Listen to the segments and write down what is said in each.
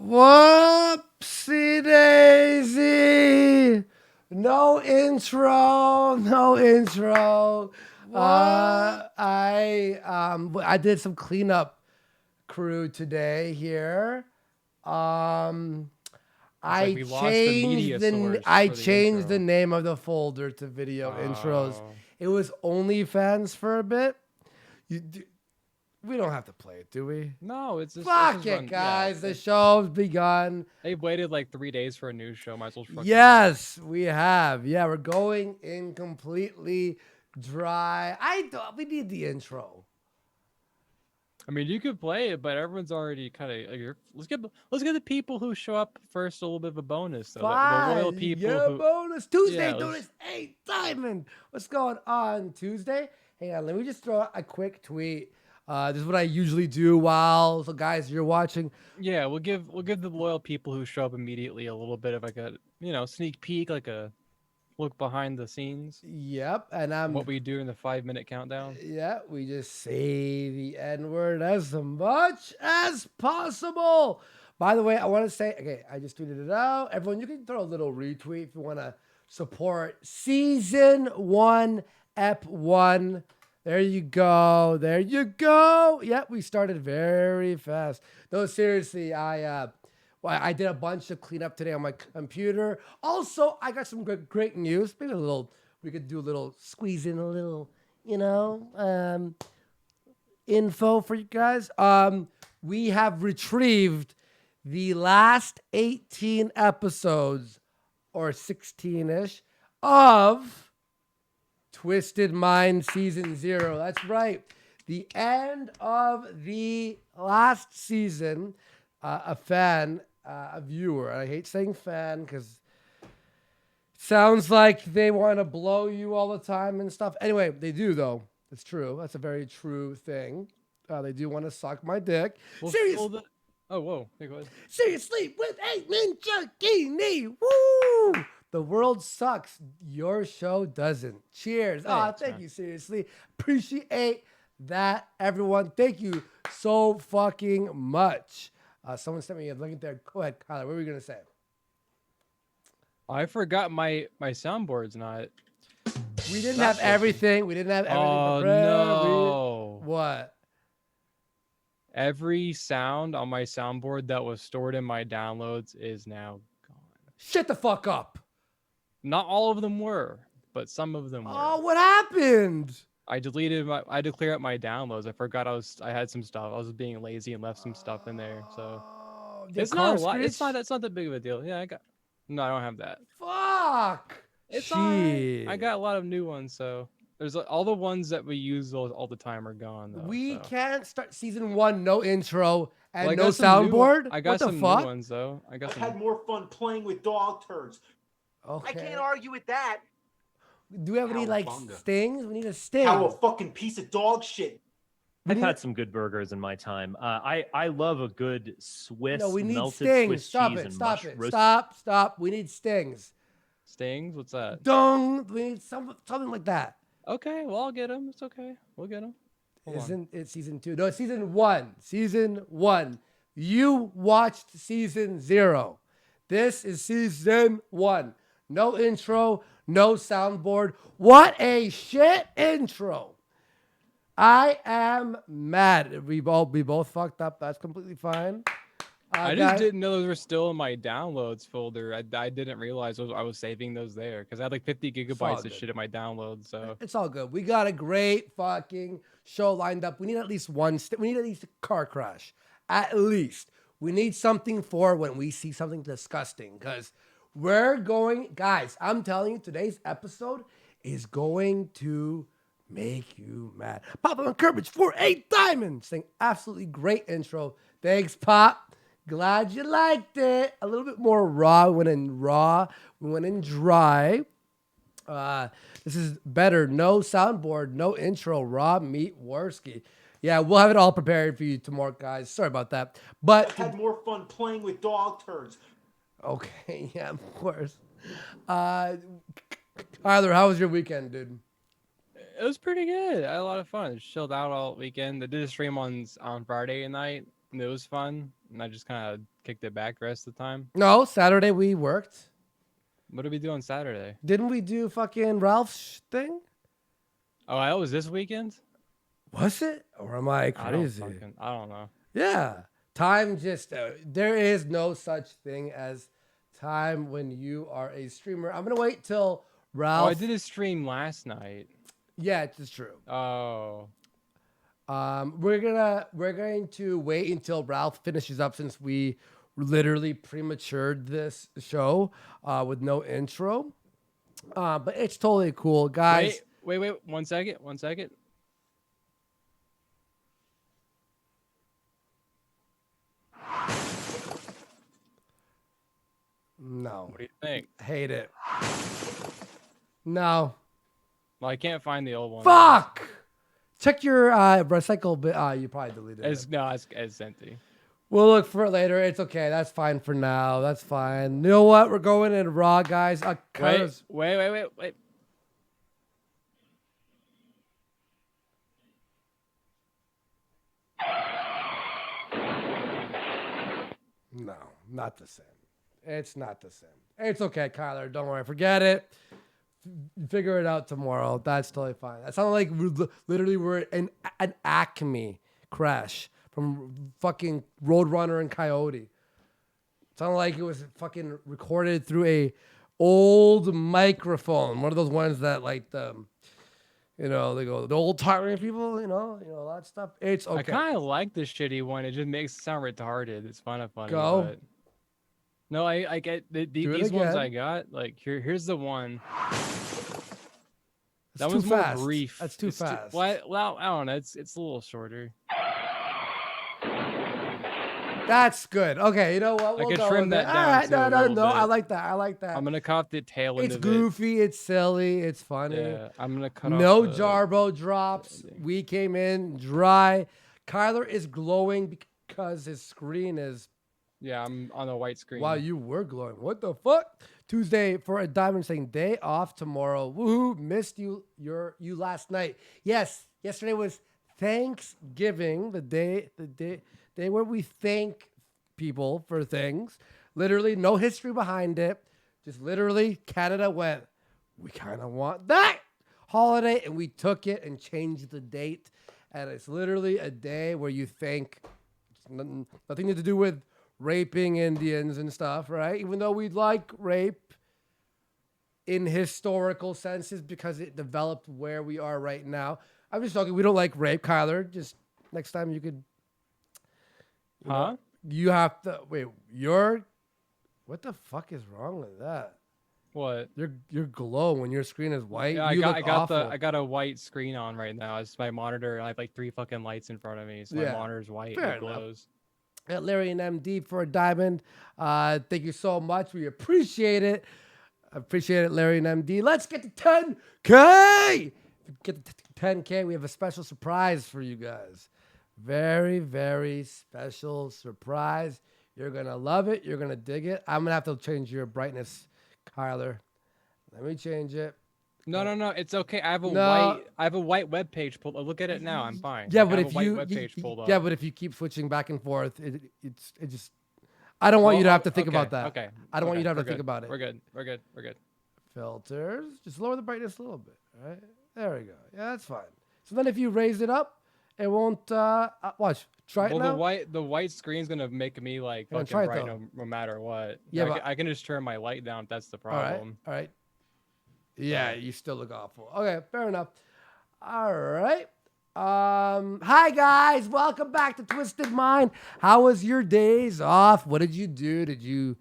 Whoopsie daisy. No intro. No intro. I did some cleanup crew today here. Um, It's like we lost the media source I for the changed the intro. name of the folder to video intros. Oh, It was OnlyFans for a bit. You, we don't have to play it, do we? no, it's Fuck just it, run. Yeah, guys. The show's begun. they've waited like 3 days for a news show. Might as well fucking play it. Yes, we have. Yeah, we're going in completely dry. We need the intro. I mean, you could play it, but everyone's already kind of. Let's get the people who show up first a little bit of a bonus though. The loyal Fine. You people get a who. bonus. Tuesday, Yeah, bonus. Hey, Diamond. What's going on Tuesday? Hang on. Let me just throw out a quick tweet. This is what I usually do while, so guys, you're watching. yeah. We'll give the loyal people who show up immediately a little bit of like a sneak peek, like a look behind the scenes. Yep. And What we do in the 5 minute countdown. yeah, we just say the N word as much as possible. By the way, I want to say, okay, I just tweeted it out. Everyone, you can throw a little retweet if you want to support season one, ep one. There you go. There you go. Yep, we started very fast. No, seriously, I did a bunch of cleanup today on my computer. Also, I got some great news. Maybe a little, we could do a little squeeze in a little, you know, info for you guys. We have retrieved the last 18 episodes or 16-ish of Twisted Mind Season 0. That's right. The end of the last season, a viewer, I hate saying fan because sounds like they want to blow you all the time and stuff. Anyway, they do though. It's true. That's a very true thing. They do want to suck my dick. Oh, whoa. Hey, go ahead. Seriously, with a ninja kini. Woo! The world sucks. Your show doesn't. Cheers. Thank man. you. Seriously. Appreciate that, everyone. Thank you so fucking much. Someone sent me a link there. Go ahead, Kyler. What were you going to say? I forgot my soundboard's not. We didn't have everything. We didn't have everything Oh prepared. no. What? Every sound on my soundboard that was stored in my downloads is now gone. Shut the fuck up. Not all of them were, but some of them were. Oh, what happened? I had to clear out my downloads. I forgot I had some stuff. I was being lazy and left some stuff in there. So The it's car not a lot. screech? That's not that big of a deal. Yeah, no, I don't have that. Fuck. It's all right. Shit. I got a lot of new ones, so there's all the ones that we use all the time are gone though. We so. can't start season one, no intro and Well, I no got some soundboard. I got What the some fuck? new ones though. I got I've some. had more fun playing with dog turds. Okay. I can't argue with that. Do we have any like Cowabunga. stings? We need a sting. How a fucking piece of dog shit. We I've need- had some good burgers in my time. I love a good Swiss No, we need melted stings. Swiss Stop cheese it. and Stop it. roast. Stop. We need stings. Stings? What's that? Dung. We need something like that. Okay, well I'll get them. It's okay. We'll get them. Isn't it season 2? No, it's season 1. Season 1. You watched season 0. This is season 1. No intro, no soundboard. What a shit intro. I am mad. We both fucked up. That's completely fine. I just didn't know those were still in my downloads folder. I didn't realize I was saving those there because I had like 50 gigabytes of good. shit in my downloads. So It's all good. We got a great fucking show lined up. We need at least one. We need at least a car crash. At least. We need something for when we see something disgusting. Because we're going, guys, I'm telling you, today's episode is going to make you mad. Papa and Courage for 8 diamonds. Saying absolutely great intro. Thanks, Pop. Glad you liked it. A little bit more raw. We went in raw. We went in dry. This is better. No soundboard, no intro, raw meat Worski. Yeah, we'll have it all prepared for you tomorrow, guys. Sorry about that. But I've had more fun playing with dog turds. okay, yeah, of course. Tyler, how was your weekend, dude? it was pretty good. I had a lot of fun. Chilled out all weekend. I did a stream on Friday night. and it was fun, and I just kind of kicked it back the rest of the time. No, Saturday we worked. What did we do on Saturday? Didn't we do fucking Ralph's thing? Oh, that was this weekend. Was it? Or am I I don't crazy? I don't know. Yeah. Time just, there is no such thing as time when you are a streamer. I'm going to wait till Ralph. Oh, I did a stream last night. Yeah, it's true. Oh. We're going to wait until Ralph finishes up since we literally prematured this show with no intro. But it's totally cool, guys. Wait. 1 second. 1 second. No. What do you think? Hate it. No. Well, I can't find the old one. Fuck! Check your recycle bit. You probably deleted it. It's empty. We'll look for it later. It's okay. That's fine for now. That's fine. You know what? We're going in raw, guys. Wait. No, not the same. It's not the same. It's okay, Kyler. Don't worry. Forget it. Figure it out tomorrow. That's totally fine. That sounded like we're in an Acme crash from fucking Roadrunner and Coyote. It sounded like it was fucking recorded through a old microphone. One of those ones that like the, they go, the old timey people, all that stuff. It's okay. I kind of like the shitty one. It just makes it sound retarded. It's funny. Go. But... No, I get these ones I got. Like here's the one. It's That too one's more fast. brief. That's too fast. Well, I don't know. It's a little shorter. That's good. Okay, you know what? We'll I could go trim with that it. down All right, too a no. little I bit. like that. I like that. I'm gonna cut the tail end It's of goofy. It's silly. It's funny. it. Yeah, I'm gonna cut No off the... Jarbo drops. ending. We came in dry. Kyler is glowing because his screen is. Yeah, I'm on a white screen. Wow, you were glowing. What the fuck? Tuesday for a diamond saying day off tomorrow. Woohoo! Missed you last night. Yes, yesterday was Thanksgiving, the day where we thank people for things. Literally, no history behind it. Just literally, Canada went, we kind of want that holiday, and we took it and changed the date. And it's literally a day where you thank. Nothing to do with raping Indians and stuff, right? Even though we like rape in historical senses because it developed where we are right now. I'm just talking, we don't like rape, Kyler. Just next time you could. Huh? You have to wait. What the fuck is wrong with that? What? Your glow when your screen is white. Yeah, you I got awful. I got a white screen on right now. It's my monitor. I have like 3 fucking lights in front of me, so Yeah, my monitor's white. fair and it enough. glows. At Larry and MD for a diamond. Thank you so much. We appreciate it. Appreciate it, Larry and MD. Let's get to 10K. Get to 10K. We have a special surprise for you guys. Very, very special surprise. You're going to love it. You're going to dig it. I'm going to have to change your brightness, Kyler. Let me change it. No. It's okay. I have a No. white web page pulled. Look at it now. I'm fine. Yeah, Like, but I have if a white you, web page pulled up. yeah, but if you keep switching back and forth, it just. I don't want you to have to think okay, about that. Okay. I don't want you to have to we're think good, about it. We're good. Filters. Just lower the brightness a little bit. All right. There we go. Yeah, that's fine. So then if you raise it up, it won't. Watch. Try it now. The white screen's gonna make me like Yeah, fucking try it bright though. no matter what. Yeah, I, but- I can just turn my light down if that's the All right. problem. All right. Yeah, you still look awful. Okay, fair enough. All right. Hi guys, welcome back to Twisted Mind. How was your days off? What did you do? Did you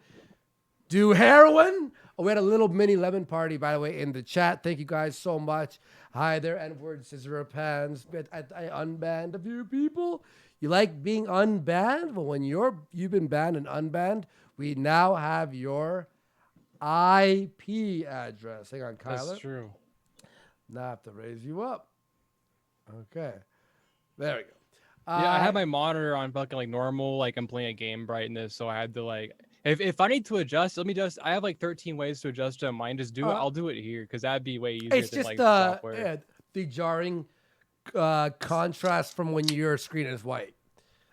do heroin? Oh, we had a little mini lemon party, by the way, in the chat. Thank you guys so much. Hi there, N-word, scissor of pans. I unbanned a few people. You like being unbanned? Well, when you've been banned and unbanned, we now have your IP address. Hang on, Kyler. That's true. Now I have to raise you up. Okay. There we go. Yeah, I had my monitor on fucking like normal, like I'm playing a game brightness, so I had to like if I need to adjust, let me just I have like 13 ways to adjust to mine. Just do it. I'll do it here because that'd be way easier It's than just like the software. the jarring contrast from when your screen is white.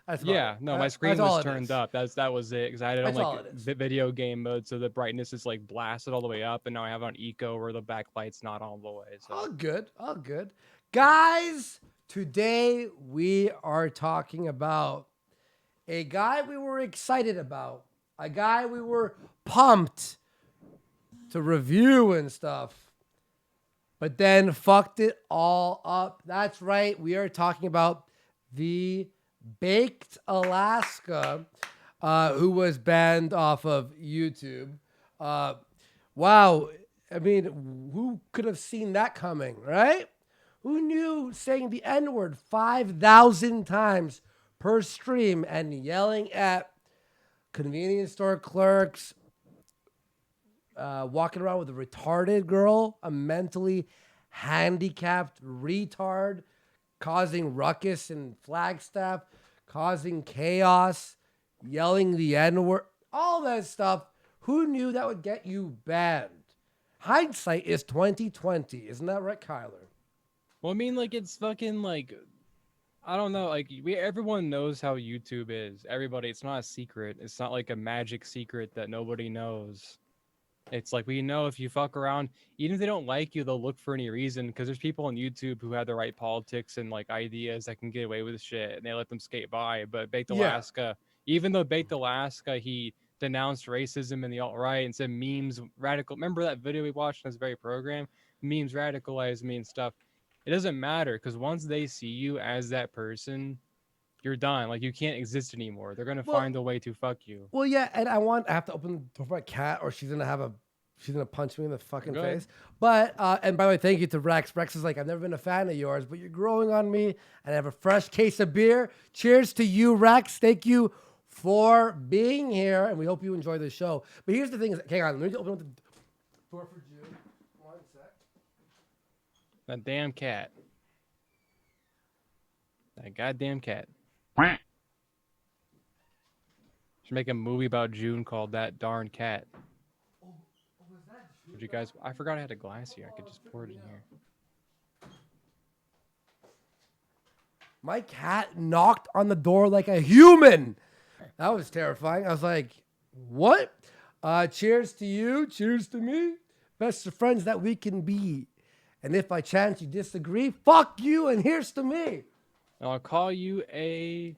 That's about Yeah, it. no, my That's screen all was it turned is. up. That was it. Because I had it on That's all like it is. video game mode, so the brightness is like blasted all the way up, and now I have it on eco where the backlight's not all the way. So All good. All good. Guys, today we are talking about a guy we were excited about, a guy we were pumped to review and stuff, but then fucked it all up. That's right. We are talking about the Baked Alaska, who was banned off of YouTube. Wow. I mean, who could have seen that coming, right? Who knew saying the N word 5,000 times per stream and yelling at convenience store clerks, walking around with a retarded girl, a mentally handicapped retard, causing ruckus in Flagstaff, causing chaos, yelling the N-word, all that stuff. Who knew that would get you banned? Hindsight is 2020, isn't that right, Kyler? well, I mean, like it's fucking like I don't know, like everyone knows how YouTube is. Everybody, it's not a secret. It's not like a magic secret that nobody knows. It's like we know if you fuck around, even if they don't like you, they'll look for any reason because there's people on YouTube who have the right politics and like ideas that can get away with shit and they let them skate by. But Baked Yeah. Alaska, even though Baked Alaska, he denounced racism in the alt-right and said memes radical. Remember that video we watched on this very program? Memes radicalize me and stuff. It doesn't matter because once they see you as that person, you're done. Like you can't exist anymore. They're gonna Well- find a way to fuck you. Well, yeah, and I have to open the door for my cat, or she's gonna punch me in the fucking Go ahead. face. But and by the way, thank you to Rex. Rex is like, I've never been a fan of yours, but you're growing on me, and I have a fresh case of beer. Cheers to you, Rex. Thank you for being here, and we hope you enjoy the show. But here's the thing: hang on, let me open up the door for June. One sec. That damn cat. That goddamn cat. Should make a movie about June called That Darn Cat. Would you guys? I forgot I had a glass here. I could just pour it in here. My cat knocked on the door like a human. That was terrifying. I was like, what? Cheers to you. Cheers to me. Best of friends that we can be. And if by chance you disagree, fuck you and here's to me. And I'll call you a.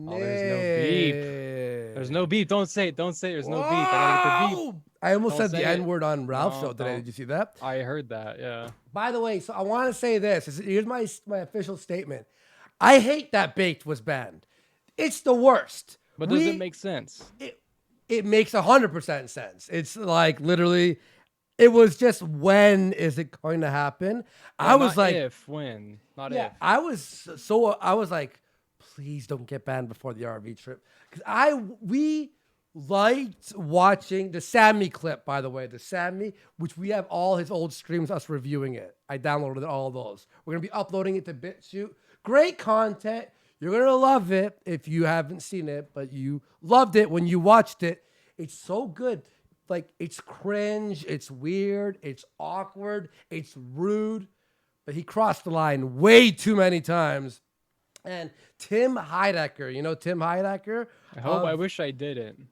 Oh, there's no beep. There's no beep. Don't say it. Don't say it. There's no beep. I gotta get the beep. Whoa! I almost Don't said the say it. N word on Ralph's No, show today. don't. Did you see that? I heard that. Yeah. By the way, so I want to say this. Here's my official statement. I hate that Baked was banned. It's the worst. But does it make sense? It makes 100% sense. It's like literally, it was just when is it going to happen? I was Not like, if, when, not yeah, if. I was like, please don't get banned before the RV trip because we liked watching the Sammy clip. By the way, the Sammy, which we have all his old streams, us reviewing it. I downloaded all those. We're gonna be uploading it to BitChute. Great content. You're gonna love it if you haven't seen it, but you loved it when you watched it. It's so good. Like it's cringe, it's weird, it's awkward, it's rude, but he crossed the line way too many times. And Tim Heidecker, you know Tim Heidecker? I wish I didn't.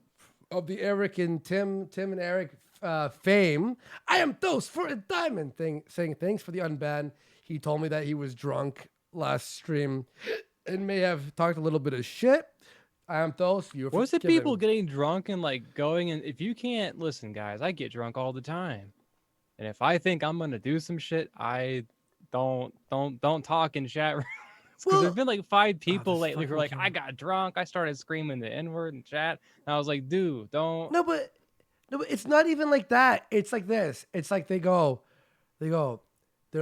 Of the Eric and Tim and Eric fame. I am Dose for a Diamond thing, saying thanks for the unban. He told me that he was drunk last stream and may have talked a little bit of shit. I am Dose. You're What's it forgiven. people getting drunk and like going and if you can't listen, guys, I get drunk all the time. And if I think I'm gonna do some shit, I don't talk in chat rooms. Because Well- there've been like 5 people this lately who are like, fucking- I got drunk, I started screaming the N-word in chat. And I was like, dude, don't. No, but it's not even like that. It's like this. It's like they're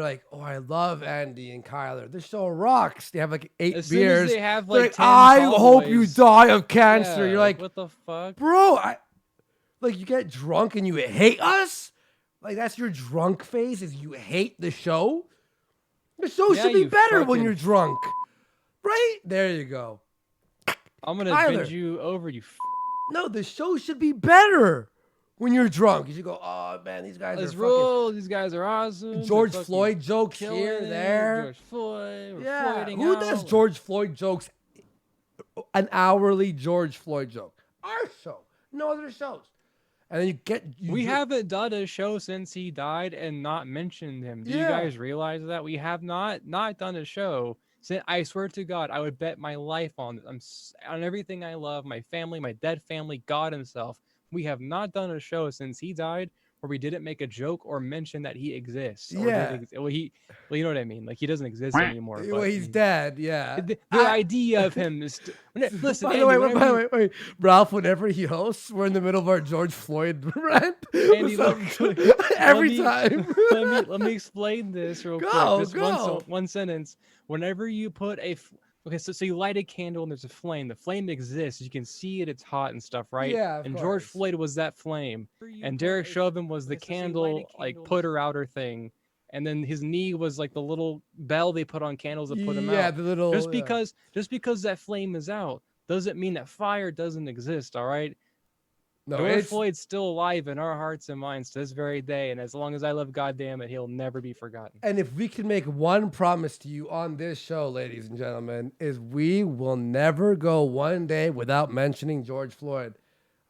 like, oh, I love Andy and Kyler. The show rocks. They have like 8 As soon as beers. they have, They're like, 10 I hope you followers. die of cancer. Yeah, You're like, what the fuck? bro, like you get drunk and you hate us? Like that's your drunk phase is you hate the show? The show Yeah, should be you better when fucking- you're drunk. Right? There you go. I'm gonna Tyler. bend you over, you. No, the show should be better when you're drunk. You should go, oh man, these guys Let's are roll. These guys are awesome. fucking They're George fucking Floyd jokes killing here, it. there. George Floyd. We're Yeah, Floyding who out. does George Floyd jokes an hourly George Floyd joke. Our show, no other shows. And then we haven't done a show since he died and not mentioned him. Do you guys realize that we have not done a show? I swear to God, I would bet my life on on everything I love, my family, my dead family, God himself. We have not done a show since he died where we didn't make a joke or mention that he exists. Or well, you know what I mean? Like he doesn't exist anymore. Well, he's dead. Yeah. The idea of him is. Listen, by the way, Ralph. Whenever he hosts, we're in the middle of our George Floyd rant. Andy, every time. let me explain this real quick. Just one sentence. Whenever you put so you light a candle and there's a flame. The flame exists. You can see it. It's hot and stuff, right? Yeah. And George Floyd was that flame, and Derek Chauvin was the candle, like putter outer thing. And then his knee was like the little bell they put on candles to put him out. Yeah, the little. Just because that flame is out doesn't mean that fire doesn't exist. All right. No, George Floyd's still alive in our hearts and minds to this very day, and as long as I live, goddamn it, he'll never be forgotten. And if we can make one promise to you on this show, ladies and gentlemen, is we will never go one day without mentioning George Floyd.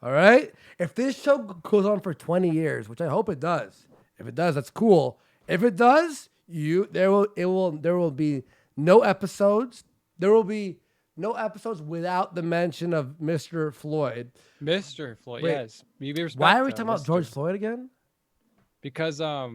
All right? If this show goes on for 20 years, which I hope it does, if it does, that's cool. If it does, there will be no episodes. There will be no episodes without the mention of Mr. Floyd. Mr. Floyd, Wait, yes. Why are we talking about George Floyd again? Because By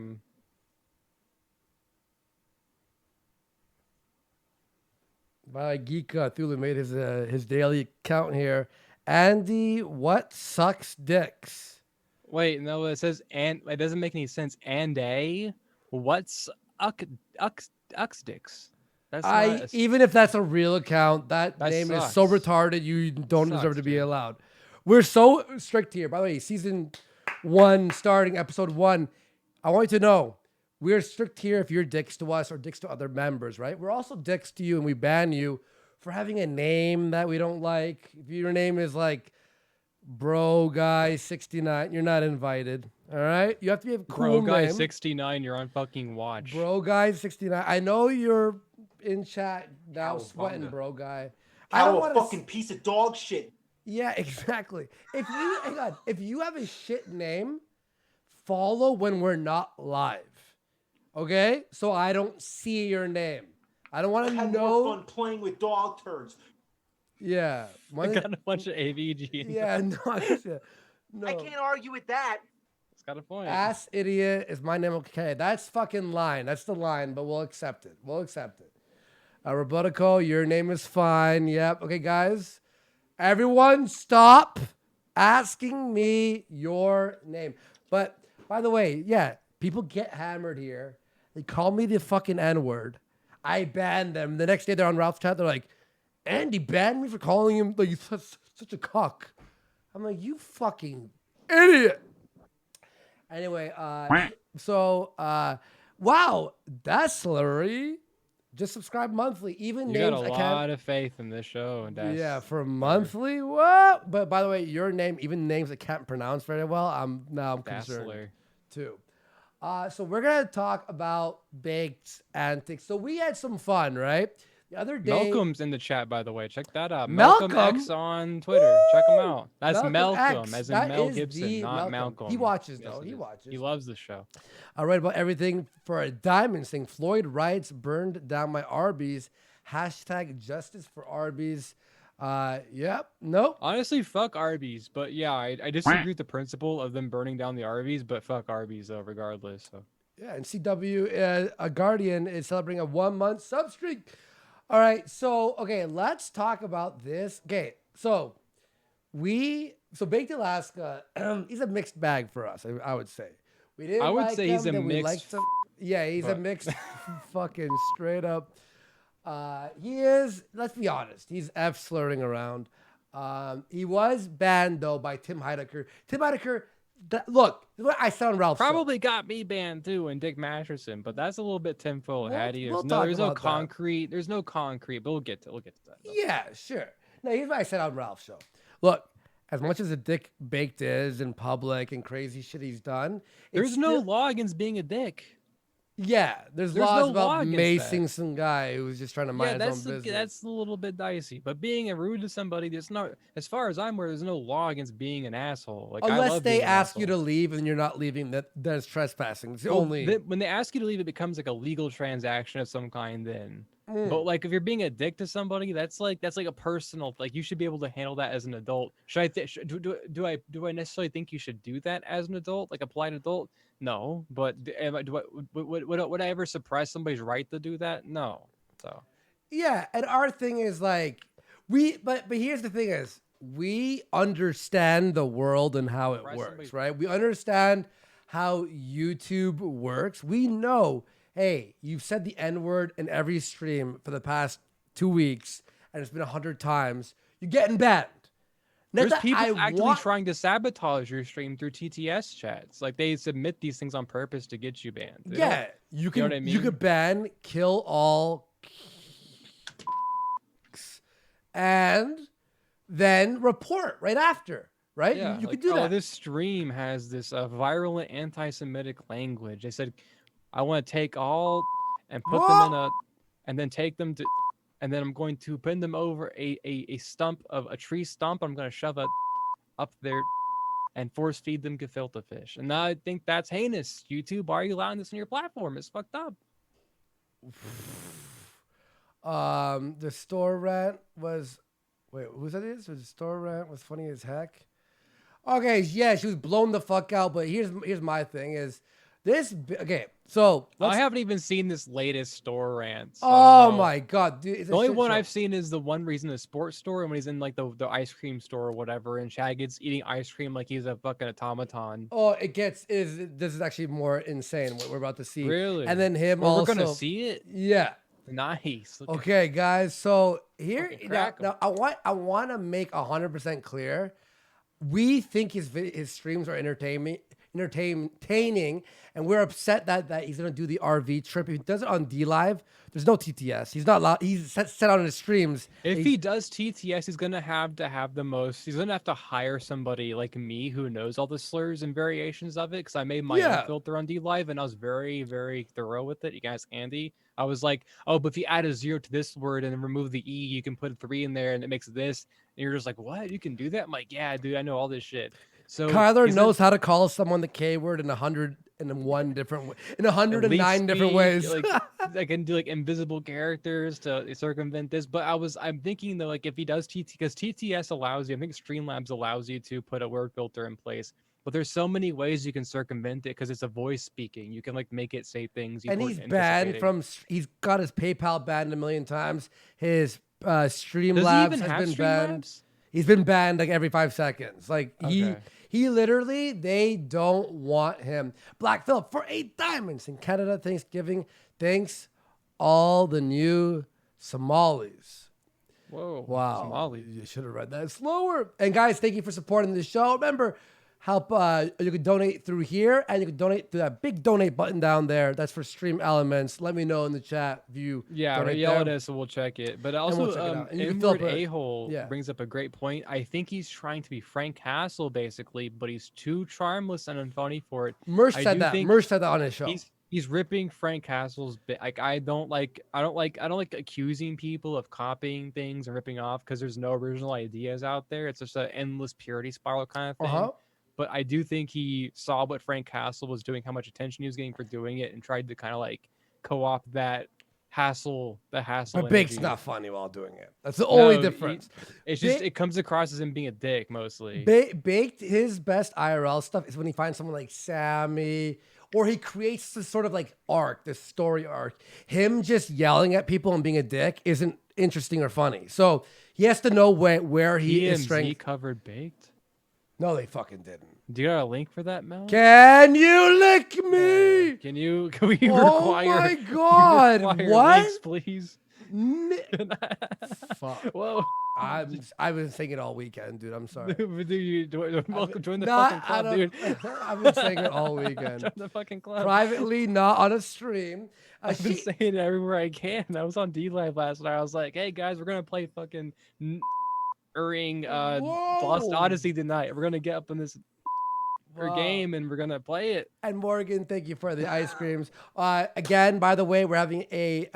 Geek Thulu made his daily count here. Andy, what sucks dicks? Wait, no, it says and it doesn't make any sense. What's ucks dicks? Even if that's a real account, that name sucks. is so retarded you don't deserve to be allowed. We're so strict here. By the way, season 1, starting episode 1, I want you to know we're strict here if you're dicks to us or dicks to other members, right? We're also dicks to you and we ban you for having a name that we don't like. If your name is like Bro Guy 69, you're not invited. All right? You have to be a cool Bro Guy name. 69, you're on fucking watch. Bro Guy 69. I know you're in chat now sweating, Bro Guy. I don't want a fucking piece of dog shit. Yeah, exactly. If you hang on, if you have a shit name, follow when we're not live. Okay? So I don't see your name. I don't want to have know. More fun playing with dog turds. Yeah. I got a bunch of AVG. Yeah, no, I can't argue with that. It's got a point. Ass idiot is my name. Okay, that's fucking line. That's the line, but we'll accept it. We'll accept it. Robotico, your name is fine. Yep. Okay, guys. Everyone stop asking me your name. But by the way, yeah, people get hammered here. They call me the fucking N-word. I ban them. The next day they're on Ralph's chat. They're like, Andy banned me for calling him like such a cock. I'm like, you fucking idiot. Anyway, wow, that's slurry. Just subscribe monthly. Even you names got a lot of faith in this show, and yeah, for monthly. What? But by the way, your name, even names I can't pronounce very well, I'm concerned too. So we're gonna talk about baked antics. So we had some fun, right? The other day, Malcolm's in the chat, by the way. Check that out. Malcolm X on Twitter. Woo! Check him out. That's Malcolm, X. as in That Mel is Gibson, not Malcolm. He watches Yes, though. He watches. He loves the show. I read about everything for a diamond thing. Floyd riots burned down my Arby's. Hashtag justice for Arby's. Yep. Nope. Honestly, fuck Arby's. But yeah, I disagree with the principle of them burning down the Arby's, but fuck Arby's though, regardless. So. Yeah, and CW, a Guardian is celebrating a 1-month sub streak. All right, so okay, let's talk about this. Okay, so Baked Alaska, he's a mixed bag for us. I would say we didn't. I would say he's a mixed. Yeah, he's a mixed, fucking straight up. He is. Let's be honest. He's slurring around. He was banned though by Tim Heidecker. Tim Heidecker. Look, I sound Ralph. Probably got me banned too, and Dick Masterson, but that's a little bit tinfoil hatty. There's no concrete. There's no concrete, but we'll get to that. Though. Yeah, sure. No, here's what I said on Ralph's show. Look, as much as a dick baked is in public and crazy shit he's done, there's no law against being a dick. Yeah, there's There's laws no law about against that. macing some guy who was just trying to mind his own business. That's a little bit dicey. But being rude to somebody, there's not, as far as I'm aware, there's no law against being an asshole. Like I Unless love they being an ask you asshole. to leave and you're not leaving, that's trespassing. It's the Well, only. when they ask you to leave, it becomes like a legal transaction of some kind. Then, Mm. but like if you're being a dick to somebody, that's like a personal. Like you should be able to handle that as an adult. Should I? Do I necessarily think you should do that as an adult, like a polite adult? No, but would I ever suppress somebody's right to do that? No. So Yeah, and our thing is like but here's the thing is we understand the world and how it Surprise works, somebody's- right? We understand how YouTube works. We know, hey, you've said the N-word in every stream for the past 2 weeks, and it's been 100 times. You're getting banned. Not there's that people I actively want- trying to sabotage your stream through TTS chats. Like they submit these things on purpose to get you banned. They don't- Yeah, you can. what I You mean? could ban, kill all, and then report right after. Right? Yeah, You like, could do oh, that. this stream has this virulent anti-Semitic language. They said, I want to take all and put them in a, and then take them to, and then I'm going to pin them over a stump of a tree stump. I'm going to shove it up there and force feed them gefilte fish. And I think that's heinous. YouTube, why are you allowing this on your platform? It's fucked up. The store rant was, wait, who's that is? The store rant was funny as heck. Okay, yeah, she was blown the fuck out. But here's my thing is this. Okay, so I haven't even seen this latest store rant. So oh my god, dude! It's the only shit one show. I've seen is the one where he's in the sports store and when he's in like the ice cream store or whatever, and Shaggy's eating ice cream like he's a fucking automaton. Oh, this is actually more insane what we're about to see. Really? And then him Well, also. we're gonna see it. Yeah. Nice. Look at- Okay, guys. So here Fucking now, crack 'em. I want to make 100% clear. We think his streams are entertaining, and we're upset that he's gonna do the RV trip. If he does it on D Live, there's no TTS. He's not allowed. He's set out on his streams. If he does TTS, he's gonna have to have the most. He's gonna have to hire somebody like me who knows all the slurs and variations of it. Because I made my Yeah. own filter on D Live, and I was very, very thorough with it. You guys, Andy, I was like, oh, but if you add a 0 to this word and then remove the E, you can put a 3 in there, and it makes this. And you're just like, what? You can do that? I'm like, yeah, dude, I know all this shit. So Kyler he's knows how to call someone the K word in 101 different in 109 different ways. Like I can do like invisible characters to circumvent this. But I'm thinking though, like if he does because TTS allows you, I think Streamlabs allows you to put a word filter in place. But there's so many ways you can circumvent it because it's a voice speaking. You can like make it say things. You And weren't he's banned anticipating. he's got his PayPal banned a million times. His Does he Streamlabs even has have been banned. Streamlabs? He's been banned like every 5 seconds. Like Okay. he literally, they don't want him. Black Phillip for 8 diamonds in Canada Thanksgiving. Thanks all the new Somalis. Whoa! Wow. Somali. You should have read that slower. And guys, thank you for supporting the show. Remember, help you can donate through here and you can donate through that big donate button down there. That's for Stream Elements. Let me know in the chat if you Yeah, donate yell at there. us, so we'll check it. But we'll also, check it out. And you can fill Inward up a- A-hole yeah. brings up a great point. I think he's trying to be Frank Castle, basically, but he's too charmless and unfunny for it. Merch I said do that. think Merch said that on his show. He's ripping Frank Castle's bit. Like I don't like accusing people of copying things and ripping off because there's no original ideas out there. It's just an endless purity spiral kind of thing. Uh-huh. But I do think he saw what Frank Castle was doing, how much attention he was getting for doing it, and tried to kind of like co-opt that hassle. But Bake's energy. not funny while doing it. That's the only No, difference. It's just it comes across as him being a dick mostly. Baked, his best IRL stuff is when he finds someone like Sammy, or he creates this sort of like arc, this story arc. Him just yelling at people and being a dick isn't interesting or funny. So he has to know where he is DMZ strength. covered baked. No, they fucking didn't. Do you got a link for that, Mel? Can you lick me? Can we Oh require? my God, require what? links, please? Fuck. Whoa. I've been saying it all weekend, dude. I'm sorry. Welcome, join the Not- fucking I club, don't- dude. I've been saying it all weekend. Join the fucking club. Privately, not on a stream. I've been saying it everywhere I can. I was on D Live last night. I was like, "Hey guys, we're gonna play fucking Lost Whoa. Odyssey tonight. We're gonna get up in this." our game and we're gonna play it. And Morgan, thank you for the ice creams. Again, by the way, we're having a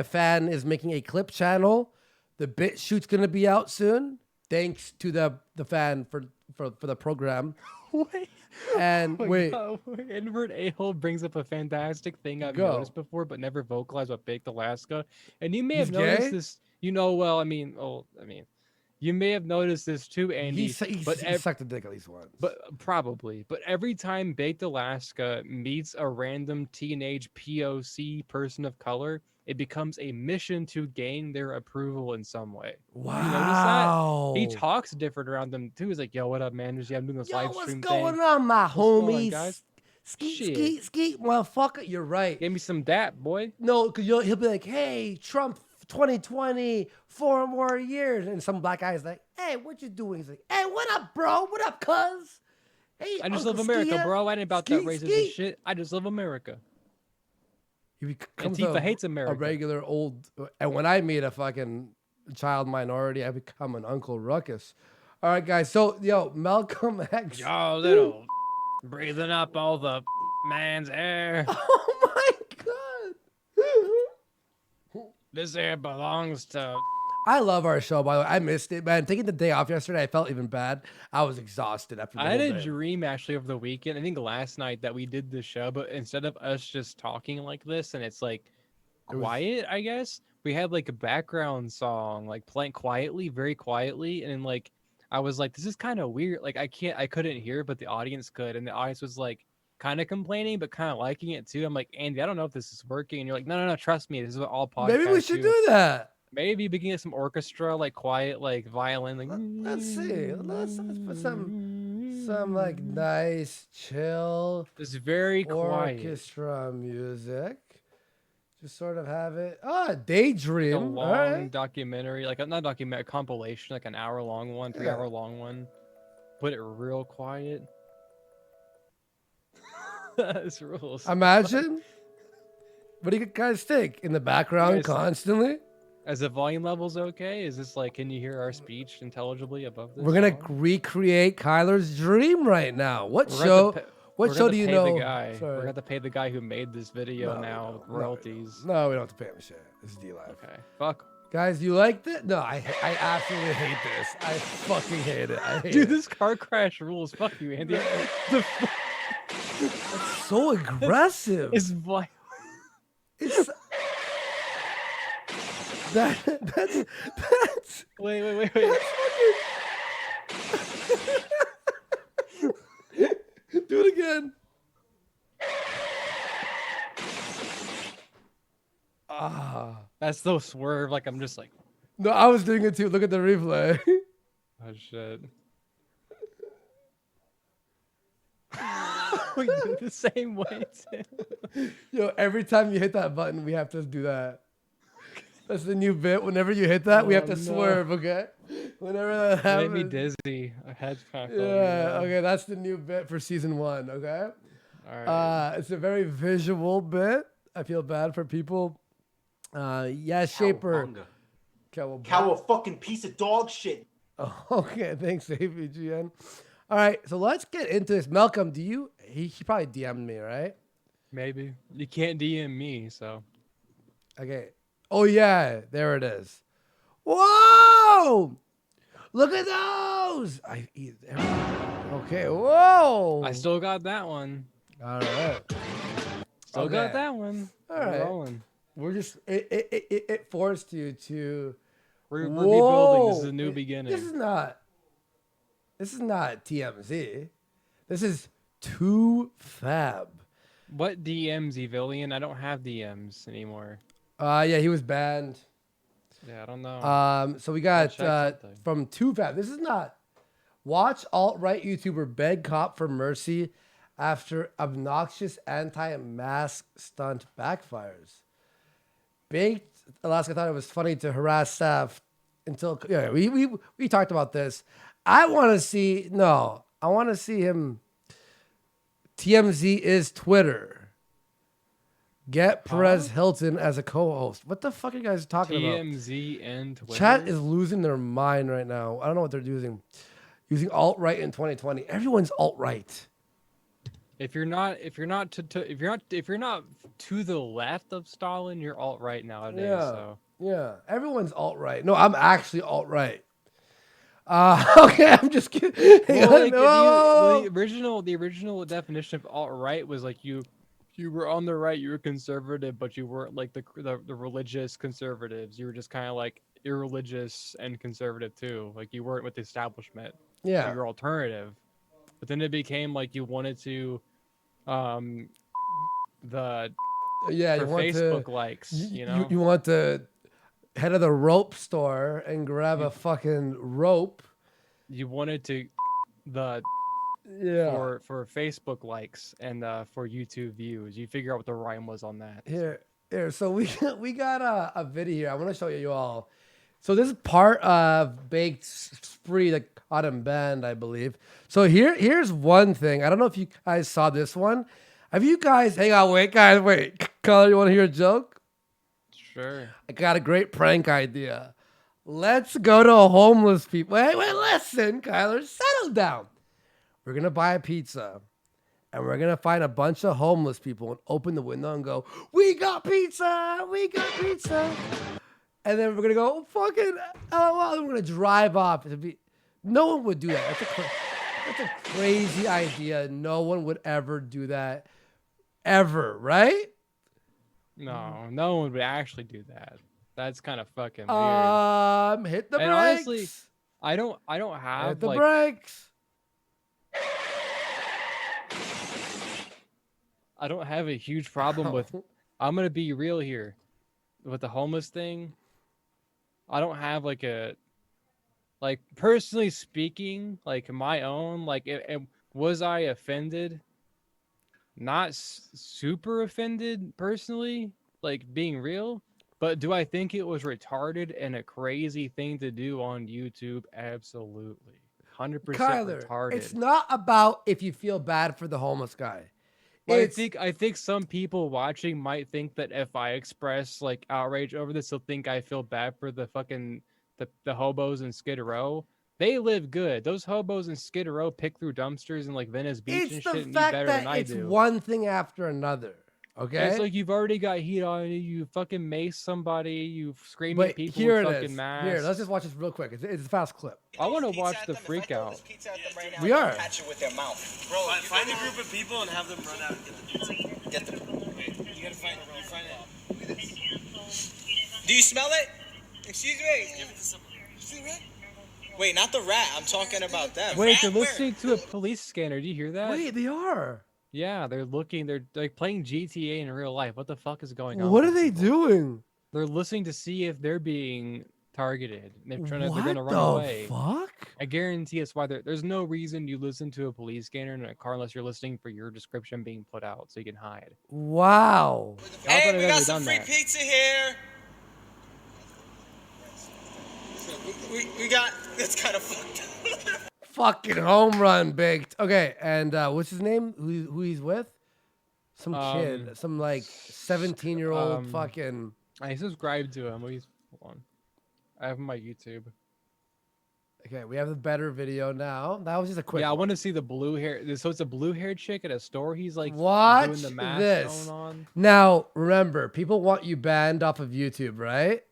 fan is making a clip channel. The bit shoot's gonna be out soon. Thanks to the fan for the program. Wait. And wait, Invert A-hole brings up a fantastic thing I've Go. noticed before, but never vocalized about Baked Alaska. And you may He's have noticed gay? this. You may have noticed this too, Andy. he but sucked a dick at least once. But probably. But every time Baked Alaska meets a random teenage POC person of color, it becomes a mission to gain their approval in some way. Wow. You notice that? He talks different around them too. He's like, "Yo, what up, man? I'm doing this live what's stream going thing. on, my What's going on, homies? guys? Skeet, Shit. skeet, skeet, motherfucker. You're right. Give me some dat, boy." No, because he'll be like, hey, Trump 2020, 4 more years. And some black guy's like, hey, what you doing? He's like, hey, what up, bro? What up, cuz? Hey, I just Uncle love America, Skia. bro. I ain't about that Skeet, racist skeet. shit. I just love America. He becomes Antifa hates a America. regular old. And when I meet a fucking child minority, I become an Uncle Ruckus. All right, guys. So, yo, Malcolm X. Y'all little breathing up all the man's air. Oh my God. This air belongs to. I love our show, by the way. I missed it, man. Taking the day off yesterday, I felt even bad. I was exhausted after the I had whole a day. dream actually over the weekend. I think last night that we did the show, but instead of us just talking like this and it's like It was- quiet, I guess we had like a background song like playing quietly, very quietly, and then like I was like, this is kind of weird. Like I couldn't hear, but the audience could, and the audience was like kind of complaining, but kind of liking it too. I'm like, Andy, I don't know if this is working, and you're like, no, trust me, this is what all podcasts Maybe we should do that. Maybe begin with some orchestra, like quiet, like violin, like. Let's see. Let's put some like nice, chill It's very quiet. orchestra music. Just sort of have it. Ah, A daydream. All long right. documentary, like not documentary, a compilation, like an hour-long one, 3-hour-long one. Put it real quiet. This rules. Imagine. What do you guys think? In the background Guys- constantly? As the volume level's okay, is this like, can you hear our speech intelligibly above this? We're gonna song? recreate Kyler's dream right now. What We're gonna show? pa- What we're show gonna do you pay know? The guy. Sorry. We're gonna have to pay the guy who made this video No, we now don't. royalties. No, we don't have to pay him shit. This is D-Live. Okay, fuck. Guys, you liked it? No, I absolutely hate this. I fucking hate it. I hate Dude, it. this car crash rules. Fuck you, Andy. The It's so aggressive. is vi- It's that's Wait. do it again. Ah. That's the swerve. Like I'm just like, No, I was doing it too. Look at the replay. oh shit. We do it the same way too. Yo, every time you hit that button, we have to do that. That's the new bit. Whenever you hit that, we have to Oh, no. swerve, okay? Whenever that It made happens. me dizzy. My head's kind of Yeah, okay, that's the new bit for season 1, okay? All right. It's a very visual bit. I feel bad for people. Yeah, Shaper. Cow fucking piece of dog shit. Oh, okay, thanks, AVGN. All right, so let's get into this. Malcolm, do you? He probably DM'd me, right? Maybe you can't DM me, so Okay. Oh yeah, there it is. Whoa! Look at those. Okay. Whoa. I still got that one. All right. Still Okay. got that one. All We're right. rolling. We're just it forced you to. We're Whoa. rebuilding. This is a new This beginning. is not. This is not TMZ. This is Too Fab. What DMs, Evilian? I don't have DMs anymore. Yeah, he was banned. Yeah, I don't know. So we got check something. from Too Fab. This is not. Watch alt-right YouTuber beg cop for mercy after obnoxious anti-mask stunt backfires. Baked Alaska thought it was funny to harass staff until we talked about this. I want to see him. TMZ is Twitter. Get Perez Hilton as a co-host. What the fuck are you guys talking about? TMZ and Twitter. Chat is losing their mind right now. I don't know what they're using. Using alt-right in 2020. Everyone's alt-right. If you're not if you're not to the left of Stalin, you're alt-right nowadays. Yeah. So Yeah. Everyone's alt-right. No, I'm actually alt-right. Okay, I'm just kidding. Hang well, on. like Whoa, whoa, whoa. the original definition of alt-right was like you were on the right, you were conservative, but you weren't like the religious conservatives. You were just kind of like irreligious and conservative too. Like you weren't with the establishment. Yeah. You were alternative. But then it became like you wanted to the Yeah, for you want Facebook to likes, you know? you want to head to the rope store and grab a fucking rope. You wanted to the Yeah. for Facebook likes and for YouTube views. You figure out what the rhyme was on that. Here. So we got a video here. I want to show you all. So this is part of Baked Spree that got him banned, I believe. So here's one thing. I don't know if you guys saw this one. Have you guys? Hang on, wait, guys, wait. Color, you want to hear a joke? Sure. I got a great prank idea. Let's go to a homeless people. Wait, listen, Kyler, settle down. We're gonna buy a pizza, and we're gonna find a bunch of homeless people and open the window and go, "We got pizza! We got pizza!" And then we're gonna go, "Fucking LOL!" And we're gonna drive off. No one would do that. That's a crazy idea. No one would ever do that, ever, right? No one would actually do that. That's kind of fucking weird. Hit the And brakes. honestly, I don't have Hit the like brakes. I don't have a huge problem with. I'm gonna be real here, with the homeless thing. I don't have like personally speaking, like my own, like was I offended? Not super offended personally, like being real, but do I think it was retarded and a crazy thing to do on YouTube? Absolutely. 100% Kyler, retarded. it's not about if you feel bad for the homeless guy. Well, It's, I think some people watching might think that if I express like outrage over this, they'll think I feel bad for the fucking the hobos in Skid Row. They live good. Those hobos in Skid Row pick through dumpsters in like Venice Beach it's and the shit and eat fact better that than I it's do. one thing after another. Okay. It's like you've already got heat on you. You fucking mace somebody. You scream But at people here with it fucking is. masks. Here, let's just watch this real quick. It's a fast clip. I want to watch the freak out. We are. Catch it with their mouth. Bro, find a group of people and have them run out and get the pizza. Get them. Wait, you gotta find it. Do you smell it? Excuse me. Give it to someone. See rat? Wait, not the rat. I'm talking about them. Wait, they're Rat? Where? listening to a police scanner. Do you hear that? Wait, they are. Yeah, they're looking. They're like playing GTA in real life. What the fuck is going on? What with are they people? doing? They're listening to see if they're being targeted. They're they're What gonna run the away. fuck? I guarantee it's why there's no reason you listen to a police scanner in a car unless you're listening for your description being put out so you can hide. Wow. Not that Hey, I've we ever got some done free that. pizza here. We got. That's kind of fucked up. Fucking home run, Baked. Okay, and what's his name? Who he's with? Some kid, some like 17-year-old fucking. I subscribed to him. Hold on. I have him on my YouTube. Okay, we have the better video now. That was just a quick. Yeah, I one. want to see the blue hair. So it's a blue haired chick at a store. He's like Watch doing the mask this. going on. Now, remember, people want you banned off of YouTube, right?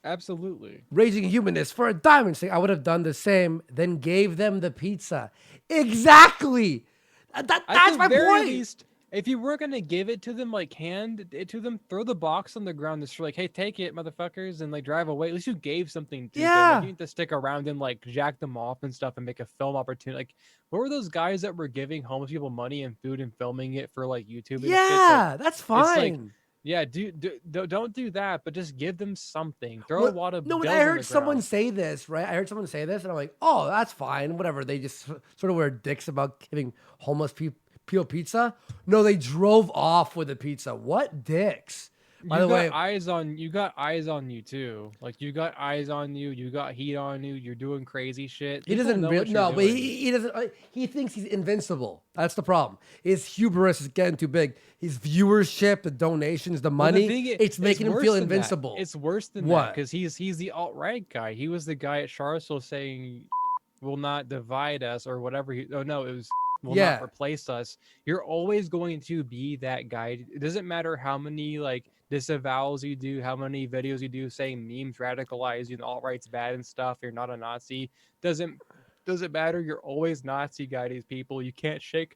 Absolutely. Raging Humanist for a diamond saying I would have done the same, then gave them the pizza. Exactly. That's my point. Least, if you were gonna give it to them, like hand it to them, throw the box on the ground. Just like, hey, take it, motherfuckers, and like drive away. At least you gave something to them. Yeah. Like, you need to stick around and like jack them off and stuff and make a film opportunity. Like, what were those guys that were giving homeless people money and food and filming it for like YouTube? And shit? Yeah, that's like, fine. yeah, don't do that, but just give them something. Throw Well, a lot of no, bills I on heard the someone ground. say this, right? I heard someone say this, and I'm like, oh, that's fine, whatever. They just sort of wear dicks about giving homeless people pizza. No, they drove off with the pizza. What dicks? By the way, You got eyes on you too. Like you got eyes on you. You got heat on you. You're doing crazy shit. he People doesn't know really, what you're no, but doing. he doesn't. He thinks he's invincible. That's the problem. His hubris is getting too big. His viewership, the donations, the Well, money, thing it's making him worse feel than that. invincible. It's worse than What? that because he's the alt right guy. He was the guy at Charlottesville saying, "Will not divide us" or whatever. Oh no, it was will Yeah. not replace us. You're always going to be that guy. It doesn't matter how many like disavows you do, how many videos you do saying memes radicalize you and alt-right's bad and stuff. You're not a Nazi. Doesn't matter. You're always Nazi guy to these people. You can't shake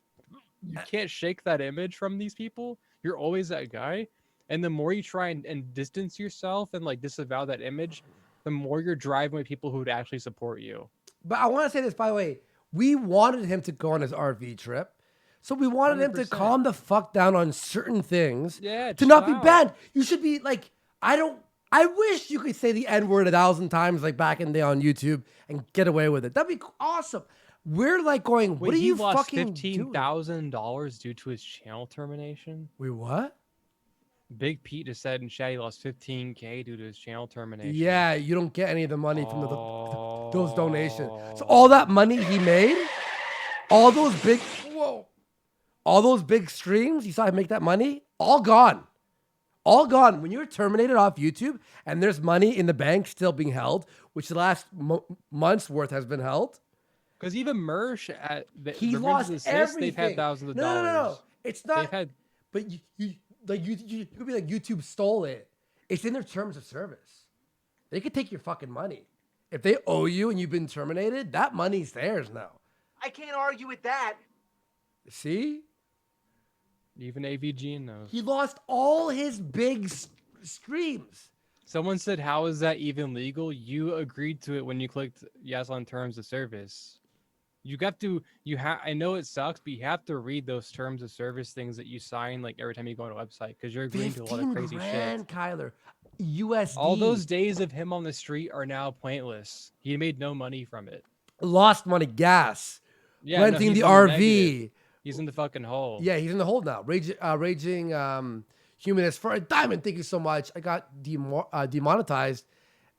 that image from these people. You're always that guy. And the more you try and distance yourself and like disavow that image, the more you're driving with people who would actually support you. But I want to say this, by the way. We wanted him to go on his RV trip. So we wanted him to 100%. calm the fuck down on certain things. Yeah, To not chill be out. banned. You should be like, I wish you could say the N-word 1,000 times like back in the day on YouTube and get away with it. That'd be awesome. We're like going, what Wait, are you he lost fucking doing? $15,000 due to his channel termination. Wait, what? Big Pete just said in chat he lost $15K due to his channel termination. Yeah, you don't get any of the money from those donations. So all that money he made, all those big streams, you saw him make that money, all gone. All gone. When you're terminated off YouTube and there's money in the bank still being held, which the last month's worth has been held, Because even Mersh he Revenge lost of the Sis, everything. they've had thousands of dollars. No. It's not. They've had But you could be like YouTube stole it. It's in their terms of service. They could take your fucking money. If they owe you and you've been terminated, that money's theirs now. I can't argue with that. See? even AVG knows. He lost all his big streams. Someone said, "How is that even legal?" You agreed to it when you clicked yes on terms of service. You have to. I know it sucks, but you have to read those terms of service things that you sign like every time you go on a website because you're agreeing to a lot of crazy shit. Kyler. USD. All those days of him on the street are now pointless. He made no money from it. Lost money, gas, Yeah, renting he's the in RV. negative. He's in the fucking hole. Yeah, he's in the hole now. Raging humanist for a diamond. Thank you so much. I got demonetized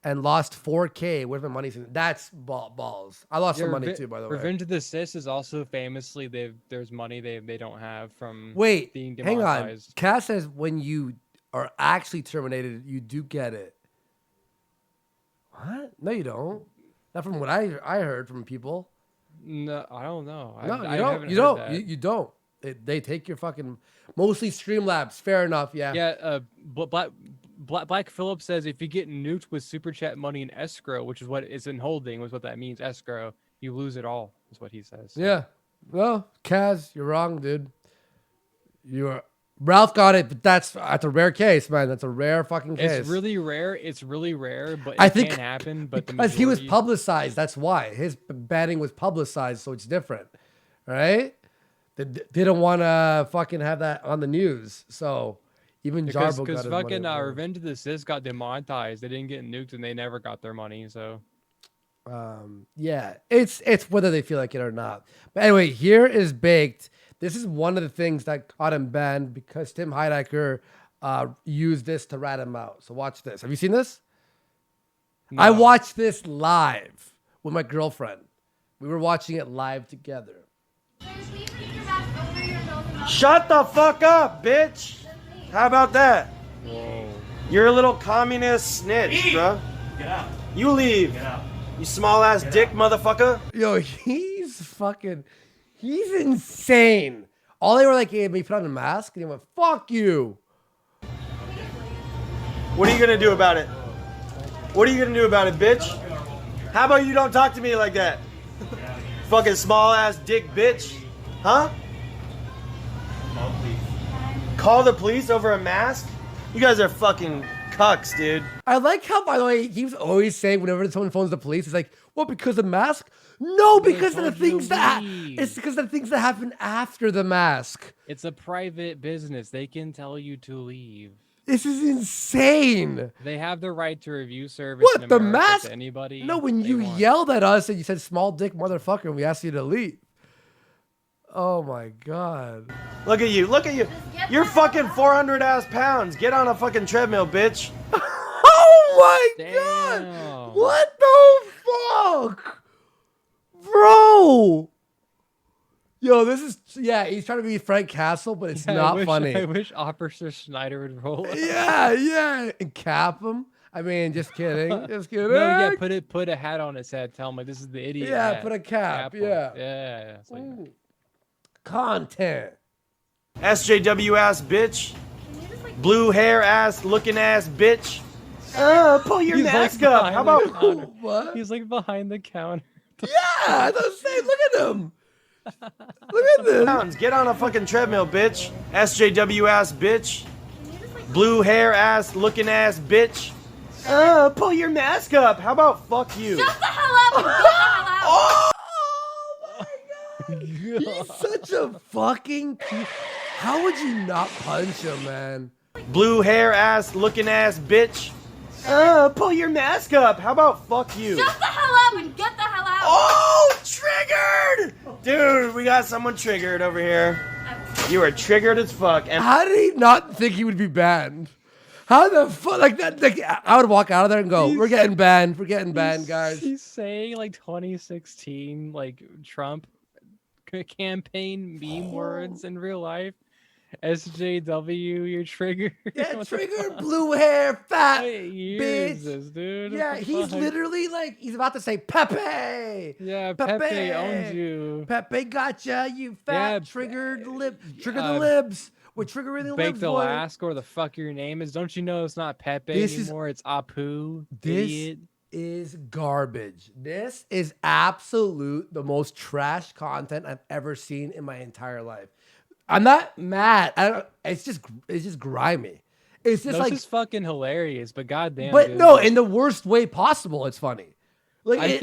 and lost 4K. Where's my money? That's balls. I lost some money too, by the way. Revenge of the Sis is also famously there's money they don't have from Wait, being hang on. demonetized. Cass says when you are actually terminated, you do get it. What? No, you don't. Not from what I heard from people. No, I don't know. No, I you haven't don't. You heard don't. that. You don't. They take your fucking mostly Streamlabs. Fair enough. Yeah. Yeah. Black Phillip says if you get nuked with super chat money in escrow, which is what is in holding, was what that means. Escrow, you lose it all. Is what he says. Yeah. Well, Kaz, you're wrong, dude. You are. Ralph got it, but that's a rare case, man. That's a rare fucking case. It's really rare. It's really rare, but I it think can happen. But because he was majority- publicized, that's why his banning was publicized, so it's different, right? They don't want to fucking have that on the news, so even Jarbo got because his fucking money. Revenge of the Sis got demonetized. They didn't get nuked and they never got their money. So Yeah, it's whether they feel like it or not. But anyway, here is baked. This is one of the things that got him banned because Tim Heidecker used this to rat him out. So watch this. Have you seen this? no. I watched this live with my girlfriend. We were watching it live together. Shut the fuck up, bitch. How about that? Whoa. You're a little communist snitch, bro. Get out. You leave. Get out. You small ass dick motherfucker. Yo, he's insane. All they were like, hey, me put on a mask, and he went, fuck you. What are you gonna do about it? What are you gonna do about it, bitch? How about you don't talk to me like that? Fucking small ass dick bitch. Huh? Call the police over a mask? You guys are fucking cucks, dude. I like how, by the way, he was always saying whenever someone phones the police, it's like, well, because of the mask? No, because of the told you things to that leave. it's because of the things that happen after the mask. It's a private business. They can tell you to leave. This is insane. They have the right to review service. What, in the America mask? To anybody. No, when they you want. yelled at us and you said small dick motherfucker and we asked you to leave. Oh my God. Look at you. Look at you. You're fucking 400 ass pounds. Get on a fucking treadmill, bitch. Oh my God. Damn. What the fuck? Bro. Yo, this is, yeah, he's trying to be Frank Castle, but it's Yeah, not funny. I wish Officer Schneider would roll. Yeah. And cap him. I mean, just kidding. Just kidding. No, yeah, put a hat on his head. Tell him like this is the idiot. Yeah, hat. put a cap, him. yeah. Yeah. It's like, Ooh. content. SJW ass bitch. Blue hair ass looking ass bitch. Pull your He's, like, mask up. behind How the about counter. What? He's like behind the counter. Yeah, I was saying, look at him. Look at this. pounds? Get on a fucking treadmill, bitch. SJW ass bitch. Blue hair ass looking ass bitch. Pull your mask up. How about fuck you? Shut the hell up and get the hell out. Oh my god. He's such a fucking piece. How would you not punch him, man? Blue hair ass looking ass bitch. Pull your mask up. How about fuck you? Shut the hell up and get the hell out. Oh, triggered! Dude, we got someone triggered over here. You are triggered as fuck. And How did he not think he would be banned? How the fuck, like that? Like, I would walk out of there and go, "We're getting banned. We're getting banned, guys." He's saying like 2016, like Trump campaign meme words in real life. SJW, you're triggered. Yeah, What the trigger, fuck? blue hair, fat What year is bitch. this, dude? What Yeah, the he's fuck? literally like he's about to say Pepe. Yeah, Pepe owns you. Pepe gotcha, you fat Yeah, triggered lip, trigger the uh, libs. We're triggering the libs, Baked boy. Alaska, or the fuck your name is. Don't you know it's not Pepe This is- anymore? It's Apu. This idiot. is garbage. This is absolute the most trash content I've ever seen in my entire life. I'm not mad. It's just grimy. It's just No, like, this is fucking hilarious, but goddamn. but dude, no, like, in the worst way possible. It's funny. Like I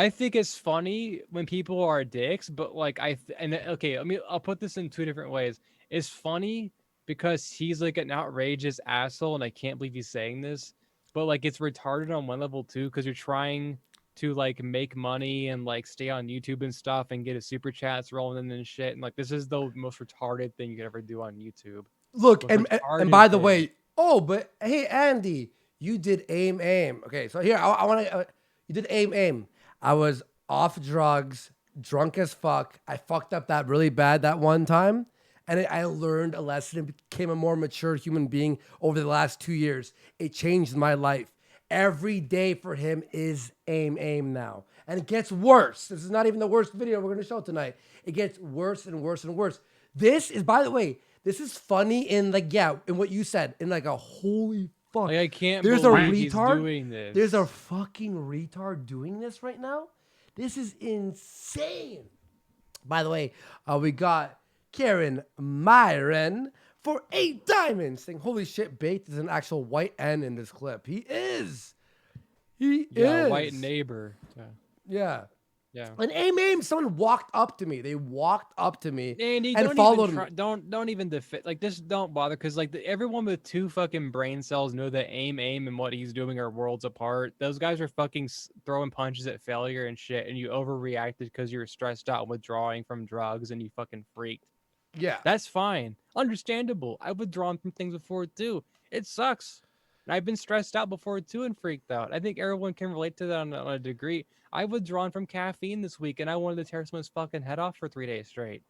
think it's funny when people are dicks, but like okay, I'll put this in two different ways. It's funny because he's like an outrageous asshole, and I can't believe he's saying this. But like, it's retarded on one level too, because you're trying to like make money and like stay on YouTube and stuff and get a super chats rolling and shit. And like, this is the most retarded thing you could ever do on YouTube. Look, Most and retarded by the thing. way, but hey, Andy, you did aim. Okay, so here I want to. You did aim. I was off drugs, drunk as fuck. I fucked up that really bad that one time, and I learned a lesson and became a more mature human being over the last 2 years. It changed my life. Every day for him is aim now. And it gets worse. This is not even the worst video we're going to show tonight. It gets worse and worse and worse. This is, by the way, this is funny in like, yeah, in what you said, in like a holy fuck. Like, I can't There's a believe he's retard doing this. There's a fucking retard doing this right now. This is insane. By the way, we got Karen Myron for 8 diamonds. Saying, holy shit, Bait is an actual white N in this clip. He is. He Yeah, is. white neighbor. Yeah. Yeah. And aim, someone walked up to me. They walked up to me Andy, and don't followed even me. don't even like just don't bother, because like everyone with 2 fucking brain cells know that aim and what he's doing are worlds apart. Those guys are fucking throwing punches at failure and shit, and you overreacted because you were stressed out and withdrawing from drugs and you fucking freaked. Yeah. That's fine, understandable. I've withdrawn from things before too. It sucks. And I've been stressed out before too and freaked out. I think everyone can relate to that on a degree. I've withdrawn from caffeine this week, and I wanted to tear someone's fucking head off for 3 days straight.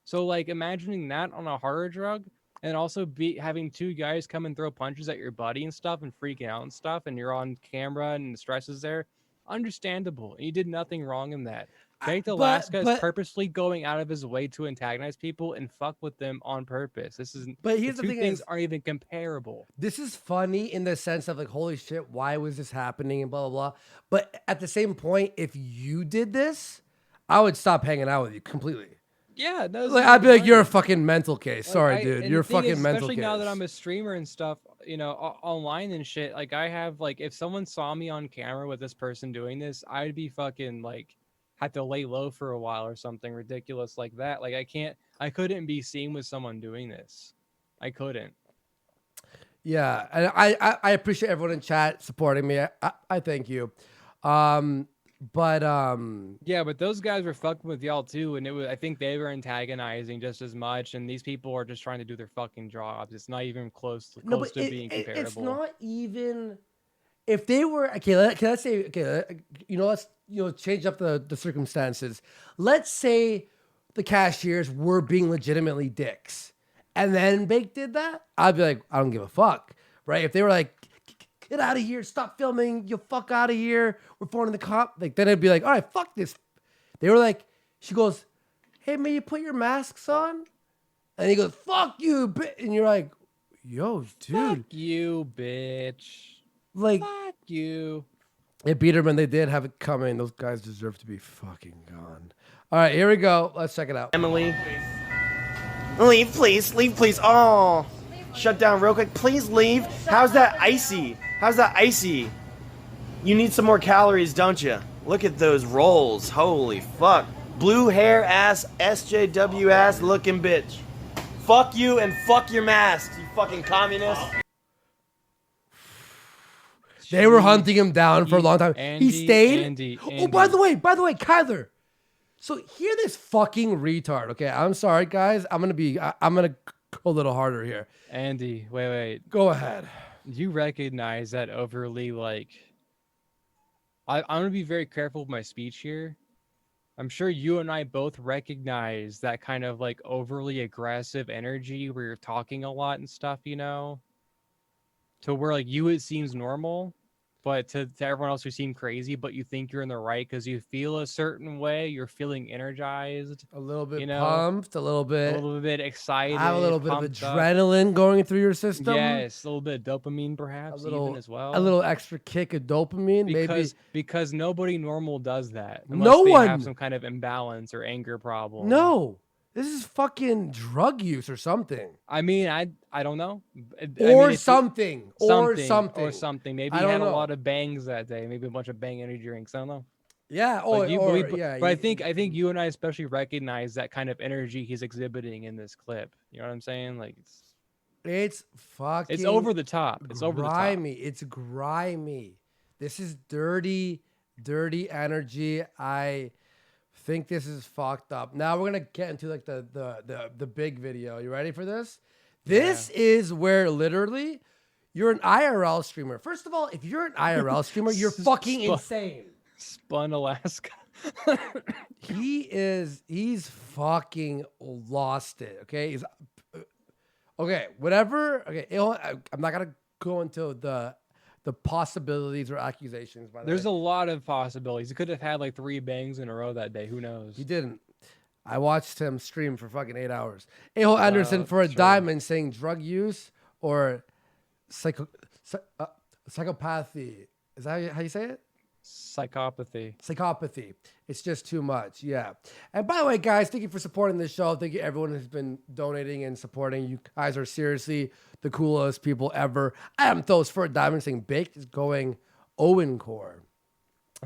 So, like, imagining that on a harder drug, and also having 2 guys come and throw punches at your buddy and stuff, and freaking out and stuff, and you're on camera and the stress is there, understandable. You did nothing wrong in that. Baked Alaska is purposely going out of his way to antagonize people and fuck with them on purpose. This is. But here's the the two thing things is, aren't even comparable. this is funny in the sense of like, holy shit, why was this happening and blah, blah, blah. But at the same point, if you did this, I would stop hanging out with you completely. Yeah, no, Like, I'd be like, you're a fucking mental case. Like, Sorry, dude. You're a fucking mental especially case. now that I'm a streamer and stuff, you know, online and shit. Like, I have like, if someone saw me on camera with this person doing this, I'd be fucking like, had to lay low for a while or something ridiculous like that. Like, I couldn't be seen with someone doing this. I couldn't. Yeah, and I appreciate everyone in chat supporting me. I thank you. Yeah, but those guys were fucking with y'all too, and I think they were antagonizing just as much, and these people are just trying to do their fucking jobs. It's not even close to being comparable. It's not even if they were okay. Let's say let's change up the circumstances. Let's say the cashiers were being legitimately dicks, and then Bake did that. I'd be like, I don't give a fuck, right? If they were like, get out of here, stop filming, you fuck out of here, we're phoning the cop. Like, then I'd be like, all right, fuck this. They were like, she goes, hey man, you put your masks on? And he goes, fuck you, bitch. And you're like, yo, dude. Fuck you, bitch. Like, Fuck you. it beat them and they did have it coming. Those guys deserve to be fucking gone. All right, here we go. Let's check it out. Emily. Leave, please. Leave, please. Oh. Shut down real quick. Please leave. How's that icy? How's that icy? You need some more calories, don't you? Look at those rolls. Holy fuck. Blue hair ass, SJW ass looking bitch. Fuck you and fuck your masks, you fucking communist. They were hunting him down for a long time. He stayed. Andy, Oh, by the way, Kyler. So hear this fucking retard. Okay, I'm sorry, guys. I'm gonna go a little harder here. Andy, wait. Go ahead. You recognize that overly like. I'm gonna be very careful with my speech here. I'm sure you and I both recognize that kind of like overly aggressive energy where you're talking a lot and stuff, you know, to where like you, it seems normal, but to everyone else who seem crazy, but you think you're in the right because you feel a certain way. You're feeling energized, A little bit you know, pumped, a little a little bit excited. have a little bit of pumped up. adrenaline going through your system. Yes, a little bit of dopamine perhaps even as well. A little extra kick of dopamine, because nobody normal does that. No Unless they one. have some kind of imbalance or anger problem. No, this is fucking drug use or something. I mean, I don't know. Or something. Or something. Maybe I he don't had know. a lot of bangs that day. Maybe a bunch of bang energy drinks. I don't know. Yeah. But I think you and I especially recognize that kind of energy he's exhibiting in this clip. You know what I'm saying? Like it's fucking. it's over the top. It's over the top. grimy. It's grimy. This is dirty energy. I think this is fucked up. Now we're gonna get into like the big video. You ready for this? This is where literally you're an IRL streamer. First of all, if you're an IRL streamer, you're fucking insane. Spun Alaska. He's fucking lost it. Okay, okay, whatever. Okay, I'm not gonna go into the possibilities or accusations. By the There's way. a lot of possibilities. He could have had like 3 bangs in a row that day. Who knows? He didn't. I watched him stream for fucking 8 hours. A-Hole Anderson for a diamond saying drug use or psychopathy. Is that how you say it? Psychopathy. Psychopathy. It's just too much. Yeah. And by the way, guys, thank you for supporting this show. Thank you everyone who's been donating and supporting. You guys are seriously the coolest people ever. I am Thos for a diamond saying baked is going Owen core.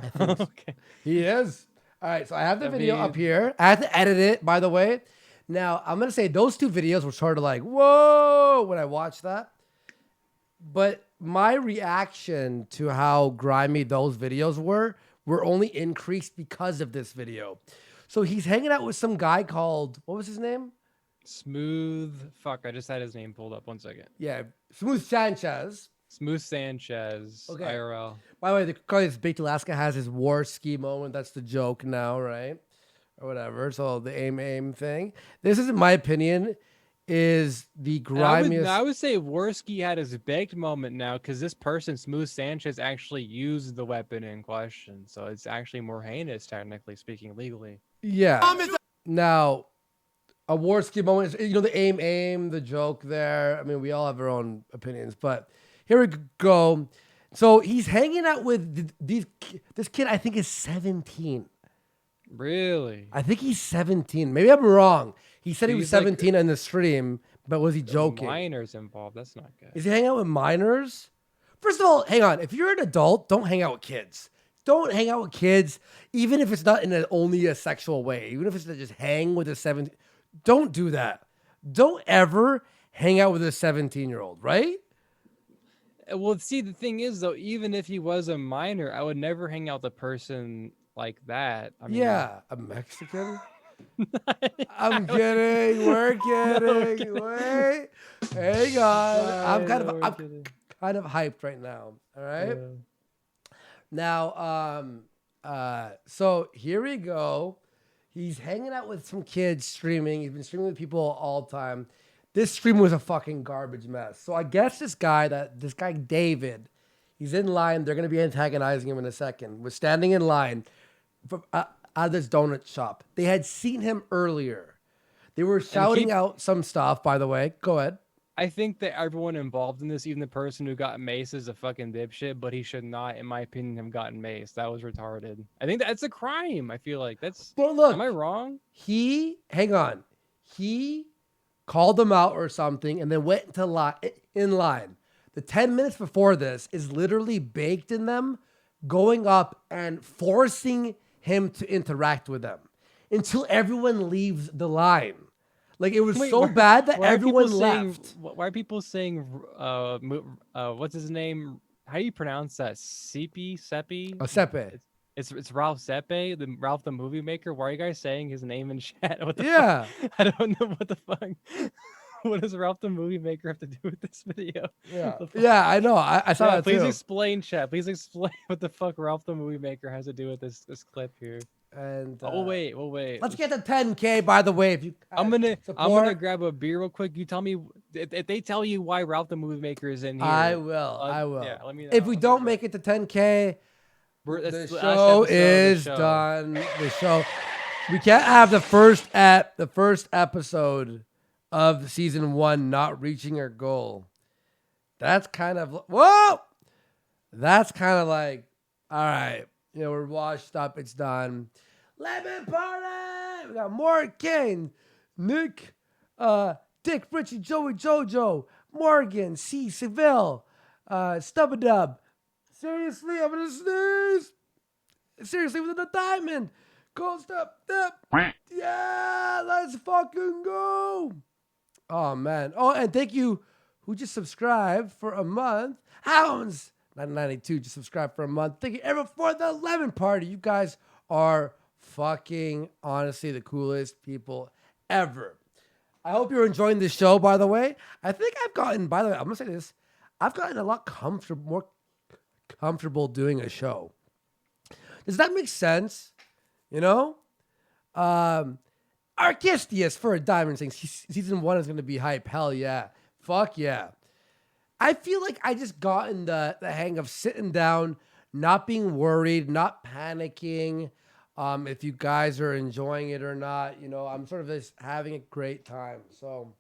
I think Okay. he is. All right, so I have the video up here. I have to edit it, by the way. Now, I'm going to say those 2 videos were sort of like, whoa, when I watched that. But my reaction to how grimy those videos were only increased because of this video. So he's hanging out with some guy called, what was his name? Smooth. Fuck, I just had his name pulled up. 1 second. Yeah, Smooth Sanchez. Smooth Sanchez. Okay. IRL. By the way, the guy Baked Alaska has his war ski moment. That's the joke now, right? Or whatever. So the aim thing. This is, in my opinion, is the grimiest. I would say Worski had his baked moment now because this person, Smooth Sanchez, actually used the weapon in question. So it's actually more heinous, technically speaking, legally. Yeah. Now, a war ski moment is, the aim, the joke there. I mean, we all have our own opinions, but here we go. So he's hanging out with this kid, I think is 17. Really? I think he's 17. Maybe I'm wrong. He said he was He's like- 17 in the stream, but was he joking? Minors involved. That's not good. Is he hanging out with minors? First of all, hang on. If you're an adult, don't hang out with kids. Don't hang out with kids, even if it's not in only a sexual way. Even if it's to just hang with a 17. Don't do that. Don't ever hang out with a 17-year-old, right? Well, see, the thing is, though, even if he was a minor, I would never hang out with a person like that. I mean, Yeah, a Mexican. I'm kidding. We're kidding. Wait, hang on. I'm kind of hyped right now. All right. Now, so here we go. He's hanging out with some kids streaming. He's been streaming with people all the time. This stream was a fucking garbage mess. So I guess this guy David, he's in line. They're gonna be antagonizing him in a second. Was standing in line. out of this donut shop. They had seen him earlier. They were shouting out some stuff, by the way. Go ahead. I think that everyone involved in this, even the person who got maced, is a fucking dipshit, but he should not, in my opinion, have gotten maced. That was retarded. I think that's a crime. I feel like that's. But look, am I wrong? hang on. He called them out or something and then went in line. The 10 minutes before this is literally baked in them going up and forcing him to interact with them until everyone leaves the line. Like, it was so bad that everyone left. Why are people saying, what's his name? How do you pronounce that? Seppi? Oh, Sepe. It's Ralph Sepe, Ralph the movie maker. Why are you guys saying his name in chat? What the Yeah. fuck? I don't know what the fuck. What does Ralph the movie maker have to do with this video? Yeah, yeah, I know. I saw that please too. explain, chat. Please explain what the fuck Ralph the movie maker has to do with this clip here. And we'll wait. Let's get to 10K. By the way, if you, I'm gonna grab a beer real quick. You tell me if they tell you why Ralph the movie maker is in here. I will. Yeah, let me know. If we don't make it to 10K, that's the the last show episode of the is show. done. The show. We can't have the first episode of season 1 not reaching our goal. That's kind of whoa. That's kind of like, all right, you know, we're washed up. It's done. Lemon party. We got Morgan, Nick, Dick, Richie, Joey, JoJo, Morgan, C. Seville, Stubadub. Seriously, I'm gonna sneeze. Seriously, with the diamond. Cold step. Yeah, let's fucking go. Oh man. Oh, and thank you who just subscribed for a month. Hounds 992 just subscribed for a month. Thank you everyone for the lemon party. You guys are fucking honestly the coolest people ever. I hope you're enjoying this show, by the way. I think I've gotten, by the way, I'm gonna say this. I've gotten a lot more comfortable doing a show. Does that make sense? You know? Archistius for a diamond saying season 1 is going to be hype. Hell yeah. Fuck yeah. I feel like I just gotten the hang of sitting down, not being worried, not panicking. If you guys are enjoying it or not, you know, I'm sort of just having a great time. So,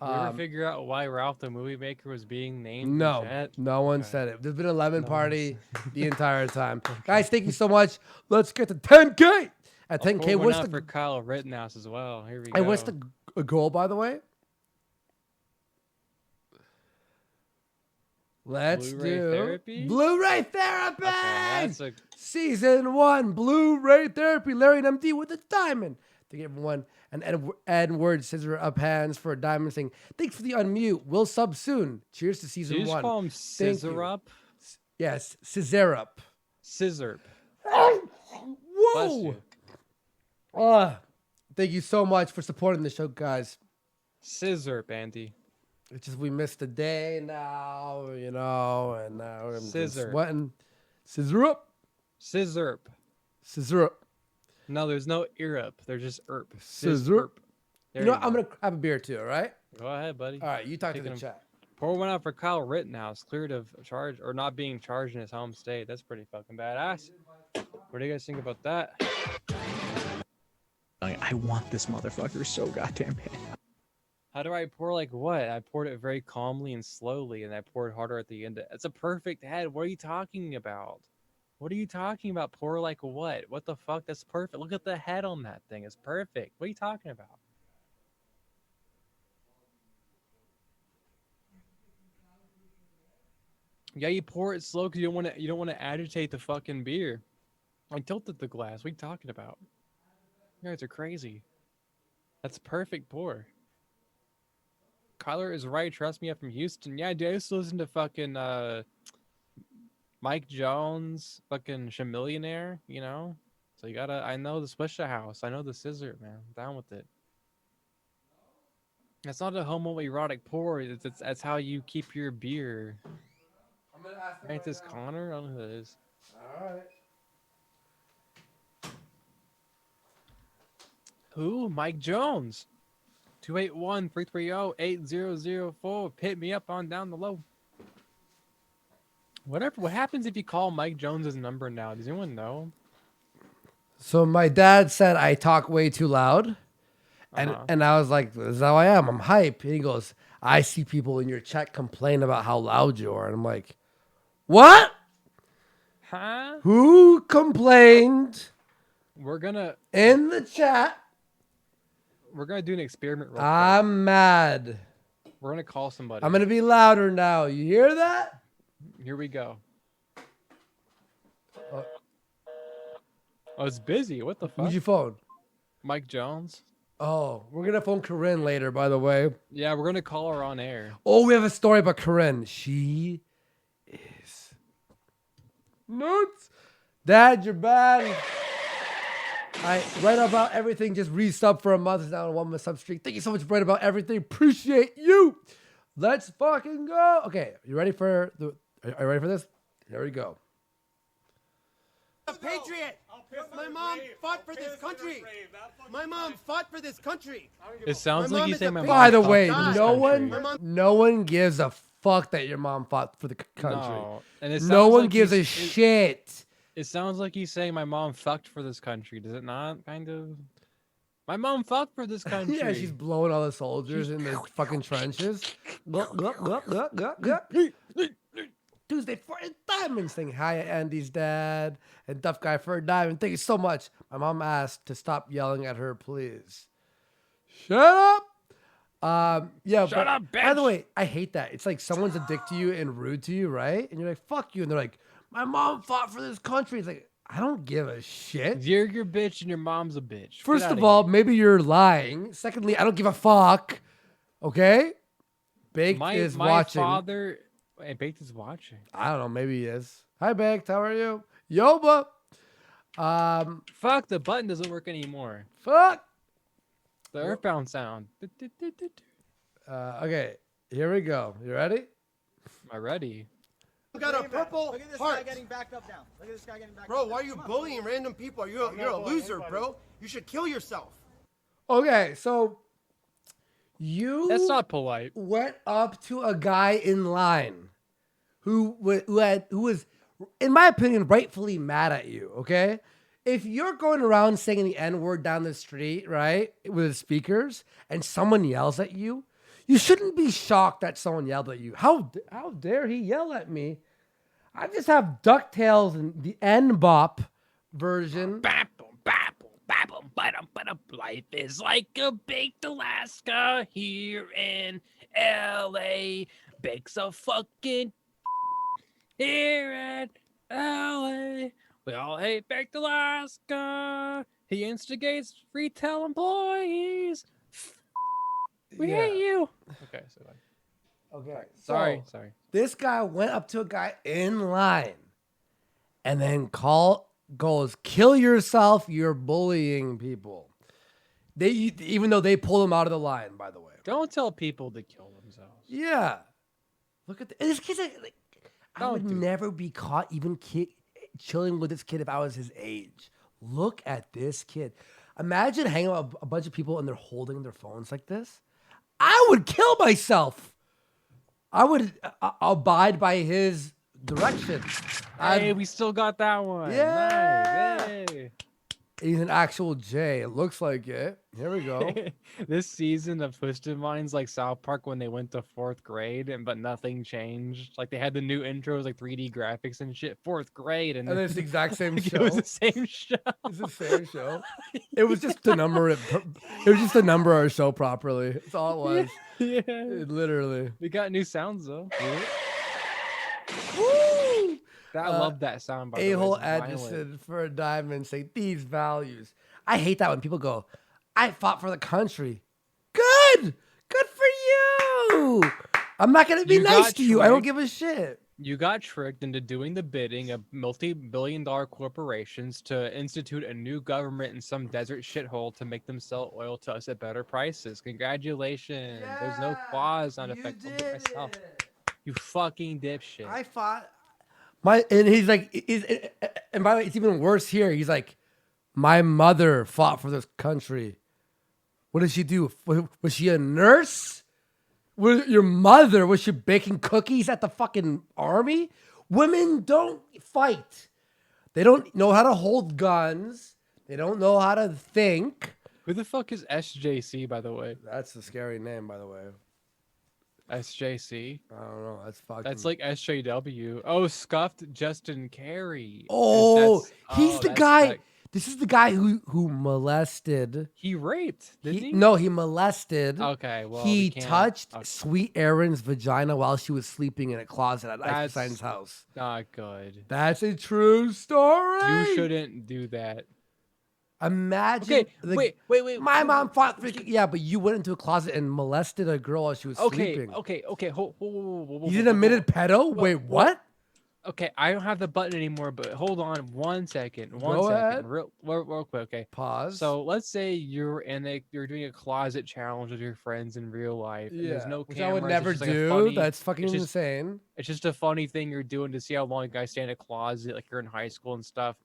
you ever figure out why Ralph the movie maker was being named? No, no one said it. There's been a lemon party the entire time. Guys, thank you so much. Let's get to 10K. At 10K, what's the for Kyle Rittenhouse as well? Here we go. And what's the goal, by the way? Let's do Therapy? Blu-ray Therapy. Okay, that's Season 1 Blu-ray Therapy. Larry and MD with a diamond. Thank you, everyone. And Edward Scissor Up Hands for a diamond saying, thanks for the unmute. We'll sub soon. Cheers to season 1. Did you just call him Scissor Up? Yes, Scissor Up. Scissor. Whoa. Thank you so much for supporting the show, guys. Scissor, Andy. It's just we missed a day now, you know, and now I'm Scissor. sweating. Scissor up. Scissor. Scissor up. No, there's no ear up. They're just erp. Scissor. You know what? I'm going to have a beer too, all right? Go ahead, buddy. All right, you talk to the chat. Pour one out for Kyle Rittenhouse, cleared of charge or not being charged in his home state. That's pretty fucking badass. What do you guys think about that? I want this motherfucker so goddamn bad. How do I pour like what? I poured it very calmly and slowly, and I poured harder at the end. It's a perfect head. What are you talking about? What are you talking about? Pour like what? What the fuck? That's perfect. Look at the head on that thing. It's perfect. What are you talking about? Yeah, you pour it slow because you don't want to agitate the fucking beer. I tilted the glass. What are you talking about? You guys are crazy. That's a perfect pour. Kyler is right. Trust me, I'm from Houston. Yeah, dude, I used to listen to fucking Mike Jones, fucking Chamillionaire, you know? So you gotta, I know the Swisher House. I know the Scissor, man. I'm down with it. That's not a homoerotic pour. That's how you keep your beer. I'm gonna ask Ain't this Connor? I don't know who that is. All right. Who? Mike Jones. 281-330-8004. Hit me up on down the low. What happens if you call Mike Jones' number now? Does anyone know? So my dad said I talk way too loud. And I was like, this is how I am. I'm hype. And he goes, I see people in your chat complain about how loud you are. And I'm like, what? Huh? Who complained We're gonna in the chat? do an experiment real quick. I'm mad. We're gonna call somebody. I'm going to be louder now. You hear that? Here we go. Oh, it's busy. What the fuck? Who's your phone? Mike Jones? Oh, we're going to phone Corinne later, by the way. Yeah, we're gonna call her on air. Oh, we have a story about Corinne. She is nuts. Dad, you're bad. I write about everything. Just re-sub for a month. It's now on a 1 month sub streak. Thank you so much for writing about everything. Appreciate you. Let's fucking go. Okay, you ready for the? Are you ready for this? Here we go. A patriot. My mom fought for this country. My mom fought for this country. It sounds My like mom you is say a my mom. By the fucked way, for this country. no one gives a fuck that your mom fought for the country. No, and it No sounds one like gives a he's- shit. It sounds like he's saying my mom fucked for this country. Does it not? Kind of. My mom fucked for this country. Yeah, she's blowing all the soldiers in the fucking trenches. Tuesday for Diamond saying hi, Andy's dad and Duff Guy for a diamond. Thank you so much. My mom asked to stop yelling at her, please. Shut up. Yeah. Shut up, By the bitch. way, I hate that. It's like someone's a dick to you and rude to you, right? And you're like, fuck you. And they're like, my mom fought for this country. It's like, I don't give a shit. You're your bitch and your mom's a bitch. Get First outta of all, here. maybe you're lying. Secondly, I don't give a fuck. Okay? Baked is my watching. father. Hey, Baked is watching. I don't know. Maybe he is. Hi, Baked. How are you? Yoba. Fuck, the button doesn't work anymore. Fuck. The Earthbound sound. Okay. Here we go. You ready? Am I ready? Got a purple Look at this heart. guy getting backed up now. Look at this guy getting backed Bro, up. why are you bullying random people? You're a loser, bro. You should kill yourself. Okay. So you That's not polite. went up to a guy in line who was, in my opinion, rightfully mad at you. Okay. If you're going around saying the N-word down the street, right, with speakers, and someone yells at you, you shouldn't be shocked that someone yelled at you. How dare he yell at me? I just have DuckTales and the N-Bop version. Life is like a baked Alaska here in LA. Bakes a fucking here in LA. We all hate baked Alaska. He instigates retail employees. We hate you. Okay, so Okay. sorry. This guy went up to a guy in line and then goes, kill yourself, you're bullying people. Even though they pulled him out of the line, by the way. Don't tell people to kill themselves. Yeah. Look at this kid's like I Don't would do never be caught even chilling with this kid if I was his age. Look at this kid. Imagine hanging out with a bunch of people and they're holding their phones like this. I would kill myself. I would abide by his direction. Hey, we still got that one. Yeah. Nice. Hey. He's an actual J. It looks like it. Here we go. This season of Twisted Minds like South Park when they went to 4th grade but nothing changed. Like they had the new intros, like 3D graphics and shit. 4th grade, and And it's the exact same it show. was the same show. It's the same show. It was just to number it. It was just to number our show properly. That's all it was. Yeah, It literally. we got new sounds though. Woo! I love that sound. By the way. A-hole It's violent. Anderson for a diamond say these values. I hate that when people go, I fought for the country. Good for you. I'm not gonna be You nice got to you. I don't tricked. give a shit. You got tricked into doing the bidding of multi-billion-dollar corporations to institute a new government in some desert shithole to make them sell oil to us at better prices. Congratulations. There's no clause sound effect on myself. You fucking dipshit. I fought and he's like, and by the way, it's even worse here. He's like, my mother fought for this country. What did she do? Was she a nurse? Your mother, was she baking cookies at the fucking army? Women don't fight. They don't know how to hold guns. They don't know how to think. Who the fuck is SJC, by the way? That's a scary name, by the way. SJC? I don't know. That's fucking. That's like SJW. Oh, scuffed Justin Carey. Oh, he's the that's guy. that- This is the guy who molested. He raped, didn't he? No, he molested. Okay, well, he we can't- touched okay. Sweet Erin's vagina while she was sleeping in a closet at That's Einstein's house. Not good. That's a true story. You shouldn't do that. Imagine. Okay, wait. My mom fought. Yeah, but you went into a closet and molested a girl while she was sleeping. Okay. He's an admitted pedo. Wait, what? Okay, I don't have the button anymore, but hold on one second. Go ahead. Real quick, okay. Pause. So let's say you're doing a closet challenge with your friends in real life. And there's no which cameras, I would it's never just like a do. funny- That's fucking it's just- insane. It's just a funny thing you're doing to see how long you guys stay in a closet, like you're in high school and stuff.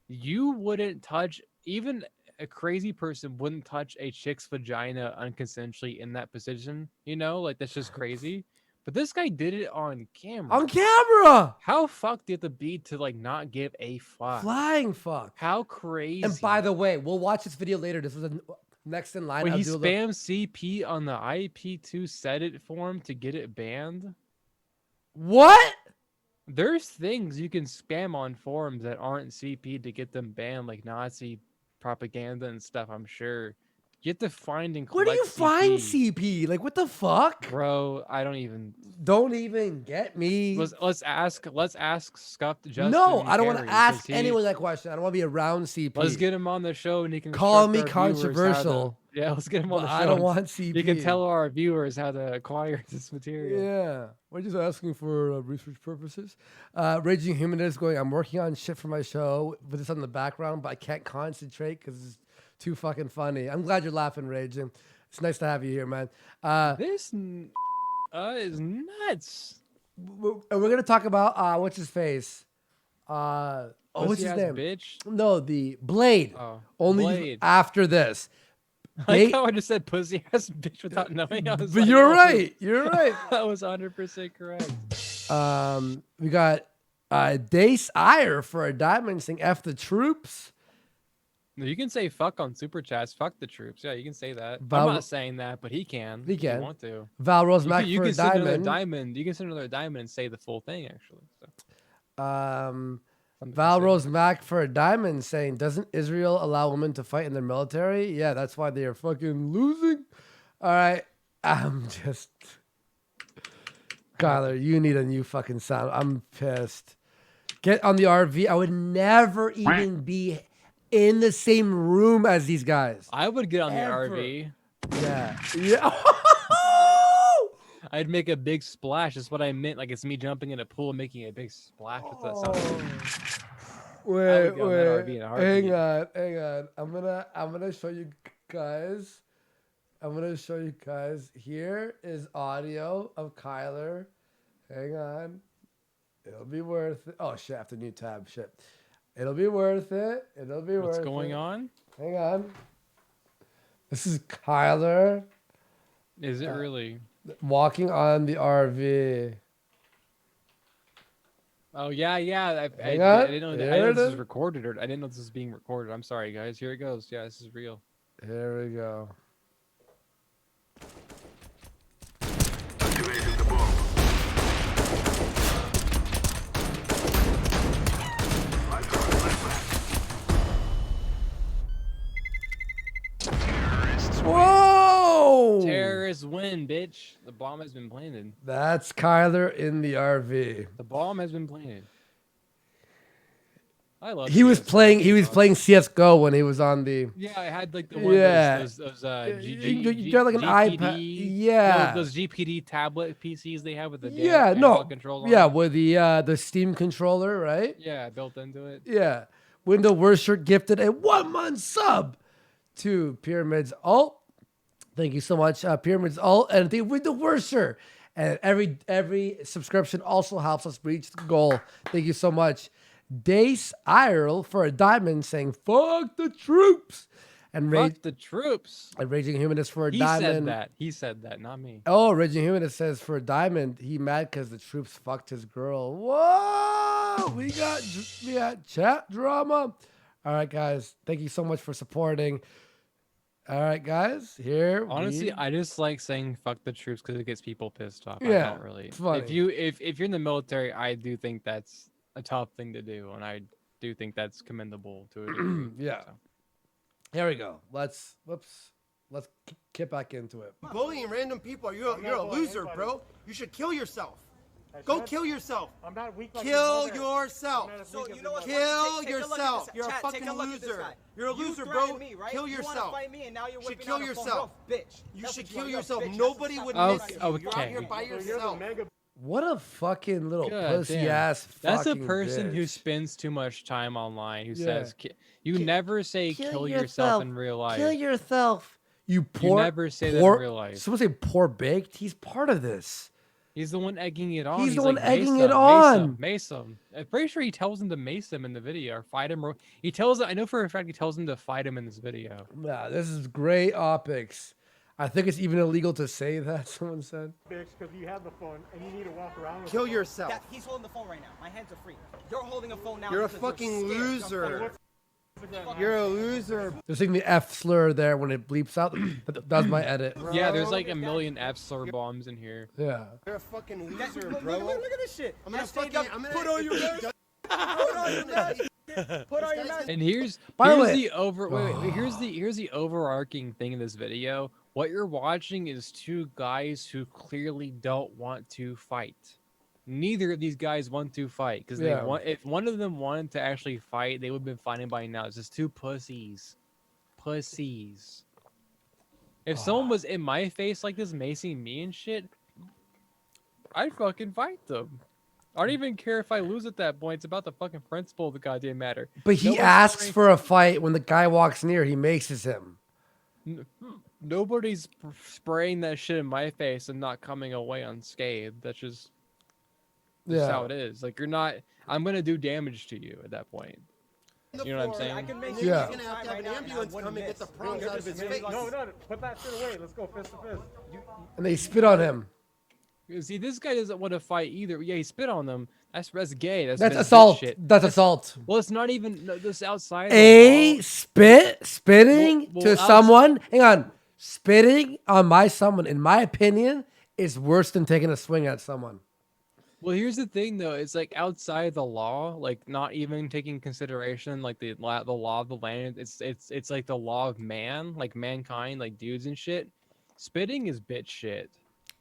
You wouldn't touch, even a crazy person wouldn't touch a chick's vagina unconsensually in that position. You know, like that's just crazy. But this guy did it on camera. On camera. How fucked do you have to be to like not give a fuck? Flying fuck. How crazy. And by the way, we'll watch this video later. This was the next in line. when I'll he do a little- spammed CP on the IP2 set it form to get it banned. What? There's things you can spam on forums that aren't CP to get them banned, like Nazi propaganda and stuff. I'm sure. You have to find and Where collect do you find CP. CP? Like, what the fuck? Bro, I don't even. Don't even get me. Let's ask Scuffed Justin. No, I don't want to Carey, 'cause ask he- anyone that question. I don't want to be around CP. Let's get him on the show and he can Call instruct me our viewers how to- controversial. Yeah, let's get him on But the show. I don't want CP. You can tell our viewers how to acquire this material. Yeah, we're just asking for research purposes. Raging Humanist going, I'm working on shit for my show with this on the background, but I can't concentrate because it's too fucking funny. I'm glad you're laughing, Raging. It's nice to have you here, man. This is nuts. We're going to talk about, what's his face? What's his Pussy-ass name? Bitch. No, the Blade. Oh, Only Blade. after this. I They- like how I just said pussy ass bitch without knowing. I was But like, you're oh, right. You're right. That was 100% correct. We got Dace Iyer for a diamond saying F the troops. No, you can say fuck on super chats. Fuck the troops. Yeah, you can say that. Val- I'm not saying that, but he can. He if can. You want to? Val Rose You Mac can, you for a can send another diamond. diamond. You can send another diamond and say the full thing. Actually. So, something to Val say. Rose Mac for a diamond saying, doesn't Israel allow women to fight in their military? Yeah, that's why they are fucking losing. All right. I'm just. Kyler, you need a new fucking sound. I'm pissed. Get on the RV. I would never even be in the same room as these guys. I would get on the Ever. RV. Yeah. Yeah. I'd make a big splash. That's what I meant. Like it's me jumping in a pool and making a big splash. That's what that sounds like. Wait, get on that RV in a hang heartbeat. hang on. I'm gonna show you guys. Here is audio of Kyler. Hang on. It'll be worth it. Oh shit! I have to new tab. Shit. It'll be worth it. It'll be worth it. What's going on? Hang on. This is Kyler Is it really? walking on the RV. Oh yeah. I Hang I on. didn't know. I Here didn't know it this was is. recorded, or I didn't know this was being recorded. I'm sorry, guys. Here it goes. Yeah, this is real. Here we go. Whoa! Terrorists win, bitch. The bomb has been planted. That's Kyler in the RV. The bomb has been planted. I love. He was CS:GO. playing CS:GO when he was on the. Yeah, I had like the one Yeah. those You got like an iPad. Yeah. Those GPD tablet PCs they have with the damn Yeah, no. analog controls on Yeah, it. with the Steam controller, right? Yeah, built into it. Yeah. Window Worship gifted a 1-month sub to Pyramids Alt. Thank you so much, Pyramids Alt, and the Window Worship. And every subscription also helps us reach the goal. Thank you so much. Dace Irel for a diamond saying "fuck the troops," and Fuck the troops. Raging Humanist for a He diamond. said that. He said that, not me. Oh, Raging Humanist says for a diamond, he mad because the troops fucked his girl. Whoa, we got chat drama. All right, guys. Thank you so much for supporting. All right, guys. Here. Honestly, I just like saying "fuck the troops" because it gets people pissed off. Yeah, I don't really. it's funny. If you're in the military, I do think that's a tough thing to do, and I do think that's commendable to a degree. Yeah. so. Here we go. Let's get back into it. Bullying random people. You're a loser, bro. You should kill yourself. Go kill yourself. I'm not weak. Kill yourself. So you know what? Kill Take a look at yourself. this- You're a Chat, take fucking look at this loser. guy. You're a You loser, threatened bro. me, right? Kill You wanna yourself. fight me, and now you're You should whipping kill out a phone. yourself. You're a bitch. You That's should what kill are. You're a yourself. bitch. Nobody That's would what miss you. you're You're out here okay. by yourself. What a fucking little God pussy damn. ass. That's a fucking person who bitch. spends too much time online. Who Yeah. says you never say kill yourself in real life. Kill yourself. You poor. never say that in poor, real life. Someone say poor baked. He's part of this. He's the one egging it on. He's the like, one egging "Mace it him, on." Mace him. I'm pretty sure he tells him to mace him in the video or fight him. He tells. I know for a fact he tells him to fight him in this video. Yeah, this is great optics. I think it's even illegal to say that. Someone said. Bitch, because you have the phone and you need to walk around with Kill yourself. He's holding the phone right now. My hands are free. You're holding a phone now. You're a because fucking scared. loser. You're a loser. They're saying the F slur there when it bleeps out. That's my edit. Yeah, there's like a million F slur bombs in here. Yeah. You're a fucking loser, Look, bro. look at this shit. I'm gonna SJW, fucking. I'm gonna put on your mask. Put on your mask. Put on your mask. And here's By the here's way- the over wait, here's the overarching thing in this video. What you're watching is two guys who clearly don't want to fight. Neither of these guys want to fight because Yeah. they want. If one of them wanted to actually fight, they would have been fighting by now. It's just two pussies. If someone was in my face like this, macing me and shit, I'd fucking fight them. I don't even care if I lose at that point. It's about the fucking principle of the goddamn matter. But he No one's asks spraying- for a fight when the guy walks near. He maces him. Nobody's spraying that shit in my face and not coming away unscathed. That's just how Yeah. it is. Like you're not. I'm gonna do damage to you at that point. You know what I'm saying? I can make Yeah. He's gonna have to have an ambulance come and get the prongs out of his face. No, put that shit away. Let's go fist to fist. And they spit on him. See, this guy doesn't want to fight either. Yeah, he spit on them. That's gay. That's That's bitch assault. Shit. That's assault. Well, it's not even this outside. A spitting Well, to outs- someone. Hang on. Spitting on someone, in my opinion, is worse than taking a swing at someone. Well, here's the thing, though. It's like outside the law, like not even taking consideration like the law of the land. It's like the law of man, like mankind, like dudes and shit. Spitting is bitch shit.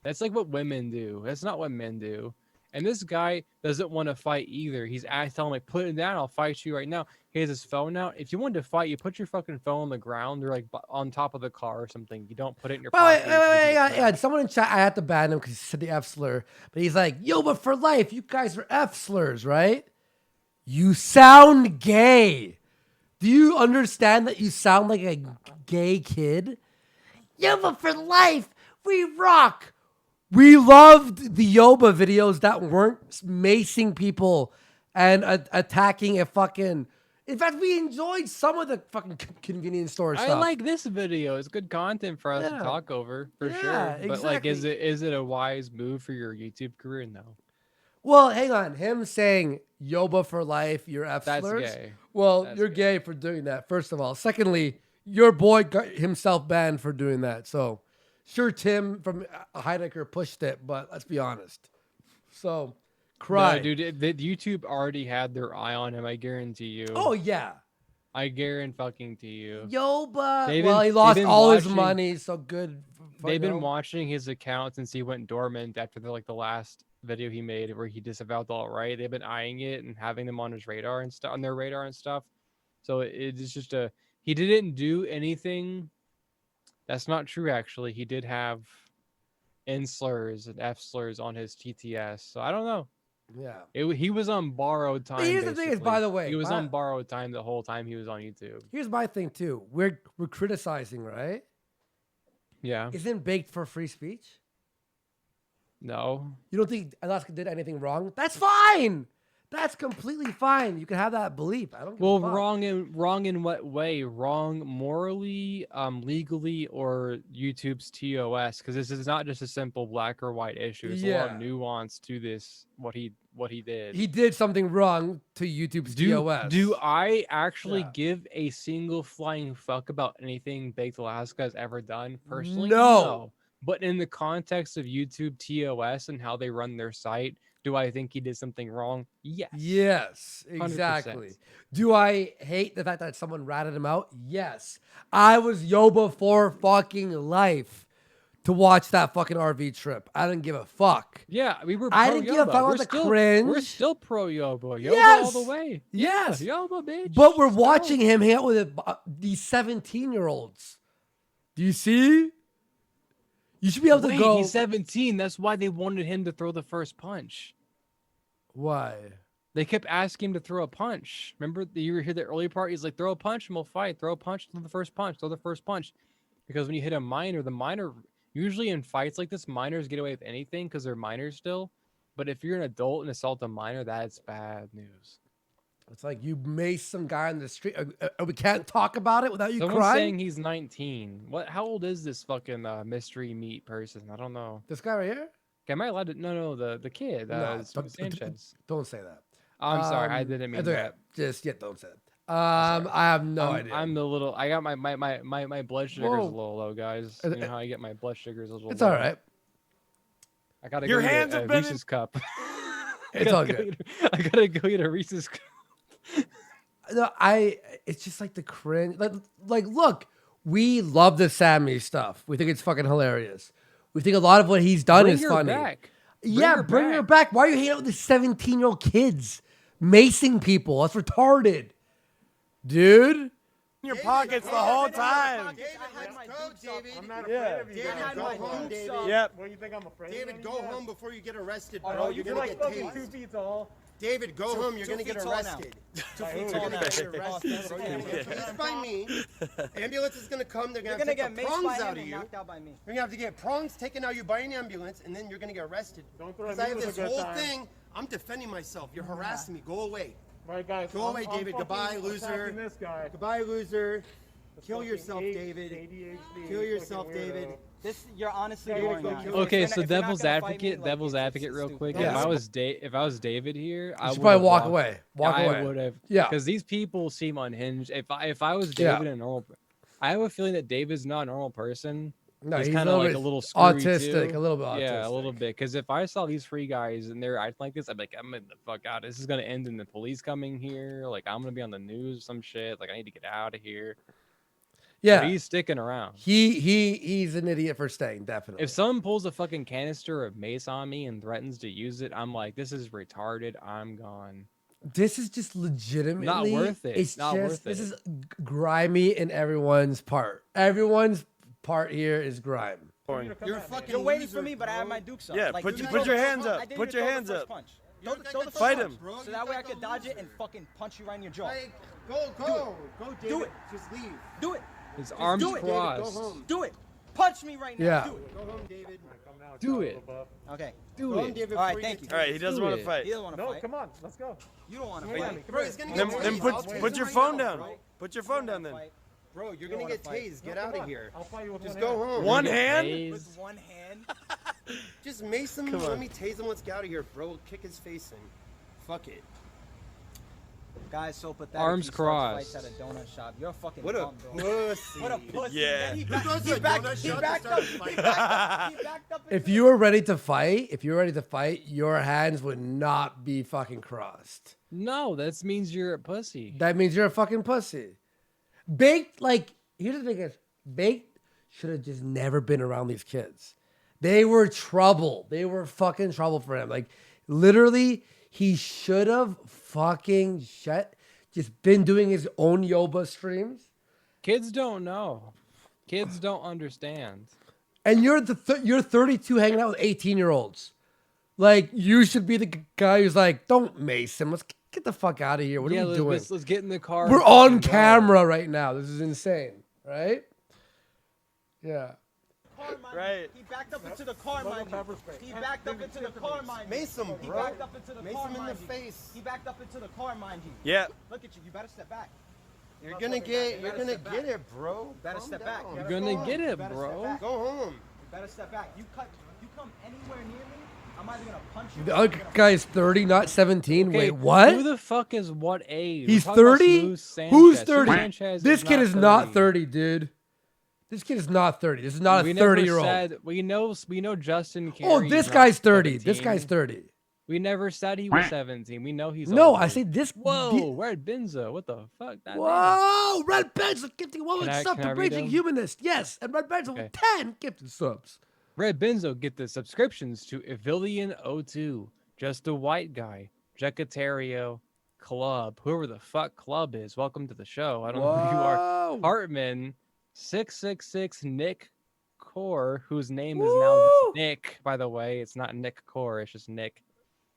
That's like what women do. That's not what men do. And this guy doesn't want to fight either. He's telling him, like, put it down. I'll fight you right now. He has his phone out. If you wanted to fight, you put your fucking phone on the ground or like on top of the car or something. You don't put it in your Wait, pocket. yeah. Someone in chat, I had to ban him because he said the F slur. But he's like, yo, but for life, you guys are F slurs, right? You sound gay. Do you understand that you sound like a gay kid? Yo, but for life, we rock. We loved the Yoba videos that weren't macing people and attacking a fucking. In fact, we enjoyed some of the fucking convenience store stuff. I like this video. It's good content for us Yeah. to talk over for Yeah, sure. But like, is exactly. it a wise move for your YouTube career? No. Well, hang on. Him saying Yoba for life, you're F That's slurs. gay. Well, That's you're gay for doing that, first of all. Secondly, your boy got himself banned for doing that. So, sure, Tim from Heidecker pushed it, but let's be honest. So, cry. No, dude, YouTube already had their eye on him. I guarantee you. Oh, yeah. I guarantee you. Yoba. They've Well, been- he lost they've been all his watching- money, so good. They've been watching his account since he went dormant after the last video he made where he disavowed the alt-right. They've been eyeing it and having them on his radar and stuff, on their radar and stuff. So it's just he didn't do anything. That's not true, actually. He did have N slurs and F slurs on his TTS. So I don't know. Yeah. He was on borrowed time. here's the thing is, by basically. the way, he was on borrowed time the whole time he was on YouTube. Here's my thing, too. We're criticizing, right? Yeah. Isn't baked for free speech? No. You don't think Alaska did anything wrong? That's fine. That's completely fine. You can have that belief. I don't give Well, a fuck. wrong in what way? Wrong morally, legally, or YouTube's TOS? Because this is not just a simple black or white issue. It's a lot of Yeah. nuance to this. What he did. He did something wrong to YouTube's TOS. Do I actually Yeah. give a single flying fuck about anything Baked Alaska has ever done? Personally, No. But in the context of YouTube TOS and how they run their site, do I think he did something wrong? Yes. Yes, 100%. exactly. Do I hate the fact that someone ratted him out? Yes. I was Yoba for fucking life to watch that fucking RV trip. I didn't give a fuck. Yeah, we were. I pro didn't give a Yoba. fuck We're about the still, cringe. We're still pro Yoba. Yoba Yes. all the way. Yes. Yeah, Yoba, bitch. But we're Let's go. watching him hang out with these 17-year-olds. Do you see? You should be able to Wait, go. he's 17. That's why they wanted him to throw the first punch. Why? They kept asking him to throw a punch. Remember, you hear the early part? He's like, throw a punch and we'll fight. Throw a punch, throw the first punch, throw the first punch. Because when you hit a minor, the minor, usually in fights like this, minors get away with anything because they're minors still. But if you're an adult and assault a minor, that's bad news. It's like you maced some guy on the street. We can't talk about it without you Someone's crying. saying he's 19. What? How old is this fucking mystery meat person? I don't know. This guy right here? Okay, am I allowed to? No, the kid, No, Sanchez. Don't say that. I'm sorry, I didn't mean it's okay. that. Just don't say it. I have no idea. I'm the little. I got my blood sugar's Whoa. a little low, guys. You know how I get my blood sugar's a little. It's low. all right. I gotta Your go hands get have a been Reese's cup. It's all good. I gotta go get a Reese's cup. No, it's just like the cringe. Like, look, we love the Sammy stuff. We think it's fucking hilarious. We think a lot of what he's done Bring is her funny. back. Yeah, bring her back. Why are you hanging out with the 17-year-old kids? Macing people. That's retarded. Dude. Your pockets the whole time. David, let's go, David. I'm not Yeah. afraid of you. David, guys. go home, David. Yep. What, you think I'm afraid David, of go you? home before you get arrested, Oh, bro. no, You're you're gonna like get fucking 2 tased. feet tall. David, go home. You're gonna get arrested. 2 feet You're tall gonna now. get arrested. Bro. You're gonna get tased by me. Ambulance is gonna come. They're You're gonna gonna have to get take the maced by prongs him out of and you. knocked out by me. You're gonna have to get prongs taken out of you by an ambulance, and then you're gonna get arrested. Don't throw Because me I have with a this good whole time. thing. I'm defending myself. You're harassing me. Go away. All right, guys. Go away, David. fucking Goodbye, loser. attacking This guy. Goodbye, loser. This Kill fucking yourself, David. ADHD Kill yourself, fucking weirdo. David. This you're honestly Yeah, doing go that. kill If Okay, you're so not- if you're not devil's gonna fight me, advocate, like, devil's it's advocate, real stupid. quick. Yeah. If I was David here, I would probably walk away. Walk away. I would have. Yeah. Because these people seem unhinged. If I was Yeah. David, a normal, I have a feeling that David's not a normal person. No, he's he's kind of like a bit little screwy autistic, too. a little bit autistic. Yeah, a little bit. Because if I saw these three guys and they're acting like this, I'd be like, I'm getting the fuck out. This is gonna end in the police coming here. Like I'm gonna be on the news, some shit. Like I need to get out of here. Yeah, But he's sticking around. he's an idiot for staying. Definitely. If someone pulls a fucking canister of mace on me and threatens to use it, I'm like, this is retarded. I'm gone. This is just legitimately worth it. It's Not just worth this it. is grimy in everyone's part. Everyone's part here is grime. You're a fucking You're waiting loser, for me, but I have bro. my dukes up. Yeah, Like, put you your- throw put your the first hands punch. up. I didn't Put even your throw the hands first up. punch. You're Throw the guy the that first Fight punch, him. bro. So You that way I got could the dodge it loser. and fucking punch you right in your jaw. Like, go, David. Do it. Just leave. Do it. His arms do it, David. Go crossed. home. Do it. Punch me right now. Yeah. Do it. Go home, David. Do it. Okay. Do Go home, it. David. All right, before you thank get you. All right, he doesn't Do want it. to fight. He doesn't want to No, fight. come on, let's go. You don't want to Hang on, fight. bro, he's gonna Then, get then tased. I'll put tase put him your right phone now, down. bro. Put your phone down then. Bro, you're don't gonna wanna get fight. tased. Get out of here. I'll fight you with Just one go hand. home. One Get hand? tased. With one hand. Just mace him. Come on. Let me tase him. Let's get out of here, bro. Kick his face in. Fuck it. Guys, so pathetic. Arms He starts crossed. fights at a donut shop. You're a fucking What a bum, bro. pussy. What a pussy. Yeah. Man, he Who back- goes he to a backed- donut he shop to backed start up- a fight? he backed up If into you were ready to fight, your hands would not be fucking crossed. No, that means you're a pussy. That means you're a fucking pussy. Baked, like, here's the thing is, Baked should have just never been around these kids. They were trouble. They were fucking trouble for him. Like, literally, he should have fucking just been doing his own Yoba streams. Kids don't know. Kids don't understand. And you're you're 32 hanging out with 18-year-olds. Like, you should be the guy who's like, don't mace him. Let's get the fuck out of here. What are we doing? Let's get in the car. We're and on fucking go. camera right now. This is insane, right? Yeah. mind Right. you. He backed up into the car, mind you. He backed up into the car, mind you. Mace him, He bro. backed up into the Mace car, him in the mind you. face. He backed up into the car, mind you. Yeah. Look at you. You better step back. You're gonna get it, bro. You better Calm step back. down. You're gonna get it, You better step bro. back. Go home. You better step back. You come anywhere near me, I'm either gonna punch you. The or I'm other gonna guy's 30, not 17. Okay, Wait, what? Who the fuck is what age? He's We're talking about 30? Smooth Sanchez. Who's Smooth 30? Sanchez This kid is not 30, dude. This kid is not 30. This is not a We never 30-year-old. said we know Justin Carey. Oh, this guy's 30. This guy's 30. We never said he was 17. We know he's No, older. I say this. Whoa, Red Benzo. What the fuck? That Whoa, Red Benzo gifting 1 Can I- sub can I to read Raging them? Humanist. Yes, and Red Benzo Okay. 10 gifted subs. Red Benzo get the subscriptions to Evillian02, Just a White Guy, Jecatario, Club, whoever the fuck Club is. Welcome to the show. I don't know who you are. Whoa. Hartman, 666 Nick Core, whose name is now Woo. just Nick, by the way. It's not Nick Core, it's just Nick.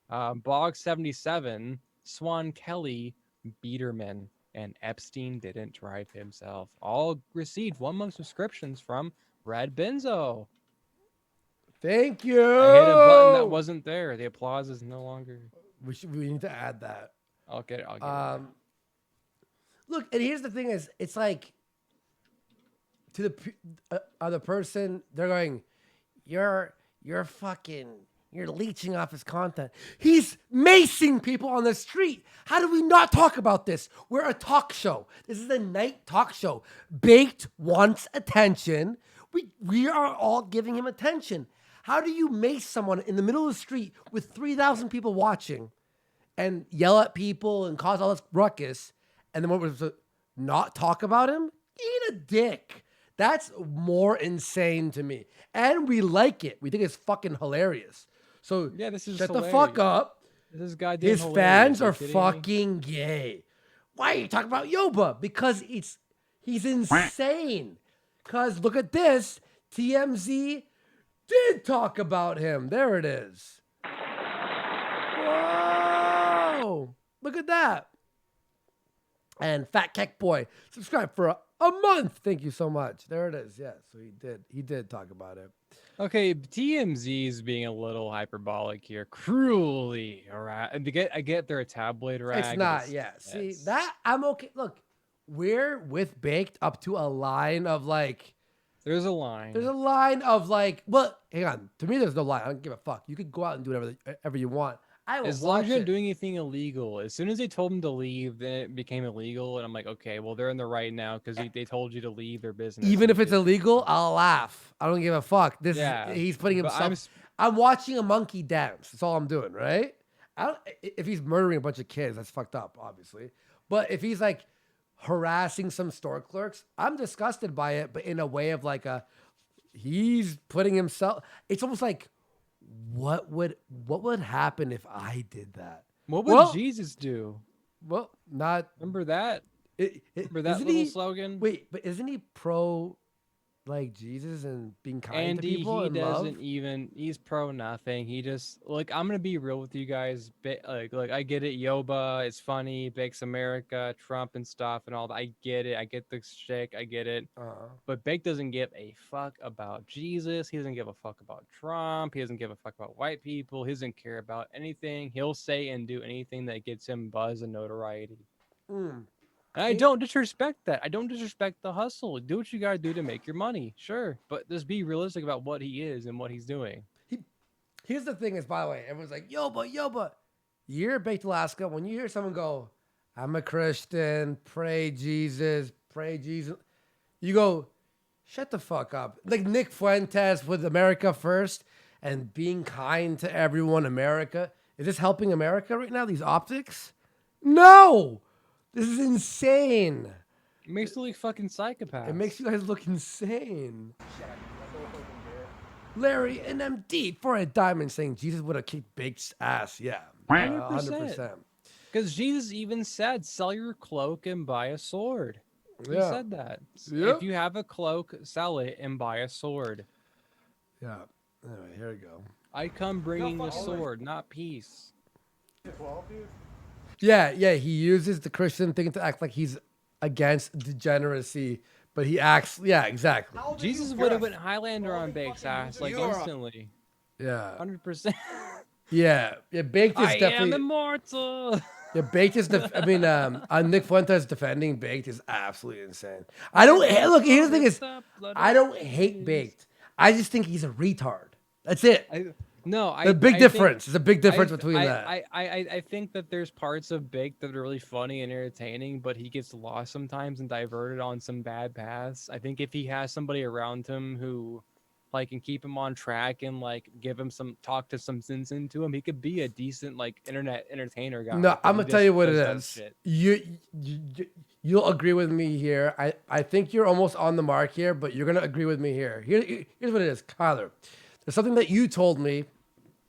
Bog77, Swan Kelly, Biederman, and Epstein didn't drive himself. All received 1 month subscriptions from Red Benzo. Thank you. I hit a button that wasn't there. The applause is no longer. We need to add that. I'll get it. Look, and here's the thing: is it's like to the other person, they're going, "You're fucking, you're leeching off his content." He's macing people on the street. How do we not talk about this? We're a talk show. This is a night talk show. Baked wants attention. We are all giving him attention. How do you mace someone in the middle of the street with 3,000 people watching and yell at people and cause all this ruckus, and then what was not talk about him? Eat a dick. That's more insane to me. And we like it. We think it's fucking hilarious. So Yeah, this is shut the fuck hilarious. up. This is goddamn His hilarious. fans are kidding me? fucking gay. Why are you talking about Yoba? Because he's insane. Because look at this. TMZ did talk about him. There it is. Whoa. Look at that. And Fat Keck Boy, subscribe for a month. Thank you so much. There it is. Yeah, so he did talk about it. Okay, TMZ is being a little hyperbolic here. Cruelly, alright. I get they're a tabloid rag. It's not, yeah. See, that I'm okay. Look, we're with Baked up to a line of like, There's a line. there's a line of like, well, hang on. To me, there's no line. I don't give a fuck. You could go out and do whatever you want. I will As long watch as you're it. not doing anything illegal. As soon as they told him to leave, then it became illegal. And I'm like, okay, well, they're in the right now because they told you to leave their business. Even if You it's did. illegal, I'll laugh. I don't give a fuck. This Yeah, is he's putting but himself. I'm watching a monkey dance. That's all I'm doing, right? If he's murdering a bunch of kids, that's fucked up, obviously. But if he's like harassing some store clerks, I'm disgusted by it, but in a way of like he's putting himself. It's almost like, what would happen if I did that? What would Well- Jesus do? Well, not. Remember that? Remember that isn't little he- slogan? Wait, but isn't he pro like Jesus and being kind to Andy, people he and doesn't love? even. He's pro nothing. He just like I'm gonna be real with you guys. Like I get it, Yoba. It's funny, Bakes America, Trump and stuff and all that. I get it. I get the shtick. I get it. But Bake doesn't give a fuck about Jesus. He doesn't give a fuck about Trump. He doesn't give a fuck about white people. He doesn't care about anything. He'll say and do anything that gets him buzz and notoriety. And I don't disrespect that. I don't disrespect the hustle. Do what you gotta do to make your money, sure. But just be realistic about what he is and what he's doing. Here's the thing: is by the way, everyone's like, "Yoba." You're at Baked Alaska. When you hear someone go, "I'm a Christian, pray Jesus," you go, "Shut the fuck up." Like Nick Fuentes with America First and being kind to everyone. America, is this helping America right now? These optics? No. This is insane. It makes you look like fucking psychopaths. It makes you guys look insane. Larry and MD for a diamond saying Jesus would have kicked Baked's ass. Yeah, 100%. Because Jesus even said, "Sell your cloak and buy a sword." He Yeah. said that. Yep. If you have a cloak, sell it and buy a sword. Yeah. Anyway, here we go. I come bringing a sword, not peace. Yeah. He uses the Christian thing to act like he's against degeneracy But he acts. Yeah, exactly. How old are Jesus you? would have You're a went Highlander on Bake's ass like you're a- instantly. Yeah. 100%. Yeah. Baked is I definitely. am immortal. Yeah, Baked is. I mean, Nick Fuentes defending Baked is absolutely insane. I don't look. Here's the thing: is I don't hate Baked. I just think he's a retard. That's it. The big difference. There's a big difference between that. I think that there's parts of Baked that are really funny and entertaining, but he gets lost sometimes and diverted on some bad paths. I think if he has somebody around him who like can keep him on track and like give him talk to some sense into him, he could be a decent like internet entertainer guy. No, but I'm he gonna tell just you what does it dumb is. shit. You'll agree with me here. I think you're almost on the mark here, but you're gonna agree with me here. Here's what it is, Kyler. There's something that you told me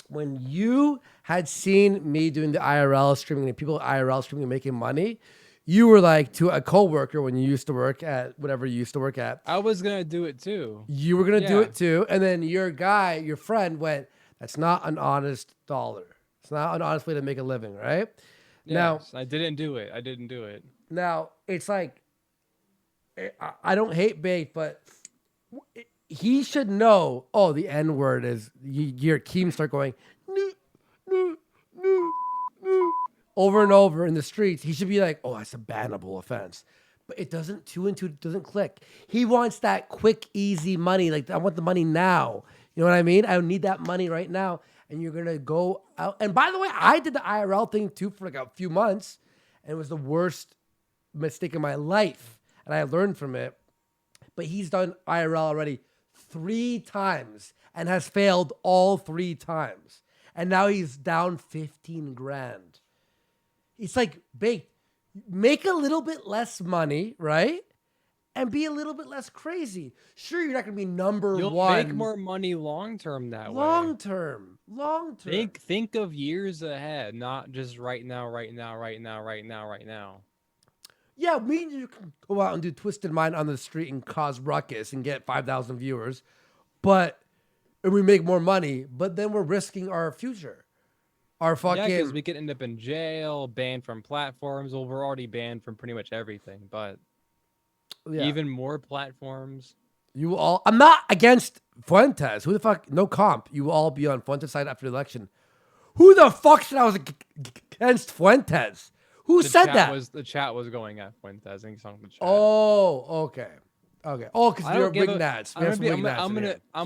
when you had seen me doing the IRL streaming and people IRL streaming making money. You were like to a coworker when you used to work at whatever you used to work at. I was gonna do it too. You were gonna do Yeah. it too, and then your friend went, "That's not an honest dollar. It's not an honest way to make a living, right?" Now, Yes, I didn't do it. I didn't do it. now it's like I don't hate Bait, but he should know. Oh, the N word is your Keem start going no, no, no, no, over and over in the streets. He should be like, oh, that's a bannable offense. But it doesn't, 2 and 2 doesn't click. He wants that quick, easy money. Like, I want the money now. You know what I mean? I need that money right now. And you're going to go out. And by the way, I did the IRL thing too for like a few months. And it was the worst mistake of my life. And I learned from it. But he's done IRL already 3 times and has failed all 3 times. And now he's down 15 grand. It's like, Baked, make a little bit less money, right? And be a little bit less crazy. Sure, you're not going to be number You'll one. make more money long term that way. Long term. Think of years ahead, not just right now. Yeah, me and you can go out and do Twisted Mind on the street and cause ruckus and get 5,000 viewers. And we make more money, but then we're risking our future. Our fucking... Yeah, because we could end up in jail, banned from platforms. Well, we're already banned from pretty much everything, but even more platforms. You all... I'm not against Fuentes. Who the fuck... No comp. You will all be on Fuentes' side after the election. Who the fuck said I was against Fuentes? Who said that? The chat was going at Fuentes. I think something in the chat. Oh, okay. Okay. Oh, because you're give wing a- nats. I'm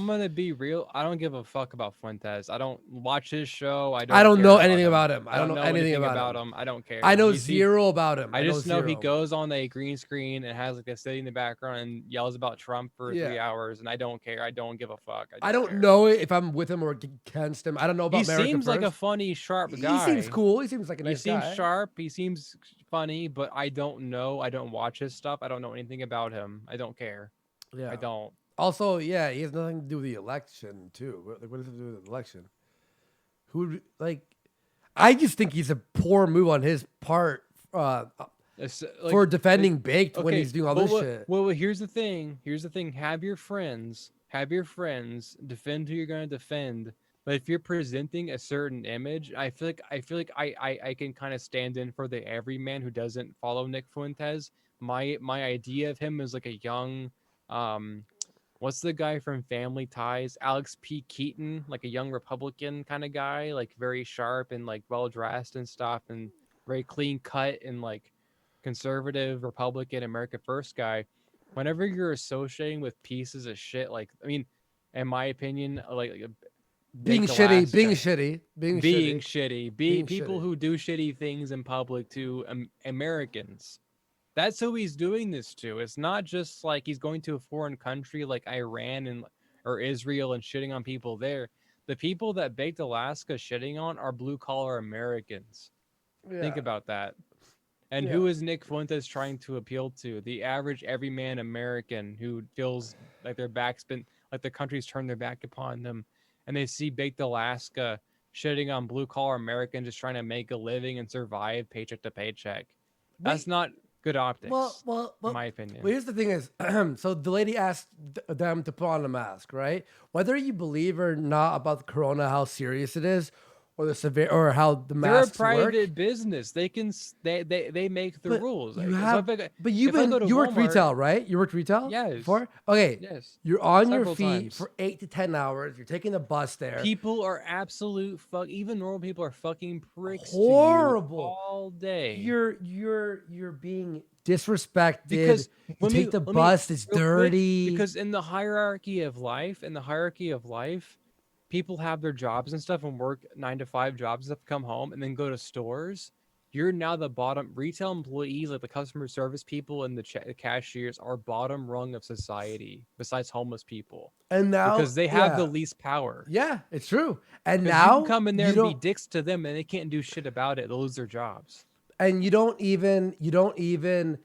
gonna be real. I don't give a fuck about Fuentes. I don't watch his show. I don't care know anything about him. I don't know anything about him. I don't care. I know You see- zero about him. I just know he zero. goes on a green screen and has like a city in the background and yells about Trump for Yeah. 3 hours, and I don't care. I don't give a fuck. I don't care. know if I'm with him or against him. I don't know about He America seems like a First. funny, sharp guy. He seems cool. He seems like a He nice seems guy. sharp. He seems funny, but I don't know. I don't watch his stuff. I don't know anything about him. I don't care. Yeah. I don't. Also, yeah, he has nothing to do with the election, too. What does it do with the election? I just think he's a poor move on his part for defending Baked when he's doing all this shit. Well, here's the thing. Have your friends defend who you're going to defend. But if you're presenting a certain image, I feel like I can kind of stand in for the everyman who doesn't follow Nick Fuentes. My idea of him is like a young, what's the guy from Family Ties? Alex P. Keaton, like a young Republican kind of guy, like very sharp and like well dressed and stuff, and very clean cut and like conservative Republican America First guy. Whenever you're associating with pieces of shit, like in my opinion, Being shitty, people who do shitty things in public to Americans. That's who he's doing this to. It's not just like he's going to a foreign country like Iran or Israel and shitting on people there. The people that baked Alaska shitting on are blue collar Americans. Think about that. And who is Nick Fuentes trying to appeal to? The average everyman American who feels like their back's been like the country's turned their back upon them, and they see baked Alaska shitting on blue collar Americans just trying to make a living and survive paycheck to paycheck. That's not good optics. Well, in my opinion. Well, here's the thing is, so the lady asked them to put on a mask, right? Whether you believe or not about the corona, how serious it is, or the severe or how the They're a masks private work. business. They can they make the But rules. you Like, so have, if I, but if I go to you worked Walmart- retail, right? You worked retail Yes. before. Okay, Yes. you're on your Several feet times. for 8 to 10 hours. You're taking the bus there. People are absolute fuck. Even normal people are fucking pricks Horrible. to you all day. You're being disrespected. Because you let take me- the let me- bus. It's real quick, dirty. because in the hierarchy of life, people have their jobs and stuff and work 9 to 5 jobs and stuff, come home and then go to stores. You're now the bottom retail employees, like the customer service people and the cashiers, are bottom rung of society besides homeless people. And now Because they have the yeah. least power. Yeah, it's true. And 'Cause now you can come in there you and be don't, dicks to them and they can't do shit about it. They'll lose their jobs. and you don't even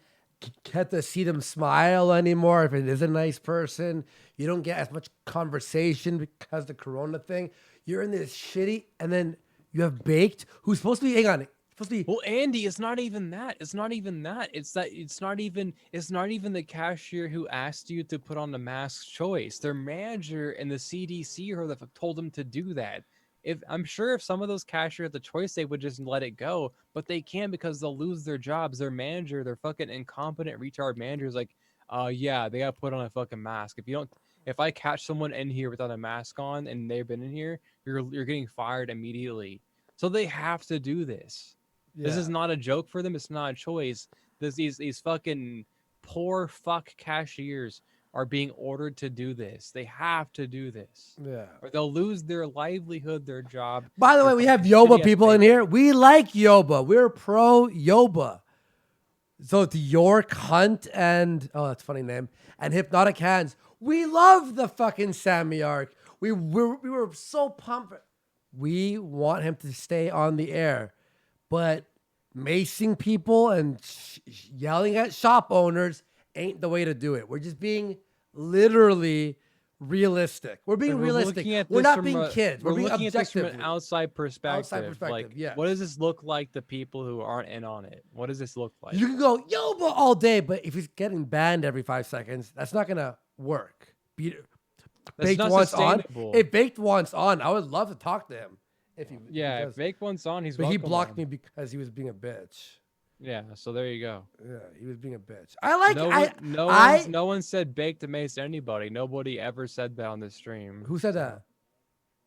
get to see them smile anymore if it is a nice person. You don't get as much conversation because the corona thing. You're in this shitty, and then you have Baked, who's supposed to be, hang on, supposed to be, Well, Andy, it's not even that. It's not even that. It's not even the cashier who asked you to put on the mask choice. Their manager and the CDC or that told them to do that. If I'm sure if some of those cashiers had the choice, they would just let it go, but they can't because they'll lose their jobs. Their manager, their fucking incompetent retard manager is like, yeah, they gotta put on a fucking mask. If I catch someone in here without a mask on and they've been in here, you're getting fired immediately. So they have to do this. This is not a joke for them. It's not a choice. These fucking poor fuck cashiers are being ordered to do this. They have to do this. yeah. Or they'll lose their livelihood, their job. By the way, we have Yoba people in here. We like Yoba. We're pro Yoba. So it's York, Hunt, and oh, that's a funny name. And Hypnotic Hands. We love the fucking Sammy arc. We were so pumped. We want him to stay on the air, but macing people and yelling at shop owners ain't the way to do it. We're just being literally realistic. We're being realistic. We're not being kids. We're being looking at this from objective. an outside perspective. Outside perspective, Like, yes. what does this look like to people who aren't in on it? What does this look like? You can go Yoba all day, but if he's getting banned every 5 seconds, that's not gonna work. That's Baked not once on. sustainable. If Baked once on, I would love to talk to him. If he If Bake one's on, he's but he welcome blocked on. me because he was being a bitch. Yeah, so there you go. Yeah, he was being a bitch. I like No one said Bake to mace anybody. Nobody ever said that on the stream. Who said that?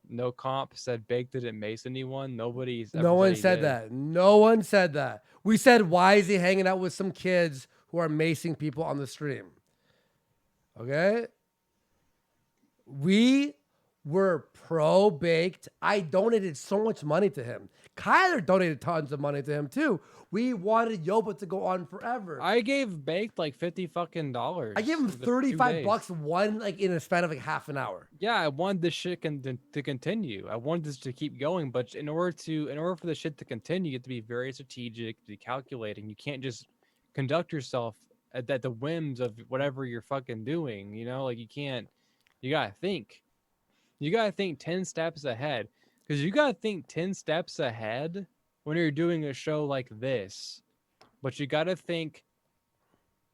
No comp said Bake didn't mace anyone. Nobody's ever No one he said did. that. No one said that. We said, why is he hanging out with some kids who are macing people on the stream? Okay? We were pro Baked. I donated so much money to him. Kyler donated tons of money to him too. We wanted Yoba to go on forever. I gave Baked like $50 fucking dollars. I gave him for 2 $35 days. one like in a span of like half an hour. Yeah, I wanted this shit to continue. I wanted this to keep going, but in order for the shit to continue, you have to be very strategic, to be calculating. You can't just conduct yourself at the whims of whatever you're fucking doing. You know, like you can't. You gotta think. You gotta think 10 steps ahead, because you gotta think 10 steps ahead when you're doing a show like this. But you gotta think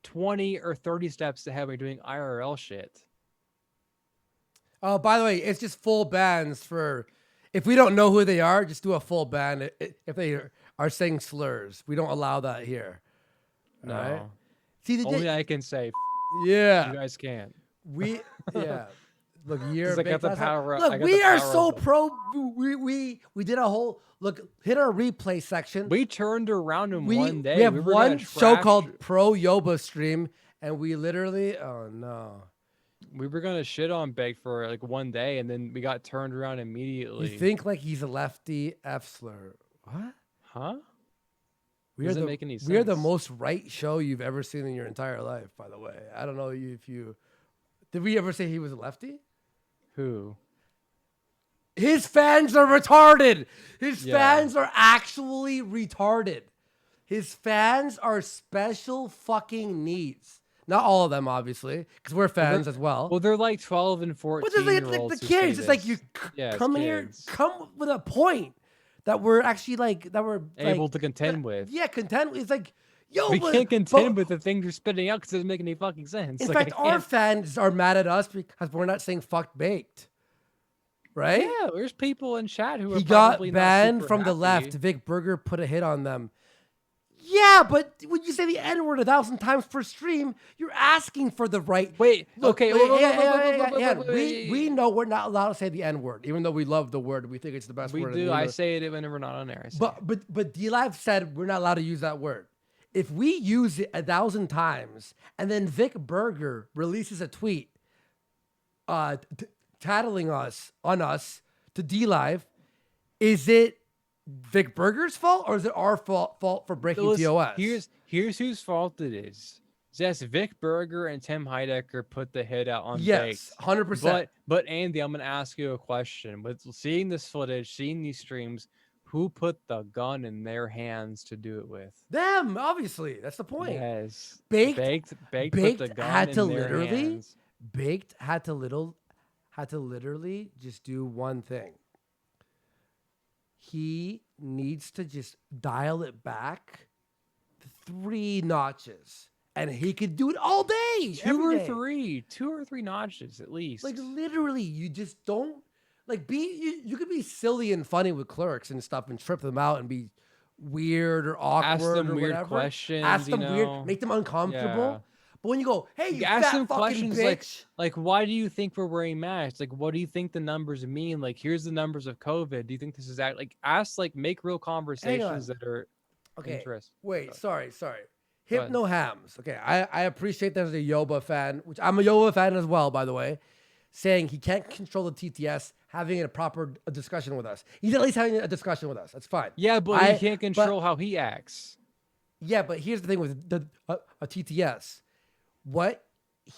20 or 30 steps ahead when you're doing IRL shit. Oh, by the way, it's just full bans for if we don't know who they are, just do a full ban if they are saying slurs. We don't allow that here. No. All right? See, Only I can say. Yeah. You guys can't. We yeah. Look, you're 'Cause I got big the fat- power up- I Look, got we the are power so up. pro. We did a whole look. Hit our replay section. We turned around in one day. We have were gonna one show trash- called Pro Yoba Stream, and we literally. Oh no. We were gonna shit on Beg for like one day, and then we got turned around You immediately. think like he's a lefty F slur? What? Huh? We Doesn't are the, make any We are the sense. most right show you've ever seen in your entire life. By the way, I don't know if you did. We ever say he was a lefty? Who? His fans are retarded. His Yeah. fans are actually retarded. His fans are special fucking needs. Not all of them, obviously, because we're fans as well. Well, they're like 12 and 14 But there's year like olds the who say kids. It's like this. you Yeah, it's come here, kids. come with a point that we're actually like that we're able like, to contend with. Yeah, contend. It's like yo, We but- can't contend but- with the things you're spitting out because it doesn't make any fucking sense. In Like, I fact, our can't- fans are mad at us because we're not saying fuck baked. right? Yeah, there's people in chat who are He got probably not banned super from the happy. left. Vic Berger put a hit on them. Yeah, but when you say the N-word 1,000 times per stream, you're asking for the right. Wait, Look, okay, we know we're not allowed to say the N-word, even though we love the word. We think it's the best we word. in do. the I universe. say it whenever we're not on air. I say But D-Live said we're not allowed to use that word. If we use it 1,000 times and then Vic Berger releases a tweet tattling us to D-Live, is it Vic Berger's fault or is it our fault for breaking TOS? Here's whose fault it is. Yes, Vic Berger and Tim Heidecker put the hit out on Yes, Baked. 100%. But Andy, I'm gonna ask you a question. With seeing this footage, seeing these streams, who put the gun in their hands to do it with? Them, obviously. That's the point. Yes. Baked put the gun had to in their literally hands. Baked had to literally just do one thing. He needs to just dial it back 3 notches. And he could do it all day. Two every or day. 3 notches at least. Like literally, you just don't like you could be silly and funny with clerks and stuff and trip them out and be weird or awkward Ask them or weird whatever. questions. Ask them you weird, know? make them uncomfortable. Yeah. But when you go, hey, you ask fat them fucking questions bitch. like why do you think we're wearing masks? Like what do you think the numbers mean? Like here's the numbers of COVID. Do you think this is make real conversations that are interesting. Wait, sorry. Go ahead. Hypno Hams. Okay, I appreciate there's a Yoba fan, which I'm a Yoba fan as well, by the way, saying he can't control the TTS, having a proper discussion with us. He's at least having a discussion with us. That's fine. Yeah, but he can't control how he acts. Yeah, but here's the thing with a TTS.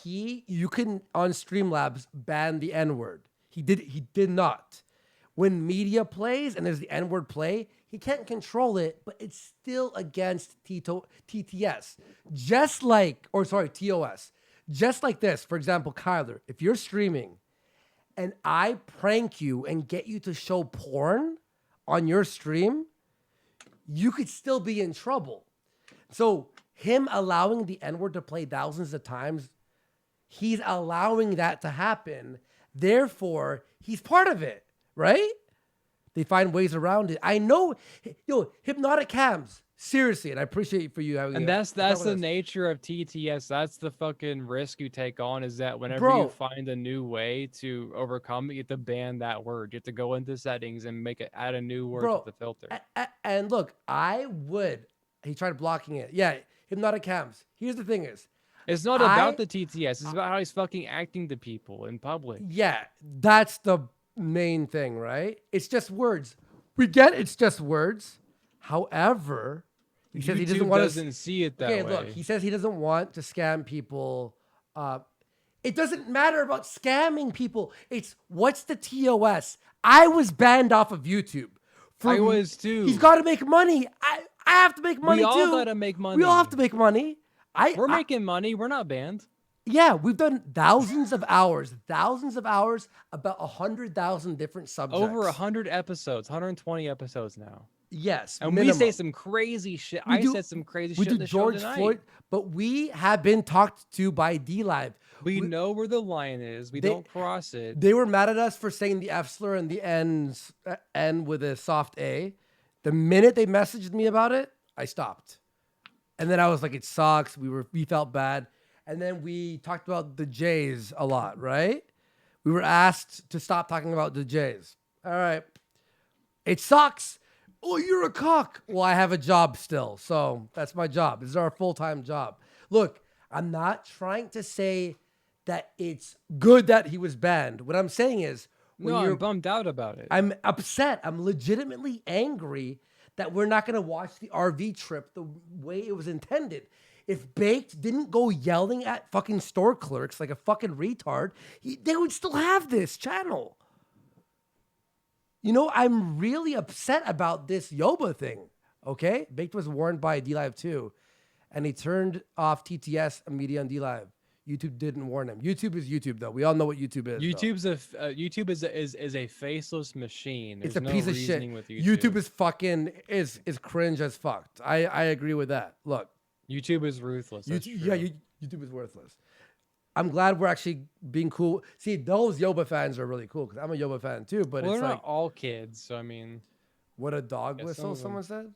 You can on Streamlabs ban the N-word. He did not. When media plays and there's the N-word play, he can't control it, but it's still against TTS. TOS. Just like this, for example, Kyler, if you're streaming and I prank you and get you to show porn on your stream, you could still be in trouble. So him allowing the N-word to play thousands of times, he's allowing that to happen. Therefore, he's part of it, right? They find ways around it. I know, hypnotic cams. Seriously, and I appreciate for you having. And that's the nature of TTS. That's the fucking risk you take on. Is that whenever you find a new way to overcome it, you have to ban that word. You have to go into settings and add a new word to the filter. And look, he tried blocking it. Yeah, hypnotic cams. Here's the thing: it's not about the TTS. It's about how he's fucking acting to people in public. Yeah, that's the main thing, right? It's just words. We get it's just words. However, he says he doesn't see it that way. Okay, look, he says he doesn't want to scam people. It doesn't matter about scamming people. It's what's the TOS? I was banned off of YouTube. I was too. He's got to make money. I have to make money too. We all got to make money. We all have to make money. We're making money. We're not banned. Yeah, we've done thousands of hours about 100,000 different subjects. Over 100 episodes, 120 episodes now. Yes, and minimum. we say some crazy shit. I said some crazy shit in the show tonight. Floyd, but we have been talked to by D-Live. We know where the line is. We don't cross it. They were mad at us for saying the F slur and the N with a soft A. The minute they messaged me about it, I stopped. And then I was like, it sucks. We felt bad. And then we talked about the J's a lot, right? We were asked to stop talking about the J's. All right. It sucks. Oh, you're a cock. Well, I have a job still. So that's my job. This is our full-time job. Look, I'm not trying to say that it's good that he was banned. What I'm saying is... I'm bummed out about it. I'm upset. I'm legitimately angry that we're not going to watch the RV trip the way it was intended. If Baked didn't go yelling at fucking store clerks like a fucking retard, they would still have this channel. You know, I'm really upset about this Yoba thing, okay? Baked was warned by D-Live too, and he turned off TTS immediately on D-Live. YouTube didn't warn him. YouTube is YouTube, though. We all know what YouTube is. YouTube is a faceless machine. There's it's a piece of shit. With YouTube. YouTube is fucking is cringe as fucked. I agree with that. Look, YouTube is ruthless. YouTube is worthless. I'm glad we're actually being cool. See, those Yoba fans are really cool because I'm a Yoba fan too. But Well, it's they're like, not all kids, so I mean, what a dog yeah, some whistle, of them. someone said?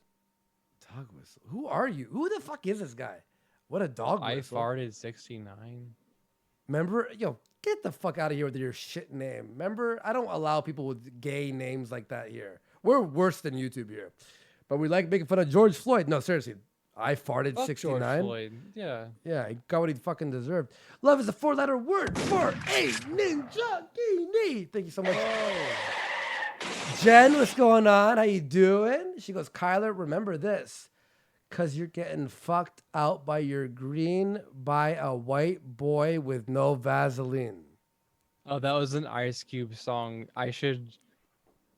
Dog whistle. Who are you? Who the fuck is this guy? What a dog I whistle. farted 69. Remember? Yo, get the fuck out of here with your shit name. Remember? I don't allow people with gay names like that here. We're worse than YouTube here. But we like making fun of George Floyd. No, seriously. I farted Fuck 69. George Floyd. Yeah. Yeah, he got what he fucking deserved. Love is a 4-letter word for a ninja genie. Thank you so much. Jen, what's going on? How you doing? She goes, Kyler, remember this. Because you're getting fucked out by your green by a white boy with no Vaseline. Oh, that was an Ice Cube song. I should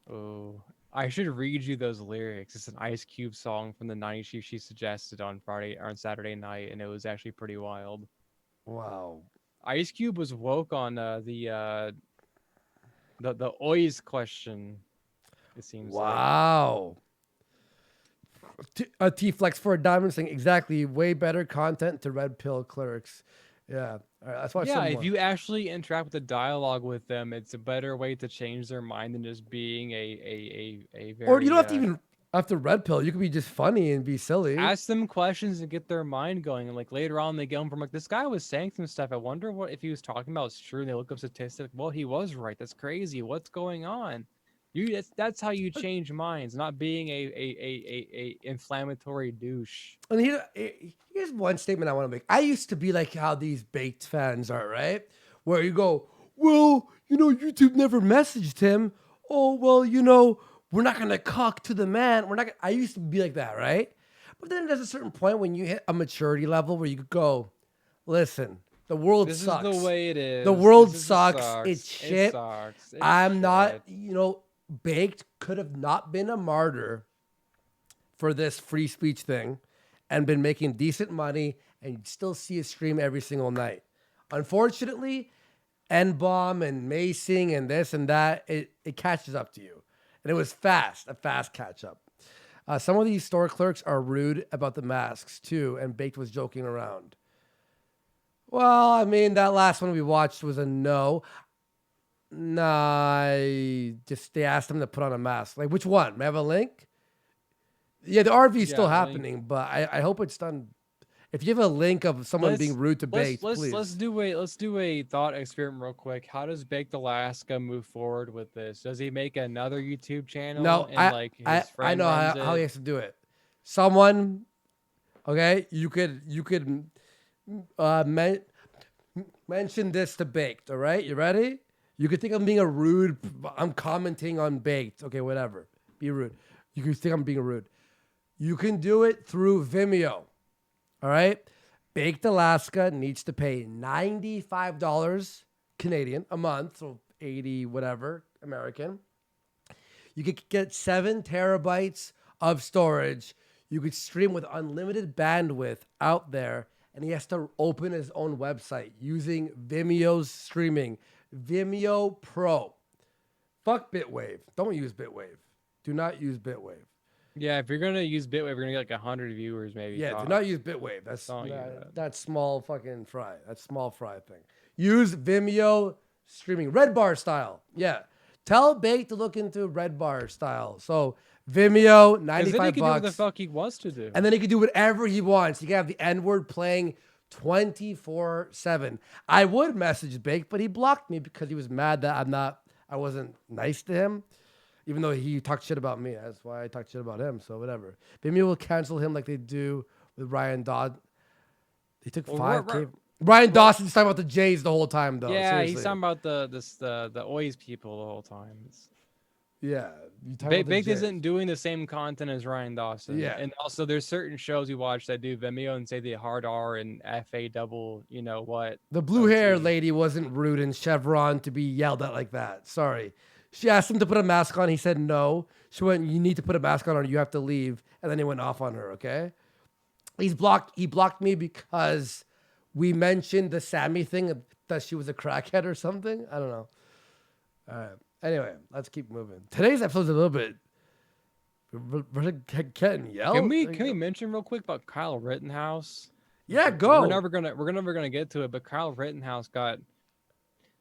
read you those lyrics. It's an Ice Cube song from the 90s she suggested on Friday or on Saturday night, and it was actually pretty wild. Wow. Ice Cube was woke on the OIS question. It seems Wow. A T-Flex for a diamond saying exactly way better content to red pill clerics. Yeah. All right, let's watch some yeah, more. if you actually interact with the dialogue with them, it's a better way to change their mind than just being a very. Or you don't have to even after red pill. You could be just funny and be silly. Ask them questions and get their mind going. And like later on, they get them from like this guy was saying some stuff. I wonder what if he was talking about is true. And they look up statistics. Well, he was right. That's crazy. What's going on? That's how you change minds, not being a inflammatory douche. And here's one statement I want to make. I used to be like how these baked fans are, right? Where you go, well, YouTube never messaged him. Oh, well, we're not going to cock to the man. I used to be like that, right? But then there's a certain point when you hit a maturity level where you could go, listen, the world sucks. This is the way it is. The world This is- sucks. It's shit. It sucks. It's I'm not, shit. Baked could have not been a martyr for this free speech thing and been making decent money, and you'd still see a stream every single night. Unfortunately, N-bomb and macing and this and that, it catches up to you. And it was a fast catch up. Some of these store clerks are rude about the masks too, and Baked was joking around. Well, I mean, that last one we watched was a no. Nah, they asked him to put on a mask. Like, which one? May I have a link? Yeah, the RV is still happening, but I hope it's done. If you have a link of someone being rude to Baked, please. Let's do a thought experiment real quick. How does Baked Alaska move forward with this? Does he make another YouTube channel? No, and I know how he has to do it. Someone, okay, you could mention this to Baked. All right, you ready? You could think I'm being I'm commenting on Baked. Okay, whatever. Be rude. You could think I'm being rude. You can do it through Vimeo. All right? Baked Alaska needs to pay $95 Canadian a month, so 80 whatever American. You could get 7 terabytes of storage. You could stream with unlimited bandwidth out there, and he has to open his own website using Vimeo's streaming. Vimeo Pro. Fuck Bitwave. Don't use Bitwave. Do not use Bitwave. Yeah, if you're gonna use Bitwave, you're gonna get like 100 viewers maybe. Yeah, do not use Bitwave. That's small fucking fry. That's small fry thing. Use Vimeo streaming. Red Bar style. Yeah. Tell Baked to look into Red Bar style. So Vimeo, $95. Then he can do what the fuck he wants to do. And then he can do whatever he wants. He can have the N-word playing 24/7. I would message Baked, but he blocked me because he was mad that I wasn't nice to him, even though he talked shit about me. That's why I talked shit about him. So whatever. Vimeo will cancel him like they do with Ryan Dodd. They took $5K. Ryan Dawson's talking about the Jays the whole time, though. Yeah, Seriously. he's talking about the OIS people the whole time. Yeah. Baked isn't doing the same content as Ryan Dawson. Yeah. And also there's certain shows we watch that do Vimeo and say the hard R and FA double, you know what. The blue hair lady wasn't rude in Chevron to be yelled at like that. Sorry. She asked him to put a mask on. He said no. She went, you need to put a mask on or you have to leave. And then he went off on her, okay? He blocked me because we mentioned the Sammy thing, that she was a crackhead or something. I don't know. All right. Anyway, let's keep moving. Today's episode's a little bit. We're getting yelled. Can we mention real quick about Kyle Rittenhouse? Yeah, We're go. never gonna get to it. But Kyle Rittenhouse got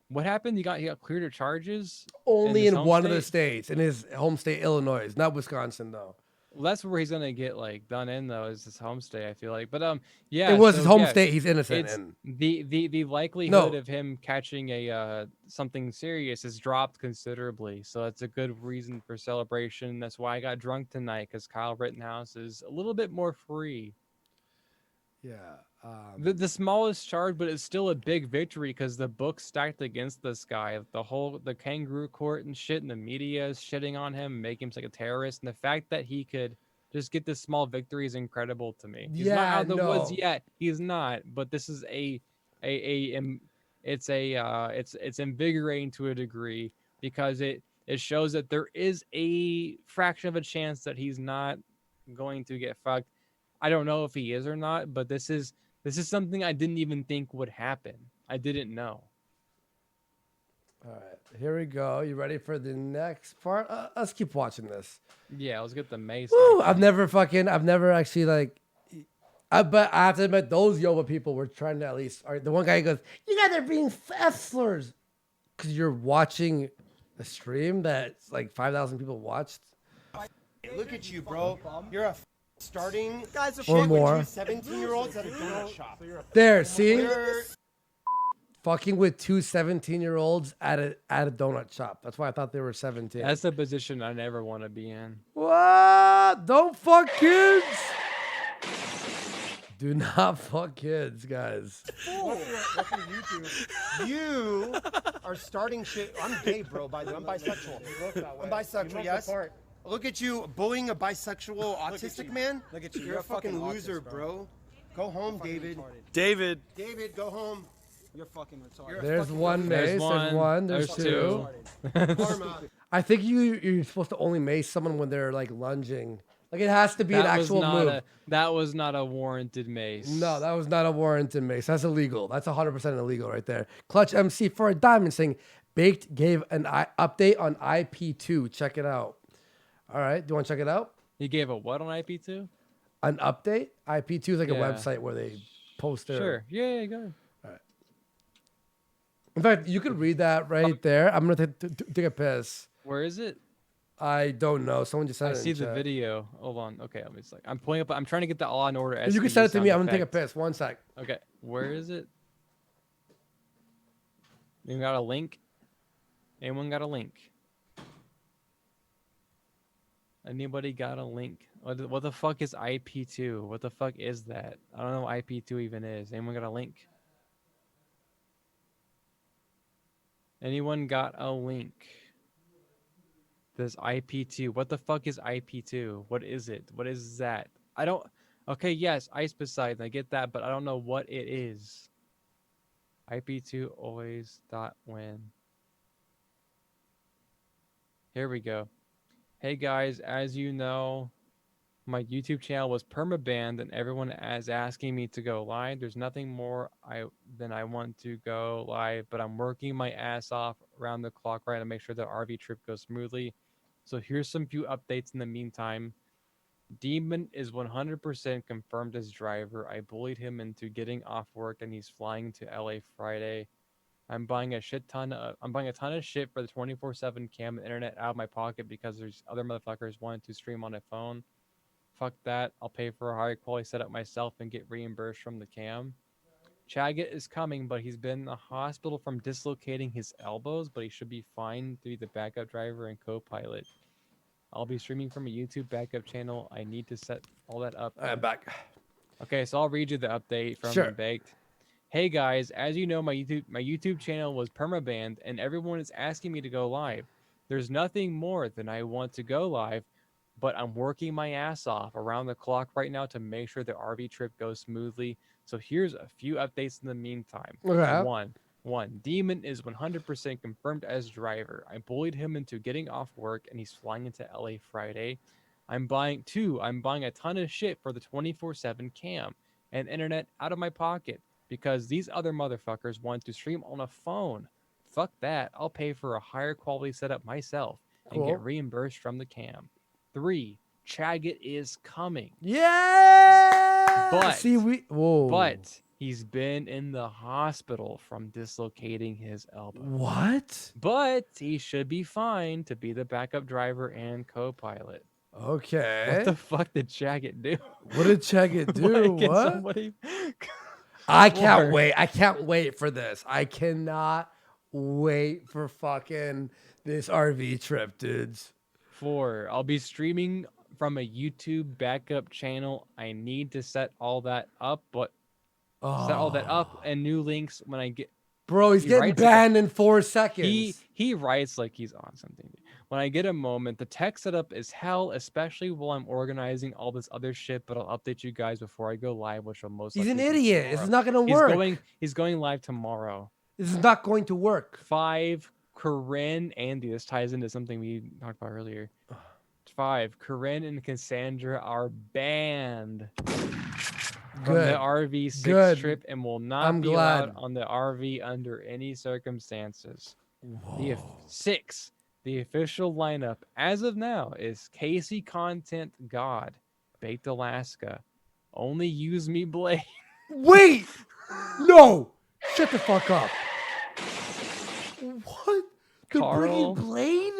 what happened? He got cleared of charges Only his in home one of the state? states, in his home state, Illinois, not Wisconsin though. Well, that's where he's gonna get like done in though, is his home state. I feel like, but It yeah. was his So home yes, state. He's innocent it's in. the likelihood No. of him catching a something serious has dropped considerably. So that's a good reason for celebration. That's why I got drunk tonight, because Kyle Rittenhouse is a little bit more free. Yeah. The smallest charge, but it's still a big victory because the book's stacked against this guy. The kangaroo court and shit, and the media is shitting on him, making him like a terrorist. And the fact that he could just get this small victory is incredible to me. He's not Yeah, out of the woods no. yet. He's not, but this is it's invigorating to a degree because it shows that there is a fraction of a chance that he's not going to get fucked. I don't know if he is or not, but this is something I didn't even think would happen. I didn't know. All right, here we go. You ready for the next part? Let's keep watching this. Yeah, let's get the mace. Woo, I've never actually like, but I have to admit those Yoba people were trying to at least. All right, the one guy goes, "You guys are being F slurs," because you're watching a stream that's like 5,000 people watched. Look at you, bro. You're a starting guys Or shit more. with 17-year-olds at a donut shop. There, see, You're- fucking with two 17-year-olds at a donut shop. That's why I thought they were 17. That's the position I never want to be in. What? Don't fuck kids. Do not fuck kids, guys. What's your YouTube? You are starting shit. I'm gay, bro, by the way. I'm bisexual. I'm bisexual, yes. Look at you bullying a bisexual autistic man. Look at you. You're a fucking loser, bro. Go home, David. David. David, go home. You're fucking retarded. There's one mace. There's one. There's two. Karma. I think you're supposed to only mace someone when they're like lunging. Like it has to be an actual move. That was not a warranted mace. No, that was not a warranted mace. That's illegal. That's 100% illegal right there. Clutch MC for a diamond saying Baked gave an update on IP2. Check it out. All right, do you want to check it out? He gave a what on IP2? An update. IP2 is like a Yeah. website where they post their. Sure. Yeah, go ahead. In fact, you could read that right there. I'm gonna take a piss. Where is it? I don't know. Someone just said I it. see in the chat. video. Hold on. Okay, let me just I'm pulling up. I'm trying to get the All in Order. You can SVU send it to me. I'm sound gonna take a effect. piss. One sec. Okay, where is it? You got a link? Anyone got a link? Anybody got a link? What the fuck is IP2? What the fuck is that? I don't know what IP2 even is. Anyone got a link? Anyone got a link? This IP2. What the fuck is IP2? What is it? What is that? I don't... Okay, yes, Ice Poseidon. I get that, but I don't know what it is. IP2 always .win. Here we go. Hey guys, as you know, my YouTube channel was permabanned and everyone is asking me to go live. There's nothing more than I want to go live, but I'm working my ass off around the clock right to make sure the RV trip goes smoothly. So here's some few updates in the meantime. Demon is 100% confirmed as driver. I bullied him into getting off work and he's flying to LA Friday. I'm buying a ton of shit for the 24/7 cam and internet out of my pocket because there's other motherfuckers wanting to stream on a phone. Fuck that. I'll pay for a higher quality setup myself and get reimbursed from the cam. Chaggett is coming, but he's been in the hospital from dislocating his elbows, but he should be fine to be the backup driver and co-pilot. I'll be streaming from a YouTube backup channel. I need to set all that up. I'm back. Okay, so I'll read you the update from Sure. Baked. Hey guys, as you know, my YouTube channel was permabanned and everyone is asking me to go live. There's nothing more than I want to go live, but I'm working my ass off around the clock right now to make sure the RV trip goes smoothly. So here's a few updates in the meantime. Okay. One, Demon is 100% confirmed as driver. I bullied him into getting off work and he's flying into LA Friday. I'm buying a ton of shit for the 24/7 cam and internet out of my pocket because these other motherfuckers want to stream on a phone. Fuck that. I'll pay for a higher quality setup myself and Cool. get reimbursed from the cam. 3, Chaggett is coming. Yeah. But see, whoa. But he's been in the hospital from dislocating his elbow. What? But he should be fine to be the backup driver and co-pilot. Okay. What the fuck did Chaggit do? What did Chaggit do? Why can What? somebody... I can't Four. wait. I can't wait for this. I cannot wait for fucking this RV trip, dudes. 4. I'll be streaming from a YouTube backup channel. I need to set all that up, but set all that up and new links when I get. Bro, he's He getting writes like banned in 4 seconds. He writes like he's on something. When I get a moment, the tech setup is hell, especially while I'm organizing all this other shit. But I'll update you guys before I go live, which will most. He's an likely be idiot. This is tomorrow. not going to work. He's going live tomorrow. This is not going to work. 5. Corinne, Andy. This ties into something we talked about earlier. 5. Corinne and Cassandra are banned from the RV6 trip and will not be allowed on the RV under any circumstances. 6. The official lineup as of now is Casey Content God, Baked Alaska, Only Use Me Blade. Wait! No! Shut the fuck up. What? They're bringing Carl. Blade?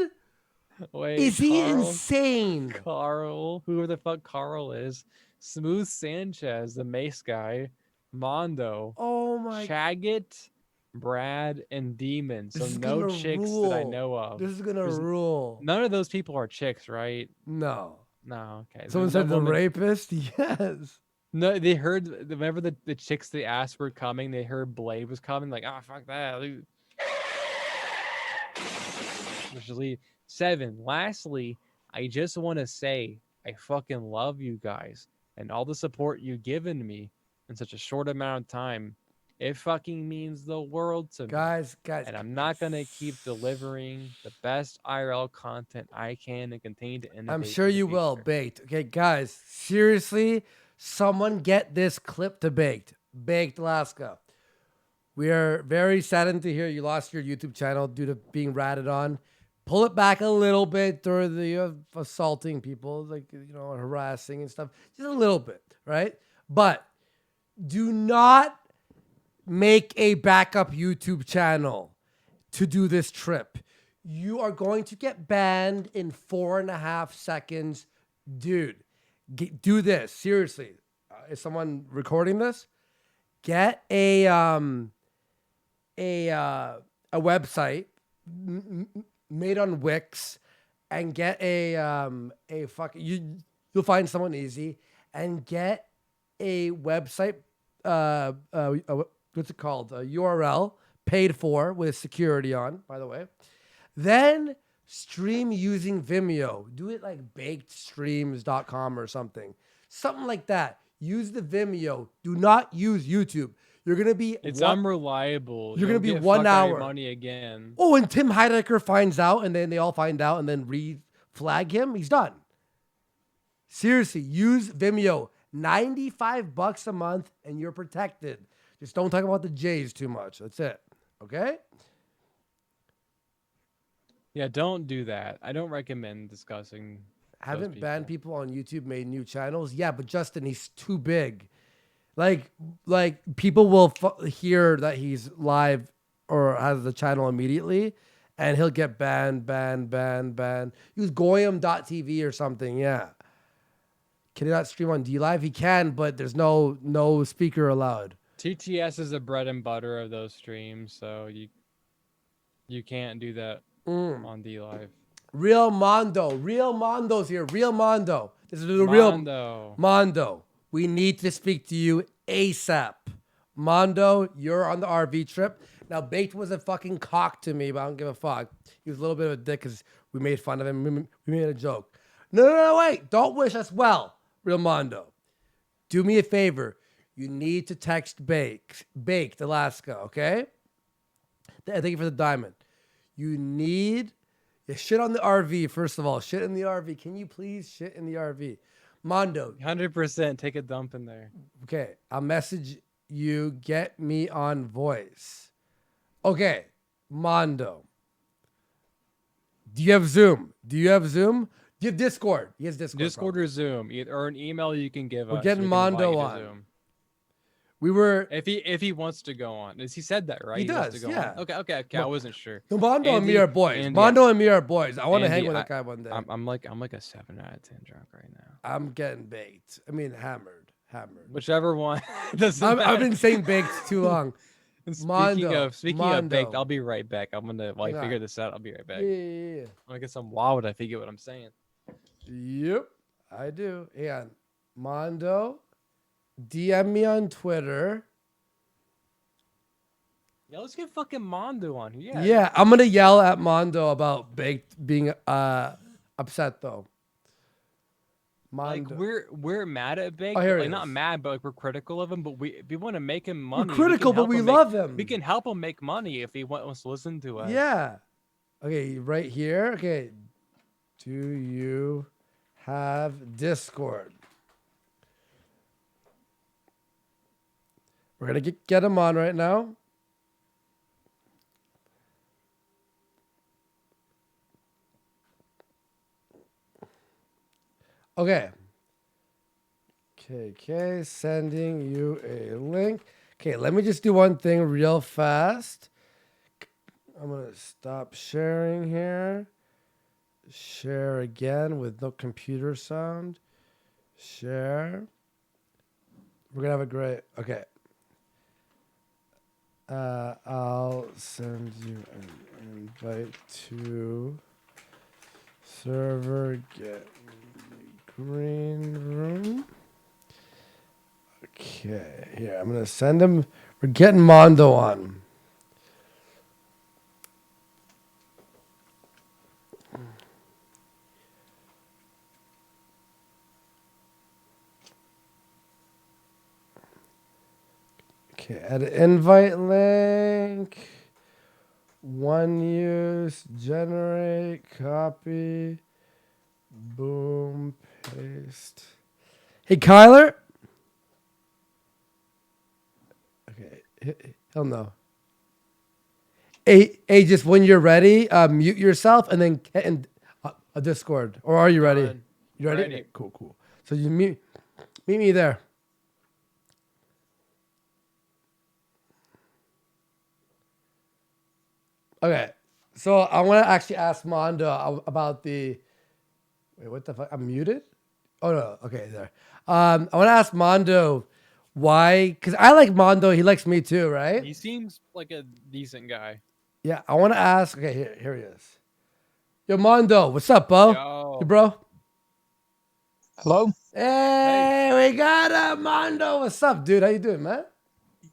Wait, is he Carl? insane? Carl, whoever the fuck Carl is, Smooth Sanchez, the Mace guy, Mondo, Oh my Chaggit, Brad, and Demon. So This is no gonna chicks that I rule. know of. This is gonna There's- rule. None of those people are chicks, right? No. No, okay. Someone There's said no the woman- rapist? Yes. No, they heard. Remember the chicks they asked were coming. They heard Blade was coming. Like, ah, fuck that. Which is lead. 7. Lastly, I just want to say I fucking love you guys and all the support you've given me in such a short amount of time. It fucking means the world to me. Guys. And I'm not gonna keep delivering the best IRL content I can and continue to innovate. I'm sure in the you will, future. Baked. Okay, guys, seriously, someone get this clip to Baked. Baked Alaska. We are very saddened to hear you lost your YouTube channel due to being ratted on. Pull it back a little bit through the assaulting people, like, harassing and stuff. Just a little bit, right? But do not make a backup YouTube channel to do this trip. You are going to get banned in 4.5 seconds. Dude, do this. Seriously. Is someone recording this? Get a website made on Wix and get you'll find someone easy and get a website what's it called? A URL paid for with security on, by the way. Then stream using Vimeo. Do it like bakedstreams.com or something. Something like that. Use the Vimeo. Do not use YouTube. You're going to be... It's unreliable. You're going to You'll be get 1 fucked out of your hour. money again. Oh, and Tim Heidecker finds out, and then they all find out, and then re-flag him. He's done. Seriously, use Vimeo. $95 a month, and you're protected. Just don't talk about the J's too much. That's it. Okay? Yeah, don't do that. I don't recommend discussing. Haven't banned people on YouTube made new channels? Yeah, but Justin, he's too big. Like people will hear that he's live or has the channel immediately, and he'll get banned. Use goyam.tv or something. Yeah. Can he not stream on DLive? He can, but there's no speaker allowed. TTS is the bread and butter of those streams, so you can't do that on DLive. Real Mondo's here. Real Mondo. This is the Mondo. real Mondo. We need to speak to you ASAP. Mondo, you're on the RV trip. Now, Baked was a fucking cock to me, but I don't give a fuck. He was a little bit of a dick because we made fun of him. We made a joke. No, wait. Don't wish us well, Real Mondo. Do me a favor. You need to text Baked Alaska, okay? Thank you for the diamond. You need... shit on the RV, first of all. Shit in the RV. Can you please shit in the RV? Mondo. 100% take a dump in there. Okay, I'll message you. Get me on voice. Okay, Mondo. Do you have Zoom? Do Give Discord. He has Discord. Discord probably. or Zoom, or an email you can give We're us. getting we can invite Mondo you to on. Zoom. We were. If he wants to go on, he said that right? He wants does, to go yeah. on? Okay. I wasn't sure. No, Mondo and me Andy- are boys. Andy, Mondo and me are boys. I want to hang Andy, with that guy one day. I'm like a 7 out of 10 drunk right now. I'm getting baked. I mean, hammered. Whichever one. Doesn't I've matter. been saying baked too long. Speaking of baked, Mondo. I'll be right back. I'm gonna Hang on. figure this out. I'll be right back. Yeah. I'm gonna get some wild. I figure what I'm saying. Yep, I do. And Mondo, DM me on Twitter. Yeah, let's get fucking Mondo on here. Yeah, I'm gonna yell at Mondo about baked being upset though. Like Mondo. we're mad at Baked, Oh, here like it not is. mad, but like we're critical of him. But we want to make him money. We're We can critical, but help we him love him. We can help him make money if he wants to listen to us. Yeah. Okay, right here. Okay. Do you have Discord? We're gonna get him on right now. Okay. KK sending you a link. Okay, let me just do one thing real fast. I'm gonna stop sharing here. Share again with no computer sound. Share. We're gonna have a great. Okay. I'll send you an invite to server get green room. Okay, here I'm gonna send him. We're getting Mondo on. Okay, add an invite link. One use, generate, copy, boom, paste. Hey, Kyler. Okay, he'll know. Hey, just when you're ready, mute yourself and then get in a Discord. Or are you ready? Done. You ready? Ready. Okay, cool. So you meet me there. Okay, so I want to actually ask Mondo about the. Wait, what the fuck? I'm muted. Oh no. Okay, there. I want to ask Mondo why, because I like Mondo. He likes me too, right? He seems like a decent guy. Yeah. I want to ask. Okay, here he is. Yo, Mondo, what's up, bro? Yo. Hey, bro. Hello? Hey, we got Mondo. What's up, dude? How you doing, man?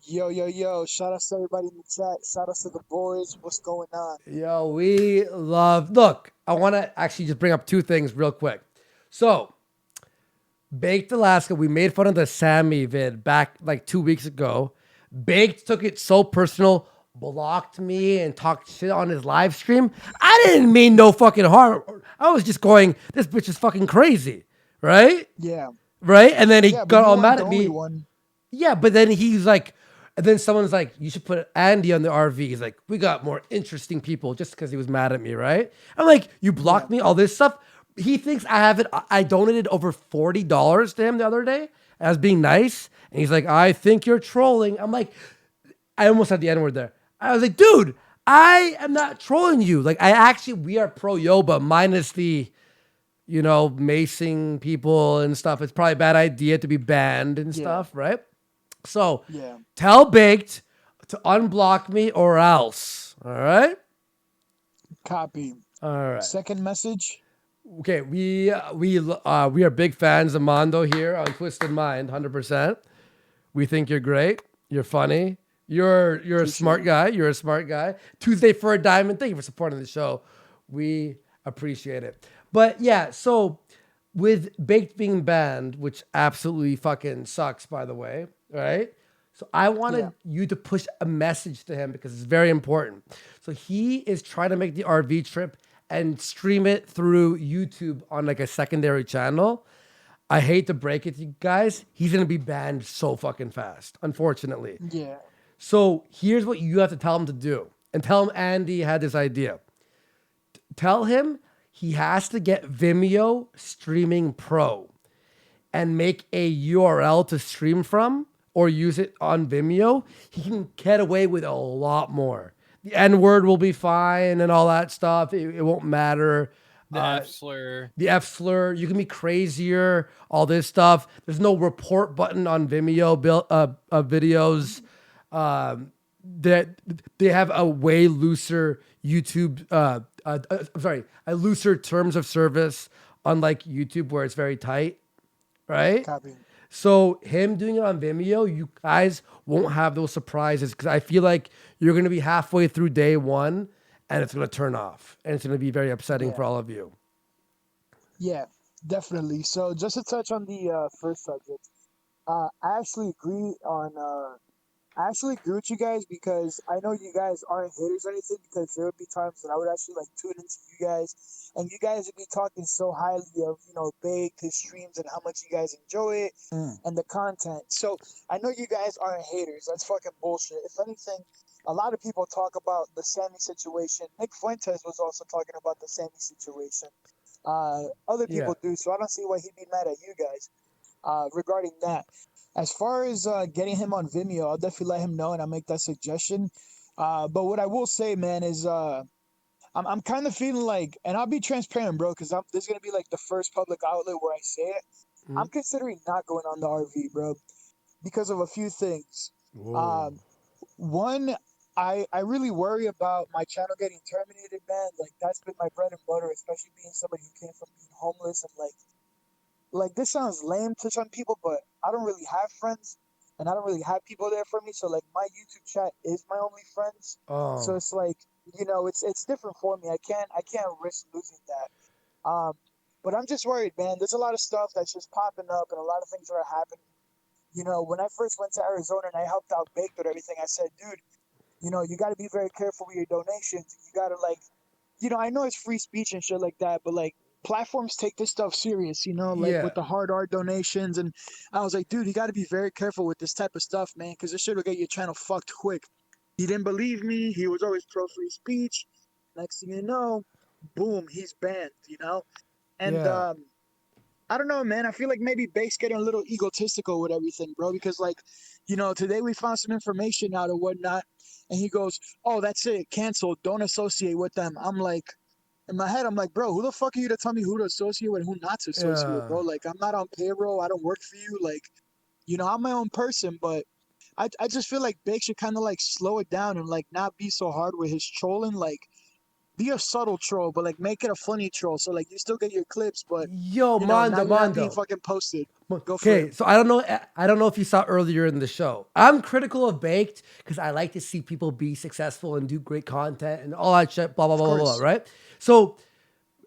Yo. Shout out to everybody in the chat. Shout out to the boys. What's going on? Yo, we love. Look, I want to actually just bring up two things real quick. So, Baked Alaska, we made fun of the Sammy vid back like 2 weeks ago. Baked took it so personal, blocked me, and talked shit on his live stream. I didn't mean no fucking harm. I was just going, this bitch is fucking crazy, right? Yeah. Right? And then he Yeah, but got you all weren't mad the at only me. one. Yeah, but then he's like, and then someone's like, you should put Andy on the RV. He's like, we got more interesting people just because he was mad at me, right? I'm like, you blocked me, all this stuff. He thinks I have it. I donated over $40 to him the other day as being nice. And he's like, I think you're trolling. I'm like, I almost had the N word there. I was like, dude, I am not trolling you. Like, we are pro Yoba minus the, macing people and stuff. It's probably a bad idea to be banned and stuff, right? So tell Baked to unblock me or else. All right? Copy. All right. Second message. Okay, we are big fans of Mondo here on Twisted Mind, 100%. We think you're great. You're funny. You're a smart guy. You're a smart guy. Tuesday for a Diamond. Thank you for supporting the show. We appreciate it. But yeah, so with Baked being banned, which absolutely fucking sucks, by the way, right? So I wanted you to push a message to him because it's very important. So he is trying to make the RV trip and stream it through YouTube on like a secondary channel. I hate to break it to you guys. He's going to be banned so fucking fast, unfortunately. Yeah. So here's what you have to tell him to do. And tell him Andy had this idea. Tell him he has to get Vimeo Streaming Pro and make a URL to stream from or use it on Vimeo. He can get away with a lot more. The N word will be fine and all that stuff. It won't matter. The F slur. The F slur. You can be crazier. All this stuff. There's no report button on Vimeo videos. That they have a way looser YouTube. A looser terms of service, unlike YouTube where it's very tight, right? Copy. So him doing it on Vimeo, you guys won't have those surprises because I feel like you're going to be halfway through day one and it's going to turn off and it's going to be very upsetting for all of you. Yeah, definitely. So just to touch on the first subject, I actually agree with you guys because I know you guys aren't haters or anything because there would be times that I would actually like tune into you guys and you guys would be talking so highly of, Baked, his streams and how much you guys enjoy it and the content. So I know you guys aren't haters. That's fucking bullshit. If anything, a lot of people talk about the Sammy situation. Nick Fuentes was also talking about the Sammy situation. Other people do, so I don't see why he'd be mad at you guys regarding that. As far as getting him on Vimeo, I'll definitely let him know and I'll make that suggestion. But what I will say, man, is I'm kind of feeling like, and I'll be transparent, bro, because this is going to be like the first public outlet where I say it. I'm considering not going on the RV, bro, because of a few things. One, I really worry about my channel getting terminated, man. Like, that's been my bread and butter, especially being somebody who came from being homeless and like this sounds lame to some people, but I don't really have friends and I don't really have people there for me. So like my YouTube chat is my only friends. So it's like, it's different for me. I can't risk losing that. But I'm just worried, man. There's a lot of stuff that's just popping up and a lot of things that are happening. When I first went to Arizona and I helped out Baked with everything, I said, dude, you got to be very careful with your donations. You got to I know it's free speech and shit like that, but like, platforms take this stuff serious, with the hard art donations. And I was like, dude, you got to be very careful with this type of stuff, man, because this shit will get your channel fucked quick. He didn't believe me. He was always pro free speech. Next thing you know, boom, he's banned, And I don't know, man. I feel like maybe Bake's getting a little egotistical with everything, bro, because today we found some information out or whatnot. And he goes, oh, that's it. Canceled. Don't associate with them. I'm like, in my head, I'm like, bro, who the fuck are you to tell me who to associate with and who not to associate with, bro? Like, I'm not on payroll. I don't work for you. Like, I'm my own person, but I just feel like Bake should kind of like slow it down and like not be so hard with his trolling. Like, be a subtle troll, but like make it a funny troll. So like you still get your clips, but not being fucking posted. Go for it. So I don't know if you saw earlier in the show. I'm critical of Baked because I like to see people be successful and do great content and all that shit, blah, blah, blah, blah, blah, right? So,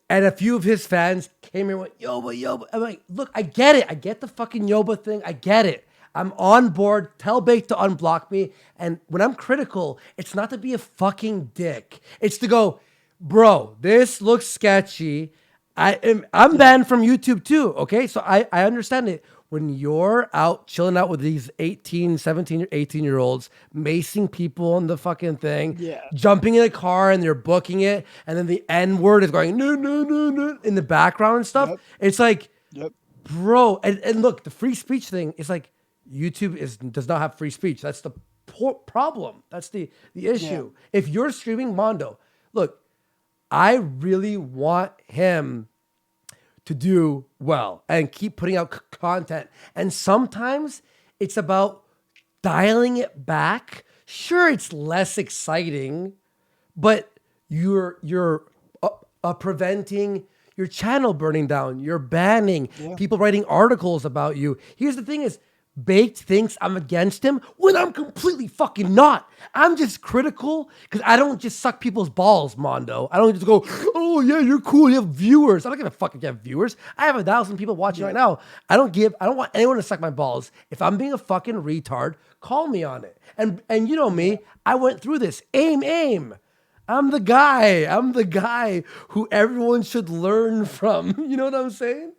and a few of his fans came here and went, Yoba. I'm like, look, I get it. I get the fucking Yoba thing. I get it. I'm on board. Tell Baked to unblock me. And when I'm critical, it's not to be a fucking dick. It's to go, bro, this looks sketchy. I'm banned from YouTube too, okay? So I understand it. When you're out chilling out with these 18, 17, 18-year-olds, macing people on the fucking thing, jumping in a car and they're booking it, and then the N-word is going, no, in the background and stuff. It's like, bro, and look, the free speech thing is like, YouTube does not have free speech. That's the problem. That's the issue. If you're streaming Mondo, look, I really want him to do well and keep putting out content. And sometimes it's about dialing it back. Sure, it's less exciting, but you're preventing your channel burning down. You're banning people writing articles about you. Here's the thing is, Baked thinks I'm against him when I'm completely fucking not. I'm just critical because I don't just suck people's balls, Mondo. I don't just go, oh yeah, you're cool, you have viewers. I'm not gonna fucking have viewers. I have 1,000 people watching right now. I don't want anyone to suck my balls. If I'm being a fucking retard, call me on it. And you know me, I went through this. Aim. I'm the guy who everyone should learn from. You know what I'm saying?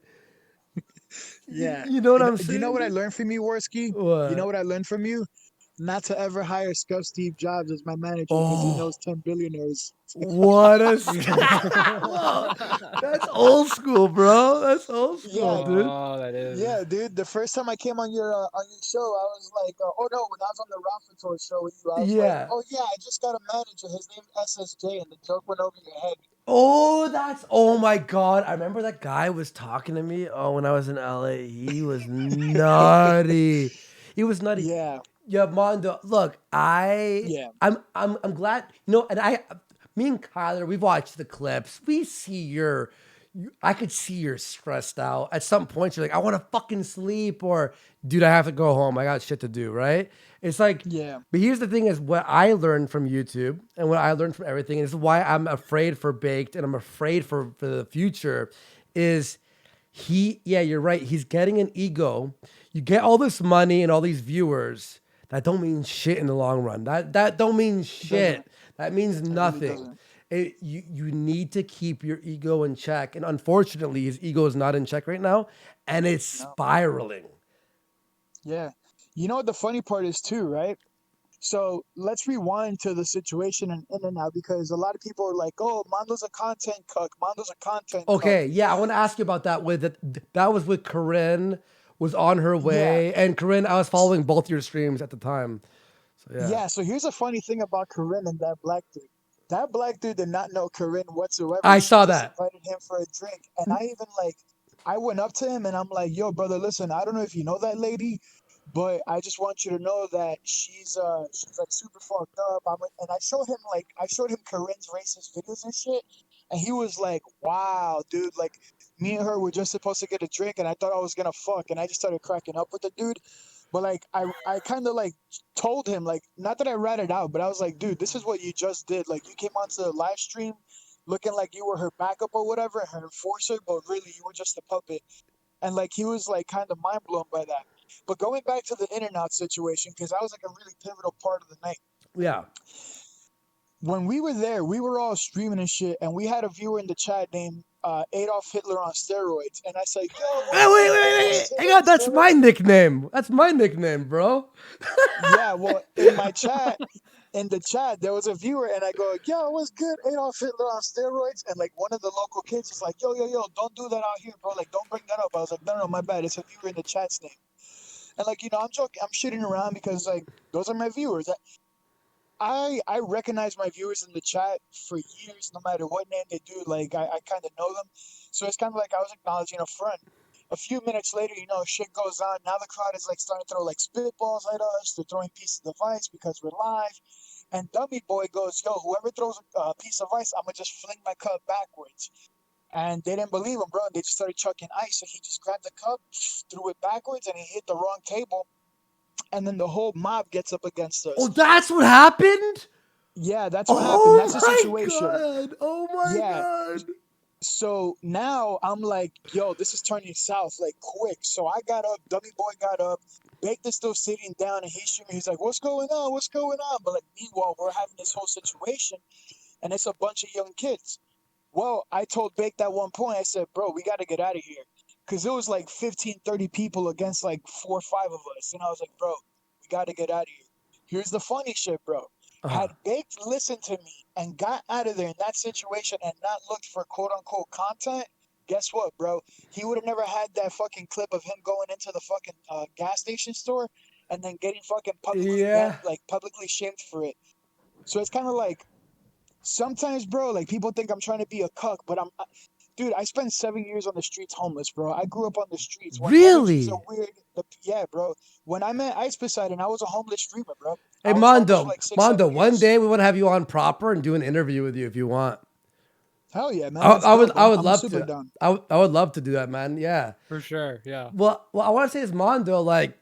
Yeah. You know what I'm saying? You know what I learned from you, Worski? What? You know what I learned from you? not to ever hire Scuff Steve Jobs as my manager because he knows 10 billionaires. What a Whoa, that's old school, bro. That's old school, Yeah, dude. Oh, that is. yeah, dude. The first time I came on your show, I was like, oh no, when I was on the Ralph Tour show with you, I was like, Yeah. oh yeah, I just got a manager. His name's SSJ, and the joke went over your head. Oh my God. I remember that guy was talking to me. Oh, when I was in LA, he was nutty. He was nutty. Yeah, Yeah, Mondo. Look, yeah, I'm glad, and me and Kyler, we've watched the clips. We see I could see you're stressed out. At some point, you're like, I want to fucking sleep, or dude, I have to go home. I got shit to do, right? It's like, yeah. but here's the thing: is what I learned from YouTube and what I learned from everything. And this is why I'm afraid for Baked, and I'm afraid for the future. Is yeah, you're right. He's getting an ego. You get all this money and all these viewers. That don't mean shit in the long run. That don't mean shit. That means nothing. doesn't. You need to keep your ego in check. And unfortunately, his ego is not in check right now. And it's spiraling. Yeah. You know what the funny part is too, right? So let's rewind to the situation in and out because a lot of people are like, "Oh, Mondo's a content cuck. Mondo's a content cuck." Okay, yeah, I want to ask you about that. That was with Corinne, was on her way. And Corinne, I was following both your streams at the time. So yeah. Yeah. So here's a funny thing about Corinne and that black dude. That black dude did not know Corinne whatsoever. I She saw just that. invited him for a drink, and I went up to him and I'm like, "Yo, brother, listen. I don't know if you know that lady, but I just want you to know that she's like super fucked up." And I showed him Corinne's racist videos and shit, and he was like, "Wow, dude, like me and her were just supposed to get a drink, and I thought I was gonna fuck," and I just started cracking up with the dude. But like I kind of like told him like not that I ratted out, but I was like, dude, this is what you just did. Like you came onto the live stream looking like you were her backup or whatever, her enforcer, but really you were just a puppet. And like he was like kind of mind blown by that. But going back to the In-N-Out situation, because that was like a really pivotal part of the night. Yeah. When we were there, we were all streaming and shit, and we had a viewer in the chat named Adolf Hitler on steroids. And I said, yo, Wait. Hang on, that's my nickname. That's my nickname, bro. Yeah, well, in the chat, there was a viewer, and I go, yo, what's good? Adolf Hitler on steroids? And like one of the local kids is like, yo, don't do that out here, bro. Like, don't bring that up. I was like, no, my bad. It's a viewer in the chat's name. And like, I'm joking, I'm shitting around because like those are my viewers. I recognize my viewers in the chat for years, no matter what name they do. Like I kind of know them, so it's kind of like I was acknowledging a friend. A few minutes later, shit goes on. Now the crowd is like starting to throw like spitballs at us. They're throwing pieces of ice because we're live. And Dummy Boy goes, yo, whoever throws a piece of ice, I'm gonna just fling my cup backwards. And they didn't believe him, bro. They just started chucking ice. So he just grabbed the cup, threw it backwards, and he hit the wrong table. And then the whole mob gets up against us. Oh, that's what happened? Yeah, that's what happened. That's the situation. God. Oh my God. So now I'm like, yo, this is turning south like quick. So I got up, Dummy Boy got up, Baked is still sitting down, and he's streaming. He's like, what's going on? What's going on? But like, meanwhile, we're having this whole situation, and it's a bunch of young kids. Well, I told Baked at one point, I said, bro, we got to get out of here. Because it was like 15, 30 people against like 4 or 5 of us. And I was like, bro, we got to get out of here. Here's the funny shit, bro. Had Baked listened to me and got out of there in that situation and not looked for quote-unquote content, guess what, bro? He would have never had that fucking clip of him going into the fucking gas station store and then getting fucking publicly shamed for it. So it's kind of like, sometimes, bro, like people think I'm trying to be a cuck, but dude, I spent 7 years on the streets homeless, bro. I grew up on the streets. Really? Yeah, bro. When I met Ice Poseidon, I was a homeless streamer, bro. Hey, Mondo, one day we want to have you on proper and do an interview with you if you want. Hell yeah, man. I would love to. I would love to do that, man. Yeah. For sure. Yeah. Well, I want to say is Mondo, like,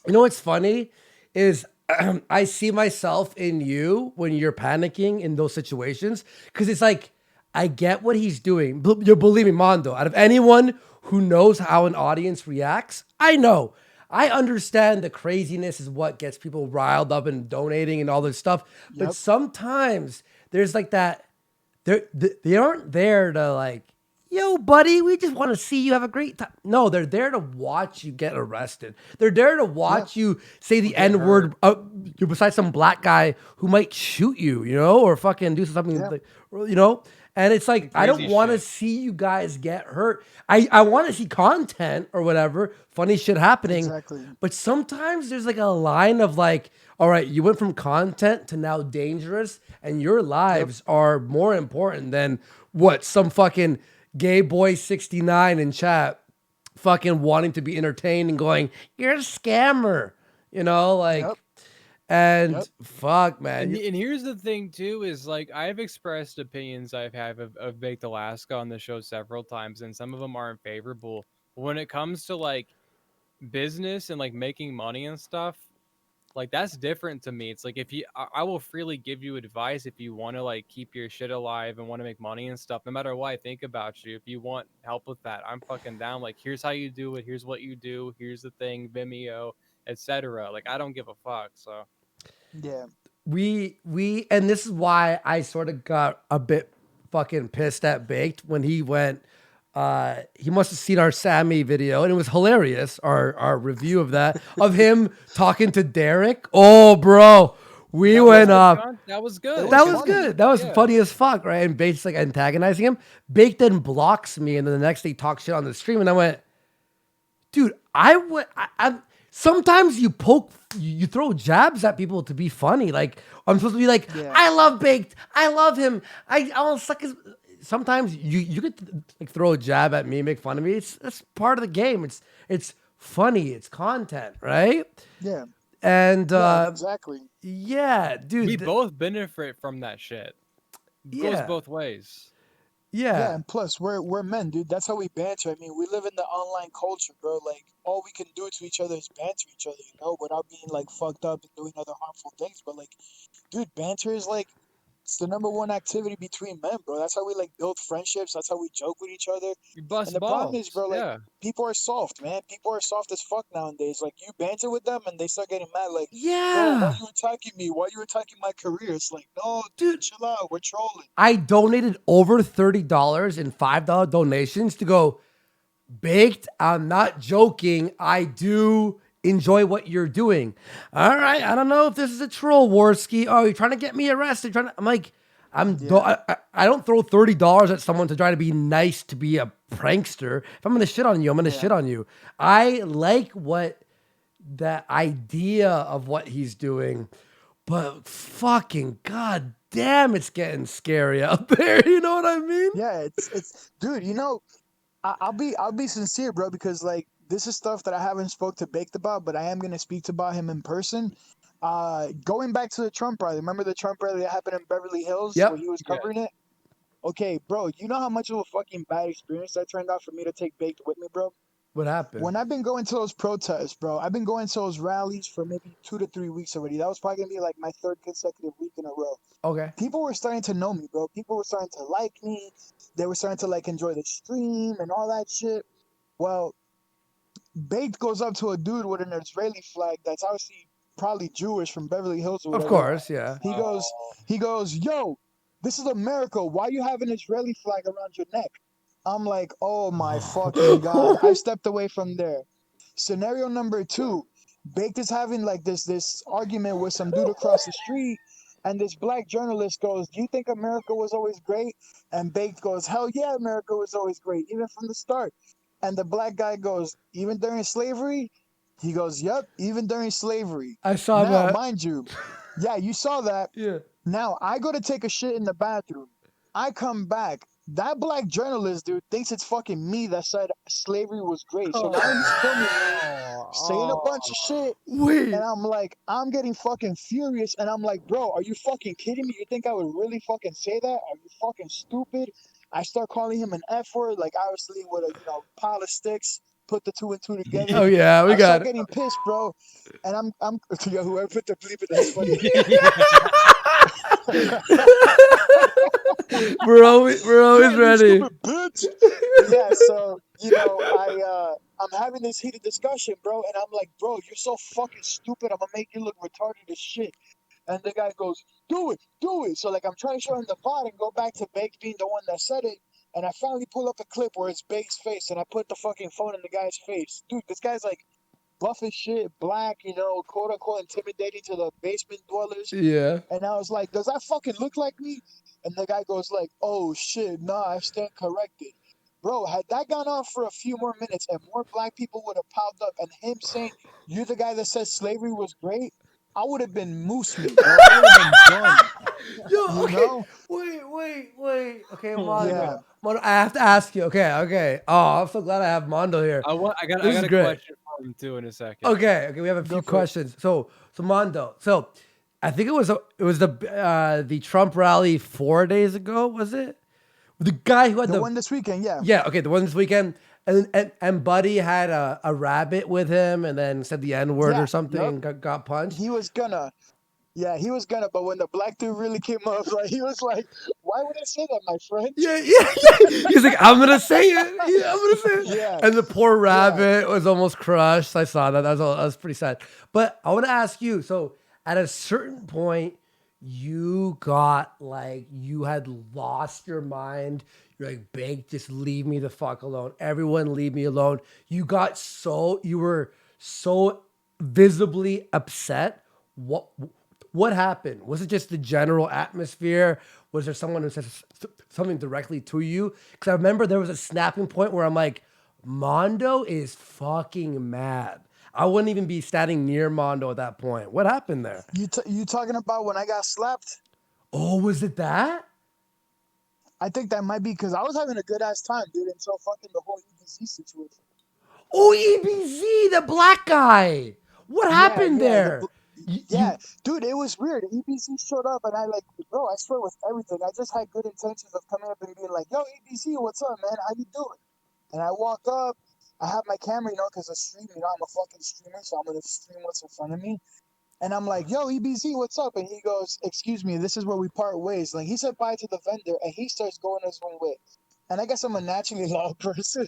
what's funny is I see myself in you when you're panicking in those situations because it's like, I get what he's doing. You believe me, Mondo, out of anyone who knows how an audience reacts, I know. I understand the craziness is what gets people riled up and donating and all this stuff. Yep. But sometimes there's like that, they aren't there to like, yo, buddy, we just want to see you have a great time. No, they're there to watch you get arrested. They're there to watch you say the N word besides some black guy who might shoot you, or fucking do something, And it's like, I don't want to see you guys get hurt. I want to see content or whatever, funny shit happening. Exactly. But sometimes there's like a line of like, all right, you went from content to now dangerous, and your lives are more important than what some fucking gay boy 69 in chat fucking wanting to be entertained and going, you're a scammer, and fuck, man. And here's the thing too, is like I've expressed opinions I've had of Baked Alaska on the show several times, and some of them aren't favorable. When it comes to like business and like making money and stuff, like that's different to me. It's like if I will freely give you advice if you want to like keep your shit alive and want to make money and stuff, no matter what I think about you. If you want help with that, I'm fucking down. Like, here's how you do it, here's what you do, here's the thing, Vimeo, etc. Like, I don't give a fuck. So yeah, we and this is why I sort of got a bit fucking pissed at Baked when he went. He must have seen our Sammy video, and it was hilarious. Our review of that, of him talking to Derek. Oh, bro, we went off. That was good. That was good. That was funny as fuck, right? And Bake's like antagonizing him. Bake then blocks me, and then the next day talks shit on the stream, and I went, dude, I sometimes you you throw jabs at people to be funny. Like, I'm supposed to be like, I love Baked, I love him, I'll suck his. Sometimes you could like throw a jab at me, make fun of me. That's part of the game. It's funny. It's content, right? Yeah. And exactly. Yeah, dude. We both benefit from that shit. It goes both ways. Yeah, and plus we're men, dude. That's how we banter. I mean, we live in the online culture, bro. Like, all we can do to each other is banter each other, without being like fucked up and doing other harmful things. But like, dude, banter is like, it's the number one activity between men, bro. That's how we like build friendships. That's how we joke with each other. Bust and the problem is, bro, like, yeah. people are soft, man. People are soft as fuck nowadays. Like, you banter with them and they start getting mad. Like, yeah, bro, why you attacking me? Why you attacking my career? It's like, no, dude, chill out. We're trolling. I donated over $30 in $5 donations to go, Baked, I'm not joking. I do enjoy what you're doing. All right, I don't know if this is a troll, Warski. Oh, you're trying to get me arrested. I'm like, I don't throw $30 at someone to try to be nice, to be a prankster. If I'm gonna shit on you, I'm gonna shit on you. I like that idea of what he's doing, but fucking god damn, it's getting scary out there. You know what I mean? Yeah, it's dude. I'll be sincere, bro, because like, this is stuff that I haven't spoke to Baked about, but I am gonna speak about him in person. Going back to the Trump rally, remember the Trump rally that happened in Beverly Hills where he was covering it? Okay, bro, you know how much of a fucking bad experience that turned out for me to take Baked with me, bro? What happened? When I've been going to those protests, bro, I've been going to those rallies for maybe 2 to 3 weeks already. That was probably gonna be like my 3rd consecutive week in a row. Okay. People were starting to know me, bro. People were starting to like me. They were starting to like enjoy the stream and all that shit. Well, Baked goes up to a dude with an Israeli flag that's obviously probably Jewish from Beverly Hills or whatever. Of course, yeah. He goes, yo, this is America. Why you have an Israeli flag around your neck? I'm like, oh my fucking God. I stepped away from there. Scenario number 2, Baked is having like this argument with some dude across the street, and this black journalist goes, do you think America was always great? And Baked goes, hell yeah, America was always great, even from the start. And the black guy goes, even during slavery? He goes, yep, even during slavery. I saw that. Now, mind you, yeah, you saw that. Yeah. Now, I go to take a shit in the bathroom. I come back. That black journalist, dude, thinks it's fucking me that said slavery was great. So now he's filming me, saying a bunch of shit. Wait. And I'm like, I'm getting fucking furious. And I'm like, bro, are you fucking kidding me? You think I would really fucking say that? Are you fucking stupid? I start calling him an F word, like obviously with a pile of sticks. Put the 2 and 2 together. Oh yeah, we got it. Getting pissed, bro. And I'm whoever put the bleep in, that's funny. we're always ready. Stupid bitch. Yeah, so I'm having this heated discussion, bro, and I'm like, bro, you're so fucking stupid. I'm gonna make you look retarded as shit. And the guy goes, do it. So like, I'm trying to show him the pot and go back to Baked being the one that said it. And I finally pull up a clip where it's Bake's face, and I put the fucking phone in the guy's face. Dude, this guy's like buff as shit, black, you know, quote unquote intimidating to the basement dwellers. Yeah. And I was like, does that fucking look like me? And the guy goes like, oh shit, nah, I stand corrected. Bro, had that gone on for a few more minutes and more black people would have piled up and him saying, you're the guy that said slavery was great, I would have been moose meat, bro. I would have been done. Yo, You okay. know? Wait. Okay, Mondo. Yeah. Mondo, I have to ask you. Okay. Oh, I'm so glad I have Mondo here. I got This is a great. question for him too in a second. Okay, we have a few questions. So Mondo. So I think it was the Trump rally 4 days ago, was it? The guy who had The one this weekend, yeah. Yeah, okay, the one this weekend. And Buddy had a rabbit with him and then said the N-word Yeah, or something yep. and got punched. He was gonna. Yeah, he was gonna, but when the black dude really came up, like he was like, why would I say that, my friend? Yeah. He's like, I'm gonna say it. Yeah, I'm gonna say it. Yeah. And the poor rabbit was almost crushed. I saw that. That was pretty sad. But I want to ask you. So at a certain point, you got like you had lost your mind. You're like, Bake, just leave me the fuck alone. Everyone, leave me alone. You were so visibly upset. What happened? Was it just the general atmosphere? Was there someone who said something directly to you? Because I remember there was a snapping point where I'm like, Mondo is fucking mad. I wouldn't even be standing near Mondo at that point. What happened there? You talking about when I got slapped? Oh, was it that? I think that might be because I was having a good ass time, dude, until fucking the whole EBZ situation. Oh, EBZ, the black guy. What happened there? Dude, it was weird. EBZ showed up, and I like, bro, I swear with everything, I just had good intentions of coming up and being like, yo, EBZ, what's up, man? How you doing? And I walk up, I have my camera, you know, because I stream, you know, I'm a fucking streamer, so I'm going to stream what's in front of me. And I'm like, yo, EBZ, what's up? And he goes, excuse me, this is where we part ways. Like, he said bye to the vendor, and he starts going his own way. And I guess I'm a naturally loud person.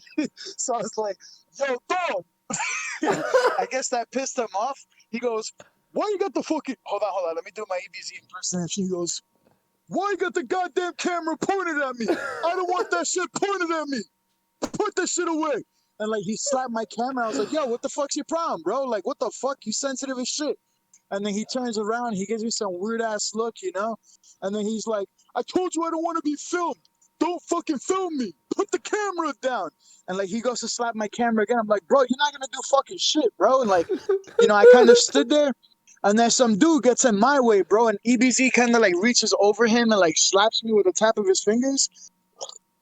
So I was like, yo, dog. I guess that pissed him off. He goes, why you got the fucking... Hold on. Let me do my EBZ impersonation. He goes, why you got the goddamn camera pointed at me? I don't want that shit pointed at me. Put that shit away. And, like, he slapped my camera. I was like, yo, what the fuck's your problem, bro? Like, what the fuck? You sensitive as shit. And then he turns around. He gives me some weird-ass look, you know? And then he's like, I told you I don't want to be filmed. Don't fucking film me. Put the camera down. And, like, he goes to slap my camera again. I'm like, bro, you're not going to do fucking shit, bro. And, like, you know, I kind of stood there. And then some dude gets in my way, bro. And EBZ kind of, like, reaches over him and, like, slaps me with a tap of his fingers.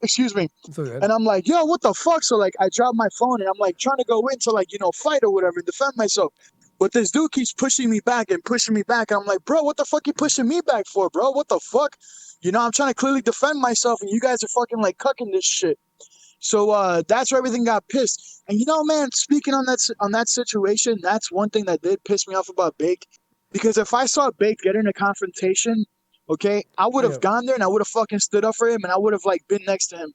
Excuse me. And I'm like, yo, what the fuck? So, like, I drop my phone and I'm, like, trying to go in to, like, you know, fight or whatever, defend myself. But this dude keeps pushing me back. And I'm like, bro, what the fuck you pushing me back for, bro? What the fuck? You know, I'm trying to clearly defend myself, and you guys are fucking, like, cucking this shit. So that's where everything got pissed. And, you know, man, speaking on that situation, that's one thing that did piss me off about Bake. Because if I saw Bake get in a confrontation, okay, I would have gone there, and I would have fucking stood up for him, and I would have, like, been next to him.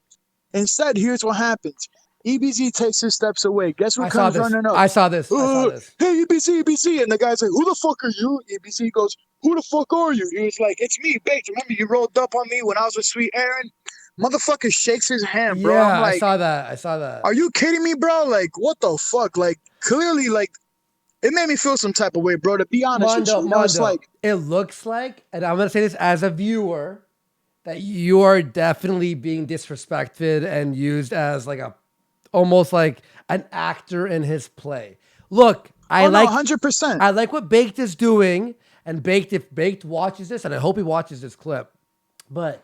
Instead, here's what happens. EBZ takes his steps away. Guess who comes running up? I saw this. Hey, EBZ. And the guy's like, who the fuck are you? EBZ goes, who the fuck are you? He's like, it's me, Baked. Remember you rolled up on me when I was with Sweet Aaron? Motherfucker shakes his hand, bro. Yeah, I'm like, I saw that. Are you kidding me, bro? Like, what the fuck? Like, clearly, like, it made me feel some type of way, bro, to be honest with you. You know, it's like, it looks like, and I'm going to say this as a viewer, that you are definitely being disrespected and used as like almost like an actor in his play. Look, I like 100%. I like what Baked is doing, and if Baked watches this, and I hope he watches this clip, but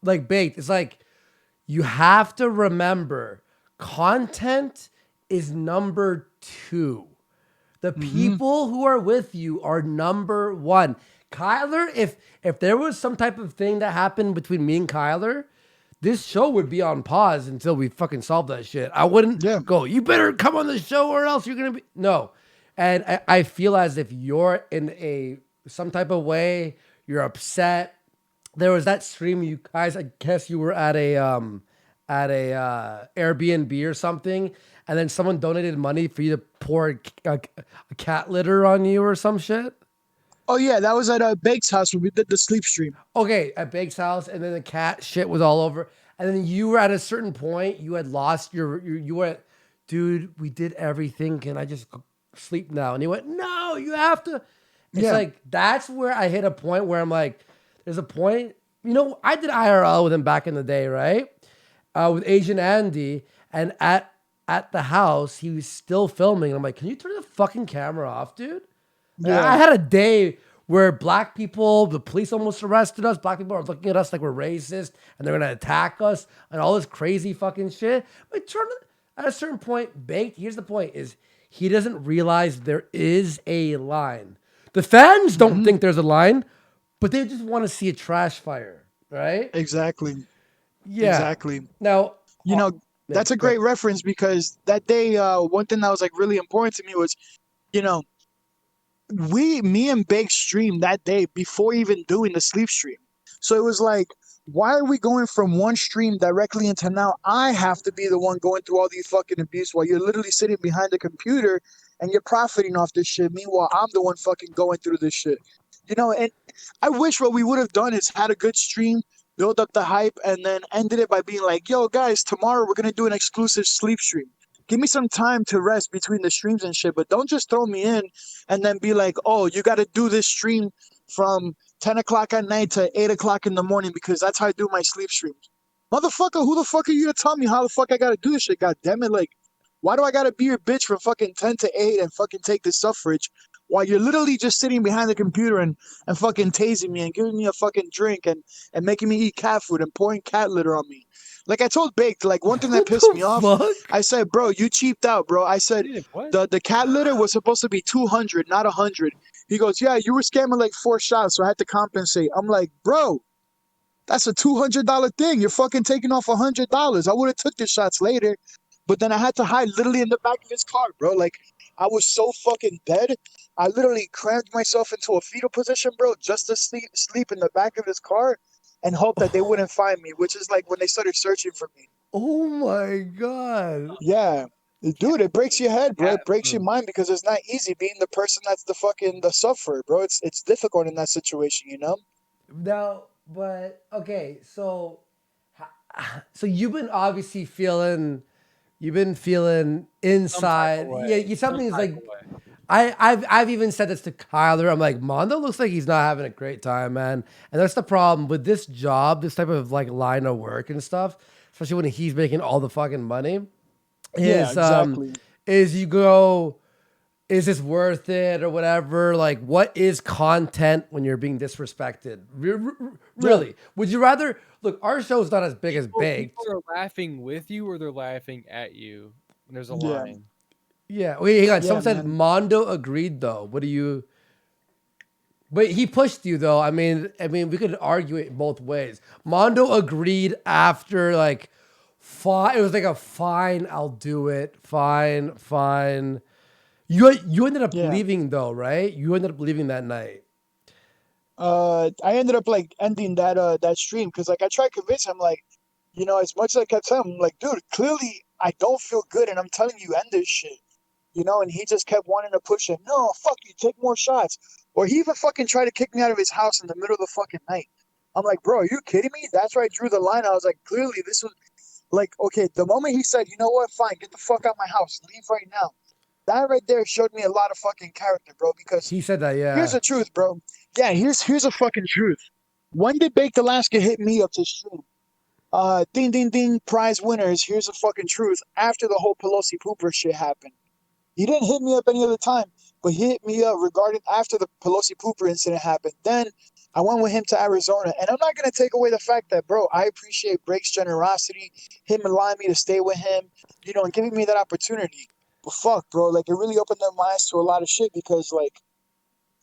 like Baked, it's like you have to remember content is number 2. The people who are with you are number 1. Kyler, if there was some type of thing that happened between me and Kyler, this show would be on pause until we fucking solve that shit. I wouldn't go, you better come on the show or else you're going to be... No. And I feel as if you're in some type of way, you're upset. There was that stream, you guys, I guess you were at a Airbnb or something, and then someone donated money for you to pour a cat litter on you or some shit. Oh, yeah, that was at Bake's house when we did the sleep stream. Okay, at Bake's house, and then the cat shit was all over. and then you were at a certain point, you had lost you went, dude, we did everything. Can I just go sleep now? And he went, no, you have to. It's like, that's where I hit a point where I'm like, there's a point, I did IRL with him back in the day, right? With Asian Andy, and at the house, he was still filming. I'm like, can you turn the fucking camera off, dude? Yeah. I had a day where black people, the police almost arrested us. Black people are looking at us like we're racist and they're gonna attack us and all this crazy fucking shit. But at a certain point, Baked, here's the point, is he doesn't realize there is a line. The fans don't think there's a line, but they just want to see a trash fire, right? Exactly. Yeah. Exactly. Now, that's a great reference because that day, one thing that was like really important to me was, me and Big streamed that day before even doing the sleep stream. So it was like, why are we going from one stream directly into now I have to be the one going through all these fucking abuse while you're literally sitting behind the computer and you're profiting off this shit. Meanwhile, I'm the one fucking going through this shit. And I wish what we would have done is had a good stream, build up the hype, and then ended it by being like, yo, guys, tomorrow we're going to do an exclusive sleep stream. Give me some time to rest between the streams and shit, but don't just throw me in and then be like, oh, you got to do this stream from 10 o'clock at night to 8 o'clock in the morning because that's how I do my sleep streams. Motherfucker, who the fuck are you to tell me how the fuck I got to do this shit? God damn it. Like, why do I got to be your bitch from fucking 10 to 8 and fucking take the suffrage while you're literally just sitting behind the computer and fucking tasing me and giving me a fucking drink and making me eat cat food and pouring cat litter on me? Like I told Baked, like one thing that pissed me off, I said, bro, you cheaped out, bro. I said, the cat litter was supposed to be 200, not 100. He goes, yeah, you were scamming like 4 shots, so I had to compensate. I'm like, bro, that's a $200 thing. You're fucking taking off $100. I would have took the shots later, but then I had to hide literally in the back of his car, bro. Like I was so fucking dead. I literally crammed myself into a fetal position, bro, just to sleep in the back of his car and hope that they wouldn't find me, which is like when they started searching for me. Oh my God. Yeah. Dude, it breaks your head, bro. It breaks your mind because it's not easy being the person that's the sufferer, bro. It's difficult in that situation, No, but okay, so you've been obviously feeling inside. Yeah, something is like I've even said this to Kyler. I'm like, Mondo looks like he's not having a great time, man. And that's the problem with this job, this type of like line of work and stuff, especially when he's making all the fucking money. Is you go, is this worth it or whatever? Like, what is content when you're being disrespected? Really? Would you rather look? Our show's not as big as Baked. People are laughing with you or they're laughing at you. And there's a line. Yeah. Wait, hang on. Someone said Mondo agreed though. What do you? But he pushed you though. I mean, we could argue it both ways. Mondo agreed after like. Fine. It was like a fine. I'll do it. Fine. You ended up leaving though, right? You ended up leaving that night. I ended up like ending that stream because like I tried to convince him, like, as much as I kept telling him, like, dude, clearly I don't feel good, and I'm telling you, end this shit, and he just kept wanting to push it. No, fuck you, take more shots. Or he even fucking tried to kick me out of his house in the middle of the fucking night. I'm like, bro, are you kidding me? That's where I drew the line. I was like, clearly this was. Like, okay, the moment he said, you know what, fine, get the fuck out of my house, leave right now. That right there showed me a lot of fucking character, bro, because he said that, yeah. Here's the truth, bro. Yeah, here's a fucking truth. When did Baked Alaska hit me up to stream? Ding, ding, ding, prize winners. Here's the fucking truth. After the whole Pelosi pooper shit happened. He didn't hit me up any other time, but he hit me up regarding after the Pelosi pooper incident happened. Then I went with him to Arizona, and I'm not going to take away the fact that, bro, I appreciate Brake's generosity, him allowing me to stay with him, and giving me that opportunity. But fuck, bro, like, it really opened up my eyes to a lot of shit because, like,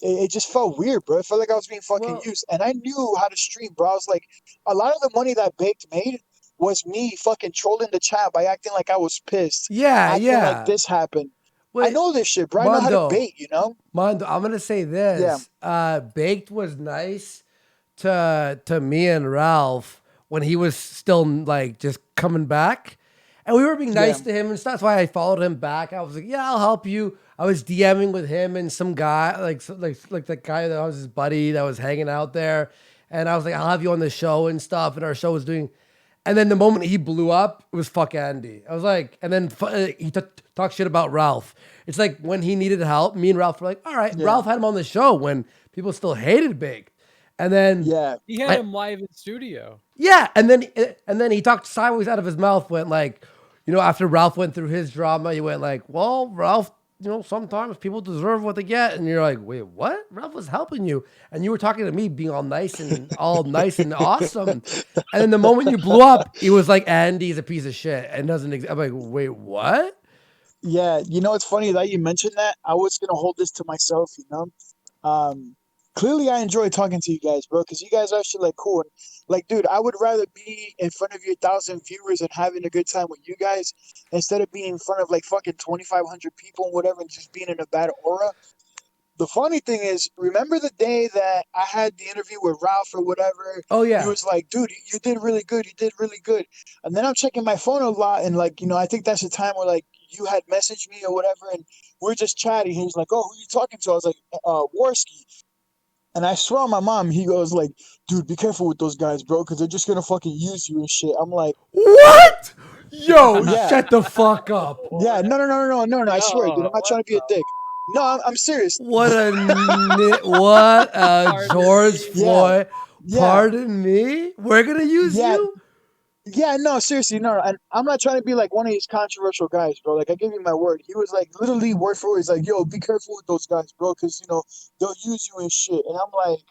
it just felt weird, bro. It felt like I was being fucking used. And I knew how to stream, bro. I was like, a lot of the money that Baked made was me fucking trolling the chat by acting like I was pissed. Yeah, acting like this happened. Wait, I know this shit, bro. I know how to bait, Mondo, I'm gonna say this. Yeah. Baked was nice to me and Ralph when he was still like just coming back. And we were being nice to him and stuff. That's why I followed him back. I was like, yeah, I'll help you. I was DMing with him and some guy, like the guy that was his buddy that was hanging out there. And I was like, I'll have you on the show and stuff. And our show was doing. And then the moment he blew up, it was fuck Andy. I was like, and then he talked shit about Ralph. It's like when he needed help, me and Ralph were like, all right, Yeah. Ralph had him on the show when people still hated Big. And then Yeah. He had him live in studio. yeah, and then he talked sideways out of his mouth, went like, you know, after Ralph went through his drama, he went like, well, Ralph, you know, sometimes people deserve what they get. And you're like, wait, what? Ralph was helping you. And you were talking to me being all nice and awesome. And then the moment you blew up, he was like, Andy's a piece of shit and doesn't I'm like, wait, what? Yeah, you know, it's funny that you mentioned that. I was gonna hold this to myself, you know. Clearly, I enjoy talking to you guys, bro, because you guys are actually like cool. And, like, dude, I would rather be in front of your 1,000 viewers and having a good time with you guys instead of being in front of like fucking 2,500 people and whatever, and just being in a bad aura. The funny thing is, remember the day that I had the interview with Ralph or whatever? Oh, He yeah. was like, dude, you did really good. You did really good. And then I'm checking my phone a lot. And, like, you know, I think that's the time where, like, you had messaged me or whatever. And we're just chatting. He was like, oh, who you talking to? I was like, Worski. And I swear on my mom, he goes, like, dude, be careful with those guys, bro, because they're just going to fucking use you and shit. I'm like, what? Yo, Yeah. shut the fuck up. Yeah, no. I swear, dude, I'm not trying to be a dick. No, I'm serious. What a George Floyd. Yeah. Pardon me? We're going to use Yeah. you? Yeah, no, seriously, no. And I'm not trying to be like one of these controversial guys, bro. Like, I give you my word. He was like, literally word for word. He's like, yo, be careful with those guys, bro, because, you know, they'll use you and shit. And I'm like,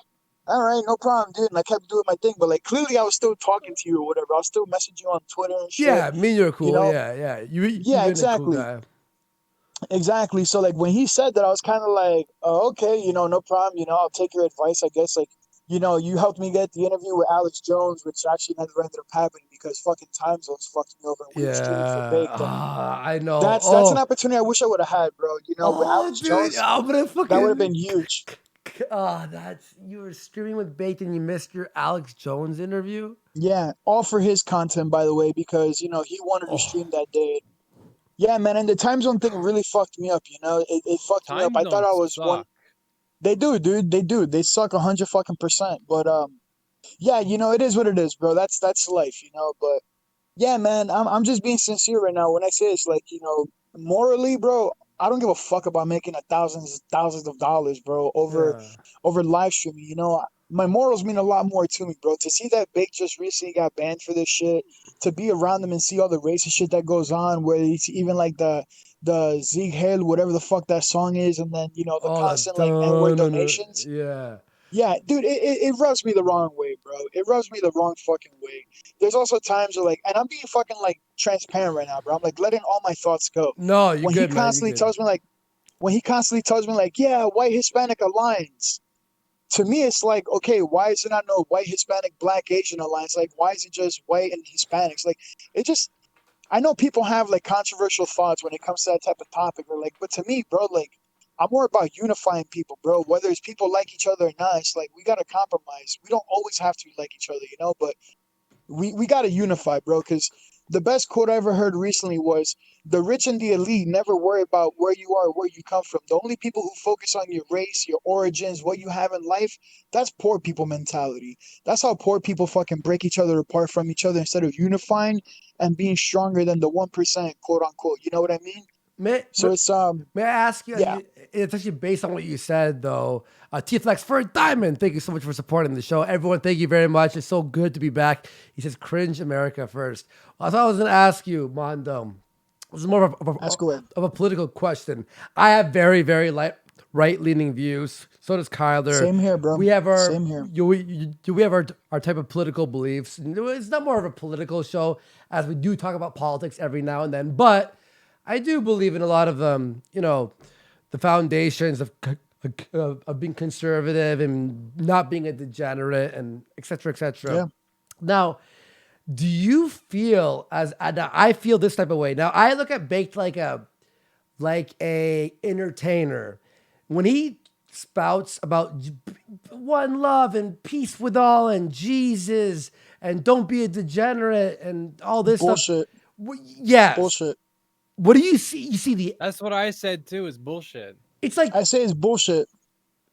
all right, no problem, dude. And I kept doing my thing. But, like, clearly I was still talking to you or whatever. I was still messaging you on Twitter and shit. Yeah, me and you're cool. You know? Yeah. You've Yeah, been exactly. a cool guy. Exactly. So, like, when he said that, I was kind of like, oh, okay, you know, no problem. You know, I'll take your advice, I guess. Like, you know, you helped me get the interview with Alex Jones, which actually never ended up happening because fucking time zones fucked me over and we were streaming for Yeah. Baked. And I know. that's an opportunity I wish I would have had, bro. You know, with Oh, Alex dude. Jones, I'm gonna fucking. that would have been huge. You were streaming with Baked and you missed your Alex Jones interview? Yeah, all for his content, by the way, because, you know, he wanted to stream that day. Yeah, man, and the time zone thing really fucked me up, you know? It fucked me up. I thought I was one. They do, dude. They do. They suck 100%. But yeah, you know, it is what it is, bro. That's life, you know. But yeah, man, I'm just being sincere right now when I say it's like, you know, morally, bro. I don't give a fuck about making thousands of dollars, bro, over live streaming. You know, my morals mean a lot more to me, bro. To see that Big just recently got banned for this shit, to be around them and see all the racist shit that goes on, where it's even like the Sieg Heil, whatever the fuck that song is, and then, you know, the constant like N-word donations. Yeah. Yeah, dude, it rubs me the wrong way, bro. It rubs me the wrong fucking way. There's also times where, like, and I'm being fucking, like, transparent right now, bro. I'm, like, letting all my thoughts go. No, you when good, he man. constantly tells me, like, yeah, white Hispanic alliance. To me, it's like, okay, why is it not no white Hispanic Black Asian alliance? Like, why is it just white and Hispanics? Like, it just, I know people have, like, controversial thoughts when it comes to that type of topic, or like, but to me, bro, like, I'm more about unifying people, bro. Whether it's people like each other or not, it's like we gotta compromise. We don't always have to like each other, you know, but we gotta unify, bro. Because the best quote I ever heard recently was, "The rich and the elite never worry about where you are, or where you come from. The only people who focus on your race, your origins, what you have in life, that's poor people mentality. That's how poor people fucking break each other apart from each other instead of unifying and being stronger than the 1%, quote unquote. You know what I mean?" So it's May I ask you? Yeah. It's actually based on what you said, though. T-Flex for a diamond. Thank you so much for supporting the show, everyone. Thank you very much. It's so good to be back. He says, "Cringe America first." I thought I was gonna ask you, Mondo. This is more of a political question. I have very, very right-leaning views. So does Kyler. Same here, bro. We have our Same here. we have our type of political beliefs. It's not more of a political show, as we do talk about politics every now and then, but I do believe in a lot of you know, the foundations of being conservative and not being a degenerate and et cetera, et cetera. Yeah. Now, do you feel now I feel this type of way. Now I look at Baked like a entertainer. When he spouts about one love and peace with all and Jesus and don't be a degenerate and all this bullshit. Stuff. Yeah. Bullshit. What do you see? You see That's what I said too. Is bullshit. It's like I say it's bullshit.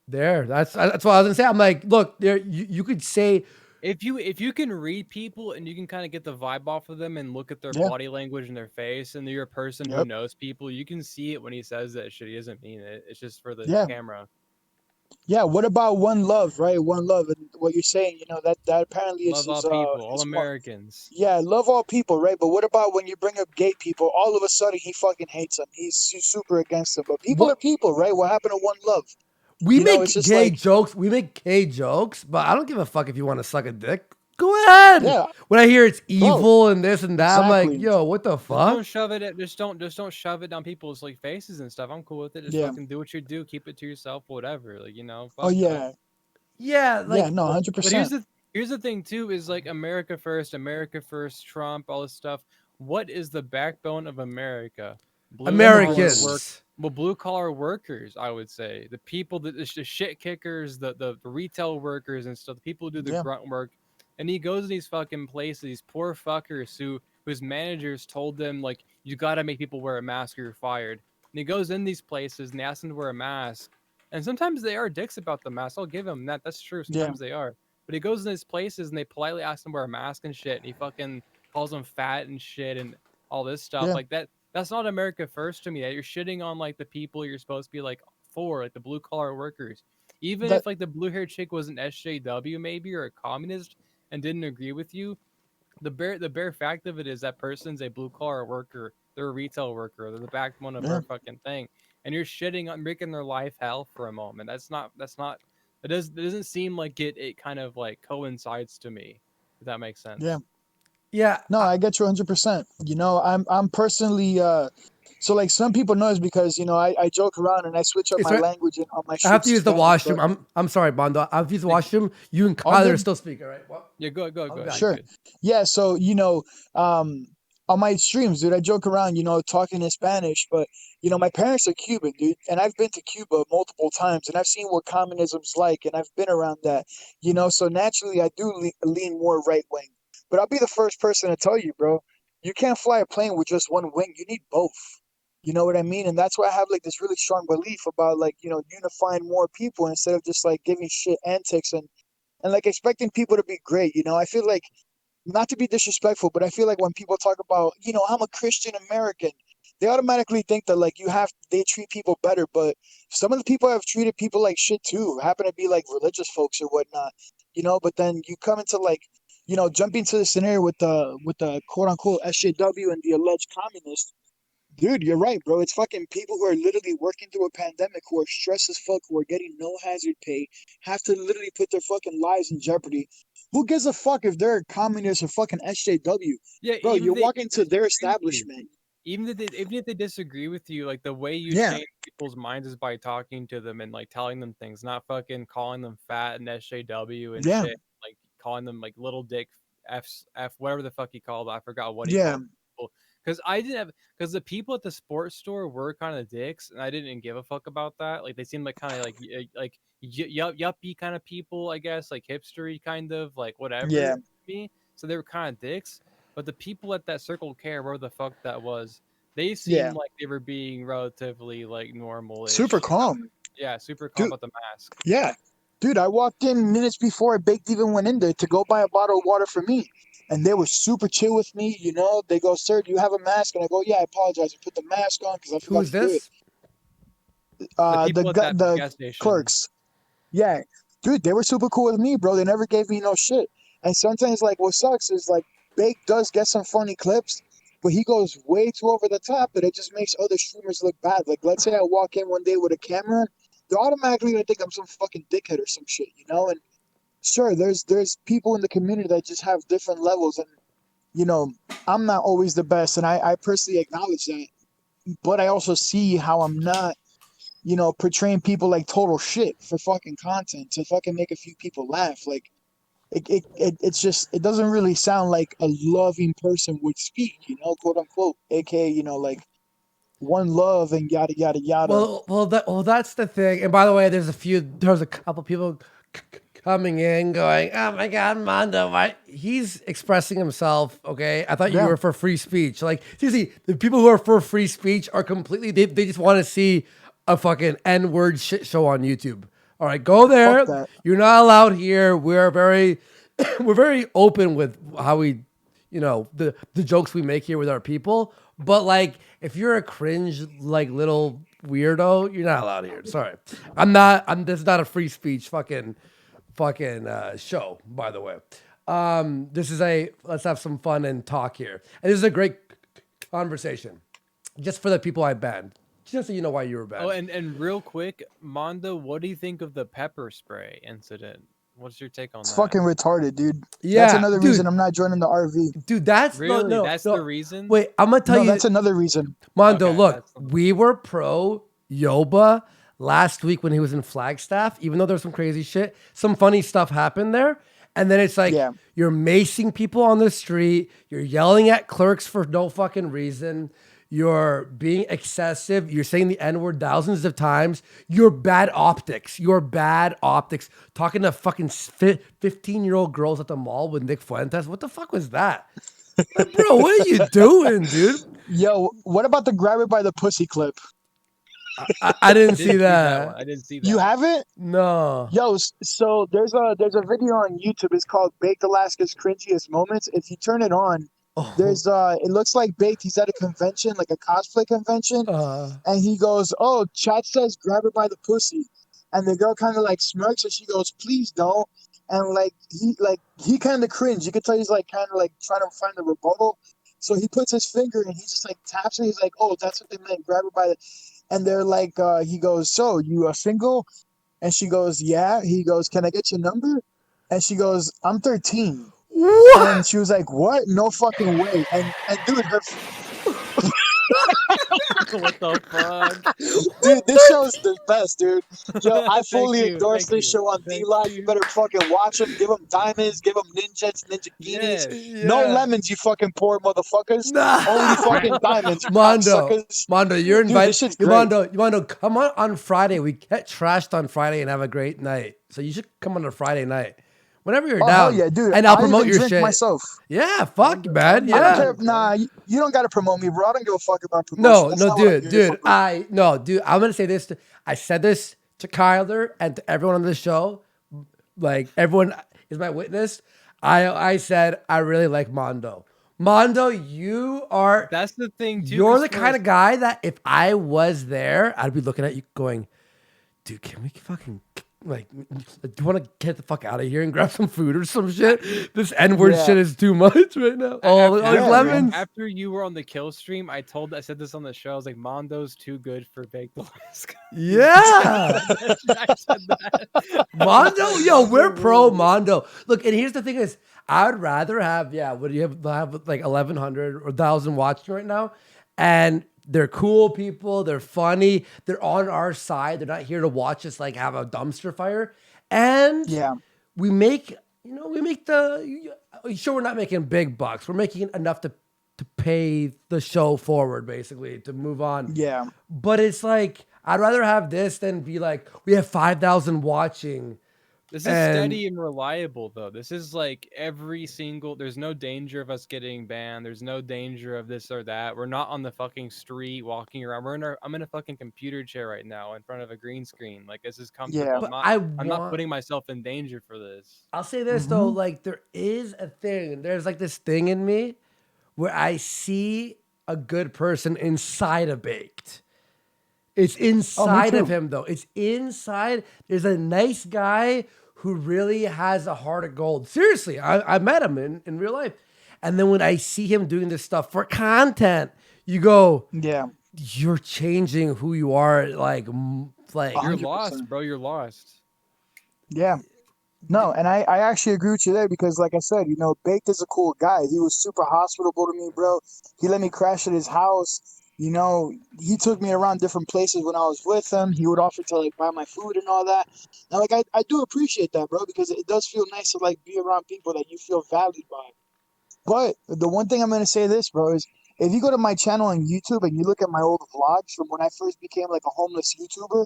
That's what I was gonna say. I'm like, look, there you could say if you can read people and you can kind of get the vibe off of them and look at their Yeah. body language and their face, and you're a person who Yep. knows people, you can see it when he says that shit. He doesn't mean it. It's just for the Yeah. camera. Yeah. What about one love, right? One love, and what you're saying, that apparently is Love all his people, all his Americans. Yeah, love all people, right? But what about when you bring up gay people? All of a sudden, he fucking hates them. He's super against them. But people are What people, right? What happened to one love? we It's make just gay like, jokes. We make gay jokes, but I don't give a fuck if you want to suck a dick. Go ahead. yeah, When I hear it's bro, evil and this and that, I'm like, exactly. yo, what the Just don't fuck? shove it. Just don't shove it down people's like faces and stuff. I'm cool with it. Just Yeah. fucking do what you do. Keep it to yourself. Whatever. Like Oh fuck. yeah, Yeah, yeah. like No, But here's 100%. the thing too is like America first, Trump, all this stuff. What is the backbone of America? Blue collar work. Americans. Well, blue collar workers, I would say, the people that the shit kickers, the retail workers and stuff, the people who do the Yeah, grunt work. And he goes to these fucking places, these poor fuckers whose managers told them like you got to make people wear a mask or you're fired. And he goes in these places and they ask them to wear a mask. And sometimes they are dicks about the mask. I'll give him that. That's true. yeah, Sometimes they are. But he goes in these places and they politely ask him to wear a mask and shit. And he fucking calls them fat and shit and all this stuff yeah. like that. That's not America first to me. That you're shitting on like the people you're supposed to be like for, like the blue collar workers. Even That if like the blue haired chick was an SJW maybe or a communist and didn't agree with you, the bare fact of it is that person's a blue collar worker. They're a retail worker. They're the backbone of yeah, our fucking thing. And you're shitting on making their life hell for a moment. That's not it doesn't seem like it kind of like coincides to me. If that makes yeah. sense. Yeah, No, I get you 100%. I'm personally so like some people know it's because I joke around and I switch up it's my right. language on my I have shit to to use the Spanish, washroom. but I'm sorry, Bondo. I have to use the Yeah, washroom. You and all Kyler are good. still speaking, all right? Well, yeah, go I'll be ahead. back. Sure. Good. Yeah, so on my streams, dude, I joke around, talking in Spanish, but my parents are Cuban, dude, and I've been to Cuba multiple times, and I've seen what communism's like, and I've been around that, so naturally I do lean more right wing. But I'll be the first person to tell you, bro, you can't fly a plane with just one wing. You need both. You know what I mean? And that's why I have like this really strong belief about like, unifying more people instead of just like giving shit antics and like expecting people to be great. I feel like not to be disrespectful, but I feel like when people talk about, I'm a Christian American, they automatically think that like they treat people better. But some of the people have treated people like shit too, happen to be like religious folks or whatnot, but then you come into like, jumping to the scenario with the quote unquote SJW and the alleged communist. Dude, you're right, bro. It's fucking people who are literally working through a pandemic, who are stressed as fuck, who are getting no hazard pay, have to literally put their fucking lives in jeopardy. Who gives a fuck if they're communists or fucking SJW? Yeah, Bro, even you're if they walking to their disagree with you. establishment. Even if they disagree with you, like the way you Yeah, change people's minds is by talking to them and like telling them things, not fucking calling them fat and SJW and yeah, shit, like calling them like little dick f whatever the fuck he called. I forgot what he yeah, called people. Because I didn't have because the people at the sports store were kind of dicks, and I didn't give a fuck about that. Like they seemed like kind of like yuppie kind of people, I guess, like hipstery kind of like whatever yeah, to me. So they were kind of dicks. But the people at that Circle K, where the fuck that was, they yeah. seemed like they were being relatively like normal-ish. Super calm. Yeah, super calm Dude, about the mask. yeah. Dude, I walked in minutes before Baked even went in there to go buy a bottle of water for me. And they were super chill with me, They go, "Sir, do you have a mask?" And I go, "Yeah, I apologize. I put the mask on because I who forgot is to do it." this? The The people at that the gas station. clerks. Yeah, dude, they were super cool with me, bro. They never gave me no shit. And sometimes, like, what sucks is like Bake does get some funny clips, but he goes way too over the top that it just makes other streamers look bad. Like, let's say I walk in one day with a camera, they're automatically gonna think I'm some fucking dickhead or some shit. And sure, there's people in the community that just have different levels, and you know, I'm not always the best, and I personally acknowledge that. But I also see how I'm not portraying people like total shit for fucking content to fucking make a few people laugh. Like it's just it doesn't really sound like a loving person would speak, quote unquote, aka like one love and yada yada yada. Well, that's the thing. And by the way, there's a couple people coming in going, "Oh my God, Mondo, why?" He's expressing himself. Okay, I thought you Yeah, were for free speech. Like, seriously, the people who are for free speech are completely. They just want to see a fucking N-word shit show on YouTube. All right, go fuck there. that. You're not allowed here. We're very we're very open with how we, you know, the jokes we make here with our people. But like, if you're a cringe like little weirdo, you're not allowed here. Sorry, I'm not. This is not a free speech fucking show. By the way, this is a let's have some fun and talk here. And this is a great conversation, just for the people I banned. Just so you know why you were banned. Oh, and real quick, Mondo, what do you think of the pepper spray incident? What's your take on It's that? fucking retarded, dude. Yeah, that's another dude. reason I'm not joining the RV. Dude, that's Really? no, That's no. the reason? Wait, I'm gonna tell No, you. that's another reason. Mondo, Okay, look, that's the- we were pro Yoba last week when he was in Flagstaff. Even though there's some crazy shit, some funny stuff happened there. And then it's like Yeah. you're macing people on the street. You're yelling at clerks for no fucking reason. You're being excessive. You're saying the N-word thousands of times. You're bad optics. You're bad optics. Talking to fucking 15-year-old girls at the mall with Nick Fuentes. What the fuck was that? Like, bro, what are you doing, dude? Yo, what about the grab it by the pussy clip? I didn't see one. that. I didn't see that. You haven't? No. Yo, so there's a video on YouTube. It's called Baked Alaska's Cringiest Moments. If you turn it on, there's it looks like Baked. He's at a convention, like a cosplay convention, and he goes, "Oh, chat says grab her by the pussy," and the girl kind of like smirks and she goes, "Please don't." And he kind of cringe. You could tell he's like kind of like trying to find a rebuttal. So he puts his finger and he just like taps her. He's like, "Oh, that's what they meant. Grab her by the." And they're like, he goes, "So you are single?" And she goes, "Yeah." He goes, "Can I get your number?" And she goes, "I'm 13. What? And she was like, "What? No fucking way." And dude, her What the fuck? dude, this show is the best, dude. Yo, I Thank fully you, endorse thank this you, show on thank D-Live. You better fucking watch them. Give them diamonds. Give them ninjas, ninja Yes. guineas. No lemons, you fucking poor motherfuckers. Nah. Only fucking diamonds, you Mondo, cocksuckers. Mondo, you're Dude, invited. this shit's You great. Mondo, come on Friday. We get trashed on Friday and have a great night. So you should come on a Friday night. Whenever you're Oh, down. hell yeah, dude. And I'll I promote even your drink shit. myself. Yeah, fuck, man. I don't Yeah. care. Nah, you don't gotta promote me, bro. I don't give a fuck about promotion. No, That's no, not what I'm dude, here dude. for. Dude, I'm gonna say this. I said this to Kyler and to everyone on the show. Like, everyone is my witness. I said I really like Mondo. Mondo, you are. That's the thing, too. You're 'cause the for kind us- of guy that if I was there, I'd be looking at you going, dude, can we fucking like, do you want to get the fuck out of here and grab some food or some shit? This N-word Yeah. shit is too much right now. All these lemons. After you were on the kill stream, I said this on the show. I was like, Mondo's too good for baked Alaska. Yeah. I said that. Mondo, yo, we're pro Mondo. Look, and here's the thing is, I would rather have, what do you have like 1,100 or 1,000 watching right now? And they're cool people. They're funny. They're on our side. They're not here to watch us like have a dumpster fire. And Yeah. we make sure we're not making big bucks. We're making enough to pay the show forward, basically, to move on. Yeah. But it's like, I'd rather have this than be like, we have 5,000 watching. This is And- steady and reliable, though. This is like there's no danger of us getting banned. There's no danger of this or that. We're not on the fucking street walking around. I'm in a fucking computer chair right now in front of a green screen. Like, this is comfortable. Yeah. But I'm not putting myself in danger for this. I'll say this though, like there is a thing. There's like this thing in me where I see a good person inside of Baked. It's inside of too. him though. It's inside. There's a nice guy who really has a heart of gold. Seriously, I met him in real life. And then when I see him doing this stuff for content, you go, Yeah. you're changing who you are. Like You're 100%. lost, bro. You're lost. Yeah. No, and I actually agree with you there because, like I said, Baked is a cool guy. He was super hospitable to me, bro. He let me crash at his house. He took me around different places when I was with him. He would offer to, like, buy my food and all that. And, like, I do appreciate that, bro, because it does feel nice to, like, be around people that you feel valued by. But the one thing I'm going to say this, bro, is if you go to my channel on YouTube and you look at my old vlogs from when I first became, like, a homeless YouTuber,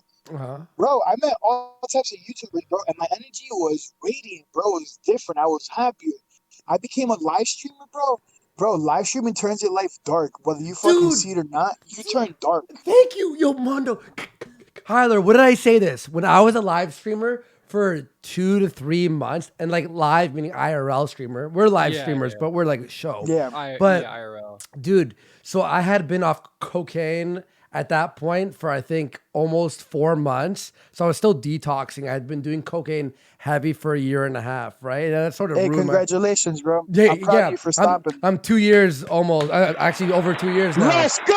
bro, I met all types of YouTubers, bro, and my energy was radiant, bro. It was different. I was happier. I became a live streamer, bro. Bro, live streaming turns your life dark. Whether you fucking Dude. see it or not, you turn dark. Thank you, yo, Mondo. Kyler, what did I say this? When I was a live streamer, for 2 to 3 months, and like live meaning IRL streamer. We're live Yeah, streamers, yeah. but we're like a show. Yeah. But IRL. dude, so I had been off cocaine at that point for I think almost 4 months. So I was still detoxing. I had been doing cocaine heavy for a year and a half, right? And that sort of Hey, ruined my. congratulations, bro. Yeah, I'm proud of you for stopping. I'm 2 years almost. Actually, over 2 years now. Let's go,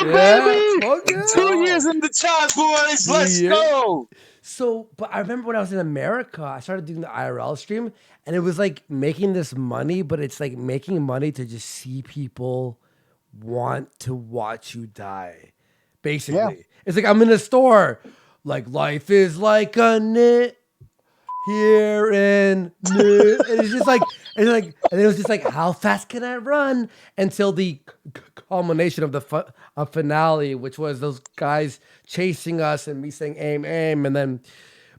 Yeah, baby! fuck yeah. 2 years in the chat, boys. 2 Let's years. go. So, but I remember when I was in America, I started doing the IRL stream, and it was like making this money, but it's like making money to just see people want to watch you die. Basically, it's like I'm in a store, like life is like a knit here and it's just like and it was just like how fast can I run until the culmination of the finale, which was those guys chasing us and me saying aim, and then.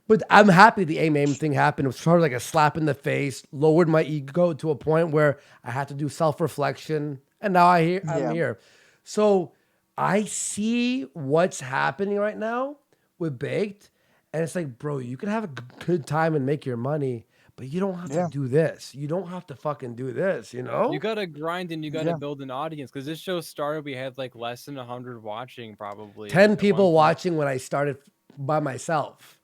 But I'm happy the aim thing happened. It was sort of like a slap in the face, lowered my ego to a point where I had to do self-reflection, and now I'm here. So I see what's happening right now with Baked, and it's like, bro, you can have a good time and make your money, but you don't have to do this. You don't have to fucking do this, you know? You gotta grind and you gotta build an audience, because this show started, we had like less than 100 watching, probably 10 at people one point. watching when I started by myself.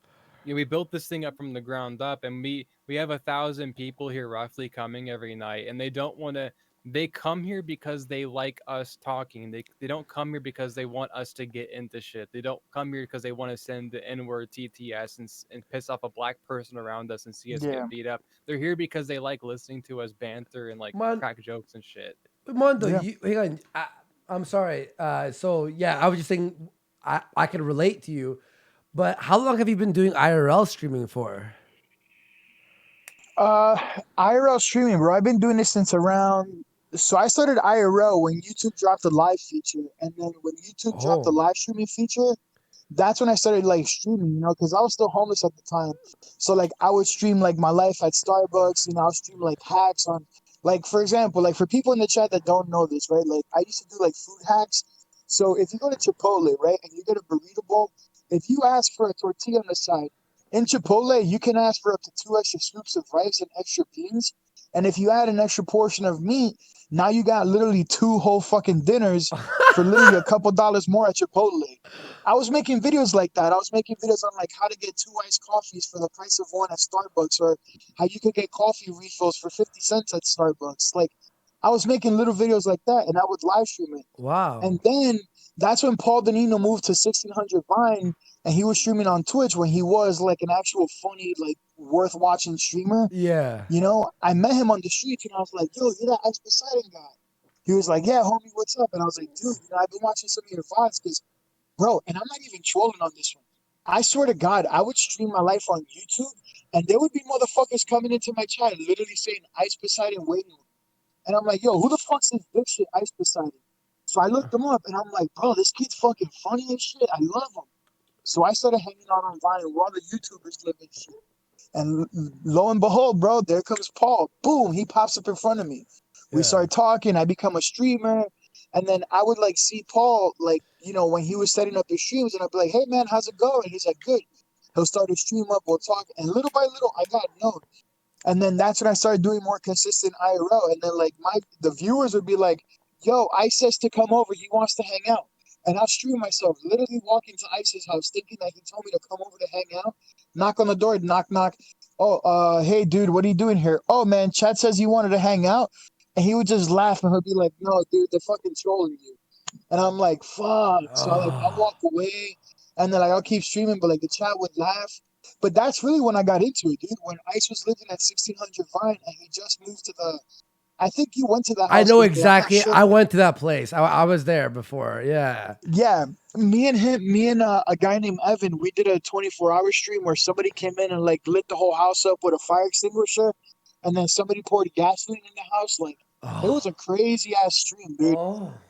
Yeah, we built this thing up from the ground up, and we have 1,000 people here roughly coming every night, and they don't want to. They come here because they like us talking. They don't come here because they want us to get into shit. They don't come here because they want to send the N-word TTS and piss off a black person around us and see us get beat up. They're here because they like listening to us banter and like crack jokes and shit. Mondo, hang on. I'm sorry. So yeah, I was just saying I could relate to you, but how long have you been doing IRL streaming for? IRL streaming, bro. I've been doing this since around. So I started IRL when YouTube dropped the live feature, and then when YouTube dropped the live streaming feature, that's when I started like streaming, you know, because I was still homeless at the time. So like I would stream like my life at Starbucks, you know, I'll stream like hacks on, like for example, like for people in the chat that don't know this, right? Like I used to do like food hacks. So if you go to Chipotle, right, and you get a burrito bowl, if you ask for a tortilla on the side, in Chipotle, you can ask for up to 2 extra scoops of rice and extra beans. And if you add an extra portion of meat, now you got literally 2 whole fucking dinners for literally a couple dollars more at Chipotle. I was making videos like that. I was making videos on like how to get 2 iced coffees for the price of 1 at Starbucks, or how you could get coffee refills for 50 cents at Starbucks. Like I was making little videos like that, and I would live stream it. Wow. And then that's when Paul Danino moved to 1600 Vine, and he was streaming on Twitch when he was like an actual funny, like worth watching streamer. Yeah. You know, I met him on the streets, and I was like, yo, you're that Ice Poseidon guy. He was like, yeah, homie, what's up? And I was like, dude, you know, I've been watching some of your VODs because, bro, and I'm not even trolling on this one. I swear to God, I would stream my life on YouTube, and there would be motherfuckers coming into my chat literally saying Ice Poseidon waiting room. And I'm like, yo, who the fuck's this big shit Ice Poseidon? So I looked him up, and I'm like, bro, this kid's fucking funny as shit. I love him. So I started hanging out on Vine where all the YouTubers live and shit. And lo and behold, bro, there comes Paul. Boom, he pops up in front of me. We start talking. I become a streamer. And then I would like see Paul, like, you know, when he was setting up his streams, and I'd be like, hey, man, how's it going? He's like, good. He'll start his stream up. We'll talk. And little by little, I got known. And then that's when I started doing more consistent IRL. And then like the viewers would be like, yo, Ice says to come over. He wants to hang out. And I'll stream myself, literally walk into Ice's house thinking that he told me to come over to hang out. Knock on the door, knock, knock. Oh, hey, dude, what are you doing here? Oh, man, Chad says you wanted to hang out. And he would just laugh, and he'll be like, no, dude, they're fucking trolling you. And I'm like, fuck. So I'll walk away, and then like I'll keep streaming, but like the chat would laugh. But that's really when I got into it, dude. When Ice was living at 1600 Vine, and he just moved to I think you went to that house. I know with me. I'm not exactly. sure. I went to that place. I was there before. Yeah. Yeah, me and a guy named Evan, we did a 24-hour stream where somebody came in and like lit the whole house up with a fire extinguisher, and then somebody poured gasoline in the house. Like it was a crazy ass stream, dude.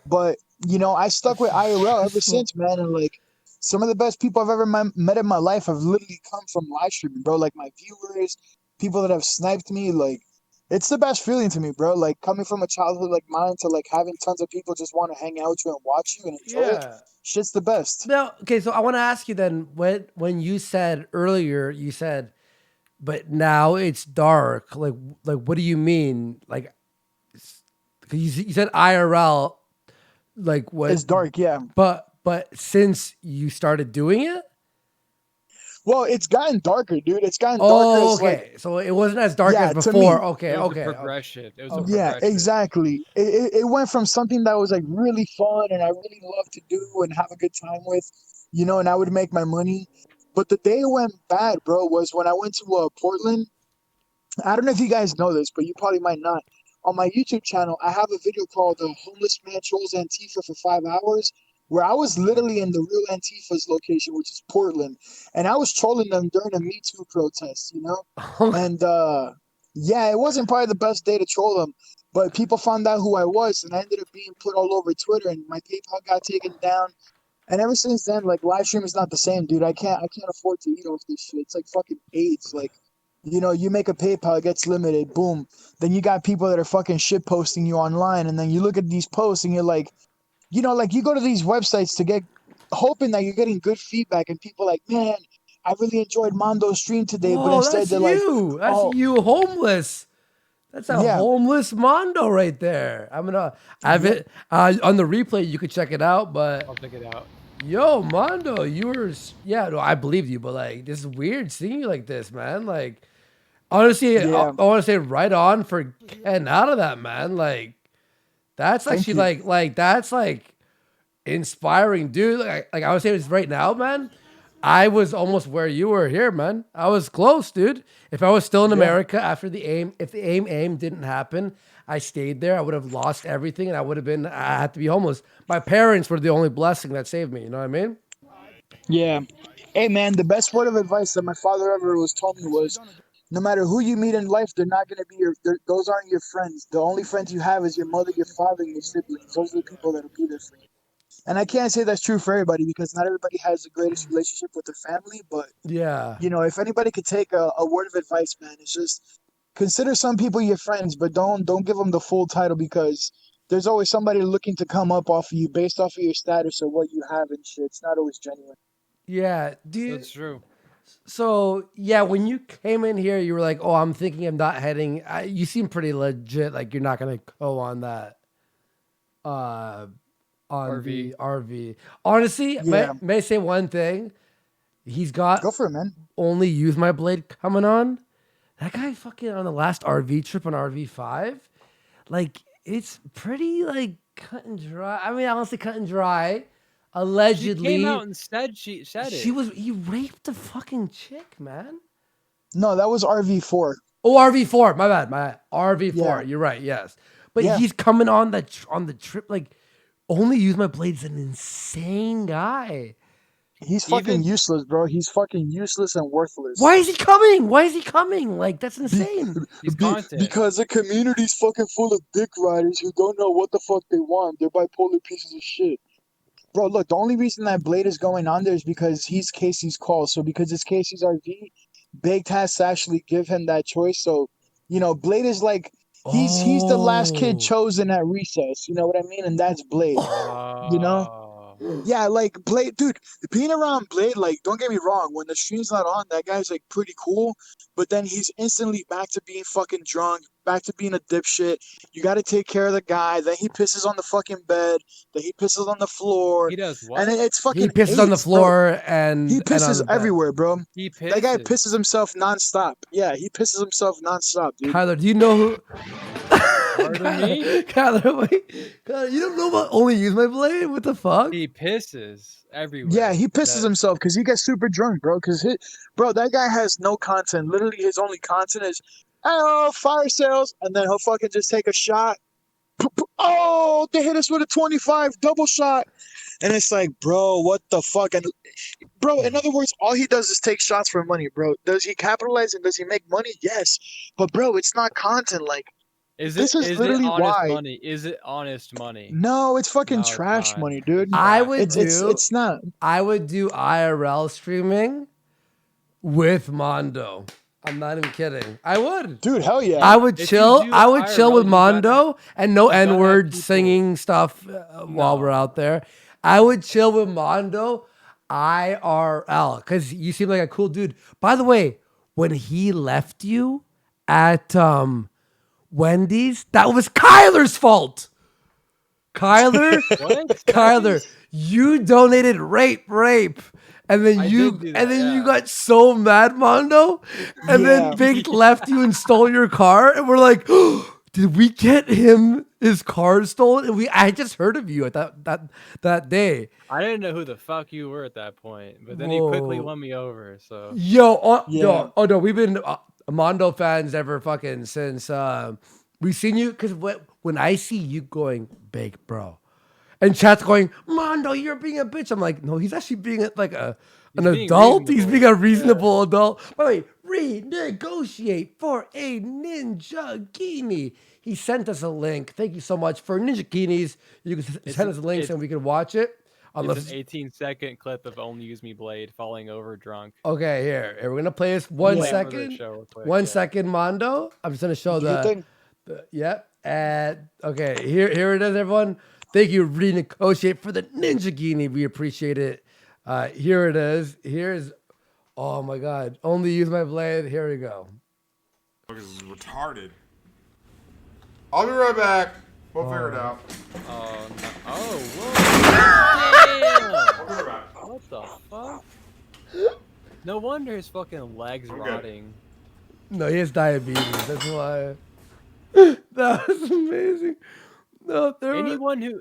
But you know, I stuck with IRL ever since, man. And like some of the best people I've ever met in my life have literally come from live streaming, bro. Like my viewers, people that have sniped me, like. It's the best feeling to me, bro. Like coming from a childhood like mine to like having tons of people just want to hang out with you and watch you and enjoy it. Shit's the best. Now, okay, so I want to ask you then, when you said earlier, you said but now it's dark. Like what do you mean? Like, 'cause you said IRL, like what? It's dark, yeah. But since you started doing it, Well, it's gotten darker, dude. It's gotten darker. oh, As like, okay. So it wasn't as dark yeah, as to me. before. Okay, It was a okay. progression. It was a Yeah, progression. exactly. It went from something that was like really fun and I really love to do and have a good time with, and I would make my money. But the day it went bad, bro, was when I went to Portland. I don't know if you guys know this, but you probably might not. On my YouTube channel, I have a video called Homeless Man Trolls Antifa for 5 hours, where I was literally in the real Antifa's location, which is Portland. And I was trolling them during a Me Too protest, And yeah, it wasn't probably the best day to troll them, but people found out who I was, and I ended up being put all over Twitter, and my PayPal got taken down. And ever since then, like live stream is not the same, dude. I can't afford to eat off this shit. It's like fucking AIDS. Like, you make a PayPal, it gets limited, boom. Then you got people that are fucking shit posting you online, and then you look at these posts and you're like, like you go to these websites to get hoping that you're getting good feedback, and people like, man, I really enjoyed Mondo's stream today, but Whoa, instead that's they're like, you. That's oh you, homeless. That's a yeah, homeless Mondo right there. I'm gonna have it on the replay. You could check it out, but I'll check it out. yo, Mondo, you were no, I believed you, but like this is weird seeing you like this, man. Like honestly, Yeah. I want to say right on for getting out of that, man. Like that's Thank actually you. like that's like inspiring, dude. Like I would say this right now, man. I was almost where you were here, man. I was close, dude. If I was still in Yeah. America after the if the aim didn't happen, I stayed there. I would have lost everything, and I had to be homeless. My parents were the only blessing that saved me. You know what I mean? Yeah. Hey man, the best word of advice that my father ever was told me was, no matter who you meet in life, they're not gonna be those aren't your friends. The only friends you have is your mother, your father, and your siblings. Those are the people that'll be there for you. And I can't say that's true for everybody because not everybody has the greatest relationship with their family. But Yeah. if anybody could take a word of advice, man, it's just consider some people your friends, but don't give them the full title because there's always somebody looking to come up off of you based off of your status or what you have and shit. It's not always genuine. Yeah, dude. That's true. So yeah, when you came in here, you were like, "Oh, I'm thinking I'm not heading." You seem pretty legit. Like you're not gonna go on that, on RV. the RV. Honestly, Yeah. may I say one thing? He's got Go for it, man. only use my blade coming on. That guy fucking on the last RV trip on RV5, like it's pretty like cut and dry. I mean, I don't say cut and dry. She Allegedly, came out and said she said it. he raped the fucking chick, man. No, that was RV4. Oh, RV4. My bad. RV4. Yeah. You're right. Yes, but Yeah. he's coming on the trip. Like, only use my blade is an insane guy. He's fucking Even- useless, bro. He's fucking useless and worthless. Why is he coming? Why is he coming? Like, that's insane. He's content. Because the community's fucking full of dick riders who don't know what the fuck they want. They're bipolar pieces of shit. Bro, look, the only reason that Blade is going on there is because he's Casey's call. So because it's Casey's RV, Big has to actually give him that choice. So, Blade is like he's the last kid Oh. chosen at recess. You know what I mean? And that's Blade. You know? Oh. Yeah, like Blade, dude, being around Blade, like, don't get me wrong, when the stream's not on, that guy's like pretty cool, but then he's instantly back to being fucking drunk, back to being a dipshit. You got to take care of the guy. Then he pisses on the fucking bed. Then he pisses on the floor. He does what? And it's fucking He pisses on the AIDS, bro. floor and He and pisses on the bed. everywhere, bro. He pisses. That guy pisses himself nonstop. Yeah, he pisses himself nonstop, dude. Kyler, do you know who? Pardon me? Kyler, wait. Kyler, you don't know about only use my blade? What the fuck? He pisses everywhere. Yeah, he pisses That- himself because he gets super drunk, bro. Bro, that guy has no content. Literally, his only content is, oh, fire sales, and then he'll fucking just take a shot. Oh, they hit us with a 25 double shot, and it's like, bro, what the fuck? And bro, in other words, all he does is take shots for money, bro. Does he capitalize and does he make money? Yes, but bro, it's not content. Like, Is this it is is literally it honest why. money? Is it honest money? No, it's fucking No, it's trash not. money, dude. I would It's not. I would do IRL streaming with Mondo. I'm not even kidding. I would. Dude, hell yeah. I would If you chill. do I would chill IRL, with you gotta- Mondo and no gotta have N-word people- singing stuff while No. we're out there. I would chill with Mondo IRL because you seem like a cool dude. By the way, when he left you at Wendy's, that was Kyler's fault. Kyler, What? Kyler, you donated rape, and then I you did do that, you yeah. got so mad, Mondo, and Yeah. then Big left you and stole your car, and we're like, did we get him his car stolen? And I just heard of you at that day. I didn't know who the fuck you were at that point, but then he quickly Whoa. won me over. So Yeah. Oh no, we've been Mondo fans ever fucking since we've seen you because when I see you going big, bro, and chat's going, Mondo, you're being a bitch. I'm like, no, he's actually being like an being adult. He's reasonable. being a reasonable adult. By the way, renegotiate for a Ninja Genie. He sent us a link. Thank you so much for Ninja Genies. You can send us links and we can watch it. It's an 18-second clip of Only Use Me Blade falling over drunk. Okay, here we're gonna play this 1 Play it for the second. show real quick, 1 yeah. second, Mondo. I'm just gonna show Do your thing. yep. And okay, here it is, everyone. Thank you, renegotiate for the Ninja Genie. We appreciate it. Here it is. Here's, oh my God, Only Use My Blade. Here we go. This is retarded. I'll be right back. We'll figure it out. Oh no! Oh whoa! Damn! What the fuck? No wonder his fucking legs rotting. No, he has diabetes. That's why. That was amazing. No, anyone who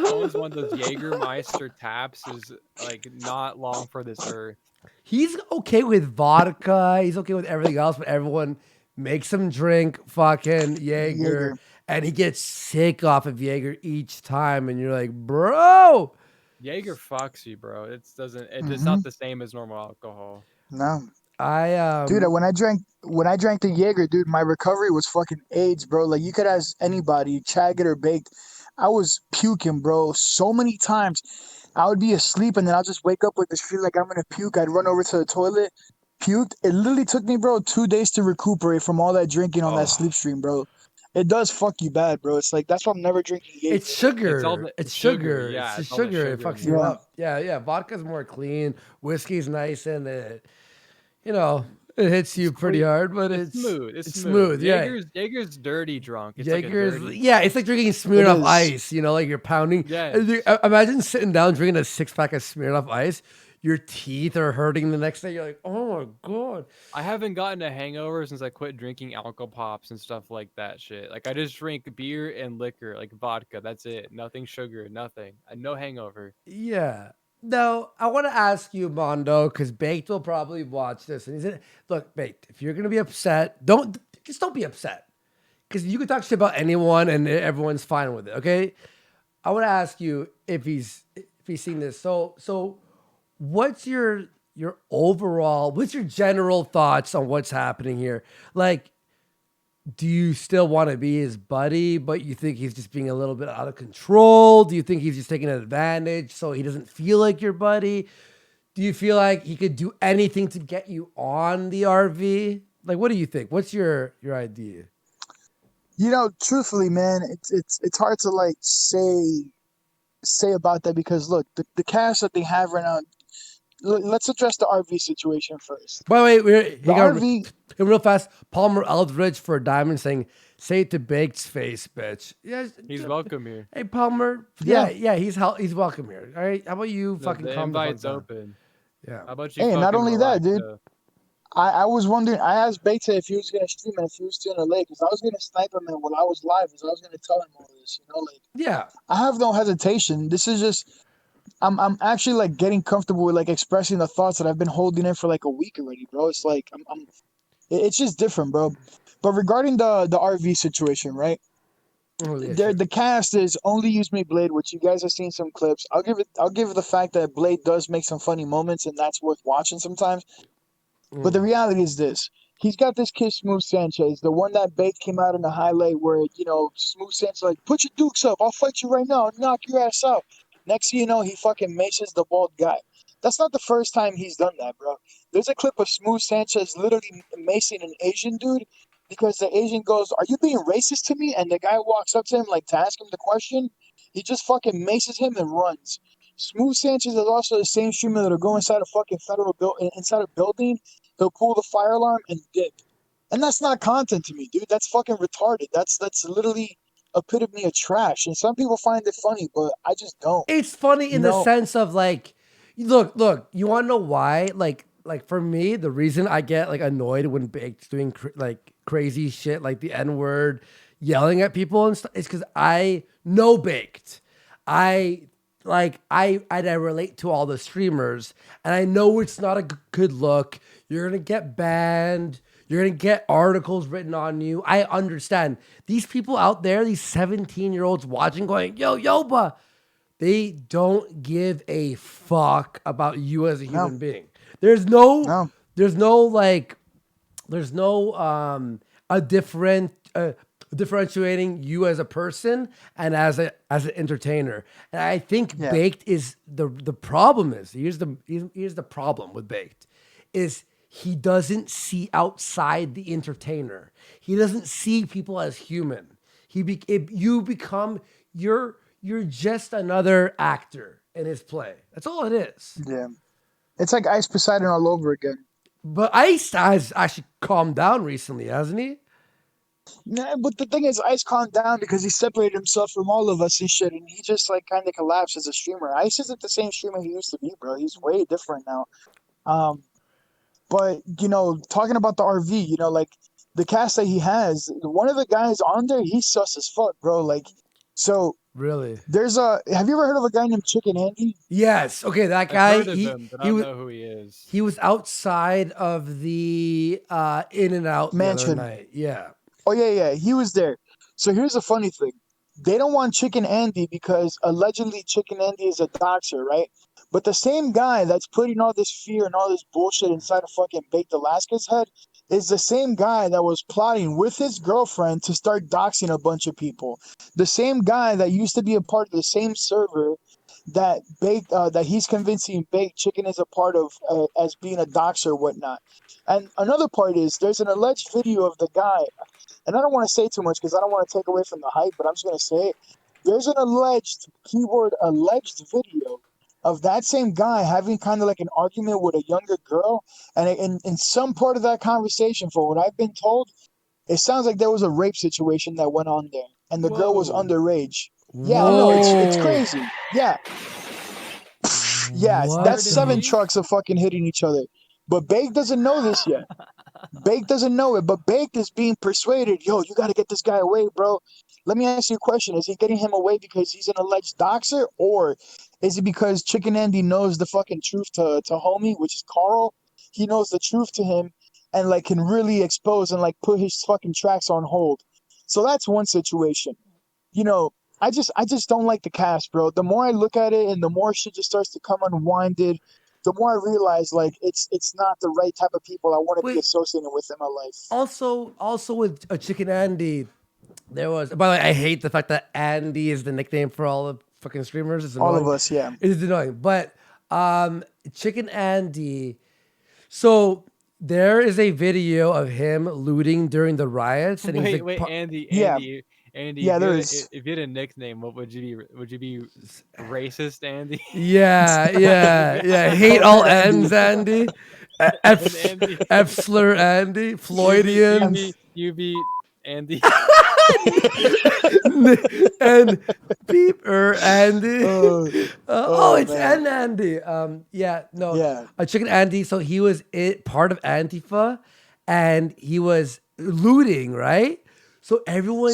owns one of those Jägermeister taps is like not long for this earth. He's okay with vodka. He's okay with everything else, but everyone makes him drink fucking Jaeger, and he gets sick off of Jaeger each time. And you're like, bro, Jaeger fucks you, bro. It's not the same as normal alcohol. No. I Dude, when I drank the Jaeger, dude, my recovery was fucking AIDS, bro. Like you could ask anybody, chagged or baked. I was puking, bro, so many times. I would be asleep and then I'll just wake up with this feeling like I'm gonna puke. I'd run over to the toilet, puked. It literally took me, bro, 2 days to recuperate from all that drinking on that sleep stream, bro. It does fuck you bad, bro. It's like that's why I'm never drinking Jaeger. it's sugar. It's sugar. Yeah, It's all the sugar. It sugar fucks in you it. up. Yeah. Vodka's more clean. Whiskey's nice and it hits you pretty hard, but it's smooth. It's smooth. Yeah. Jaeger's dirty drunk. It's Jaeger's, like a dirty... yeah, it's like drinking Smirnoff Ice, like you're pounding. Yeah. Imagine sitting down drinking a 6-pack of Smirnoff Ice. Your teeth are hurting the next day. You're like, oh my God. I haven't gotten a hangover since I quit drinking alcohol pops and stuff like that shit. Like I just drink beer and liquor, like vodka. That's it. Nothing sugar, nothing. No hangover. Yeah. Now, I want to ask you, Mondo, because Baked will probably watch this. And he said, look, Baked, if you're going to be upset, don't be upset. Because you can talk shit about anyone and everyone's fine with it, okay? I want to ask you if he's seen this. So what's your general thoughts on what's happening here? Like, do you still want to be his buddy, but you think he's just being a little bit out of control? Do you think he's just taking advantage so he doesn't feel like your buddy? Do you feel like he could do anything to get you on the RV? Like, what do you think? What's your idea? Truthfully, man, it's hard to like say about that because look, the cast that they have right now. Let's address the RV situation first. By the way, RV real fast. Palmer Eldridge for a diamond saying, "Say it to Baked's face, bitch." Yeah, he's welcome here. Hey, Palmer. Yeah, he's welcome here. All right, how about you? Fucking the calm the fuck invite's down. open. Yeah. How about you? Hey, not fucking only that, relax, dude. I was wondering. I asked Beta if he was gonna stream and if he was still in LA because I was gonna snipe him and while I was live, because I was gonna tell him all this. Yeah. I have no hesitation. This is just. I'm actually like getting comfortable with like expressing the thoughts that I've been holding in for like a week already, bro. It's like it's just different, bro. But regarding the RV situation, right? The cast is Only Use Me Blade, which you guys have seen some clips. I'll give the fact that Blade does make some funny moments and that's worth watching sometimes. But the reality is this. He's got this kid, Smooth Sanchez, the one that Bait came out in the highlight where, Smooth Sanchez like, put your dukes up. I'll fight you right now. I'll knock your ass out. Next thing you know, he fucking maces the bald guy. That's not the first time he's done that, bro. There's a clip of Smooth Sanchez literally macing an Asian dude because the Asian goes, are you being racist to me? And the guy walks up to him like to ask him the question. He just fucking maces him and runs. Smooth Sanchez is also the same streamer that'll go inside a fucking inside a building he'll pull the fire alarm and dip. And that's not content to me, dude. That's fucking retarded. That's literally epitome of trash. And some people find it funny, but I just don't. It's funny in the sense of like, look. You want to know why? Like for me, the reason I get like annoyed when Baked's doing like crazy shit, like the N word, yelling at people and stuff, is because I know Baked. I relate to all the streamers, and I know it's not a good look. You're gonna get banned. You're gonna get articles written on you. I understand. These people out there, these 17-year-olds watching, going, yo, Yoba, they don't give a fuck about you as a human being. There's no a different differentiating you as a person and as an entertainer. And I think Baked is the problem is here's the problem with Baked is he doesn't see outside the entertainer. He doesn't see people as human. You're just another actor in his play. That's all it is. Yeah. It's like Ice Poseidon all over again. But Ice has actually calmed down recently, hasn't he? Nah, but the thing is, Ice calmed down because he separated himself from all of us and shit, and he just like kind of collapsed as a streamer. Ice isn't the same streamer he used to be, bro. He's way different now. But talking about the RV, like the cast that he has, one of the guys on there, he's sus as fuck, bro. Like, so really, have you ever heard of a guy named Chicken Andy? Yes. Okay, that guy. I've heard of him, but I don't know who he is. He was outside of the In-N-Out mansion the other night. Yeah. Oh yeah, he was there. So here's the funny thing. They don't want Chicken Andy because allegedly Chicken Andy is a doxer, right? But the same guy that's putting all this fear and all this bullshit inside of fucking Baked Alaska's head is the same guy that was plotting with his girlfriend to start doxing a bunch of people. The same guy that used to be a part of the same server that Baked that he's convincing Baked Chicken is a part of as being a doxer or whatnot. And another part is there's an alleged video of the guy, and I don't want to say too much because I don't want to take away from the hype, but I'm just going to say it. There's an alleged, keyword alleged video of that same guy having kind of like an argument with a younger girl. And in some part of that conversation, for what I've been told, it sounds like there was a rape situation that went on there. And the girl was underage. Yeah, no, it's crazy. Yeah. Yeah, that's 7 trucks of fucking hitting each other. But Bake doesn't know this yet. Bake doesn't know it, but Bake is being persuaded. Yo, you got to get this guy away, bro. Let me ask you a question. Is he getting him away because he's an alleged doxer, or is it because Chicken Andy knows the fucking truth to homie, which is Carl? He knows the truth to him and like can really expose and like put his fucking tracks on hold. So that's one situation. I just don't like the cast, bro. The more I look at it and the more shit just starts to come unwinded, the more I realize like it's not the right type of people I want to be associated with in my life. Also with Chicken Andy, there was. By the way, I hate the fact that Andy is the nickname for all the fucking streamers. It's annoying. All of us, yeah. It is annoying, but Chicken Andy. So there is a video of him looting during the riots, and he's like, Andy. Andy, yeah, if you had a nickname, what would you be? Would you be racist, Andy? Yeah. Hate all ends, Andy. F slur, Andy. Floydian. You be Andy. And beeper Andy. It's man. Andy. A Chicken Andy. So he was part of Antifa, and he was looting, right? So everyone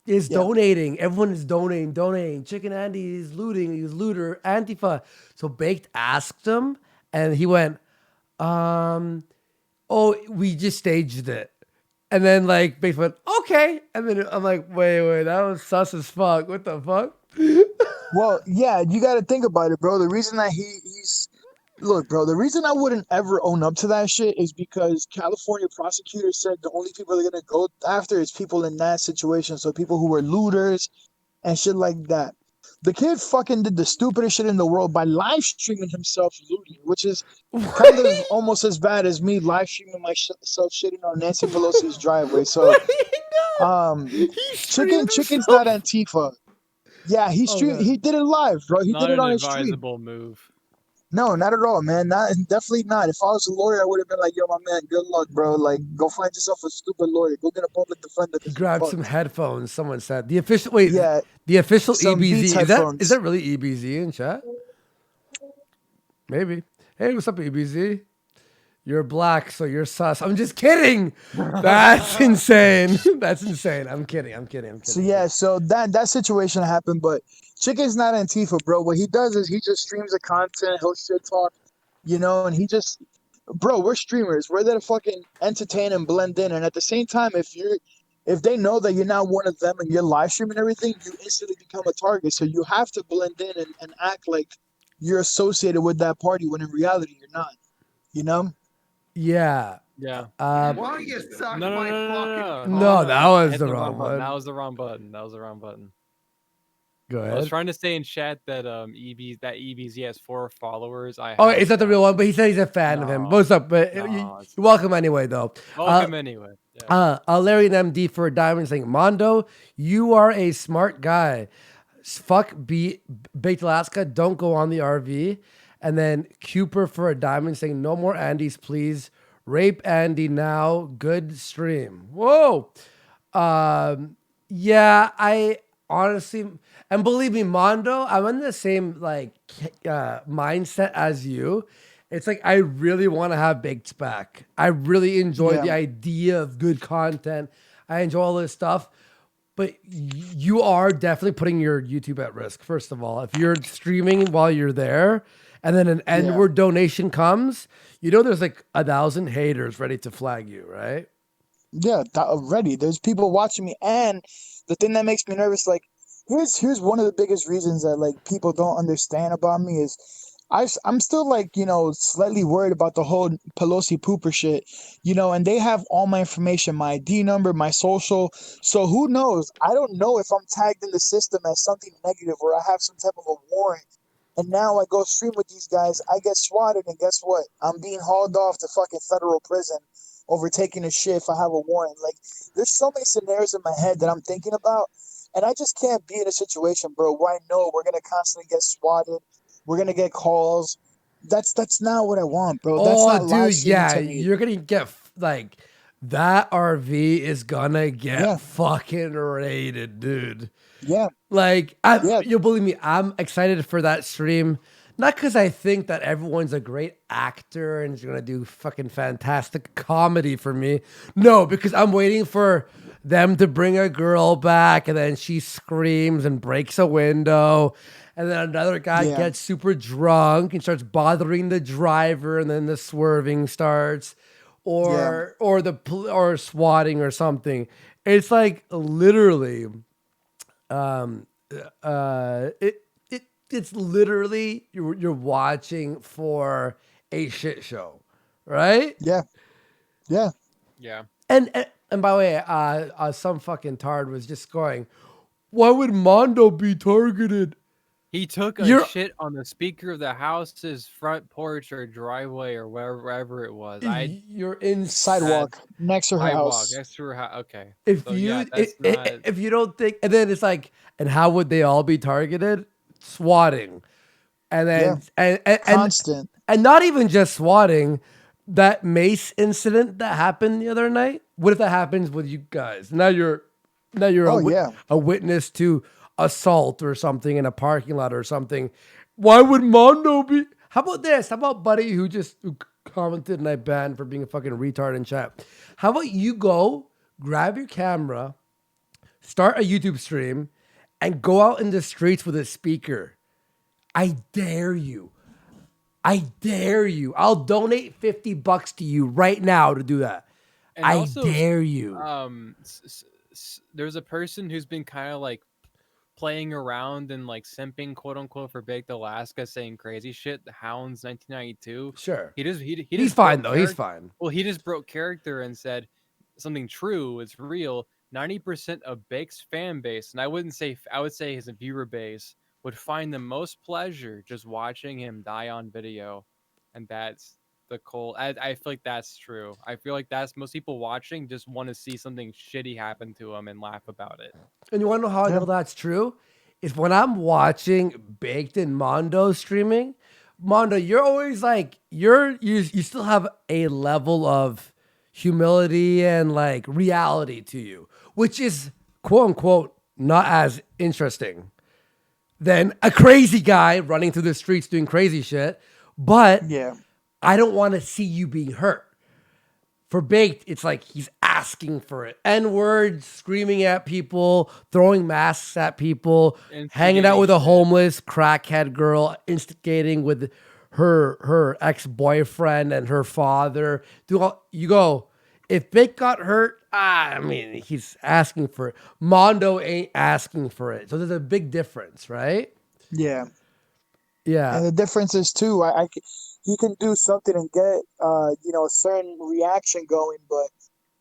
is donating. Everyone is donating. Chicken Andy is looting. He's looter. Antifa. So Baked asked him, and he went, we just staged it. And then like Baked went, okay. And then I'm like, wait, that was sus as fuck. What the fuck? Well, yeah, you got to think about it, bro. The reason that look, bro, the reason I wouldn't ever own up to that shit is because California prosecutors said the only people they're going to go after is people in that situation. So people who were looters and shit like that. The kid fucking did the stupidest shit in the world by live streaming himself looting, which is kind of almost as bad as me live streaming myself shitting on Nancy Pelosi's driveway. So, Chicken's not Antifa. Yeah, he did it live, bro. He did it on his stream. Not an advisable move. No, not at all, man. Not definitely not. If I was a lawyer, I would have been like, "Yo, my man, good luck, bro. Like, go find yourself a stupid lawyer. Go get a public defender He because you grabbed some fucked." headphones. Someone said the official. Wait, Yeah, the official some Beats EBZ is headphones. that really EBZ in chat? Maybe. Hey, what's up, EBZ? You're black, so you're sus. I'm just kidding. That's insane. That's insane. I'm kidding. I'm kidding. I'm kidding. So yeah, so that situation happened, but Chicken's not Antifa, bro. What he does is he just streams the content. He'll shit talk, and he just, bro. We're streamers. We're there to fucking entertain and blend in. And at the same time, if they know that you're not one of them and you're live streaming everything, you instantly become a target. So you have to blend in and act like you're associated with that party when in reality you're not. You know? Yeah. Yeah. Why you suck No, my fucking No, that was hit the the wrong button. one. That was the wrong button. That was the wrong button. Go I was ahead. trying to say in chat that EBZ has 4 followers. Oh, it's not the real one, but he said he's a fan of him. What's up? But you're welcome anyway, though. Welcome anyway. Yeah. Larry and MD for a diamond saying, Mondo, you are a smart guy. Fuck Baked Alaska. Don't go on the RV. And then Cooper for a diamond saying, no more Andys, please. Rape Andy now. Good stream. Whoa. Yeah, I honestly, and believe me, Mondo, I'm in the same mindset as you. It's like I really want to have Baked back. I really enjoy the idea of good content. I enjoy all this stuff. But you are definitely putting your YouTube at risk, first of all. If you're streaming while you're there and then an N-word donation comes, there's like 1,000 haters ready to flag you, right? Yeah, already. There's people watching me. And the thing that makes me nervous, like, here's one of the biggest reasons that, like, people don't understand about me is I'm still, like, slightly worried about the whole Pelosi pooper shit, and they have all my information, my ID number, my social. So who knows? I don't know if I'm tagged in the system as something negative or I have some type of a warrant. And now I go stream with these guys, I get swatted, and guess what? I'm being hauled off to fucking federal prison over taking a shit if I have a warrant. Like, there's so many scenarios in my head that I'm thinking about, and I just can't be in a situation, bro, where I know we're gonna constantly get swatted. We're gonna get calls. That's not what I want, bro. That's not live streaming to me. You're gonna get that RV is gonna get fucking raided, dude. Yeah. Like, you'll believe me, I'm excited for that stream. Not because I think that everyone's a great actor and is gonna do fucking fantastic comedy for me. No, because I'm waiting for them to bring a girl back and then she screams and breaks a window. And then another guy gets super drunk and starts bothering the driver, and then the swerving starts, or swatting or something. It's like literally, it's literally you're watching for a shit show, right? Yeah. And by the way, some fucking tard was just going, why would Mondo be targeted? He took a shit on the speaker of the house's front porch or driveway or wherever it was. You're in sidewalk next to her house. Next to her house. Okay. If you don't think, and then it's like, and how would they all be targeted? Swatting, and then and constant, and not even just swatting. That Mace incident that happened the other night. What if that happens with you guys? Now you're a witness to assault or something in a parking lot or something. Why would Mondo be? How about this? How about Buddy who commented and I banned for being a fucking retard in chat? How about you go grab your camera, start a YouTube stream, and go out in the streets with a speaker? I dare you. I dare you. I'll donate $50 to you right now to do that. And I also, dare you. There's a person who's been kind of like playing around and like simping, quote unquote, for Baked Alaska, saying crazy shit. The Hounds 1992. Sure. He's fine though. He's fine. Well, he just broke character and said something true. It's real. 90% of Baked's fan base, and I would say his viewer base, would find the most pleasure just watching him die on video. And that's the cold. I feel like that's true. I feel like that's most people watching just want to see something shitty happen to him and laugh about it. And you want to know how I know that's true? Is when I'm watching Baked and Mondo streaming, Mondo, you're always like you still have a level of humility and like reality to you, which is quote unquote not as interesting than a crazy guy running through the streets doing crazy shit. But Yeah. I don't want to see you being hurt. For Baked, it's like he's asking for it. N-words, screaming at people, throwing masks at people, hanging out with a homeless crackhead girl, instigating with her ex-boyfriend and her father. You go, if Baked got hurt, I mean, he's asking for it. Mondo ain't asking for it. So there's a big difference, right? Yeah. Yeah. And the difference is too, he can do something and get a certain reaction going, but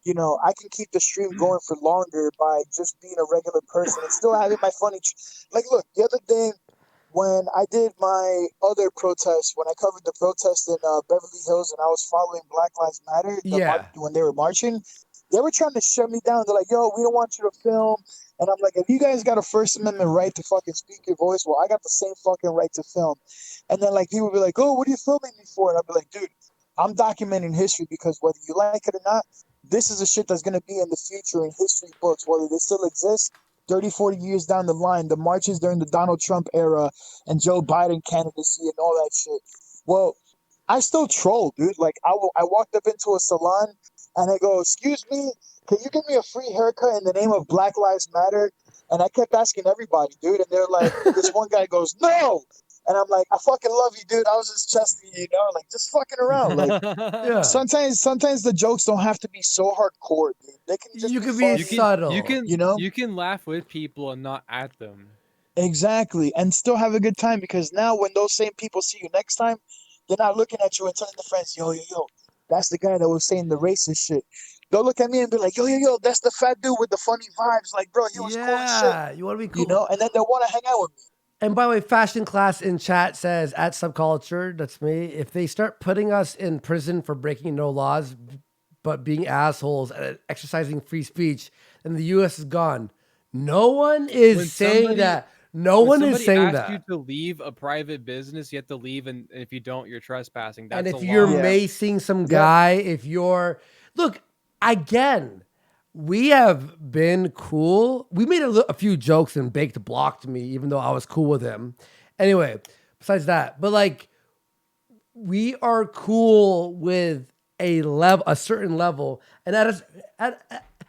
I can keep the stream going for longer by just being a regular person and still having my funny. Like, look, the other day when I did my other protest, when I covered the protest in Beverly Hills, and I was following Black Lives Matter, when they were marching, they were trying to shut me down. They're like, "Yo, we don't want you to film." And I'm like, if you guys got a First Amendment right to fucking speak your voice, well, I got the same fucking right to film. And then like people be like, "Oh, what are you filming me for?" And I'll be like, "Dude, I'm documenting history because whether you like it or not, this is a shit that's going to be in the future in history books, whether they still exist 30, 40 years down the line, the marches during the Donald Trump era and Joe Biden candidacy and all that shit." Well, I still troll, dude. Like, I walked up into a salon and I go, "Excuse me, can you give me a free haircut in the name of Black Lives Matter?" And I kept asking everybody, dude. And they're like, this one guy goes, "No." And I'm like, "I fucking love you, dude. I was just testing you, like just fucking around." Like, Yeah. sometimes the jokes don't have to be so hardcore, dude. They can just be funny. subtle. You can laugh with people and not at them. Exactly, and still have a good time, because now when those same people see you next time, they're not looking at you and telling their friends, "Yo, yo, yo, that's the guy that was saying the racist shit." They'll look at me and be like, "Yo, yo, yo, that's the fat dude with the funny vibes. Like, bro, he was cool as shit." You want to be cool. And then they'll want to hang out with me. And by the way, Fashion Class in chat says, at Subculture, that's me, if they start putting us in prison for breaking no laws, but being assholes and exercising free speech, then the U.S. is gone. No one is saying that. No one is saying that. If you to leave a private business, you have to leave, and if you don't, you're trespassing. That's and if you're macing some guy, if you're... Look, again... We have been cool. We made a few jokes and Baked blocked me, even though I was cool with him. Anyway, besides that, but like, we are cool with a certain level, and at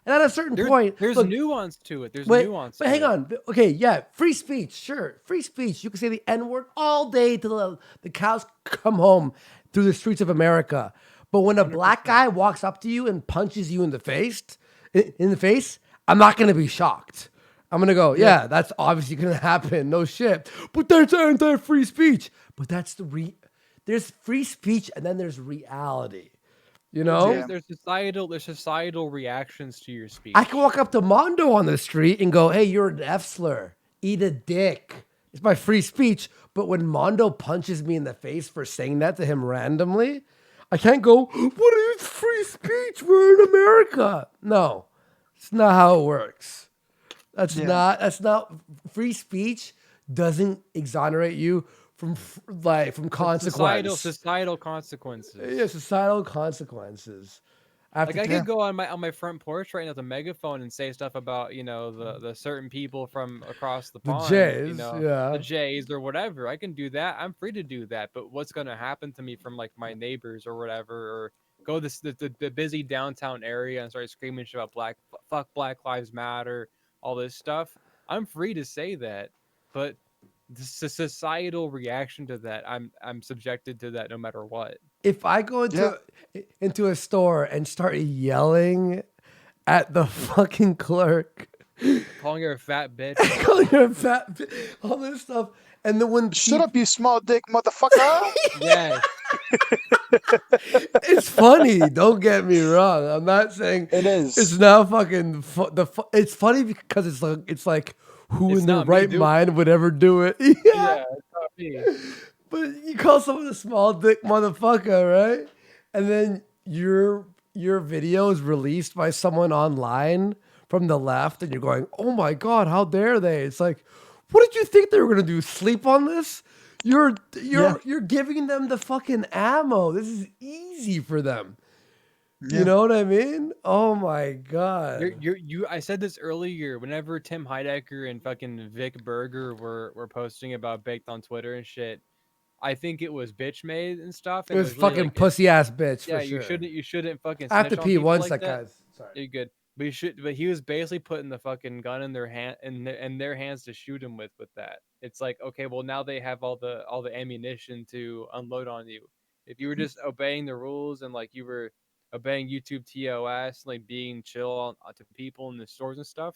a certain point, there's nuance to it. There's nuance. But hang on, okay, yeah, free speech, sure, free speech. You can say the N-word all day till the cows come home through the streets of America. But when a 100%. Black guy walks up to you and punches you in the face, I'm not going to be shocked. I'm going to go, yeah, that's obviously going to happen. No shit. But that's anti-free speech. But that's there's free speech and then there's reality. You know? There's societal reactions to your speech. I can walk up to Mondo on the street and go, "Hey, you're an F slur. Eat a dick." It's my free speech. But when Mondo punches me in the face for saying that to him randomly, I can't go, "What is free speech? We're in America." No, it's not how it works. That's not free speech. Doesn't exonerate you from consequences. Societal consequences. Yeah, societal consequences. I could go on my front porch right now with a megaphone and say stuff about the certain people from across the pond, Jays, the Jays or whatever. I can do that. I'm free to do that. But what's gonna happen to me from like my neighbors or whatever, or go the busy downtown area and start screaming shit about fuck Black Lives Matter, all this stuff? I'm free to say that, but the societal reaction to that, I'm subjected to that no matter what. If I go into a store and start yelling at the fucking clerk, calling her a fat bitch, all this stuff, and then when shut up, you small dick motherfucker. Yeah, it's funny. Don't get me wrong. I'm not saying it is. It's not fucking. It's funny because it's like who in their right mind would ever do it? Yeah, it's not me. But you call someone a small dick motherfucker, right? And then your video is released by someone online from the left, and you're going, "Oh my God, how dare they?" It's like, what did you think they were gonna do? Sleep on this? You're giving them the fucking ammo. This is easy for them. You know what I mean? Oh my god. I said this earlier. Whenever Tim Heidecker and fucking Vic Berger were posting about Baked on Twitter and shit, I think it was bitch made and stuff. It And was really fucking like, pussy ass bitch yeah, for sure. you shouldn't fucking I have to snitch on pee people one like sec, that. guys. Sorry. You're good. But he was basically putting the fucking gun in their hand in their hands to shoot him with that. It's like, okay, well now they have all the ammunition to unload on you. If you were just obeying the rules and like you were obeying YouTube TOS, like being chill to people in the stores and stuff,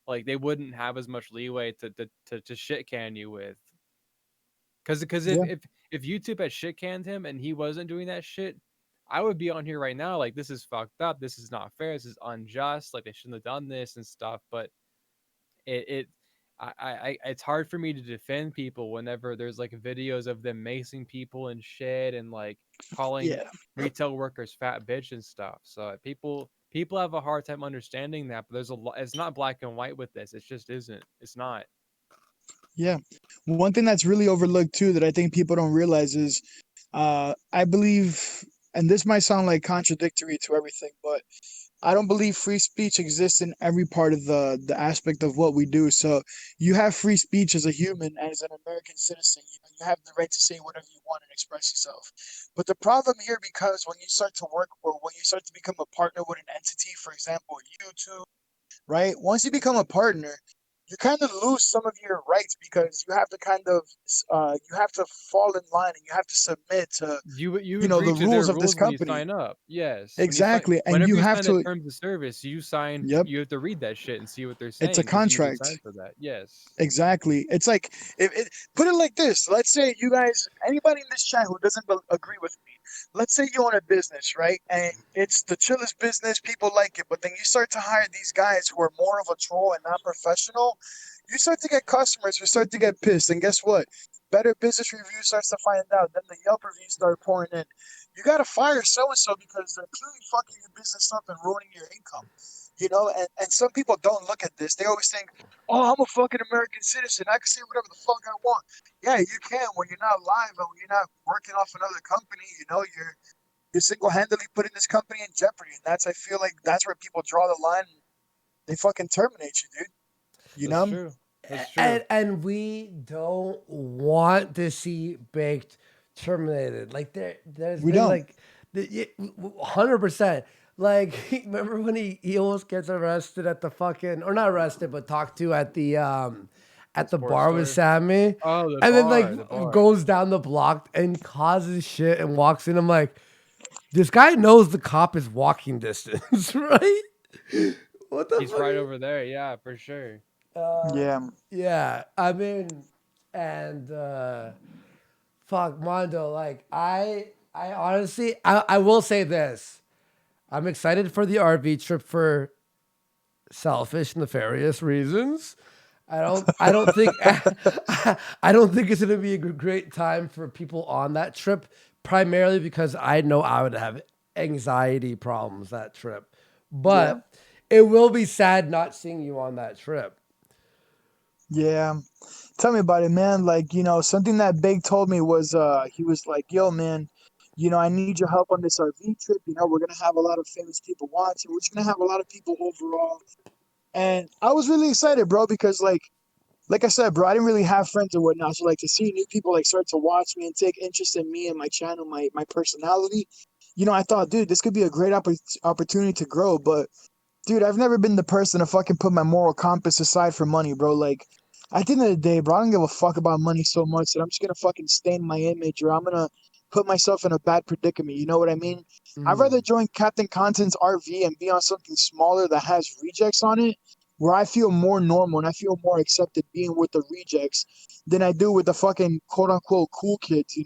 like they wouldn't have as much leeway to shit can you with. Because if YouTube had shit canned him and he wasn't doing that shit, I would be on here right now like, this is fucked up, this is not fair, this is unjust, like they shouldn't have done this and stuff. But it it's hard for me to defend people whenever there's like videos of them macing people and shit and like calling retail workers fat bitch and stuff. So people have a hard time understanding that, but there's a lot. It's not black and white with this. It just isn't. It's not. Yeah. One thing that's really overlooked too that I think people don't realize is I believe, and this might sound like contradictory to everything, but I don't believe free speech exists in every part of the aspect of what we do. So you have free speech as a human, as an American citizen. You have the right to say whatever you want and express yourself. But the problem here, because when you start to work or when you start to become a partner with an entity, for example, YouTube, right? Once you become a partner, you kind of lose some of your rights because you have to kind of you have to fall in line and you have to submit to You the agree to rules their of this rules when you company. sign up. Yes. Exactly, and Whenever you you have sign to. a terms of service, you sign. Yep. You have to read that shit and see what they're It's a saying because you did contract. sign for that. Yes. Exactly. It's like put it like this. Let's say you guys, anybody in this chat who doesn't agree with me, let's say you own a business, right? And it's the chillest business, people like it, but then you start to hire these guys who are more of a troll and not professional. You start to get customers who start to get pissed, and guess what? Better business reviews starts to find out. Then the Yelp reviews start pouring in. You gotta fire so and so because they're clearly fucking your business up and ruining your income. And some people don't look at this. They always think, oh, I'm a fucking American citizen. I can say whatever the fuck I want. Yeah, you can when you're not live and when you're not working off another company. You're single-handedly putting this company in jeopardy, and I feel like that's where people draw the line. And they fucking terminate you, dude. That's true. That's true. And we don't want to see Baked terminated. Like there's We been don't. like 100%. Like remember when he almost gets arrested at the fucking, or not arrested but talked to at the bar with Sammy. Oh, the and then bar, like the bar. goes down the block and causes shit and walks in. I'm like, this guy knows the cop is walking distance, right? What the He's fuck? right over there. Yeah, for sure. Yeah, I mean, and fuck Mondo, like I honestly, I will say this. I'm excited for the RV trip for selfish, nefarious reasons. I don't think I don't think it's gonna be a great time for people on that trip, primarily because I know I would have anxiety problems that trip. But it will be sad not seeing you on that trip. Yeah. Tell me about it, man. Like, something that Big told me was he was like, yo, man, I need your help on this RV trip. We're gonna have a lot of famous people watching. We're just gonna have a lot of people overall. And I was really excited, bro, because like I said, bro, I didn't really have friends and whatnot. So like to see new people like start to watch me and take interest in me and my channel, my personality, I thought, dude, this could be a great opportunity to grow. But dude, I've never been the person to fucking put my moral compass aside for money, bro. Like, at the end of the day, bro, I don't give a fuck about money so much that I'm just gonna fucking stain my image or I'm gonna put myself in a bad predicament. You know what I mean? I'd rather join Captain Content's RV and be on something smaller that has rejects on it, where I feel more normal and I feel more accepted being with the rejects than I do with the fucking quote unquote cool kids,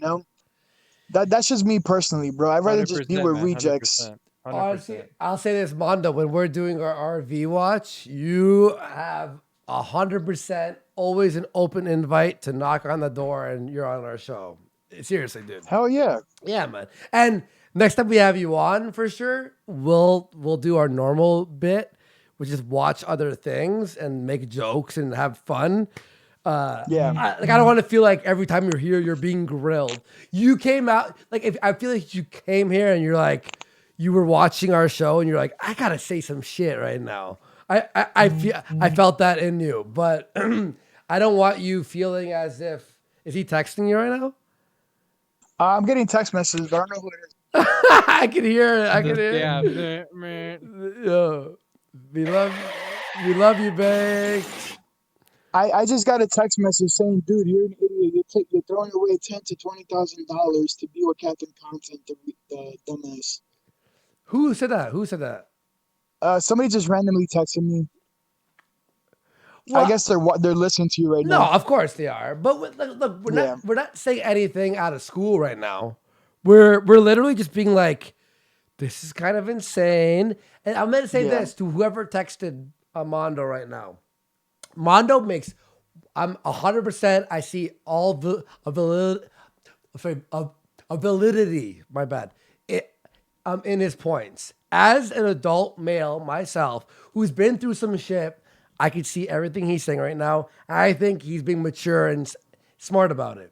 That's just me personally, bro. I'd rather just be 100%, with man, rejects. 100%. Honestly, I'll say this, Mondo, when we're doing our RV watch, you have 100% always an open invite to knock on the door and you're on our show. Seriously, dude. Hell yeah. Yeah, man. And next time we have you on, for sure, we'll do our normal bit, which is watch other things and make jokes and have fun. Yeah. I don't want to feel like every time you're here, you're being grilled. You came out like if I feel like you came here and you're like you were watching our show and you're like, I gotta say some shit right now. I felt that in you, but I don't want you feeling as if is he texting you right now? I'm getting text messages, but I don't know who it is. I can hear it. I can hear Yeah, it. man. Yo, we love you, babe. I just got a text message saying, dude, you're an idiot. You're throwing away $10,000 to $20,000 to be with Captain Content, the dumbass. Who said that? Who said that? Somebody just randomly texted me. Well, I guess they're listening to you right no, now. of course they are. But look, Yeah. we're not saying anything out of school right now. We're literally just being like, this is kind of insane. And I'm gonna say this to whoever texted Mondo right now. Mondo makes. I'm 100%. I see all the validity. My bad. In his points as an adult male myself who's been through some shit. I can see everything he's saying right now. I think he's being mature and smart about it.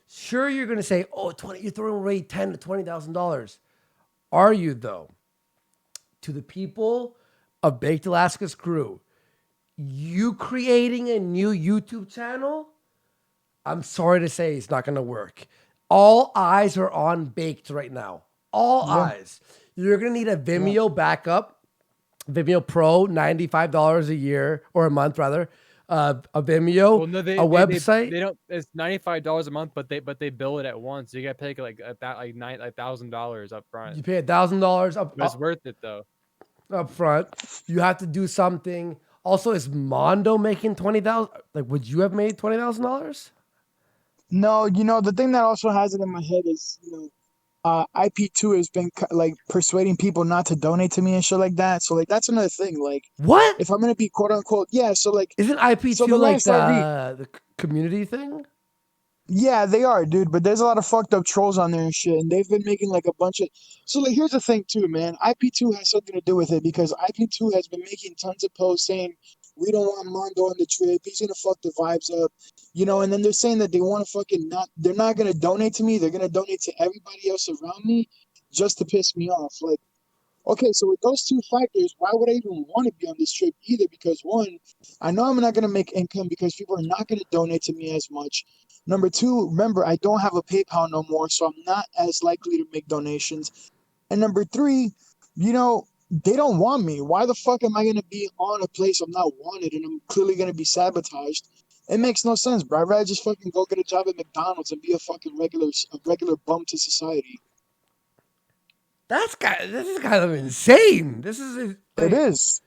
Sure, you're gonna say, "Oh, you're throwing away $10,000 to $20,000." Are you though? To the people of Baked Alaska's crew, you creating a new YouTube channel, I'm sorry to say it's not gonna work. All eyes are on Baked right now. All eyes. You're gonna need a Vimeo backup. Vimeo Pro, $95 a year or a month rather. A Vimeo, Well, no, website. They don't. It's $95 a month, but they bill it at once. So you got to pay like $1,000 up front. You pay $1,000 But it's worth it though. up front. You have to do something. Also, is Mondo making 20,000? Like, would you have made $20,000? No, the thing that also has it in my head is, IP2 has been like persuading people not to donate to me and shit like that. So like that's another thing. Like, what if I'm gonna be quote unquote so like isn't IP2 so the like last RV, the community thing? yeah, they are, dude. But there's a lot of fucked up trolls on there and shit, and they've been making like a bunch of. So like, here's the thing too, man. IP2 has something to do with it because IP2 has been making tons of posts saying we don't want Mondo on the trip. He's gonna fuck the vibes up, And then they're saying that they want to fucking not. They're not gonna donate to me. They're gonna donate to everybody else around me, just to piss me off. Like, okay, so with those two factors, why would I even want to be on this trip either? Because one, I know I'm not going to make income because people are not going to donate to me as much. Number two, remember, I don't have a PayPal no more, so I'm not as likely to make donations. And number three, they don't want me. Why the fuck am I going to be on a place I'm not wanted and I'm clearly going to be sabotaged? It makes no sense, bro. I'd rather just fucking go get a job at McDonald's and be a fucking regular bum to society. This is kind of insane. This is It is,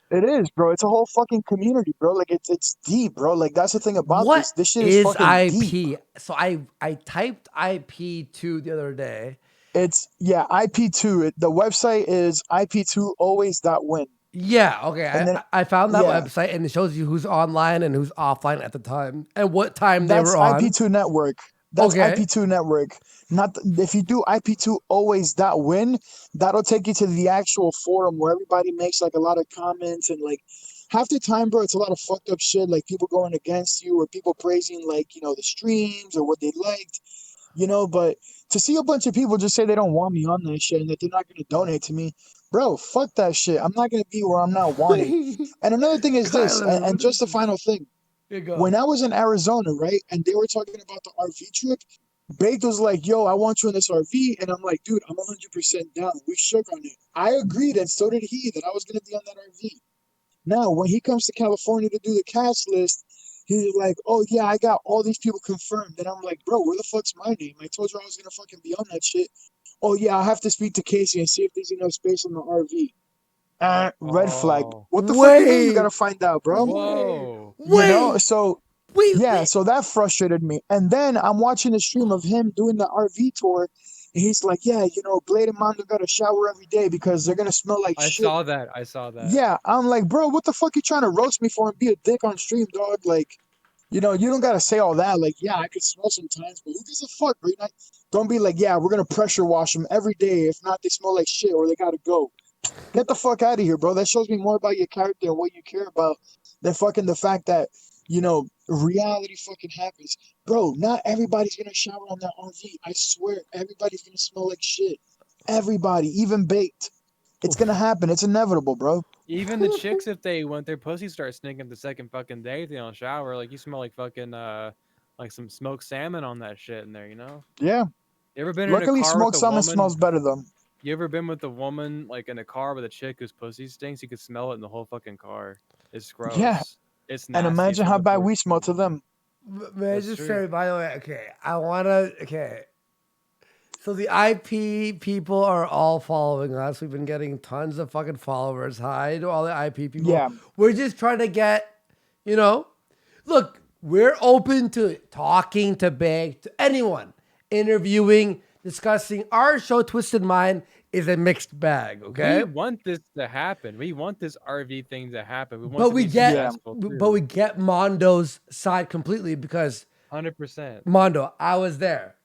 bro. It's a whole fucking community, bro. Like it's deep, bro. Like that's the thing about what this. This shit is fucking IP? deep. So I typed IP2 the other day. It's IP2. The website is IP2always.win. Yeah, okay. And then, I found that website and it shows you who's online and who's offline at the time and what time they that's were on. IP2 network. That's okay. IP2 network. If you do IP2always.win, that'll take you to the actual forum where everybody makes like a lot of comments and like half the time, bro, it's a lot of fucked up shit, like people going against you or people praising like, the streams or what they liked, but to see a bunch of people just say they don't want me on that shit and that they're not going to donate to me, bro, fuck that shit. I'm not going to be where I'm not wanted. And another thing is this, and just the final thing. When I was in Arizona, right, and they were talking about the RV trip, Baked was like, yo, I want you in this RV. And I'm like, dude, I'm 100% down. We shook on it. I agreed, and so did he, that I was going to be on that RV. Now, when he comes to California to do the cast list, he's like, oh, yeah, I got all these people confirmed. And I'm like, bro, where the fuck's my name? I told you I was going to fucking be on that shit. Oh, yeah, I'll have to speak to Casey and see if there's enough space on the RV. Red flag. What the fuck you got to find out, bro? Whoa. So that frustrated me. And then I'm watching a stream of him doing the RV tour. And he's like, yeah, Blade and Mondo got to shower every day because they're going to smell like shit. I saw that. Yeah, I'm like, bro, what the fuck you trying to roast me for and be a dick on stream, dog? Like, you don't got to say all that. Like, yeah, I could smell sometimes, but who gives a fuck, bro? Don't be like, yeah, we're going to pressure wash them every day. If not, they smell like shit or they got to go. Get the fuck out of here, bro. That shows me more about your character and what you care about than fucking the fact that, reality fucking happens. Bro, not everybody's gonna shower on their RV. I swear, everybody's gonna smell like shit. Everybody, even baked. It's gonna happen. It's inevitable, bro. Even the chicks, if they want their pussy start stinking the second fucking day if they don't shower, like you smell like fucking like some smoked salmon on that shit in there, you know? Yeah. You ever been in a Luckily, car smoked with a salmon woman? smells better though. You ever been with a woman like in a car with a chick whose pussy stinks? You could smell it in the whole fucking car. It's gross. Yeah. It's And nasty imagine from how the bad pussy. we smell to them. Man, That's just true. say, by the way, okay. So the IP people are all following us. We've been getting tons of fucking followers. Hi to all the IP people. Yeah. We're just trying to get, look, we're open to talking to Big, to anyone, interviewing, discussing. Our show, Twisted Mind, is a mixed bag, okay? We want this to happen. We want this RV thing to happen. We want But to we be get, successful but we get Mondo's side completely because 100%. Mondo, I was there.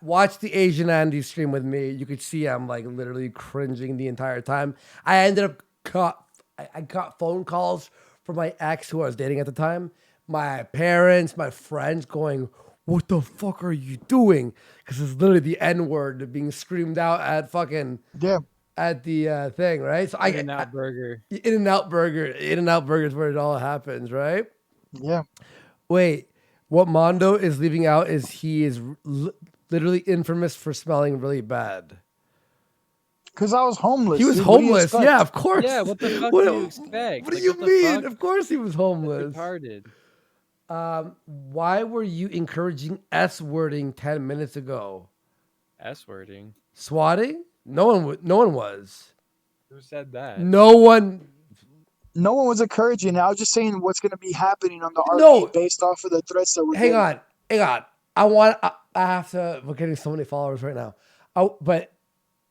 Watch the Asian Andy stream with me. You could see I'm like literally cringing the entire time. I ended up I got phone calls from my ex who I was dating at the time, my parents, my friends going, "What the fuck are you doing?" Because it's literally the N word being screamed out at fucking at the thing, right? So In-N-Out Burger. In-N-Out Burger is where it all happens, right? Yeah. Wait, what Mondo is leaving out is he is literally infamous for smelling really bad. Because I was homeless. He was dude. What do you homeless. expect? Yeah, of course. Yeah, what the fuck What do you expect? What do Like, you what the mean? fuck? Of course he was homeless. Retarded. Why were you encouraging S-wording 10 minutes ago? S-wording? Swatting? No one was. Who said that? No one. No one was encouraging it. I was just saying what's going to be happening on the RV No. based off of the threats that we're Hang getting. on. I have to. We're getting so many followers right now. But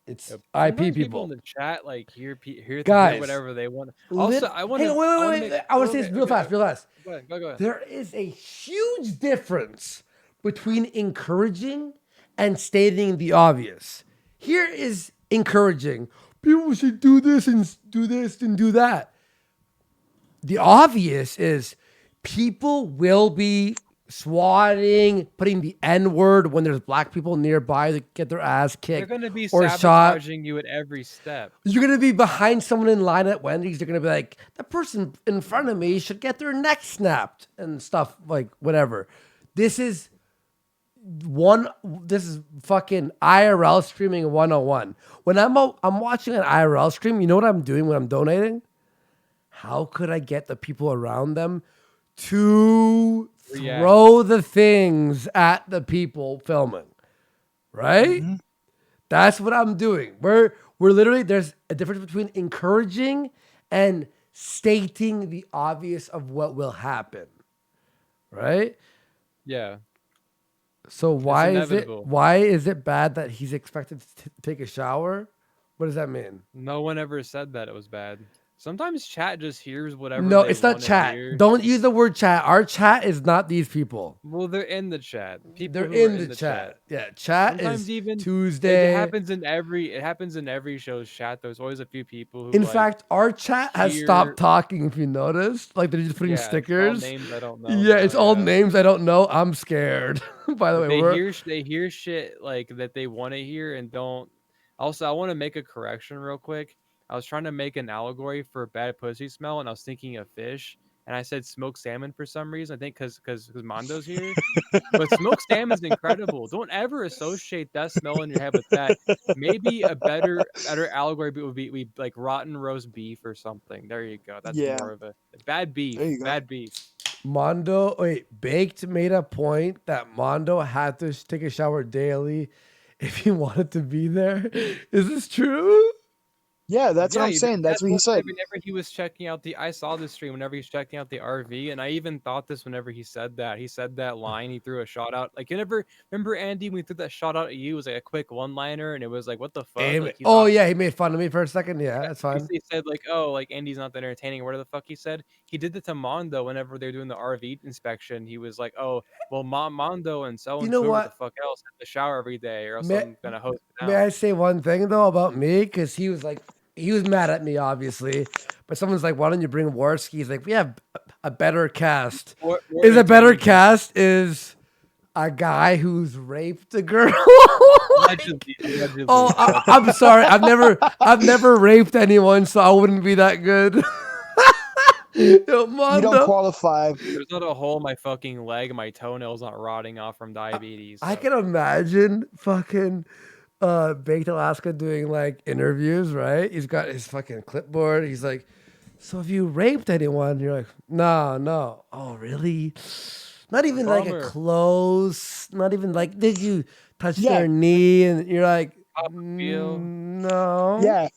it's Sometimes IP people people. in the chat like hear Guys, whatever they want. Also, I want Hang to. on, wait. I want to say this real fast. Go ahead. There is a huge difference between encouraging and stating the obvious. Here is encouraging. People should do this and do that. The obvious is people will be swatting, putting the N-word when there's black people nearby that get their ass They're kicked going to be or shot. sabotaging you at every step. You're going to be behind someone in line at Wendy's. You're going to be like, the person in front of me should get their neck snapped and stuff like whatever. This is fucking IRL streaming 101. When I'm watching an IRL stream, you know what I'm doing when I'm donating? How could I get the people around them to throw the things at the people filming? Right? Mm-hmm. That's what I'm doing. We're literally, there's a difference between encouraging and stating the obvious of what will happen. Right? Yeah. So why inevitable. is it bad that he's expected to take a shower? What does that mean? No one ever said that it was bad. Sometimes chat just hears whatever. No, they it's not wanna chat. hear. Don't use the word chat. Our chat is not these people. Well, they're in the chat. People They're who are in the chat. Yeah, chat Sometimes is even Tuesday. It happens in every show's chat. There's always a few people who. In like, fact, our chat has cheer- stopped talking. If you noticed, like they're just putting Yeah, it's all stickers. names I don't know Yeah, now, it's all yeah. names I don't know. I'm scared. By the way, they hear shit like that they want to hear and don't. Also, I want to make a correction real quick. I was trying to make an allegory for bad pussy smell, and I was thinking of fish, and I said smoked salmon for some reason. I think because Mondo's here, but smoked salmon's incredible. Don't ever associate that smell in your head with that. Maybe a better allegory would be like rotten roast beef or something. There you go. That's more of a bad beef. There you go. Bad beef. Baked made a point that Mondo had to take a shower daily if he wanted to be there. Is this true? Yeah, that's what I'm saying. That's what he said. Whenever he was checking out I saw this stream whenever he's checking out the RV, and I even thought this whenever he said that. He said that line, he threw a shot out. Like, you never remember, Andy, when we threw that shot out at you, it was like a quick one-liner, and it was like, what the fuck? Like, Yeah, he made fun of me for a second. Yeah, that's fine. He said, like, oh, like, Andy's not that entertaining, or whatever the fuck he said. He did that to Mondo whenever they were doing the RV inspection. He was like, oh, well, Mondo and so-and-so, You know what the what? fuck else, have to shower every day, or else May- I'm going to host it May out. I say one thing though about me? Because he was mad at me, obviously. But someone's like, "Why don't you bring Warski?" He's like, "We have a better cast More is a better entertaining. cast is a guy who's raped a girl. Allegedly. Oh, I'm sorry. I've never raped anyone, so I wouldn't be that good. Yo, You don't Mondo. qualify. There's not a hole in my fucking leg. My toenail's not rotting off from diabetes. I so- can imagine fucking Baked Alaska doing like interviews, right? He's got his fucking clipboard. He's like, so if you raped anyone, you're like, no. Oh, really? Not even like a Bummer. close, not even like, did you touch Yeah. their knee? And you're like, Pop a feel. no. Yeah.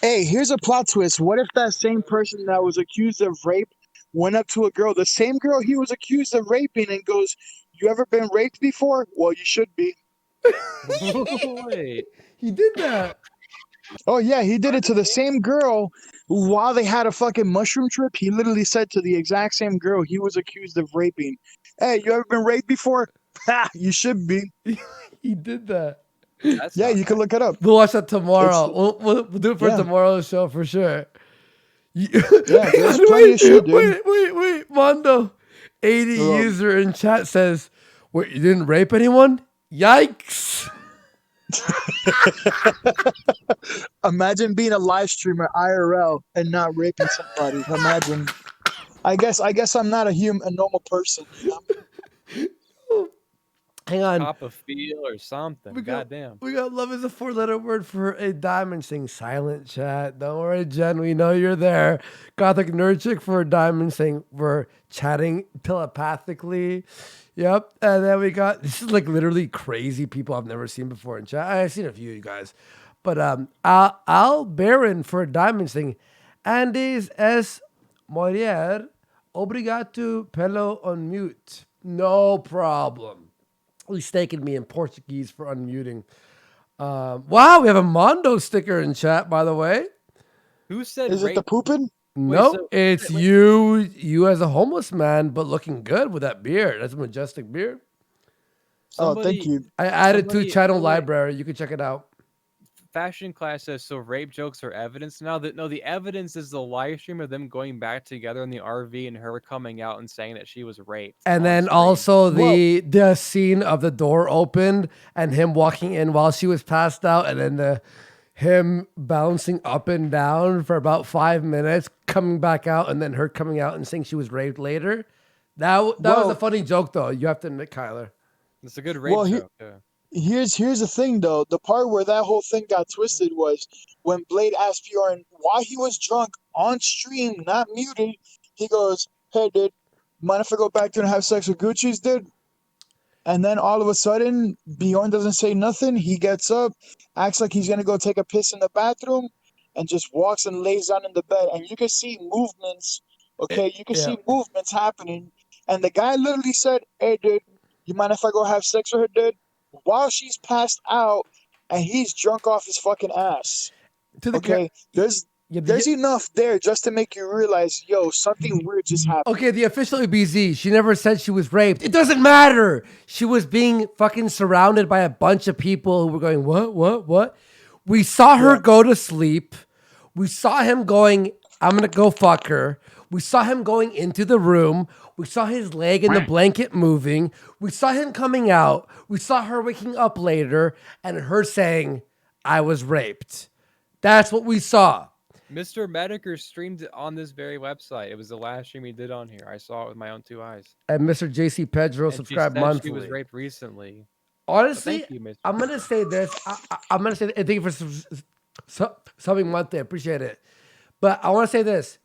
Hey, here's a plot twist. What if that same person that was accused of rape went up to a girl, the same girl he was accused of raping, and goes, "You ever been raped before? Well, you should be." Wait. He did that. Oh yeah, he did it to the same girl while they had a fucking mushroom trip. He literally said to the exact same girl he was accused of raping, "Hey, you ever been raped before? Ha, you should be." He did that. That's Yeah, not you can look it up. We'll watch that tomorrow. It's- We'll do it for yeah. tomorrow's show for sure. Yeah, there's plenty of shit, dude. Wait, Mondo. 80 Hello. user in chat says, wait, you didn't rape anyone? Yikes. Imagine being a live streamer IRL and not raping somebody. Imagine. I guess I'm not a normal person. You know? Hang on. Pop a feel or something. Goddamn. We got love is a 4-letter word for a diamond saying silent chat. Don't worry, Jen. We know you're there. Gothic nerd chick for a diamond saying we're chatting telepathically. Yep. And then we got, this is like literally crazy people I've never seen before in chat. I've seen a few of you guys. But Al Baron for a diamond saying, Andes es Moirier, obrigado pelo on mute. No problem. He's thanking me in Portuguese for unmuting. Wow, we have a Mondo sticker in chat, by the way. Who said Is it the rape? pooping? No, so- it's you as a homeless man, but looking good with that beard. That's a majestic beard. Oh, thank Somebody- you. I added to Somebody- channel somebody- library. You can check it out. Fashion class says so. Rape jokes are evidence now. That no, the evidence is the live stream of them going back together in the RV and her coming out and saying that she was raped. And on then stream. also the scene of the door opened and him walking in while she was passed out, and then him bouncing up and down for about 5 minutes, coming back out, and then her coming out and saying she was raped later. That was Well- a funny joke, though. You have to admit, Kyler. It's a good rape Well, joke. Yeah. Here's the thing though. The part where that whole thing got twisted was when Blade asked Bjorn why he was drunk on stream, not muted. He goes, "Hey, dude, mind if I go back there and have sex with Gucci's, dude?" And then all of a sudden, Bjorn doesn't say nothing. He gets up, acts like he's gonna go take a piss in the bathroom, and just walks and lays down in the bed. And you can see movements. Okay, you can see movements happening. And the guy literally said, "Hey, dude, you mind if I go have sex with her, dude?" While she's passed out and he's drunk off his fucking ass. Okay, there's enough there just to make you realize, yo, something weird just happened. Okay, the official BZ, she never said she was raped. It doesn't matter. She was being fucking surrounded by a bunch of people who were going, what? We saw her go to sleep. We saw him going, I'm going to go fuck her. We saw him going into the room. We saw his leg in the blanket moving. We saw him coming out. We saw her waking up later and her saying, I was raped. That's what we saw. Mr. Mediker streamed it on this very website. It was the last stream he did on here. I saw it with my own 2 eyes. And Mr. JC Pedro And she subscribed said monthly. She was raped recently. Honestly, Thank you, Mr. I'm going to say this. I'm going to say, thank you for subbing monthly. I appreciate it. But I want to say this.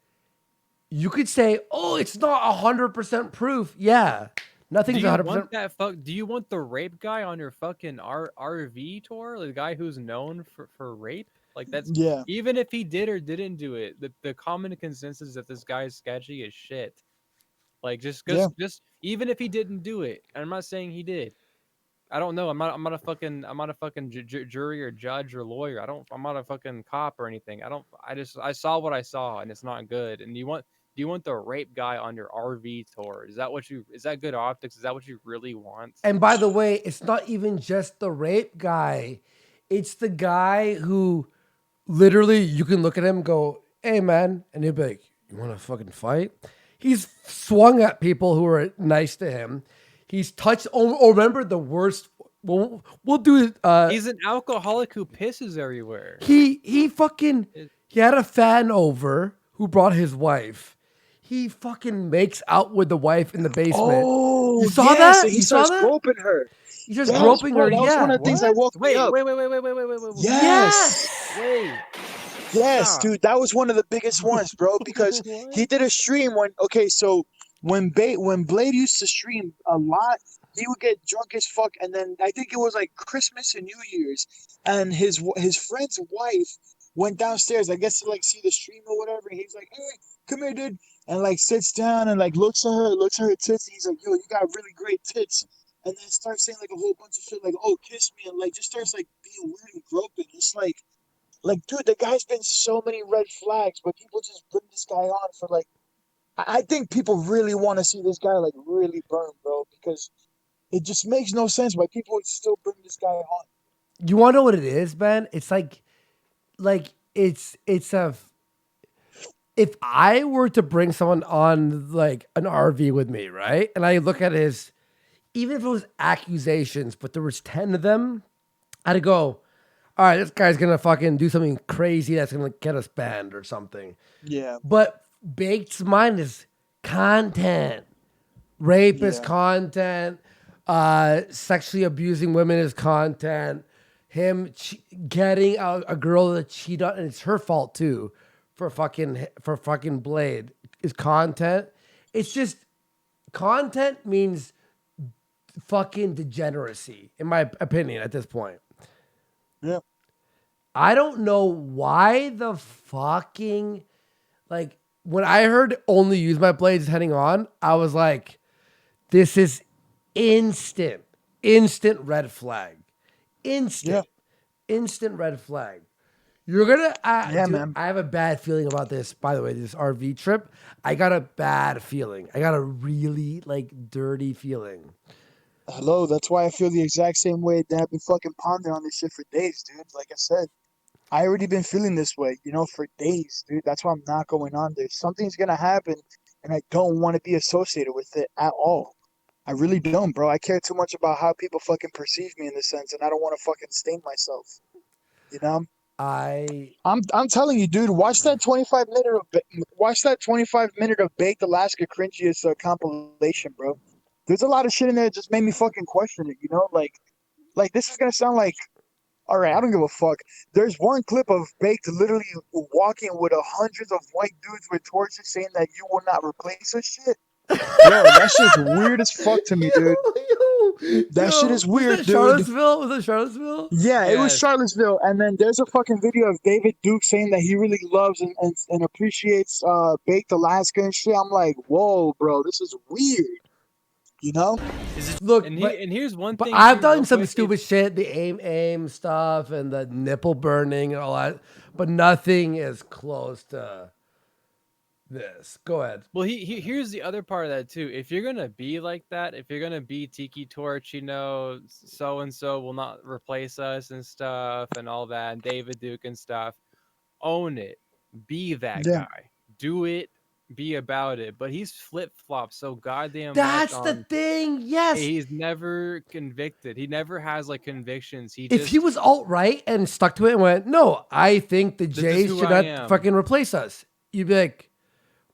You could say, oh, it's not 100% proof. Yeah. Nothing's Do you 100%. want that do you want the rape guy on your fucking RV tour? The guy who's known for rape? Like that's Yeah. Even if he did or didn't do it, the common consensus that this guy is sketchy as shit. Like just even if he didn't do it, and I'm not saying he did. I don't know. I'm not a fucking jury or judge or lawyer. I'm not a fucking cop or anything. I saw what I saw and it's not good. And do you want the rape guy on your RV tour? Is that good optics? Is that what you really want? And by the way, it's not even just the rape guy. It's the guy who literally you can look at him and go, hey, man. And he'll be like, you want to fucking fight? He's swung at people who were nice to him. He's touched. Oh, remember the worst. We'll do. He's an alcoholic who pisses everywhere. He fucking. He had a fan over who brought his wife. He fucking makes out with the wife in the basement. Oh, you saw yeah, that? So he You starts saw that? groping her. He starts Yes, groping bro, her. that was Yeah. one of the things that woke me up. Wait. Yes. Wait. Yes, Stop. dude, that was one of the biggest ones, bro. Because he did a stream so when Blade used to stream a lot, he would get drunk as fuck, and then I think it was like Christmas and New Year's, and his friend's wife went downstairs, I guess to like see the stream or whatever. And he's like, "Hey, come here, dude," and like sits down and like looks at her tits. And he's like, "Yo, you got really great tits," and then starts saying like a whole bunch of shit like, "Oh, kiss me," and like just starts like being weird and groping. It's like, dude, the guy's been so many red flags, but people just bring this guy on for like. I think people really want to see this guy like really burn, bro, because it just makes no sense why people would still bring this guy on. You want to know what it is, Ben? It's like it's a. If I were to bring someone on like an RV with me, right, and I look at his, even if it was accusations, but there was 10 of them, I'd go, all right, this guy's gonna fucking do something crazy that's gonna get us banned or something. Yeah. But Baked's mind is content. Rape is Yeah. content. Sexually abusing women is content. Him getting a girl to cheat on, and it's her fault too, for fucking Blade is content. It's just content means fucking degeneracy, in my opinion, at this point. Yeah. I don't know why the fucking, like, when I heard only use my blades heading on, I was like, this is instant red flag. Instant red flag. You're gonna, Yeah, dude, man. I have a bad feeling about this, by the way, this RV trip. I got a bad feeling. I got a really, like, dirty feeling. Hello, that's why I feel the exact same way that I've been fucking pondering on this shit for days, dude. Like I said, I already been feeling this way, for days, dude. That's why I'm not going on there. Something's gonna happen, and I don't want to be associated with it at all. I really don't, bro. I care too much about how people fucking perceive me in this sense, and I don't want to fucking stain myself. You know? I'm telling you, dude. Watch that 25-minute of Baked Alaska cringiest compilation, bro. There's a lot of shit in there that just made me fucking question it. Like this is gonna sound like. All right, I don't give a fuck. There's one clip of Baked literally walking with hundreds of white dudes with torches saying that you will not replace us shit. Yo, that shit's weird as fuck to me, dude. That shit is weird, dude. Charlottesville? Was it Charlottesville? Yeah, it was Charlottesville. And then there's a fucking video of David Duke saying that he really loves and appreciates Baked Alaska and shit. I'm like, whoa, bro, this is weird. Look, And but here's one but thing. I've too, done real some quick, stupid shit, the aim stuff and the nipple burning and all that, but nothing is close to this. Go ahead. Well, here's the other part of that too. If you're gonna be like that, if you're gonna be Tiki Torch, so and so will not replace us and stuff and all that, and David Duke and stuff, own it. Be that Yeah. guy. Do it. Be about it. But he's flip flopped so goddamn That's much. the thing. Yes. He's never convicted. He never has like convictions. If he was alt-right and stuck to it and went, no, I think the is Jays who should I not am. fucking replace us, you'd be like,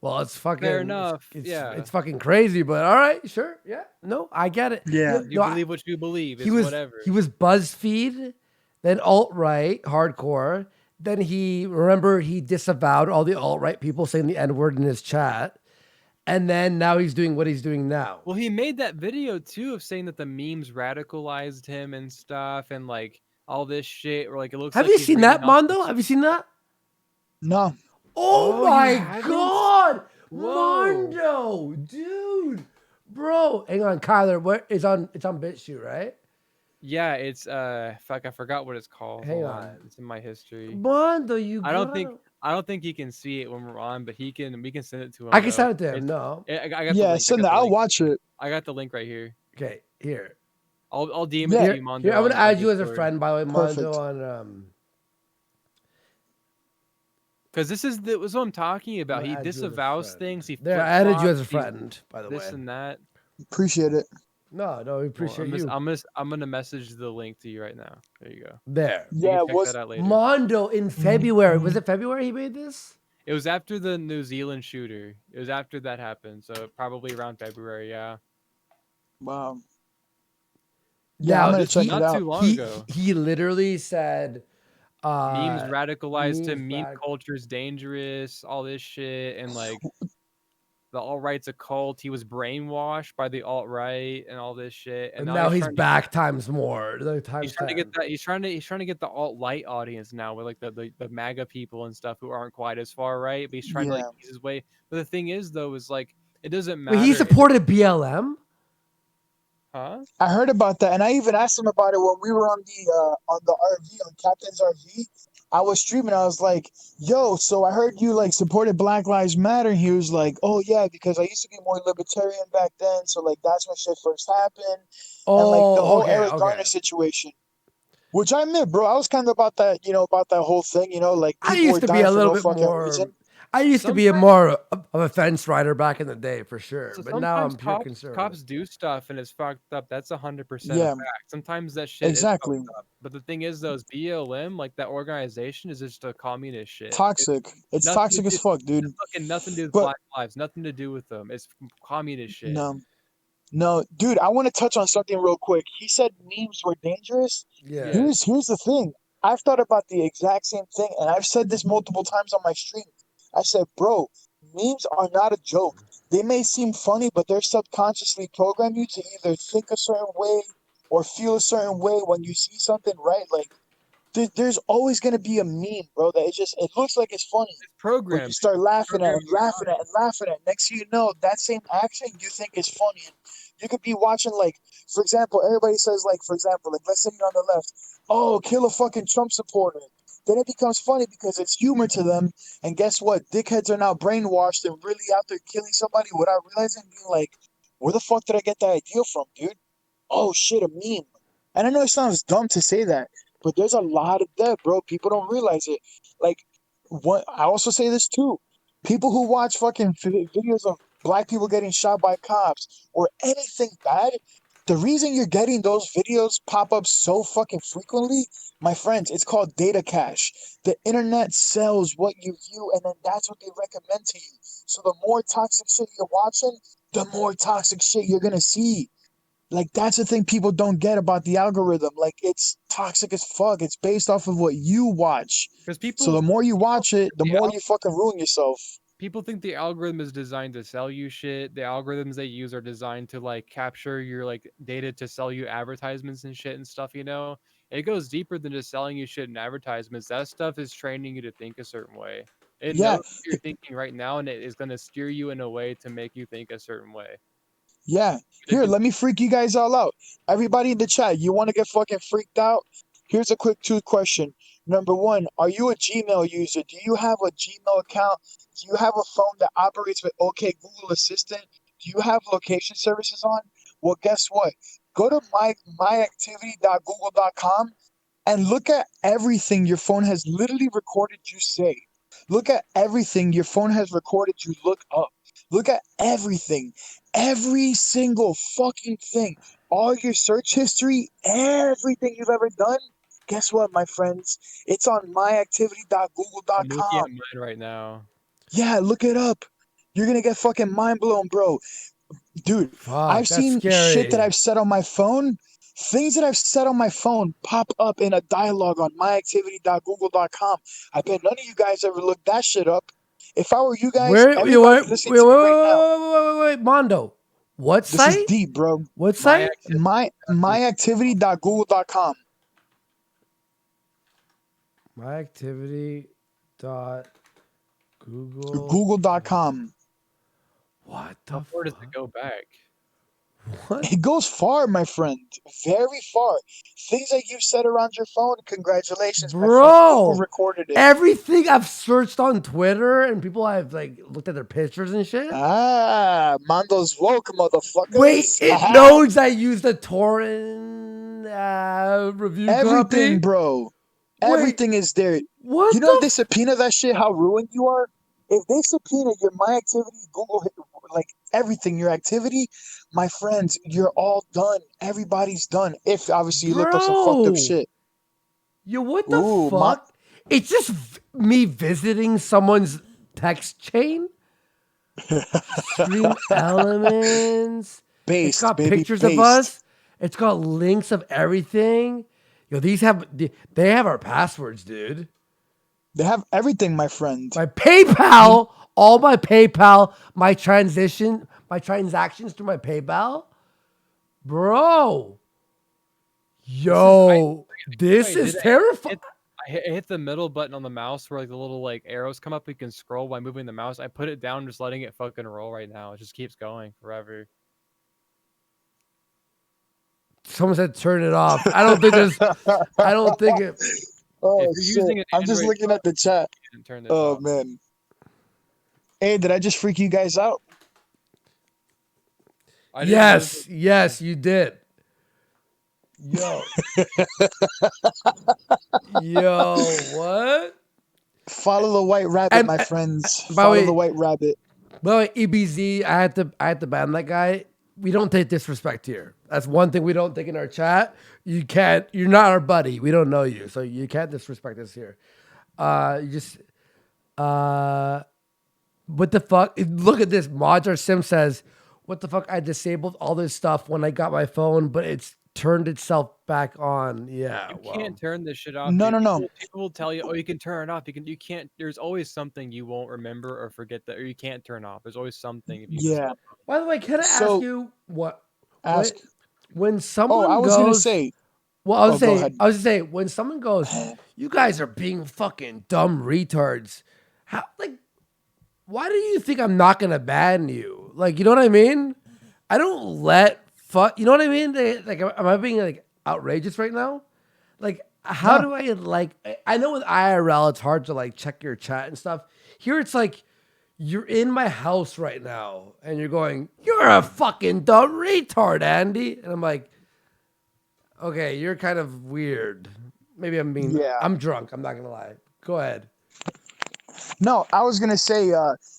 well, it's fucking Fair enough. It's fucking crazy, but all right, sure, yeah, no, I get it. Yeah. You believe what you believe. It's whatever. He was BuzzFeed, then alt-right, hardcore. Then he disavowed all the alt-right people saying the N-word in his chat. And then now he's doing what he's doing now. Well, he made that video too of saying that the memes radicalized him and stuff and like all this shit. Or like it looks Have like you he's seen reading that, off Mondo? Have you seen that? No. Oh, Oh, my you haven't? God. Whoa. Mondo, dude. Bro. Hang on, Kyler. Where it's on BitChute, right? Yeah, it's fuck, I forgot what it's called. Hang Hold on. It's in my history. Mondo, you I don't gotta- think he can see it when we're on, but we can send it to him. I can though. send it to him. It's- No. I got the Yeah, link. send that. I'll watch it. I got the link right here. Okay, here. I'll DM Yeah. it to you, Mondo. Here, I'm gonna on add you as a Discord. friend, by the way, Mondo, Perfect. on Because this is what I'm talking about. I'm He gonna add you as a disavows friend. things. He There, I added you as a flip-flops, friend, by the this way. and that. Appreciate it. No, we Well, appreciate you. I'm gonna message the link to you right now. There you go. There. You Yeah, can check was that out later. Mondo in February. Was it February he made this? It was after the New Zealand shooter. It was after that happened, so probably around February. Yeah. wow. Yeah, I'm Now, gonna check it Not out. too long ago. He literally said, Memes radicalized memes him. Meme culture's dangerous. All this shit, and like the alt right's a cult. He was brainwashed by the alt right and all this shit. and now he's back times more. Like, times He's trying to 10. get that. He's trying to get the alt light audience now with like the MAGA people and stuff who aren't quite as far right. But he's trying to like Yeah. ease his way. But the thing is though, is like it doesn't Wait, matter. he supported BLM? Huh? I heard about that, and I even asked him about it when we were on the RV on Captain's RV. I was streaming. I was like, "Yo, so I heard you like supported Black Lives Matter." And he was like, "Oh yeah, because I used to be more libertarian back then. So like that's when shit first happened, and like the whole Eric Garner situation." Which I admit, bro, I was kind of about that, about that whole thing, like I people used were to be dying a for little no bit fucking more. reason. I used to be a more of a fence rider back in the day for sure, So but now I'm sometimes pure conservative. cops do stuff and it's fucked up. That's 100% Yeah. a fact. Sometimes that shit Exactly. is fucked up. But the thing is, though, is BLM, like that organization, is just a communist shit. Toxic. It's nothing toxic to as do- fuck, dude. it's fucking nothing to do with But- Black Lives. Nothing to do with them. It's communist shit. No, dude, I want to touch on something real quick. He said memes were dangerous. Yeah. Here's the thing. I've thought about the exact same thing, and I've said this multiple times on my stream. I said, bro, memes are not a joke. They may seem funny, but they're subconsciously program you to either think a certain way or feel a certain way when you see something, right? Like, there's always gonna be a meme, bro, that it looks like it's funny. It's But programmed. you start laughing at it and laughing at it and laughing at it. Next thing you know, that same action you think is funny. And you could be watching, like, for example, everybody says, like, for example, like, let's say you're on the left, oh, kill a fucking Trump supporter. Then it becomes funny because it's humor to them. And guess what? Dickheads are now brainwashed and really out there killing somebody without realizing, being like, where the fuck did I get that idea from, dude? Oh shit, a meme. And I know it sounds dumb to say that, but there's a lot of that, bro. People don't realize it. Like, what I also say this too. People who watch fucking videos of black people getting shot by cops or anything bad, the reason you're getting those videos pop up so fucking frequently, my friends, it's called data cache. The internet sells what you view, and then that's what they recommend to you. So the more toxic shit you're watching, the more toxic shit you're gonna see. Like, that's the thing people don't get about the algorithm. Like, it's toxic as fuck. It's based off of what you watch. Because people, So the more you watch it, the more you fucking ruin yourself. people think the algorithm is designed to sell you shit. The algorithms they use are designed to like capture your like data to sell you advertisements and shit and stuff, It goes deeper than just selling you shit and advertisements. That stuff is training you to think a certain way. It Yeah. knows what you're thinking right now, and it is going to steer you in a way to make you think a certain way. Yeah. Here, let me freak you guys all out. Everybody in the chat, you want to get fucking freaked out? Here's a quick question. Number one, are you a Gmail user? Do you have a Gmail account? Do you have a phone that operates with OK Google Assistant? Do you have location services on? Well, guess what? Go to myactivity.google.com and look at everything your phone has literally recorded you say. Look at everything your phone has recorded you look up. Look at everything. Every single fucking thing. All your search history, everything you've ever done. Guess what, my friends? It's on I'm myactivity.google.com. looking at mine right now. Yeah, look it up. You're gonna get fucking mind blown, bro. Dude, I've that's seen shit scary. that I've said on my phone. Things that I've said on my phone pop up in a dialogue on myactivity.google.com. I bet none of you guys ever looked that shit up. If I were you guys, everybody listening to me right now. Wait, Mondo. What This site? is deep, bro. What site? Myactivity.google.com. Google.com. What How far does it go back? It goes far, my friend. Very far. Things that you've said around your phone, congratulations, my friend. Bro, People recorded it. everything I've searched on Twitter and people I've like looked at their pictures and shit. Mondo's woke, motherfuckers. Wait, it knows I used a torrent review Everything, copy? bro. Everything is there. What You know if they subpoena that shit, how ruined you are? If they subpoena your My Activity, Google, like everything, your activity, my friends, you're all done. Everybody's done. If obviously you look up some fucked up Bro. shit. Yo, what the Ooh, fuck? It's just me visiting someone's text chain. Stream elements. It's based, got baby, pictures of based. us. It's got links of everything. Yo, they have our passwords, dude. They have everything, my friend. My PayPal, all my PayPal, my transactions through my PayPal. Bro. Yo, this is terrifying. I hit the middle button on the mouse where like the little like arrows come up. You can scroll by moving the mouse. I put it down, just letting it fucking roll right now. It just keeps going forever. Someone said turn it off. I don't think there's. I don't think it. Oh If you're shit! using an I'm just Android looking at the chat. phone, turn this Oh off. man. Hey, did I just freak you guys out? I didn't notice Yes, you did. Yo. Yo, what? Follow the white rabbit, my friends. by the Follow way- the white rabbit. By the way, EBZ, I had to ban that guy. We don't take disrespect here. That's one thing we don't take in our chat. You can't. You're not our buddy. We don't know you, so you can't disrespect us here. You just. What the fuck? Look at this. Modger Sim says, "What the fuck? I disabled all this stuff when I got my phone, but it's turned itself back on." Yeah. You well. can't turn this shit off. No, dude. no, no. People will tell you, oh, you can turn it off. You can't. There's always something you won't remember or forget that, or you can't turn off. There's always something. If you Yeah. By the way, can I So- ask you what? Ask. When someone I was goes, gonna say. well, I was go saying, ahead. I was just saying, when someone goes, you guys are being fucking dumb retards. How, like, why do you think I'm not gonna ban you? Like, you know what I mean? I don't let fuck. You know what I mean? Like, am I being like outrageous right now? Like, how do I like? I know with IRL it's hard to like check your chat and stuff. Here it's like you're in my house right now and you're going, you're a fucking dumb retard, Andy. And I'm like, okay, you're kind of weird. Maybe I'm being, Yeah. I'm drunk. I'm not going to lie. Go ahead. No, I was gonna say.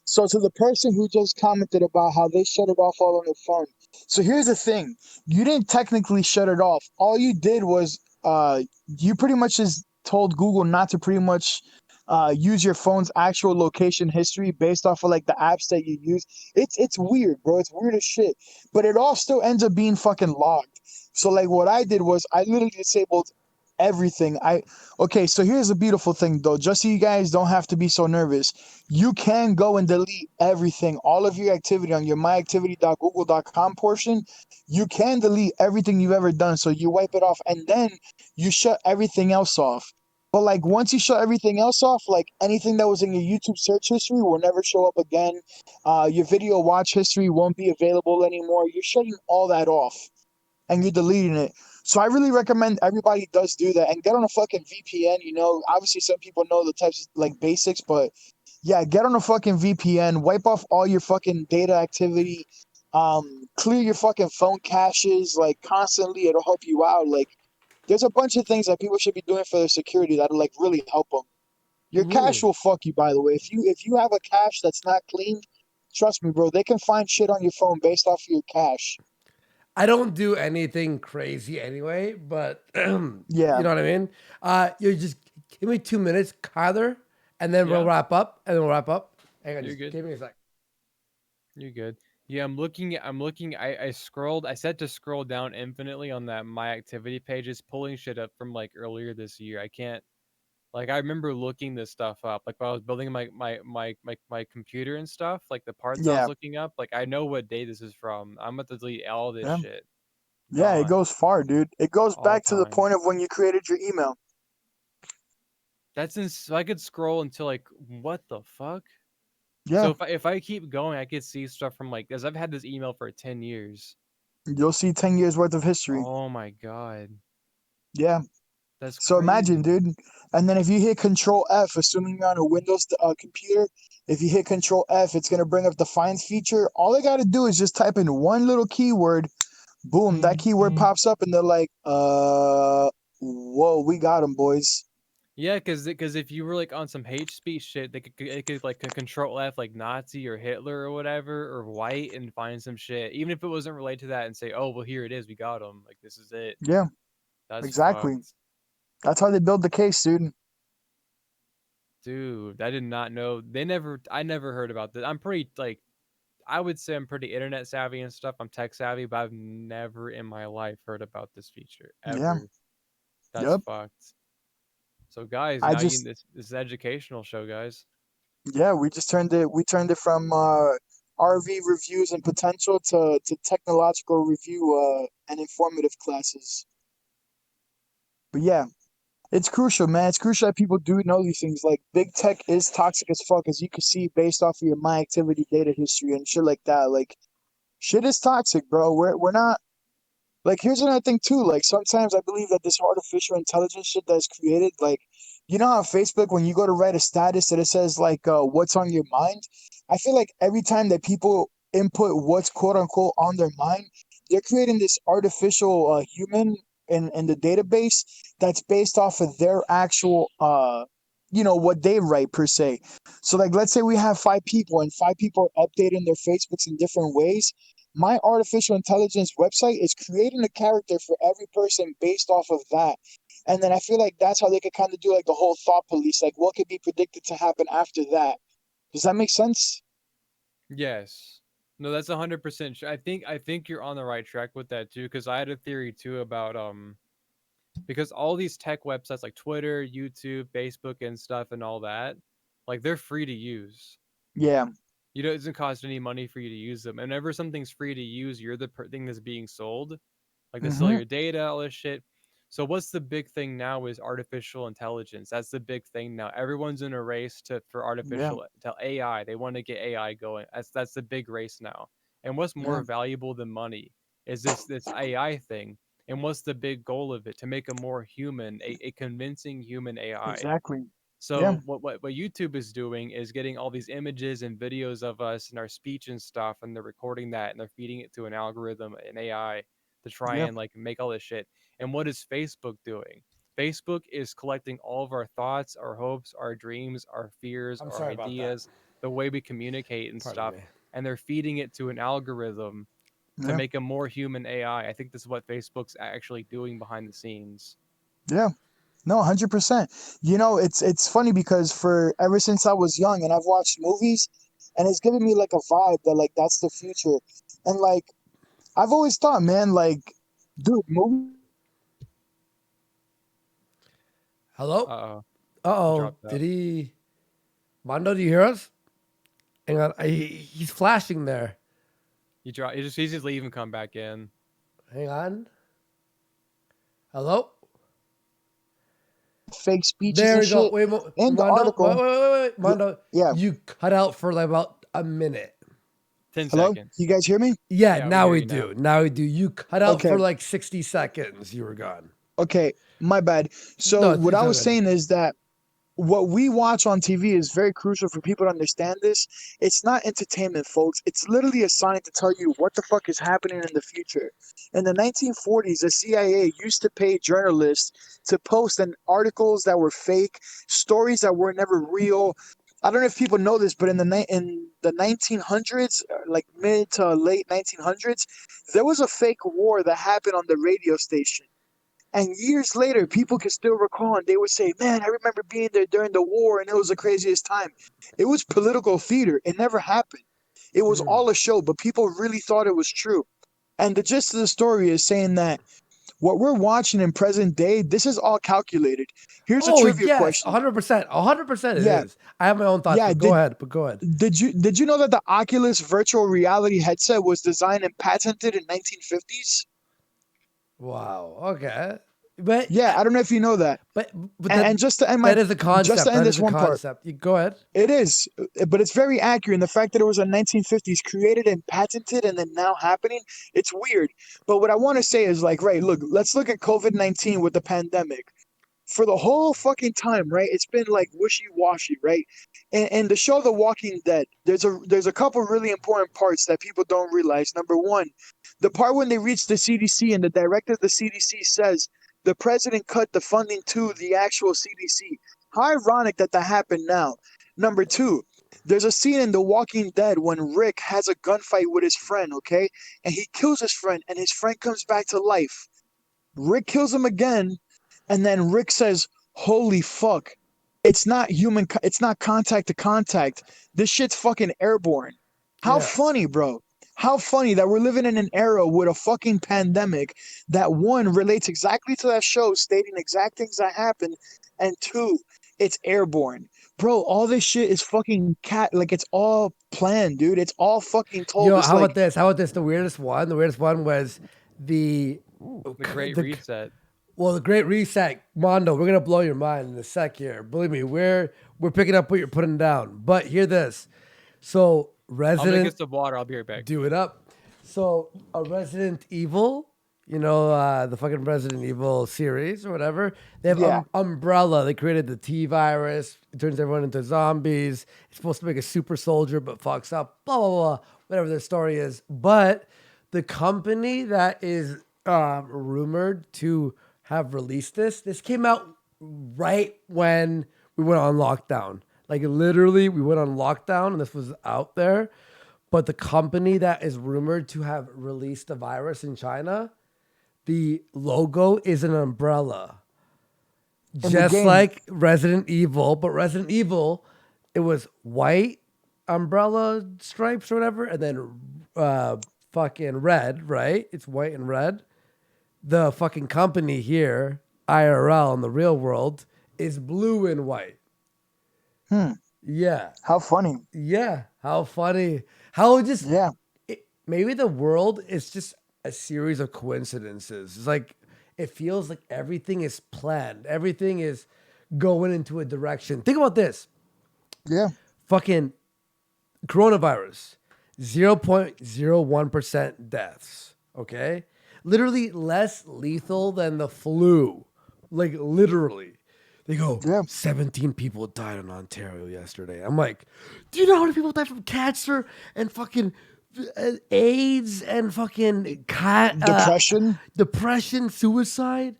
So to the person who just commented about how they shut it off all on their phone. So here's the thing: you didn't technically shut it off. All you did was, you pretty much just told Google not to pretty much use your phone's actual location history based off of like the apps that you use. It's weird, bro. It's weird as shit. But it all still ends up being fucking logged. So like what I did was I literally disabled everything. Okay, so here's the beautiful thing though, just so you guys don't have to be so nervous. You can go and delete everything, all of your activity on your myactivity.google.com portion. You can delete everything you've ever done. So you wipe it off and then you shut everything else off. But like once you shut everything else off, like anything that was in your YouTube search history will never show up again. Your video watch history won't be available anymore. You're shutting all that off and you're deleting it. So I really recommend everybody does do that and get on a fucking VPN. You know, obviously some people know the types of like basics, but yeah, get on a fucking VPN, wipe off all your fucking data activity, clear your fucking phone caches like constantly. It'll help you out. Like there's a bunch of things that people should be doing for their security that'll like really help them. Your cache will fuck you, by the way. If you have a cache that's not cleaned, trust me, bro, they can find shit on your phone based off of your cache. I don't do anything crazy anyway, but Yeah. you know what I mean? You just give me 2 minutes, Kyler, and then we'll wrap up. Hang on, You're just good. give me a sec. You're good. Yeah, I'm looking. I scrolled. I said to scroll down infinitely on that My Activity page. It's pulling shit up from like earlier this year. I can't. Like I remember looking this stuff up. Like when I was building my computer and stuff. Like the parts I Yeah. was looking up. Like I know what day this is from. I'm about to delete all this Yeah. shit. Yeah, it Gone. goes far, dude. It goes All back to the time. point of when you created your email. So I could scroll until like what the fuck? Yeah. So if I keep going, I could see stuff from like because I've had this email for 10 years. You'll see 10 years worth of history. Oh my god. Yeah. That's So imagine, crazy. dude. And then if you hit Control F, assuming you're on a Windows computer, if you hit Control F, it's going to bring up the Find feature. All they got to do is just type in one little keyword. Boom, that keyword pops up and they're like, whoa, we got them, boys. Yeah, because if you were like on some hate speech shit, it could like control F like Nazi or Hitler or whatever or white and find some shit, even if it wasn't related to that, and say, oh well, here it is, we got him, like this is it. Yeah, That's exactly. fucked, That's how they build the case, dude. dude. I did not know. I never heard about this. I'm pretty like, I would say I'm pretty internet savvy and stuff. I'm tech savvy, but I've never in my life heard about this feature Yeah. ever. That's Yep. fucked. So guys, I now just this is an educational show, guys. Yeah, we turned it from RV reviews and potential to technological review and informative classes. But yeah, it's crucial, man. It's crucial that people do know these things. Like big tech is toxic as fuck, as you can see based off of your my activity data history and shit like that. Like shit is toxic, bro. We're not like here's another thing too. Like sometimes I believe that this artificial intelligence shit that's created, like you know how Facebook when you go to write a status that it says like what's on your mind? I feel like every time that people input what's quote unquote on their mind, they're creating this artificial human in the database that's based off of their actual what they write per se. So like let's say we have five people and five people are updating their Facebooks in different ways. My artificial intelligence website is creating a character for every person based off of that. And then I feel like that's how they could kind of do like the whole thought police, like what could be predicted to happen after that. Does that make sense? Yes. No, that's 100%. I think you're on the right track with that too, because I had a theory too about because all these tech websites like Twitter, YouTube, Facebook, and stuff, and all that, like they're free to use. Yeah. You know, it doesn't cost any money for you to use them. And whenever something's free to use, you're the thing that's being sold. Like they sell Mm-hmm. your data, all this shit. So what's the big thing now is artificial intelligence. That's the big thing now. Everyone's in a race for Yeah. artificial to AI. They want to get AI going. That's the big race now. And what's Yeah. more valuable than money is this AI thing. And what's the big goal of it? To make a more human, a convincing human AI. Exactly. Yeah. So what YouTube is doing is getting all these images and videos of us and our speech and stuff, and they're recording that and they're feeding it to an algorithm, an AI, to try Yeah. and like make all this shit. And what is Facebook doing? Facebook is collecting all of our thoughts, our hopes, our dreams, our fears, I'm our sorry about that. ideas, the way we communicate and Pardon stuff, me. and they're feeding it to an algorithm to Yeah. make a more human AI. I think this is what Facebook's actually doing behind the scenes. Yeah. No, 100%. You know, it's funny because for ever since I was young and I've watched movies and it's given me like a vibe that like that's the future. And like I've always thought, man, like dude, movie. Hello? Uh-oh. Uh-oh. Dropped out. Did he... Mondo, do you hear us? Hang on. He's flashing there. He's just leave and come back in. Hang on. Hello? Fake speeches There and we go. shit. Wait, In the Mondo, article. wait. Mondo, Yeah. you cut out for like about a minute. 10 Hello? seconds. You guys hear me? Yeah, Yeah, now we we hear you do. Now we do. You cut out Okay. for like 60 seconds. You were gone. Okay, my bad. So No, what it's I all was good. saying is that what we watch on TV is very crucial for people to understand this. It's not entertainment, folks. It's literally a sign to tell you what the fuck is happening in the future. In the 1940s, the CIA used to pay journalists to post in articles that were fake, stories that were never real. I don't know if people know this, but in the 1900s, like mid to late 1900s, there was a fake war that happened on the radio station. And years later, people can still recall and they would say, man, I remember being there during the war and it was the craziest time. It was political theater. It never happened. It was all a show, but people really thought it was true. And the gist of the story is saying that what we're watching in present day, this is all calculated. Here's a Oh, trivia yes. question. 100%. 100% it Yeah. is. I have my own thoughts, Yeah, but go ahead. Did you know that the Oculus virtual reality headset was designed and patented in 1950s? Wow. Okay. But Yeah, I don't know if you know that. But And just to end that is a concept. just to end That this is a one part. concept. You go ahead. It is, but it's very accurate. And the fact that it was in 1950s, created and patented, and then now happening, it's weird. But what I want to say is like, right, look, let's look at COVID-19 with the pandemic. For the whole fucking time, right? It's been like wishy-washy, right? And the show The Walking Dead, there's a couple really important parts that people don't realize. Number one, the part when they reach the CDC and the director of the CDC says the president cut the funding to the actual CDC. How ironic that happened now. Number two, there's a scene in The Walking Dead when Rick has a gunfight with his friend, okay? And he kills his friend, and his friend comes back to life. Rick kills him again, and then Rick says, "Holy fuck. It's not it's not contact to contact. This shit's fucking airborne." How funny, bro. How funny that we're living in an era with a fucking pandemic that one relates exactly to that show, stating exact things that happen, and two, it's airborne. Bro, all this shit is fucking like it's all planned, dude. It's all fucking told. Yo, It's how like about this? How about this? The weirdest one. The weirdest one was the Great Reset. Well, the Great Reset, Mondo. We're gonna blow your mind in a sec here. Believe me, we're picking up what you're putting down. But hear this. So I'll Resident, make us some water. I'll be right back. do it up. So a Resident Evil, you know, the fucking Resident Evil series or whatever. They have Yeah. Umbrella. They created the T virus. It turns everyone into zombies. It's supposed to make a super soldier, but fucks up. Blah blah blah. Whatever their story is. But the company that is rumored to have released this came out right when we went on lockdown. Like literally, we went on lockdown and this was out there. But the company that is rumored to have released the virus in China, the logo is an umbrella. the Just game. like Resident Evil, but Resident Evil, it was white umbrella stripes or whatever, and then fucking red, right? It's white and red. The fucking company here, IRL in the real world, is blue and white. Yeah. how funny. Yeah. How funny. How just Yeah. maybe the world is just a series of coincidences. It's like it feels like everything is planned. Everything is going into a direction. Think about this. Yeah. Fucking coronavirus. 0.01% deaths. Okay? Literally less lethal than the flu. Like literally. They go, 17 people died in Ontario yesterday. I'm like, do you know how many people died from cancer and fucking AIDS and fucking depression, suicide,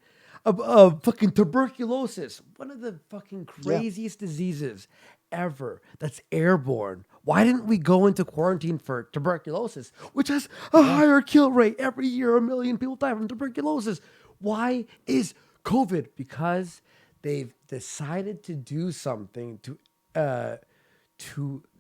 fucking tuberculosis? One of the fucking craziest diseases ever that's airborne. Why didn't we go into quarantine for tuberculosis, which has a higher kill rate? Every year, 1 million people die from tuberculosis. Why is COVID? Because they've decided to do something to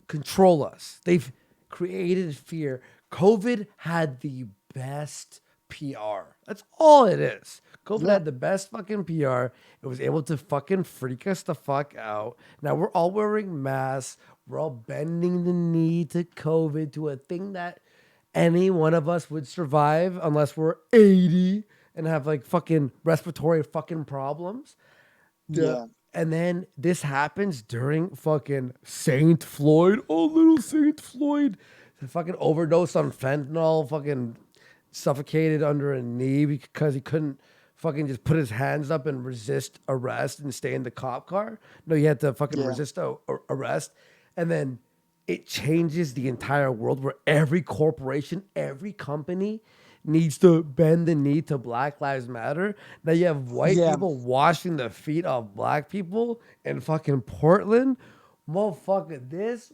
control us. They've created fear. COVID had the best PR. That's all it is. COVID had the best fucking PR. It was able to fucking freak us the fuck out. Now we're all wearing masks. We're all bending the knee to COVID, to a thing that any one of us would survive unless we're 80 and have like fucking respiratory fucking problems. Yeah. And then this happens during fucking Saint Floyd. Oh, little Saint Floyd. The fucking overdose on fentanyl, fucking suffocated under a knee because he couldn't fucking just put his hands up and resist arrest and stay in the cop car. No, you had to fucking resist arrest. And then it changes the entire world where every corporation, every company needs to bend the knee to Black Lives Matter. Now you have white people washing the feet of black people in fucking Portland. Motherfucker, this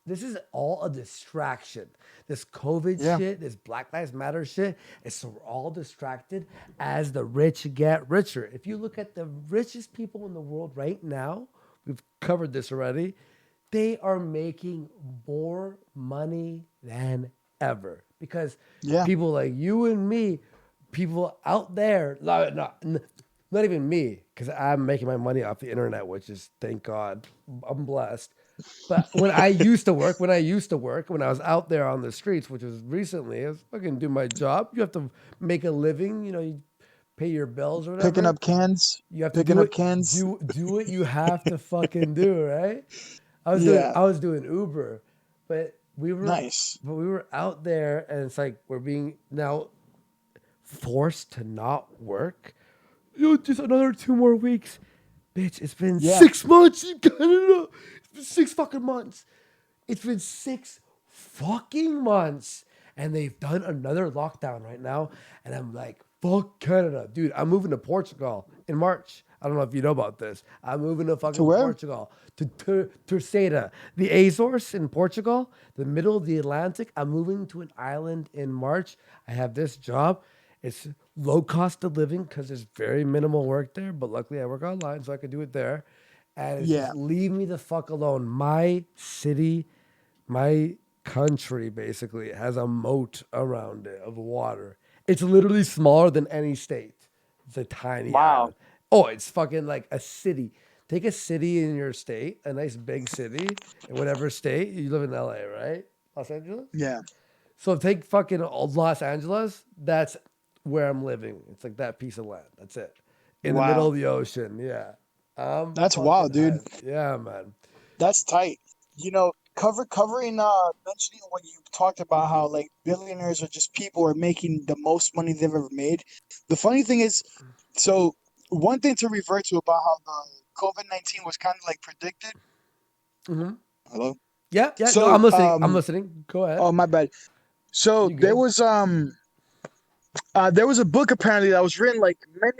is all a distraction. This COVID shit, this Black Lives Matter shit, is so we're all distracted as the rich get richer. If you look at the richest people in the world right now, we've covered this already, they are making more money than ever. Because people like you and me, people out there, not even me, because I'm making my money off the internet, which is, thank God, I'm blessed. But when I used to work, when I was out there on the streets, which was recently, I was fucking doing my job. You have to make a living, you pay your bills or whatever. Picking up cans. You have to do what you have to fucking do, right? I was doing Uber, but we were out there, and it's like we're being now forced to not work. Just another 2 more weeks. Bitch, it's been 6 months. You got it up. It's been 6 fucking months. It's been 6 fucking months. And they've done another lockdown right now. And I'm like, fuck Canada. Dude, I'm moving to Portugal in March. I don't know if you know about this. I'm moving to fucking where? Portugal, to Terceira, the Azores in Portugal, the middle of the Atlantic. I'm moving to an island in March. I have this job. It's low cost of living because there's very minimal work there, but luckily I work online, so I can do it there. And it's Yeah. just leave me the fuck alone. My city, my country basically has a moat around it of water. It's literally smaller than any state. It's a tiny island. Oh, it's fucking like a city. Take a city in your state, a nice big city in whatever state. You live in LA, right? Los Angeles? Yeah. So take fucking Los Angeles. That's where I'm living. It's like that piece of land. That's it. In the middle of the ocean. Yeah. That's wild, dude. Yeah, man. That's tight. You know, covering mentioning when you talked about how like billionaires are just people who are making the most money they've ever made. The funny thing is, so one thing to revert to about how the COVID-19 was kind of like predicted. Mm-hmm. Hello? Yeah, yeah. So, No, I'm listening. I'm listening. Go ahead. Oh, my bad. So there was a book apparently that was written like many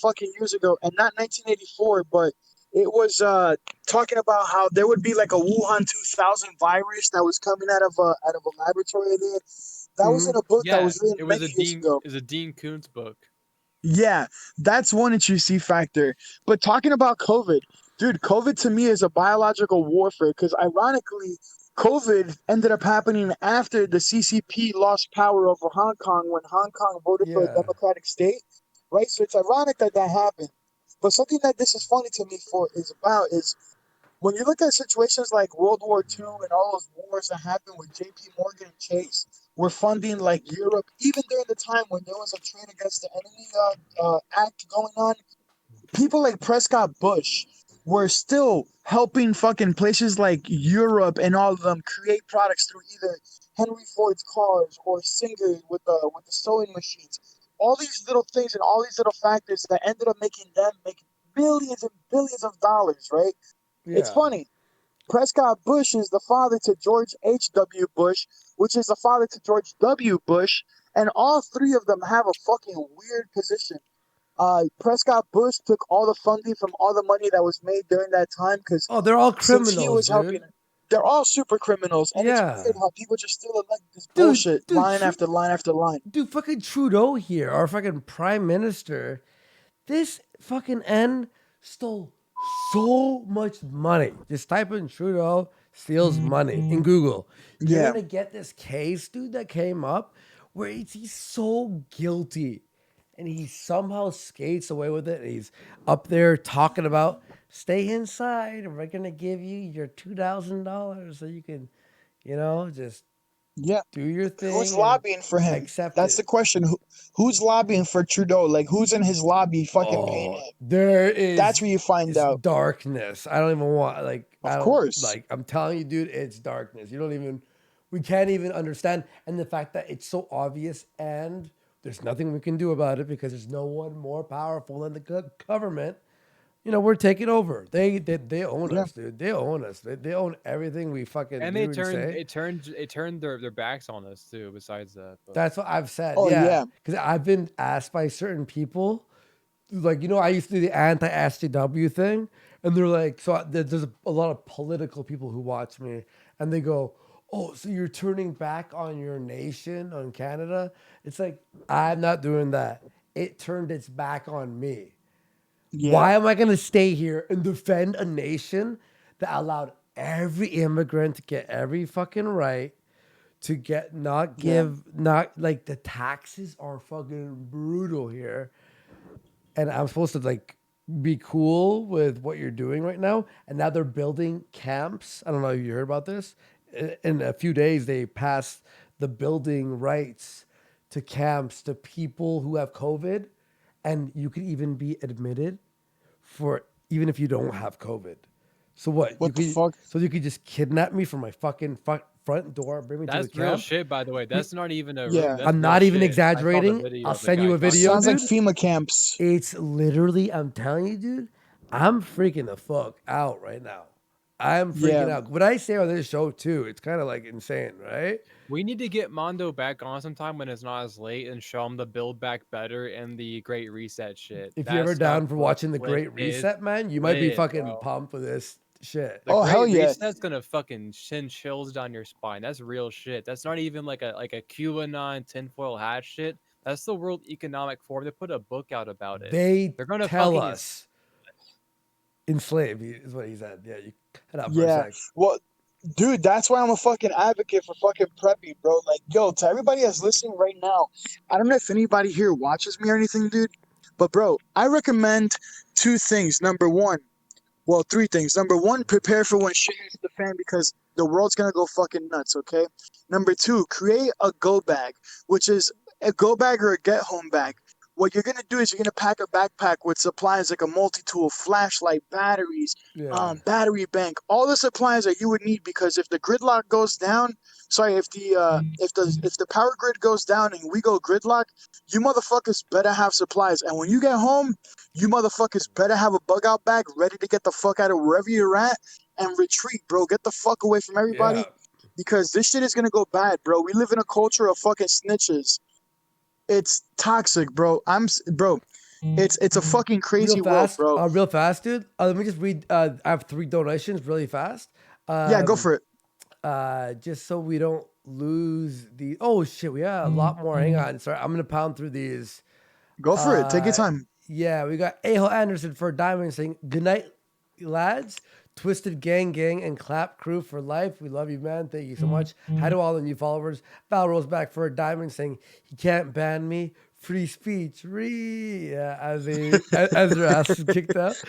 fucking years ago, and not 1984, but it was talking about how there would be like a Wuhan 2000 virus that was coming out of a laboratory there. That was in a book that was written many years ago. It was a Dean Koontz book. Yeah, that's one interesting factor. But talking about COVID, dude, COVID to me is a biological warfare because ironically, COVID ended up happening after the CCP lost power over Hong Kong when Hong Kong voted for a democratic state, right? So it's ironic that that happened. But something that this is funny to me is when you look at situations like World War II and all those wars that happened with JP Morgan and Chase, were funding like Europe, even during the time when there was a trade against the enemy act going on, people like Prescott Bush were still helping fucking places like Europe and all of them create products through either Henry Ford's cars or Singer with the sewing machines. All these little things and all these little factors that ended up making them make billions and billions of dollars, right? Yeah. It's funny. Prescott Bush is the father to George H.W. Bush, which is the father to George W. Bush, and all three of them have a fucking weird position. Prescott Bush took all the funding from all the money that was made during that time because they're all since he criminals, was helping, they're all super criminals, and it's weird how people just still elect this bullshit line after line after line. Dude, fucking Trudeau here, our fucking prime minister, this fucking N stole so much money. Just type in Trudeau steals money in Google. You're gonna get this case, dude, that came up where he's so guilty and he somehow skates away with it. And he's up there talking about stay inside and we're gonna give you your $2,000 so you can, just do your thing. Who's lobbying for him? That's the question. Who's lobbying for Trudeau? Like, who's in his lobby fucking paying him? There is. That's where you find out. Darkness. I don't even want, Of course. I'm telling you, dude, it's darkness. We can't even understand. And the fact that it's so obvious and there's nothing we can do about it because there's no one more powerful than the government. We're taking over. They own us, dude. They own us. They own everything we fucking And do they turned their backs on us too. Besides that, that's what I've said. Oh, yeah. Because I've been asked by certain people, like I used to do the anti-SJW thing, and they're like, so there's a lot of political people who watch me, and they go, "Oh, so you're turning back on your nation, on Canada?" It's like I'm not doing that. It turned its back on me. Yeah. Why am I going to stay here and defend a nation that allowed every immigrant to get every fucking right to the taxes are fucking brutal here. And I'm supposed to be cool with what you're doing right now. And now they're building camps. I don't know if you heard about this. In a few days, they passed the building rights to camps to people who have COVID. And you could even be admitted even if you don't have COVID. So what? What the fuck? So you could just kidnap me from my fucking front door, bring me to the camp? That's real shit, by the way. That's not even a. Yeah. I'm not even exaggerating. I'll send you a video. Sounds like FEMA camps. It's literally, I'm telling you, dude, I'm freaking the fuck out right now. I'm freaking Yeah. out. What I say on this show too, it's kind of like insane, right? We need to get Mondo back on sometime when it's not as late and show him the Build Back Better and the Great Reset shit. If That you're ever stuff down for looks watching the Great is Reset, man, you might be lit, fucking bro. pumped for this shit. The Oh, Great hell yeah. Reset's gonna fucking send chills down your spine. That's real shit. That's not even like a QAnon tinfoil hat shit. That's the World Economic Forum. They put a book out about it. They They're gonna tell fucking us enslave is what he said. Yeah, you cut out for a Yeah. sec. Well, dude, that's why I'm a fucking advocate for fucking preppy, bro. Like, yo, to everybody that's listening right now, I don't know if anybody here watches me or anything, dude, but bro, I recommend 2 things. Number one, well, 3 things. Number one, prepare for when shit hits the fan because the world's gonna go fucking nuts, okay? Number two, create a go bag, which is a go bag or a get home bag. What you're gonna do is you're gonna pack a backpack with supplies like a multi-tool, flashlight, batteries, Yeah. battery bank, all the supplies that you would need because if the gridlock goes down, sorry, if the power grid goes down and we go gridlock, you motherfuckers better have supplies. And when you get home, you motherfuckers better have a bug out bag ready to get the fuck out of wherever you're at and retreat, bro. Get the fuck away from everybody Yeah. because this shit is gonna go bad, bro. We live in a culture of fucking snitches. It's toxic, bro. Bro. It's a fucking crazy world, bro. Real fast, dude. Let me just read. I have 3 donations really fast. Yeah, go for it. Just so we don't lose the. Oh shit, we got a lot more. Hang on, sorry. I'm gonna pound through these. Go for it. Take your time. Yeah, we got Aho Anderson for a diamond saying, "Good night, lads. Twisted Gang, and Clap Crew for life. We love you, man. Thank you so much. Hi to all the new followers. Val rolls back for a diamond saying, he can't ban me. Free speech. Yeah, as their ass is kicked out.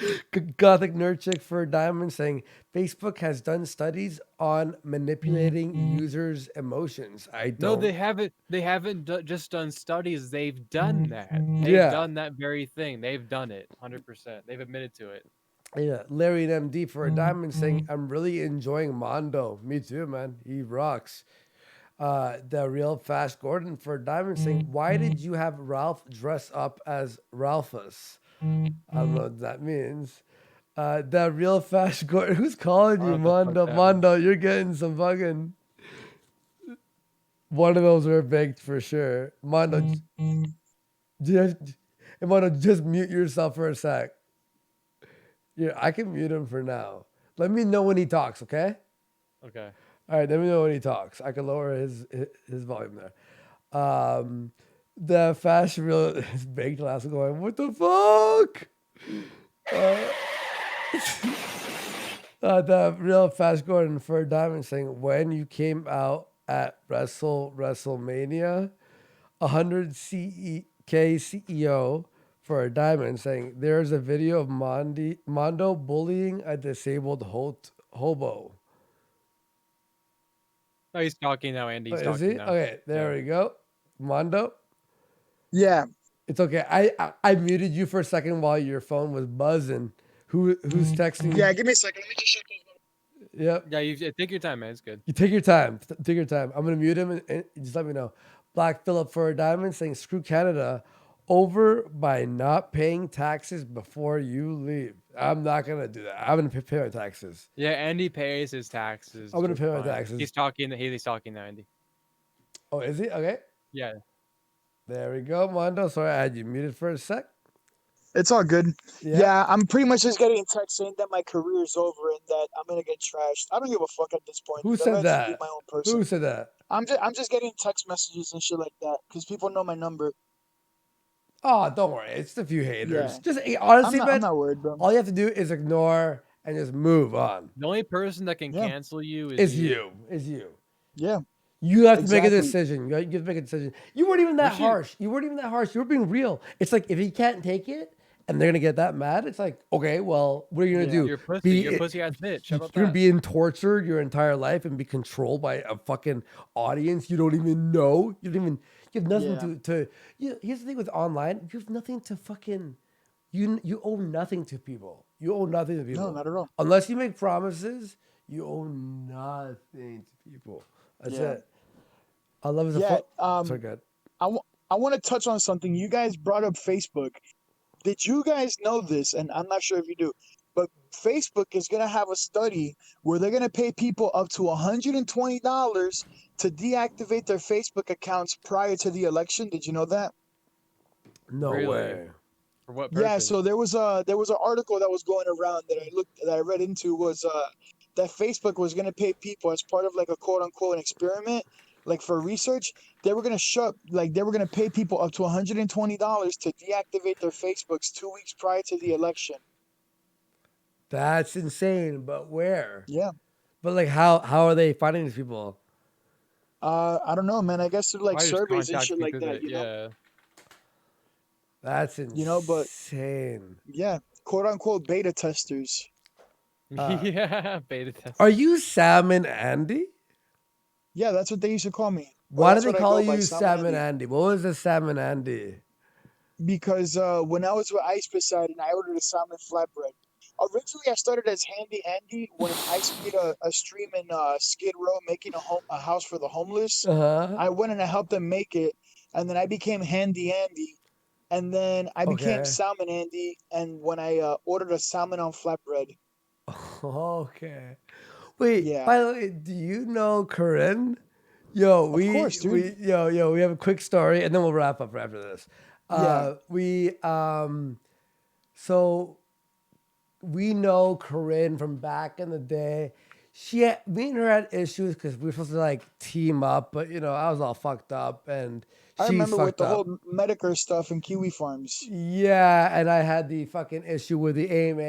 Gothic Nerd Chick for a diamond saying, Facebook has done studies on manipulating users' emotions. I don't. No, they haven't. They haven't just done studies. They've done that. They've Yeah. done that very thing. They've done it 100%. They've admitted to it. Yeah, Larry and MD for a diamond saying, I'm really enjoying Mondo. Me too, man. He rocks. The real Fast Gordon for a diamond saying, why did you have Ralph dress up as Ralphus? I don't know what that means. The real Fast Gordon, who's calling you, Mondo? Mondo, you're getting some fucking. One of those are baked for sure. Mondo, just mute yourself for a sec. Yeah, I can mute him for now. Let me know when he talks, okay? Okay. All right, let me know when he talks. I can lower his volume there. The fast real is baked last going, what the fuck? The real Fast Gordon for a diamond saying, when you came out at WrestleMania, 100 K CEO for a diamond saying, there's a video of Mondo bullying a disabled hobo. No, he's talking now, Andy. He's Is talking he? now. Okay, there we go. Mondo? Yeah. It's okay. I muted you for a second while your phone was buzzing. Who's texting? Yeah, give me a second. Let me just shut this. Yep. Yeah, you take your time, man. It's good. You take your time. Take your time. I'm gonna mute him and just let me know. Black Phillip for a diamond saying, screw Canada over by not paying taxes before you leave. I'm not gonna do that. I'm gonna pay my taxes. Yeah, Andy pays his taxes. I'm gonna just pay my fine. taxes. He's talking. He's talking now, Andy. Oh, is he? Okay. Yeah. There we go, Mondo. Sorry, I had you muted for a sec. It's all good. Yeah. Yeah, I'm pretty much just getting a text saying that my career is over and that I'm gonna get trashed. I don't give a fuck at this point. Who dude. I'd said rather just be that? my own person. Who said that? I'm just getting text messages and shit like that because people know my number. Oh, don't worry. It's just a few haters. Yeah. Just honestly, I'm man, not worried, bro. all you have to do is ignore and just move on. The only person that can Yeah. cancel you It's is you. It's you. Yeah. You have to make a Exactly. decision. You have to make a decision. You weren't even that What's you- harsh. You weren't even that harsh. You were being real. It's like if he can't take it and they're gonna get that mad, it's like, okay, well, what are you gonna do? You're pussy. You're pussy ass bitch. How about You're that? being tortured your entire life and be controlled by a fucking audience you don't even know. You have nothing to here's the thing with online, you have nothing to fucking you owe nothing to people. You owe nothing to people. No, not at all. Unless you make promises, you owe nothing to people. That's Yeah. it. I love the sorry, go ahead. I want to touch on something. You guys brought up Facebook. Did you guys know this? And I'm not sure if you do. But Facebook is gonna have a study where they're gonna pay people up to $120 to deactivate their Facebook accounts prior to the election. Did you know that? No Really? way. For what Yeah, purpose? so there was an article that was going around that I read into was that Facebook was gonna pay people as part of like a quote unquote experiment, like for research. They were gonna pay people up to $120 to deactivate their Facebooks 2 weeks prior to the election. That's insane. But where? Yeah. But like, how are they finding these people? I don't know, man. I guess through like Probably just surveys and contact shit me like through that, the yeah. That's But insane. yeah, quote unquote beta testers. Yeah, beta test. Are you Salmon Andy? Yeah, that's what they used to call me. Why do That's they what I call go by, you Salmon Salmon Andy. Andy? What was the Salmon Andy? Because when I was with Ice Poseidon, I ordered a salmon flatbread. Originally, I started as Handy Andy when Ice made a stream in Skid Row making a house for the homeless. Uh-huh. I went and I helped them make it, and then I became Handy Andy, and then I became Okay. Salmon Andy, and when I ordered a salmon on flatbread. Okay. Wait, Yeah. by the way, do you know Corinne? Yo, Of course, dude. we have a quick story and then we'll wrap up after this. Yeah. So we know Corinne from back in the day. Me and her had issues because we were supposed to like team up, but I was all fucked up and I she's remember with fucked the up. whole Medicare stuff in Kiwi Farms. Yeah, and I had the fucking issue with the aim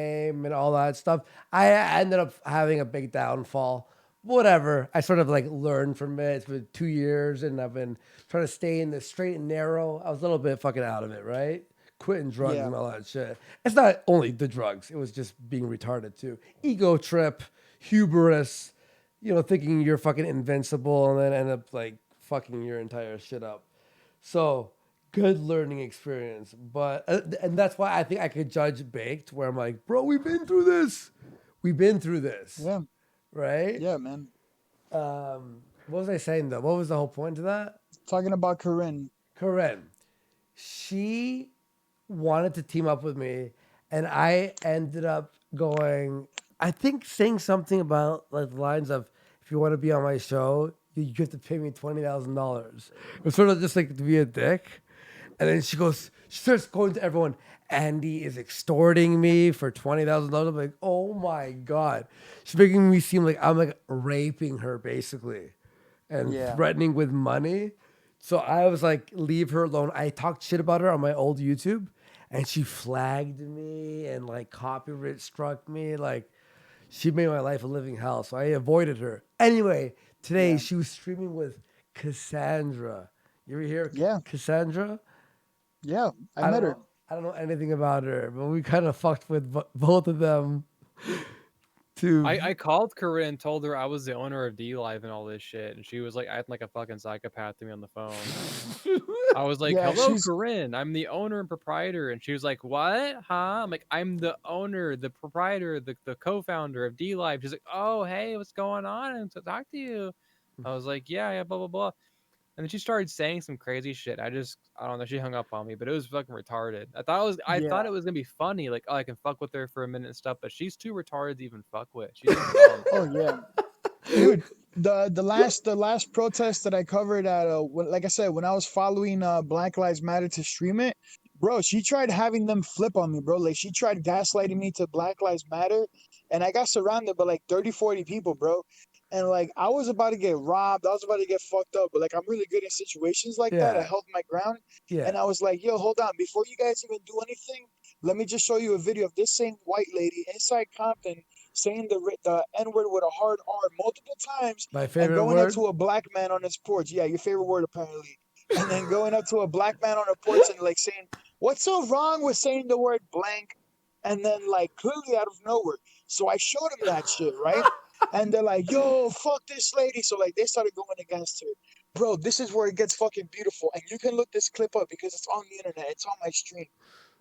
and all that stuff. I ended up having a big downfall. Whatever. I sort of like learned from it. It's been 2 years and I've been trying to stay in the straight and narrow. I was a little bit fucking out of it, right? Quitting drugs Yeah. and all that shit. It's not only the drugs. It was just being retarded too. Ego trip, hubris, thinking you're fucking invincible and then end up like fucking your entire shit up. So good learning experience, but and that's why I think I could judge Baked, where I'm like, bro, we've been through this, Yeah. right? Yeah, man. What was I saying though? What was the whole point of that? Talking about Corinne. Corinne, she wanted to team up with me, and I ended up going. I think saying something about like the lines of, "If you want to be on my show, you have to pay me $20,000." It was sort of just like to be a dick. And then she starts going to everyone. Andy is extorting me for $20,000. I'm like, oh my God. She's making me seem like I'm like raping her basically and threatening with money. So I was like, leave her alone. I talked shit about her on my old YouTube and she flagged me and like copyright struck me. Like she made my life a living hell. So I avoided her. Anyway, today she was streaming with Cassandra. You ever hear Cassandra? Yeah, I met her. I don't know anything about her, but we kind of fucked with both of them. I called Corinne and told her I was the owner of D Live and all this shit, and she was like acting like a fucking psychopath to me on the phone. I was like, "Hello, Corinne. I'm the owner and proprietor," and she was like, "What? Huh?" I'm like, "I'm the owner, the proprietor, the co-founder of D Live." She's like, "Oh, hey, what's going on? And to talk to you." I was like, "Yeah, blah blah blah." And then she started saying some crazy shit. I don't know. She hung up on me, but it was fucking retarded. I thought it was gonna be funny, like, oh, I can fuck with her for a minute and stuff, but she's too retarded to even fuck with. She's dumb. Oh yeah, dude. The last protest that I covered at like I said, when I was following Black Lives Matter to stream it, bro, she tried having them flip on me, bro. Like she tried gaslighting me to Black Lives Matter, and I got surrounded by like 30, 40 people, bro. And like I was about to get robbed, I was about to get fucked up, but like I'm really good in situations like that. I held my ground, and I was like, yo, hold on, before you guys even do anything, let me just show you a video of this same white lady inside Compton saying the N word with a hard R multiple times, My and favorite going word? up to a black man on his porch. Yeah, your favorite word apparently. And then going up to a black man on a porch and like saying, "What's so wrong with saying the word blank?" And then like clearly out of nowhere. So I showed him that shit, right? And they're like, "Yo, fuck this lady." So like they started going against her. Bro, this is where it gets fucking beautiful. And you can look this clip up because it's on the internet. It's on my stream.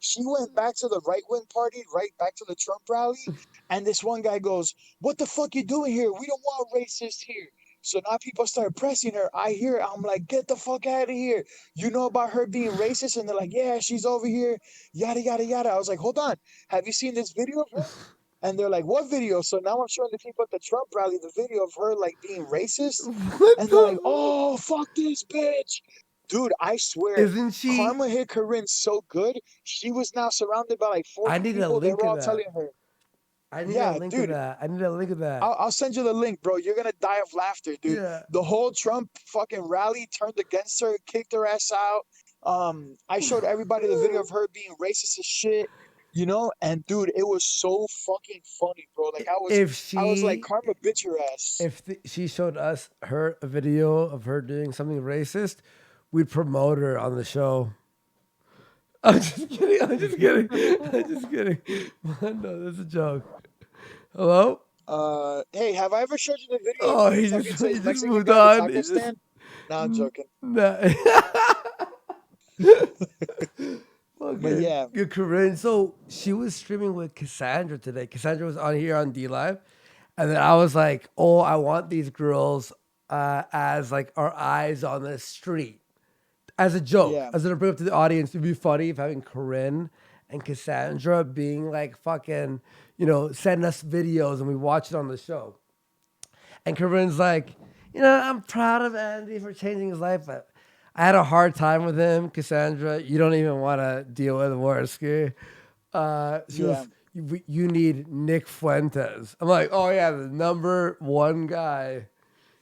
She went back to the right wing party, right back to the Trump rally, and this one guy goes, "What the fuck you doing here? We don't want racists here." So now people start pressing her. I hear it. I'm like, "Get the fuck out of here. You know about her being racist?" And they're like, "Yeah, she's over here, yada, yada, yada." I was like, "Hold on. Have you seen this video of her?" And they're like, what video? So now I'm showing the people at the Trump rally the video of her like being racist. What And they're like, the? oh, fuck this bitch. Dude, I swear, Isn't she? karma hit Corinne so good. She was now surrounded by like I 40 need a people. They link were of all that. telling her. I need a Yeah, link of dude. that. I need a link of that. I'll send you the link, bro. You're gonna die of laughter, dude. Yeah. The whole Trump fucking rally turned against her, kicked her ass out. I showed everybody the video of her being racist as shit, you know. And dude, it was so fucking funny, bro. Like If I was like, she, karma, bitch your ass. if she showed us a video of her doing something racist, we'd promote her on the show. I'm just kidding. I'm just kidding. I'm just kidding. No, that's a joke. Hello? Hey, have I ever showed you the video Oh, of the he fucking just Mexican moved guy at on. the He taco just stand? Nah, I'm joking. nah. But Okay. yeah, Good, Corinne. So she was streaming with Cassandra today. Cassandra was on here on D Live. And then I was like, oh, I want these girls as like our eyes on the street. As a joke. yeah, As a bring up to the audience. It'd be funny if having Corinne and Cassandra being like fucking, send us videos and we watch it on the show. And Corinne's like, I'm proud of Andy for changing his life, but I had a hard time with him, Cassandra. You don't even want to deal with Worski. She yeah. goes, you need Nick Fuentes. I'm like, oh yeah, the number one guy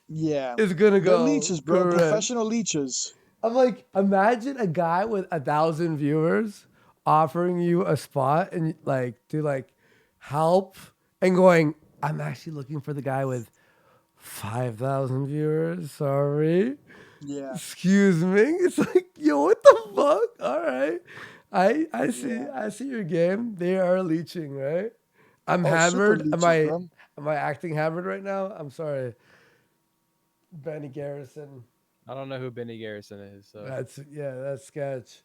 Yeah. is gonna They're go. leeches, bro. Corinne. Professional leeches. I'm like, imagine a guy with 1,000 viewers offering you a spot and like to like help and going, I'm actually looking for the guy with 5,000 viewers. Sorry. Yeah. Excuse me. It's like, yo, what the fuck? All right. I see your game. They are leeching, right? I'm Oh, super hammered. leeches, bro. Am I acting hammered right now? I'm sorry. Benny Garrison. I don't know who Benny Garrison is. So That's sketch.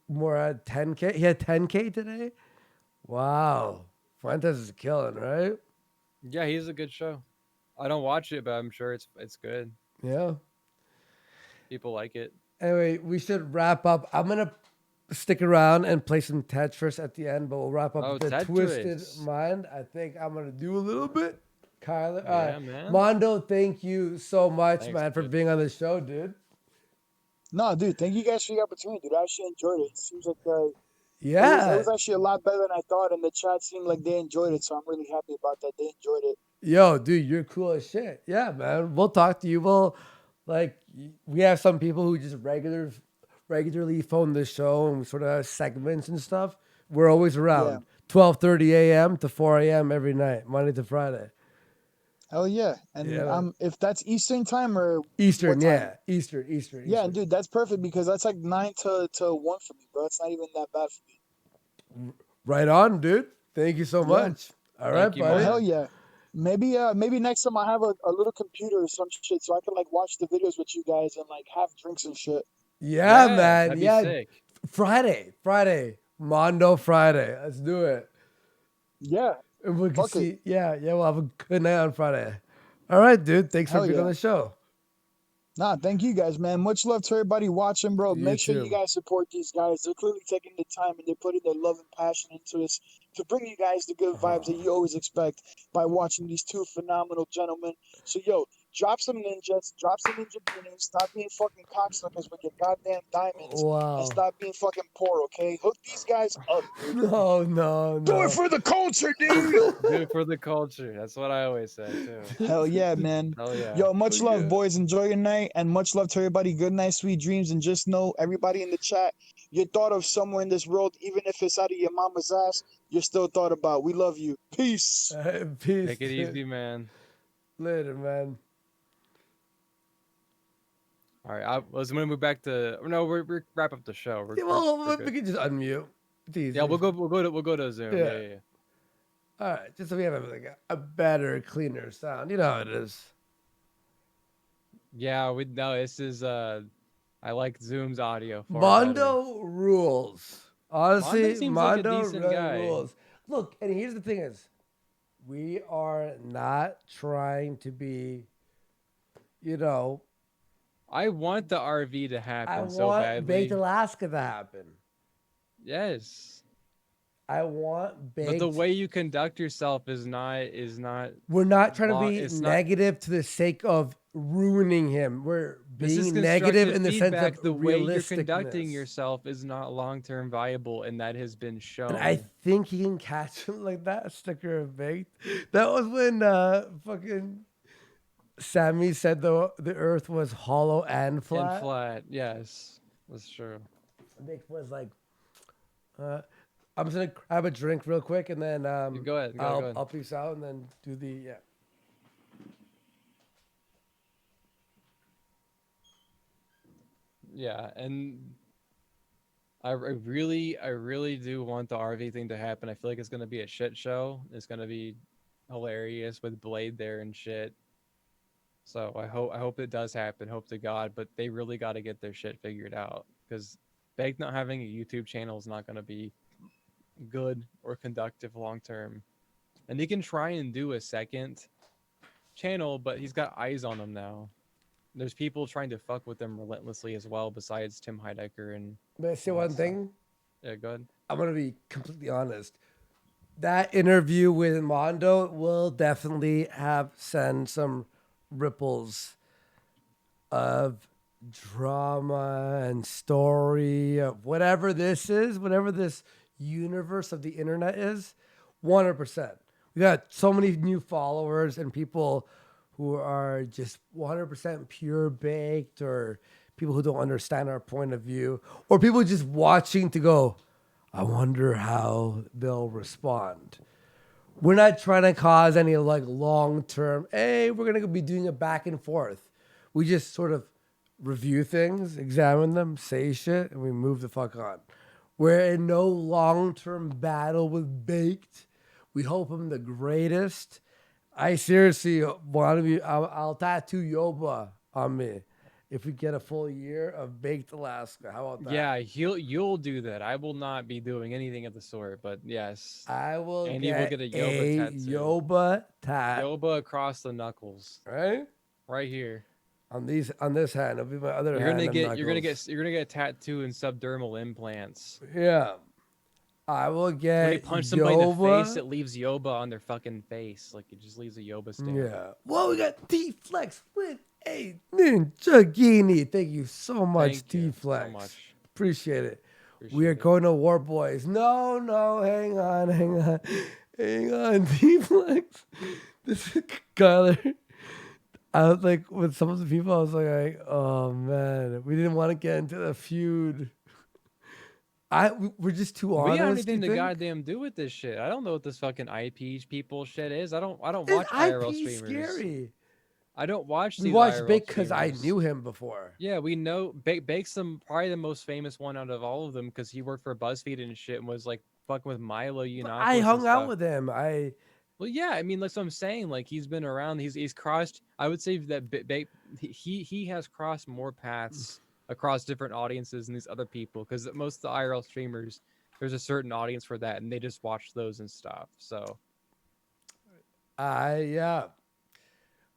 More at 10K. He had 10K today. Wow, Fuentes is killing, right? yeah, he's a good show. I don't watch it, but I'm sure it's good. Yeah. People like it. Anyway, we should wrap up. I'm gonna stick around and play some Tetris at the end, but we'll wrap up Oh, with the Tetris. Twisted Mind. I think I'm gonna do a little bit. Kyler, Yeah, man. Mondo, thank you so much, Thanks, man, for dude. being on the show, dude. No, dude, thank you guys for the opportunity, dude. I actually enjoyed it. It seems like Yeah. it was actually a lot better than I thought, and the chat seemed like they enjoyed it, so I'm really happy about that. They enjoyed it. Yo, dude, you're cool as shit. Yeah, man. We'll talk to you. We have some people who just regularly phone the show and we sort of have segments and stuff. We're always around. 12:30 a.m. to 4 a.m. every night, Monday to Friday. Hell yeah. And Yeah. if that's Eastern time or Eastern, what time? yeah. Eastern. Yeah, and dude, that's perfect because that's like 9 to 1 for me, bro. It's not even that bad for me. Right on, dude. Thank you so much. All right, you, buddy. Well, hell yeah. Maybe next time I have a little computer or some shit so I can like watch the videos with you guys and like have drinks and shit. Yeah, man. That'd be Yeah. sick. Friday. Mondo Friday. Let's do it. Yeah. And we can Fuck it. see. Yeah, we'll have a good night on Friday. All right, dude. Thanks for Hell being on yeah. the show. Nah, thank you guys, man. Much love to everybody watching, bro. You Make sure too. you guys support these guys. They're clearly taking the time and they're putting their love and passion into this to bring you guys the good vibes that you always expect by watching these two phenomenal gentlemen. So, yo, drop some ninjas, drop some ninja beanies, stop being fucking cocksuckers with your goddamn diamonds, Wow. and stop being fucking poor, okay? Hook these guys up, dude. No. Do it for the culture, dude! Do it for the culture. That's what I always say too. Hell yeah, man. Hell yeah. Yo, much love, yeah. boys. Enjoy your night, and much love to everybody. Good night, sweet dreams, and just know, everybody in the chat, you're thought of somewhere in this world, even if it's out of your mama's ass, you're still thought about. We love you. Peace. Peace. Take it dude. easy, man. Later, man. All right, I was gonna move back to. No, we're wrap up the show. Yeah, well, we can just unmute. It's easy. Yeah, we'll go to Zoom. Yeah. Yeah. All right, just so we have like a better, cleaner sound. You know how it is. Yeah, we no. This is I like Zoom's audio. far Mondo rules. Honestly, Mondo seems like a Mondo decent really guy. rules. Look, and here's the thing: is we are not trying to be, better. I want the RV to happen I so want badly. Baked Alaska to happen. Yes. I want baked. But the way you conduct yourself is not We're not trying to be it's not. negative to the sake of ruining him. We're This is being negative constructive in the sense feedback. of The way you're conducting realisticness. yourself is not long-term viable, and that has been shown. And I think he can catch him like that. Sticker of baked. That was when fucking Sammy said the Earth was hollow and flat. And flat, yes, that's true. Baked was like, I'm just gonna grab a drink real quick and then Go ahead. I'll peace out and then do the Yeah, and I really do want the RV thing to happen. I feel like it's gonna be a shit show. It's gonna be hilarious with Blade there and shit. So I hope it does happen. Hope to God, but they really got to get their shit figured out because Bake not having a YouTube channel is not gonna be good or conductive long term. And he can try and do a second channel, but he's got eyes on him now. There's people trying to fuck with him relentlessly as well, besides Tim Heidecker and. May I say one thing? Yeah, go ahead. I'm gonna be completely honest. That interview with Mondo will definitely send some ripples of drama and story of whatever this is, whatever this universe of the internet is. 100%. We got so many new followers and people who are just 100% pure baked, or people who don't understand our point of view, or people just watching to go, I wonder how they'll respond. We're not trying to cause any like long-term, hey, we're going to be doing a back and forth. We just sort of review things, examine them, say shit, and we move the fuck on. We're in no long-term battle with Baked. We hope I'm the greatest. I seriously want to be. I'll tattoo Yoba on me if we get a full year of Baked Alaska. How about that? Yeah, you'll do that. I will not be doing anything of the sort. But yes, I will. And get he will get a Yoba tattoo. Yoba tat. Yoba across the knuckles. Right. Right here. On this hand, it'll be my other hand. You're gonna get a tattoo and subdermal implants. Yeah. I will get. When you punch somebody in the Yoba. face, it leaves Yoba on their fucking face. Like it just leaves a Yoba stamp. Yeah. Well, we got T-Flex with a Ninjagini. Thank you so much, T-Flex. So much. Appreciate it. We are going to war, boys. No, hang on. T-Flex. This is Kyler. I was like, with some of the people, I was like, oh man, we didn't want to get into the feud. We're just too honest. We got anything to goddamn do with this shit. I don't know what this fucking IP people shit is. I don't watch IRL streamers. Scary. I don't watch these. We watched IRL Bake because I streamers. knew him before. Yeah, we know Bake's probably the most famous one out of all of them because he worked for BuzzFeed and shit and was like fucking with Milo Yiannopoulos. I hung out with him. Well, yeah, I mean, that's what I'm saying. Like he's been around. He's crossed. I would say that he has crossed more paths across different audiences than these other people because most of the IRL streamers, there's a certain audience for that, and they just watch those and stuff. So, yeah,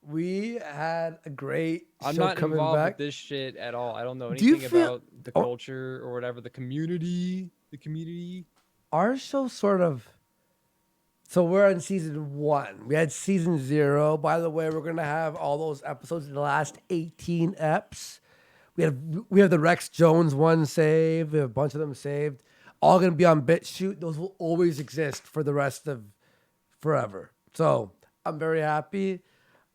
we had a great. I'm show not coming involved back. with this shit at all. I don't know Do you anything feel- about the culture or whatever, the community. Our show sort of. So we're on season 1. We had season 0. By the way, we're gonna have all those episodes in the last 18 eps. We have the Rex Jones one saved. We have a bunch of them saved. All gonna be on BitChute. Those will always exist for the rest of forever. So I'm very happy.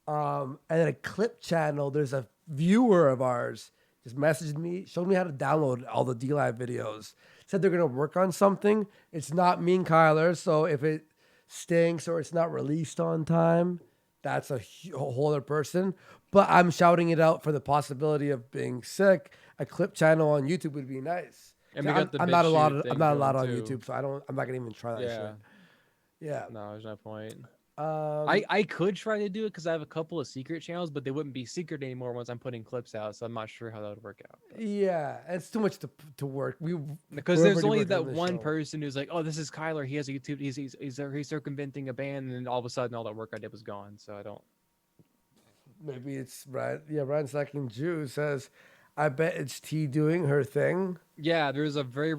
And then a clip channel. There's a viewer of ours just messaged me, showed me how to download all the D-Live videos. Said they're gonna work on something. It's not me and Kyler, so if it stinks or it's not released on time, that's a whole other person. But I'm shouting it out for the possibility of being sick. A clip channel on YouTube would be nice. And we got the I'm not allowed. BitChute I'm not thing allowed going on too. YouTube, so I'm not gonna even try that shit. Yeah. No, there's no point. Um, I could try to do it because I have a couple of secret channels, but they wouldn't be secret anymore once I'm putting clips out. So I'm not sure how that would work out. Yeah, it's too much to work. Because we're there's already only working that on this one show. person who's like, oh, this is Kyler. He has a YouTube. He's circumventing a ban, and then all of a sudden, all that work I did was gone. So I don't. Maybe it's Ryan. Yeah, Ryan Slacking Jew says, I bet it's T doing her thing. Yeah, there's a very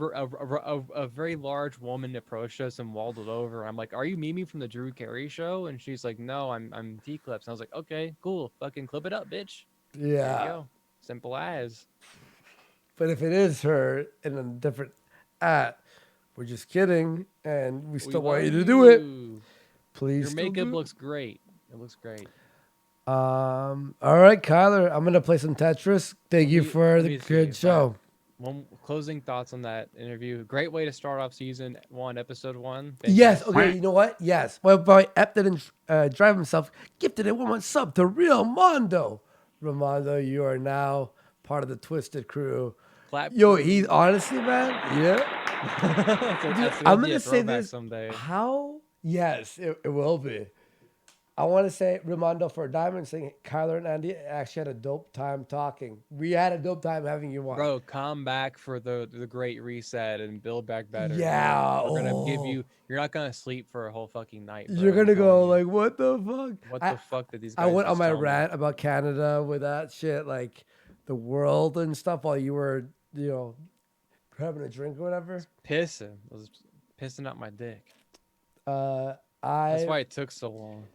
large woman approached us and waddled over. I'm like, "Are you Mimi from the Drew Carey show?" And she's like, "No, I'm T Clips." And I was like, "Okay, cool. Fucking clip it up, bitch." There you Yeah. go. Simple as. But if it is her in a different at, we're just kidding, and we still want you to do it. Please. Your still makeup do looks great. It looks great. it. All right, Kyler. I'm gonna play some Tetris. Thank you for Let the me see good if show. One closing thoughts on that interview. Great way to start off season 1, episode 1. Fantastic. Yes. Okay. You know what? Yes. Well, boy, Ep didn't drive himself. Gifted it 1 month sub to Real Mondo. Ramondo, you are now part of the Twisted Crew. Clap. Yo, he's honestly, man. Yeah. Dude, I'm gonna say this someday. How? Yes, it will be. I want to say Ramondo for a diamond saying Kyler and Andy actually had a dope time talking. We had a dope time having you on. Bro, come back for the great reset and build back better. Yeah. We're gonna give you. You're not gonna sleep for a whole fucking night. Bro, You're gonna I'm go telling you. like, what the fuck? What the fuck did these guys? I went on just my tell me? rant about Canada with that shit, like the world and stuff, while you were, having a drink or whatever. Pissing. I was pissing out my dick. That's why it took so long.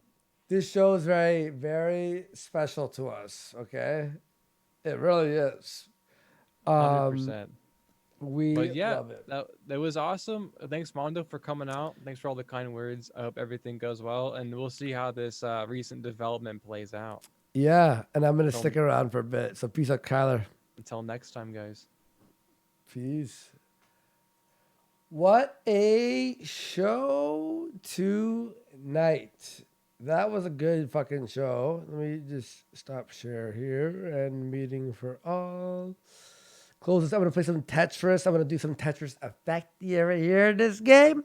This show is very, very special to us. Okay, it really is. 100%. We But yeah, love it. That was awesome. Thanks, Mondo, for coming out. Thanks for all the kind words. I hope everything goes well, and we'll see how this recent development plays out. Yeah, and I'm gonna stick around for a bit. So peace out, Kyler. Until next time, guys. Peace. What a show tonight. That was a good fucking show. Let me just stop share here and meeting for all. Close this. I'm going to play some Tetris. I'm going to do some Tetris effect right here in this game.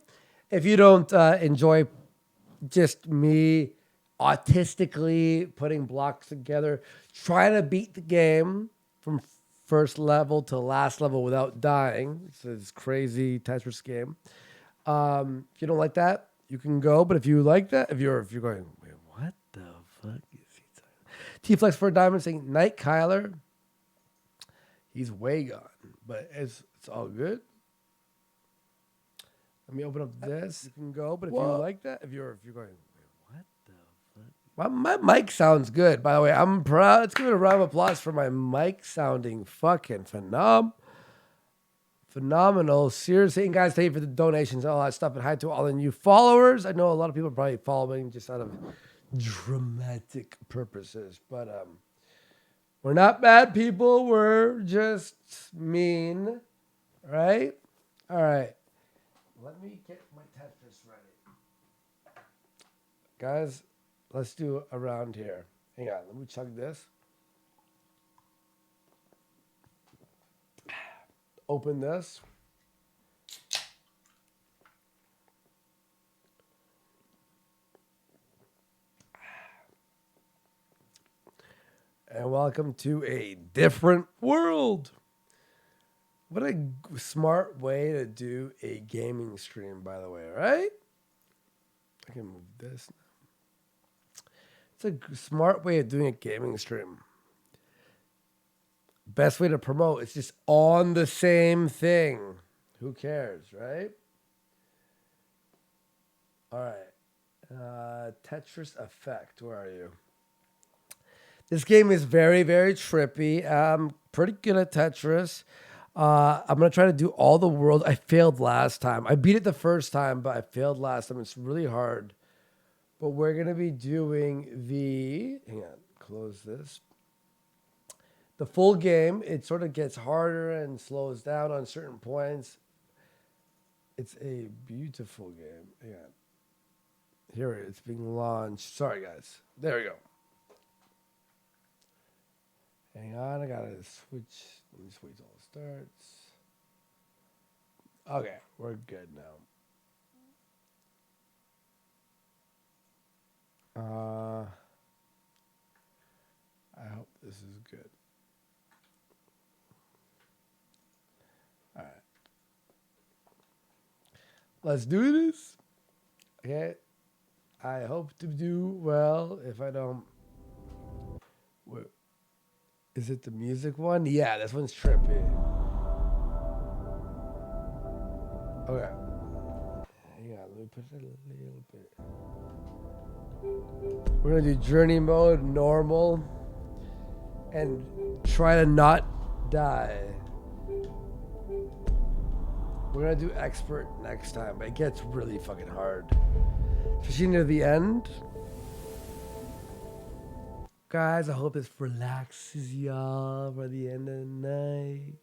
If you don't enjoy just me autistically putting blocks together, trying to beat the game from first level to last level without dying. It's this crazy Tetris game. If you don't like that, you can go. But if you like that, if you're going, wait, what the fuck is he talking? T-Flex for a diamond saying, Night Kyler. He's way gone, but it's all good. Let me open up this. You can go, but if you like that, if you're going, wait, what the fuck? My mic sounds good, by the way. I'm proud. Let's give it a round of applause for my mic sounding fucking phenomenal. Seriously, and guys, thank you for the donations, all that stuff, and hi to all the new followers. I know a lot of people are probably following just out of dramatic purposes, but we're not bad people. We're just mean, right? All right. Let me get my Tetris ready. Guys, let's do a round here. Hang on, let me chug this. Open this. And welcome to a different world. What a smart way to do a gaming stream, by the way, right? I can move this now. It's a smart way of doing a gaming stream. Best way to promote is just on the same thing. Who cares, right? All right. Tetris Effect, where are you? This game is very, very trippy. I'm pretty good at Tetris. I'm going to try to do all the world. I failed last time. I beat it the first time, but I failed last time. It's really hard. But we're going to be doing the... Hang on. Close this. The full game, it sort of gets harder and slows down on certain points. It's a beautiful game. Hang on. Here it is. It's being launched. Sorry, guys. There we go. Hang on, I gotta switch. Let me just wait till it starts. Okay, we're good now. I hope this is good. All right. Let's do this. Okay. I hope to do well. If I don't... Is it the music one? Yeah, this one's trippy. Okay. Hang on, let me push it a little bit. We're gonna do journey mode, normal, and try to not die. We're gonna do expert next time, but it gets really fucking hard. Especially near the end. Guys, I hope this relaxes y'all for the end of the night.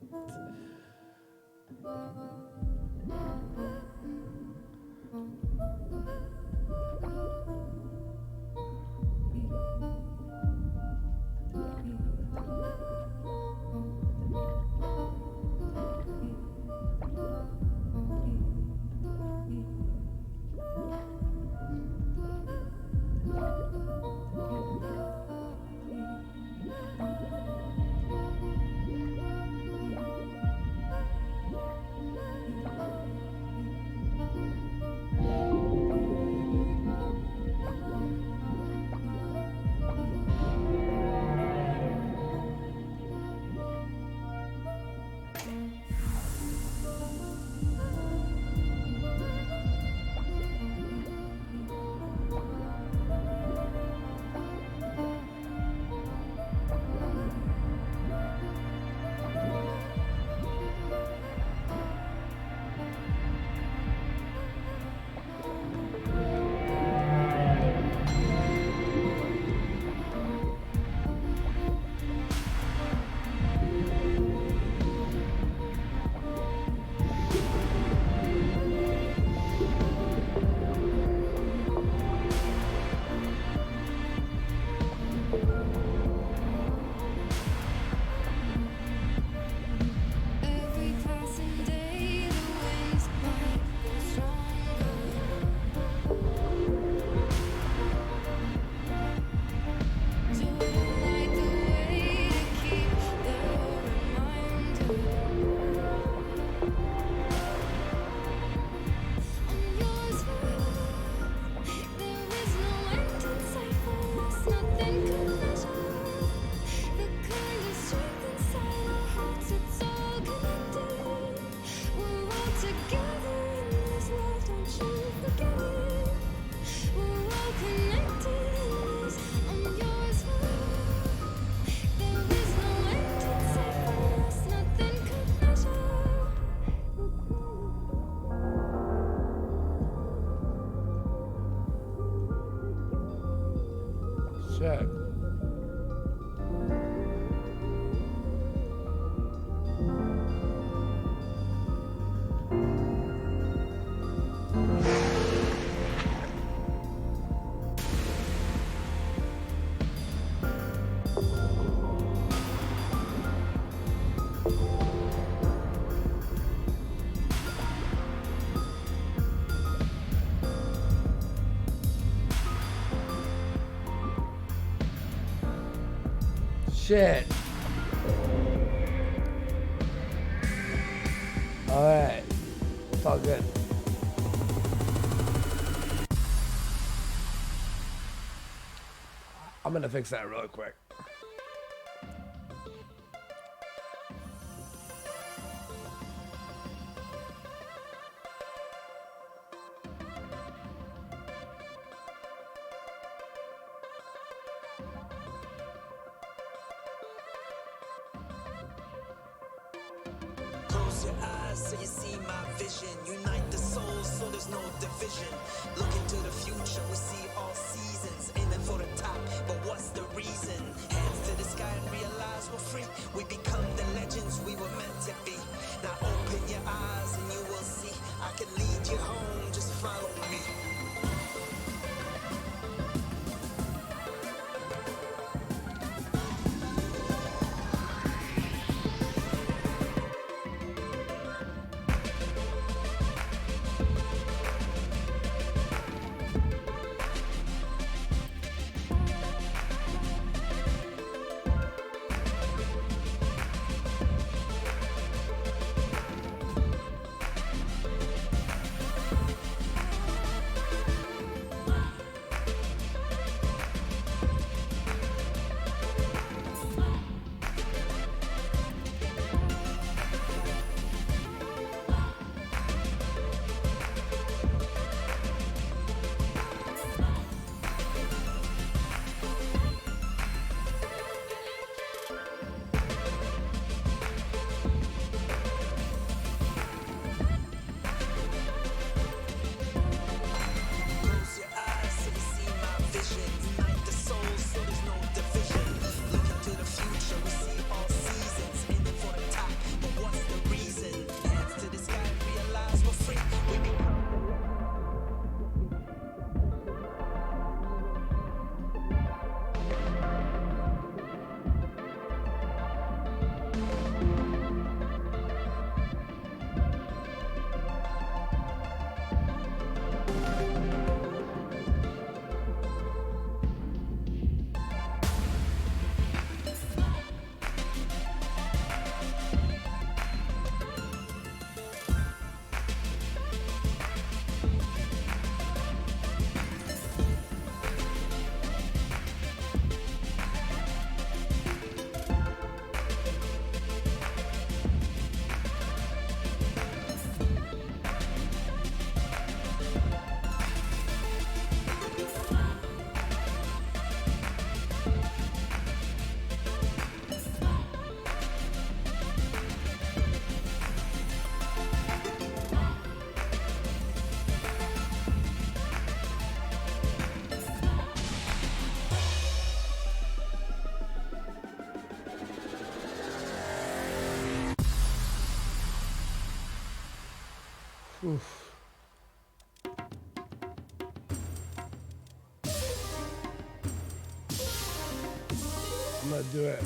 Shit. Shit. All right. It's all good. I'm gonna fix that real quick. Close your eyes so you see my vision. Unite the souls so there's no division. Look into the future, we see all seasons. Aiming for the top, but what's the reason? Hands to the sky and realize we're free. We become the legends we were meant to be. Now open your eyes and you will see. I can lead you home, just follow me. Oof. I'm gonna do it.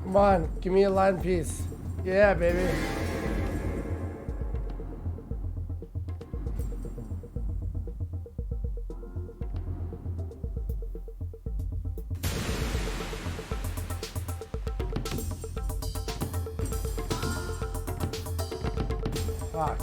Come on, give me a line piece. Yeah, baby. Fuck.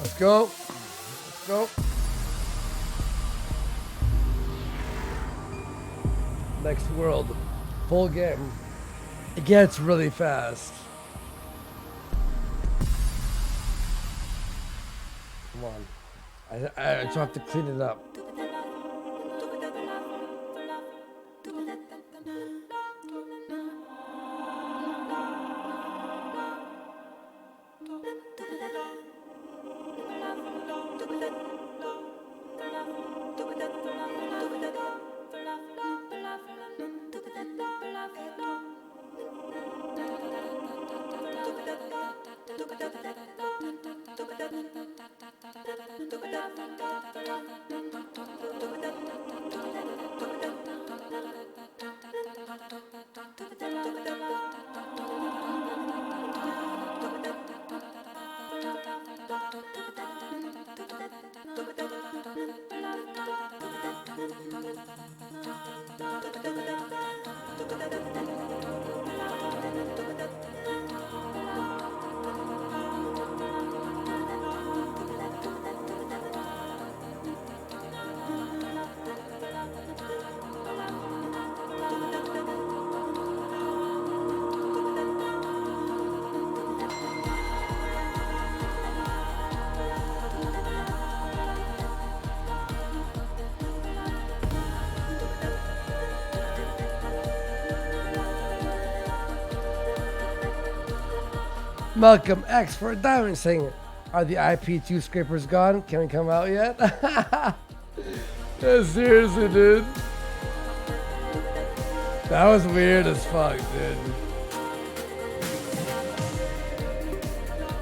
Let's go. Let's go. Next world. Full game. It gets really fast. Come on. I just have to clean it up. Malcolm X for a diamond saying, are the IP2 scrapers gone? Can we come out yet? Yeah, seriously, dude. That was weird as fuck, dude.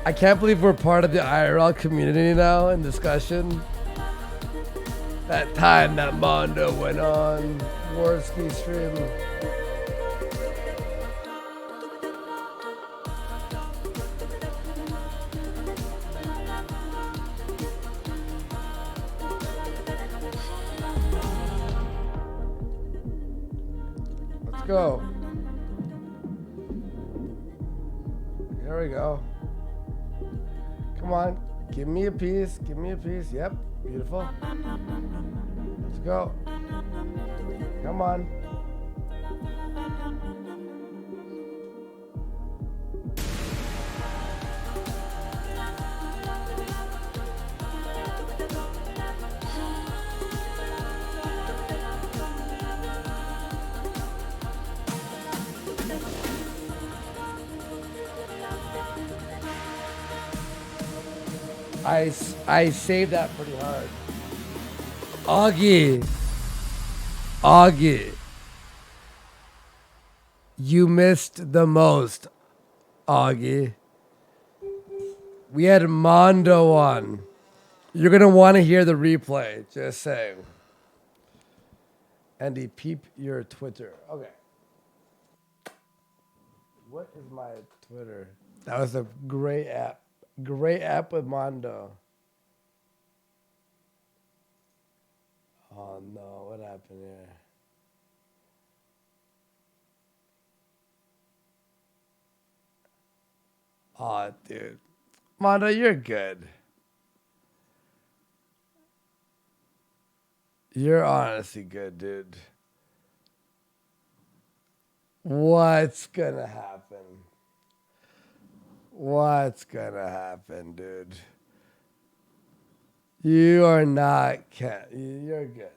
I can't believe we're part of the IRL community now in discussion. That time that Mondo went on Warski stream. Let's go. Here we go. Come Come on. Give me a piece. Give me a piece. Yep. Beautiful. Let's go. Come on. I saved that pretty hard. Augie. You missed the most, Augie. We had Mondo on. You're going to want to hear the replay, just saying. Andy, peep your Twitter. Okay. What is my Twitter? That was a great app. Great app with Mondo. Oh no, what happened here? Oh, dude. Mondo, you're good. You're honestly good, dude. What's gonna happen? What's gonna happen, dude? You are not you're good.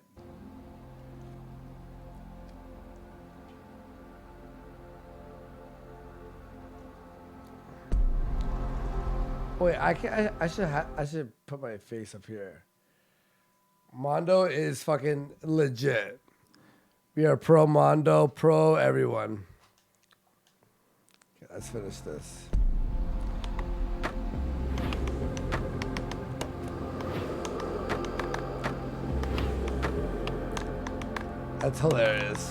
Wait, I should put my face up here. Mondo is fucking legit. We are pro Mondo, pro everyone. Okay, let's finish this. That's hilarious.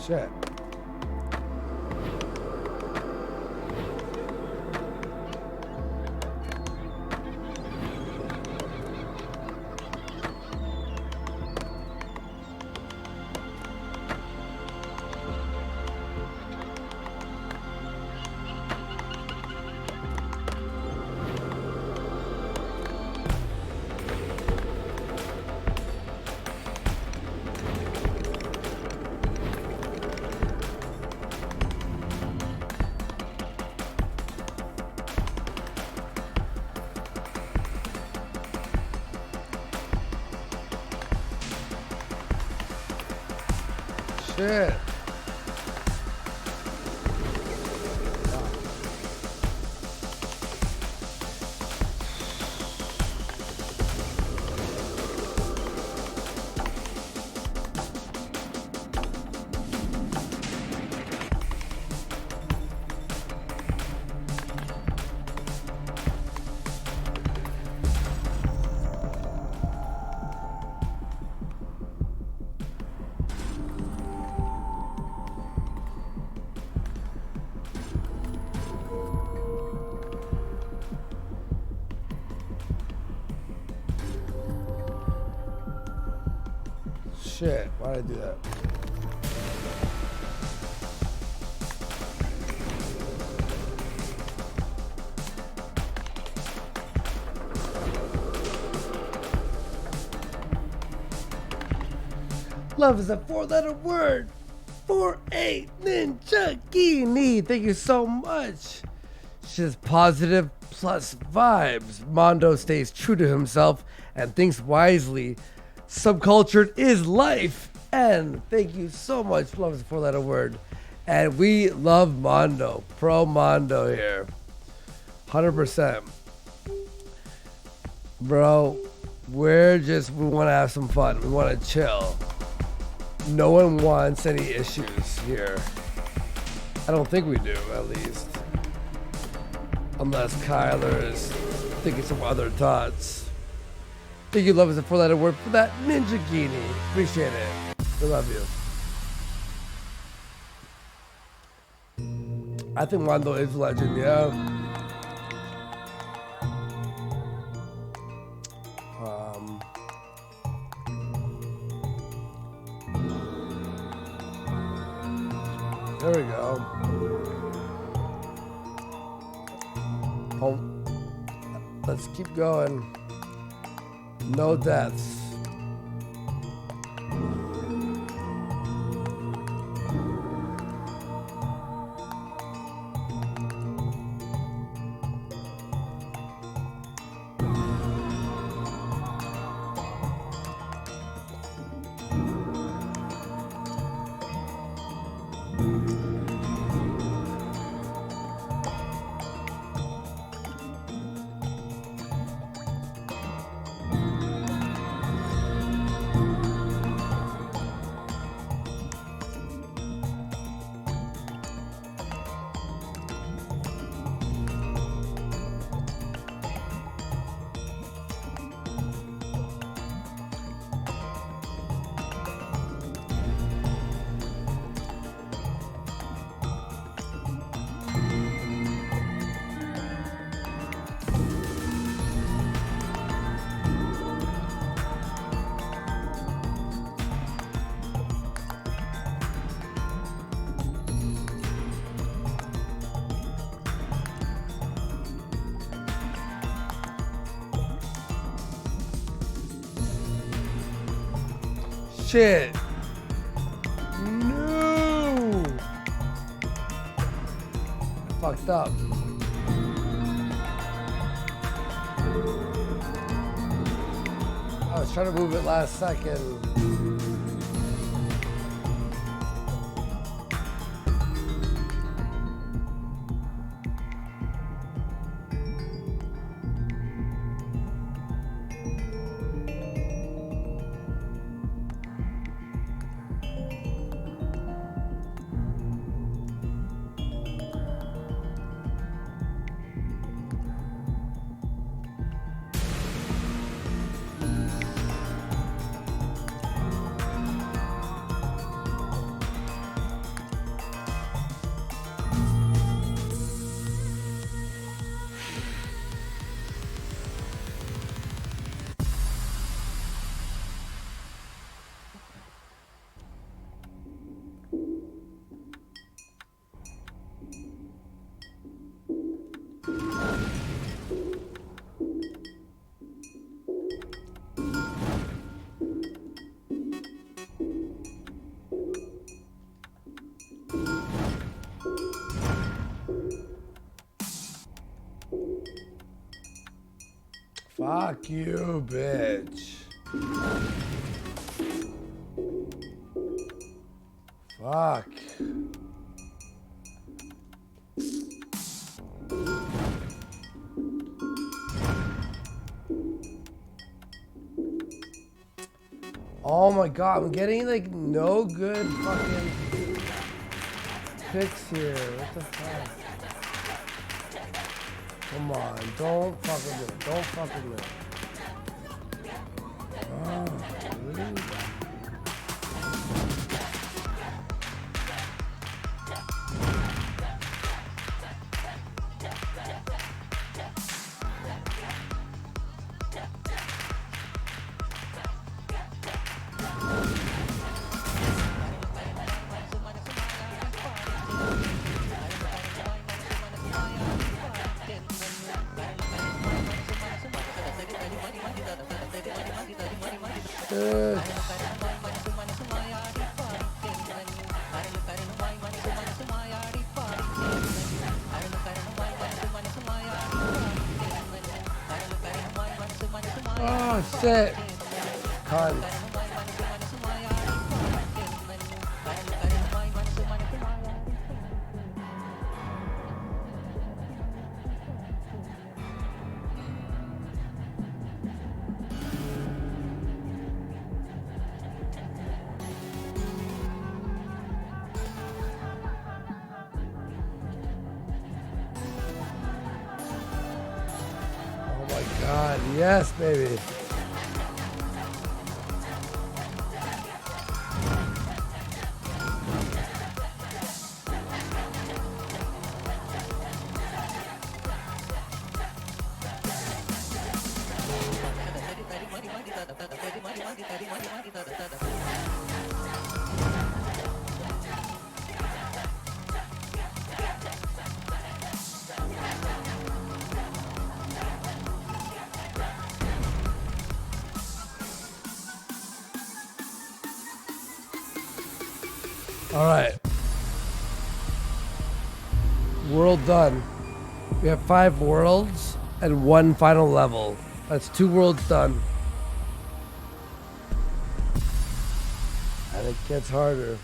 Shit. Shit. Shit, why did I do that? Love is a 4-letter word. 4-8 Ninja Gini. Thank you so much. She's positive plus vibes. Mondo stays true to himself and thinks wisely. Subcultured is life. And thank you so much. Love is a 4-letter word. And we love Mondo. Pro Mondo here. 100%. Bro, We want to have some fun. We want to chill. No one wants any issues here. I don't think we do, at least. Unless Kyler is thinking some other thoughts. Thank you, love is a 4-letter word for that Ninja Genie. Appreciate it. We love you. I think Wando is a legend, yeah. There we go. Let's keep going. No deaths. Shit. No. Fucked up. I was trying to move it last second. Fuck you, bitch. Fuck. Oh my god, I'm getting like no good fucking picks here. What the fuck? Come on, don't fuck with it. Don't fuck with it. Oh, really? Oh shit. Cunt. God. Yes, baby. All right. World done. We have 5 worlds and 1 final level. That's 2 worlds done. And it gets harder.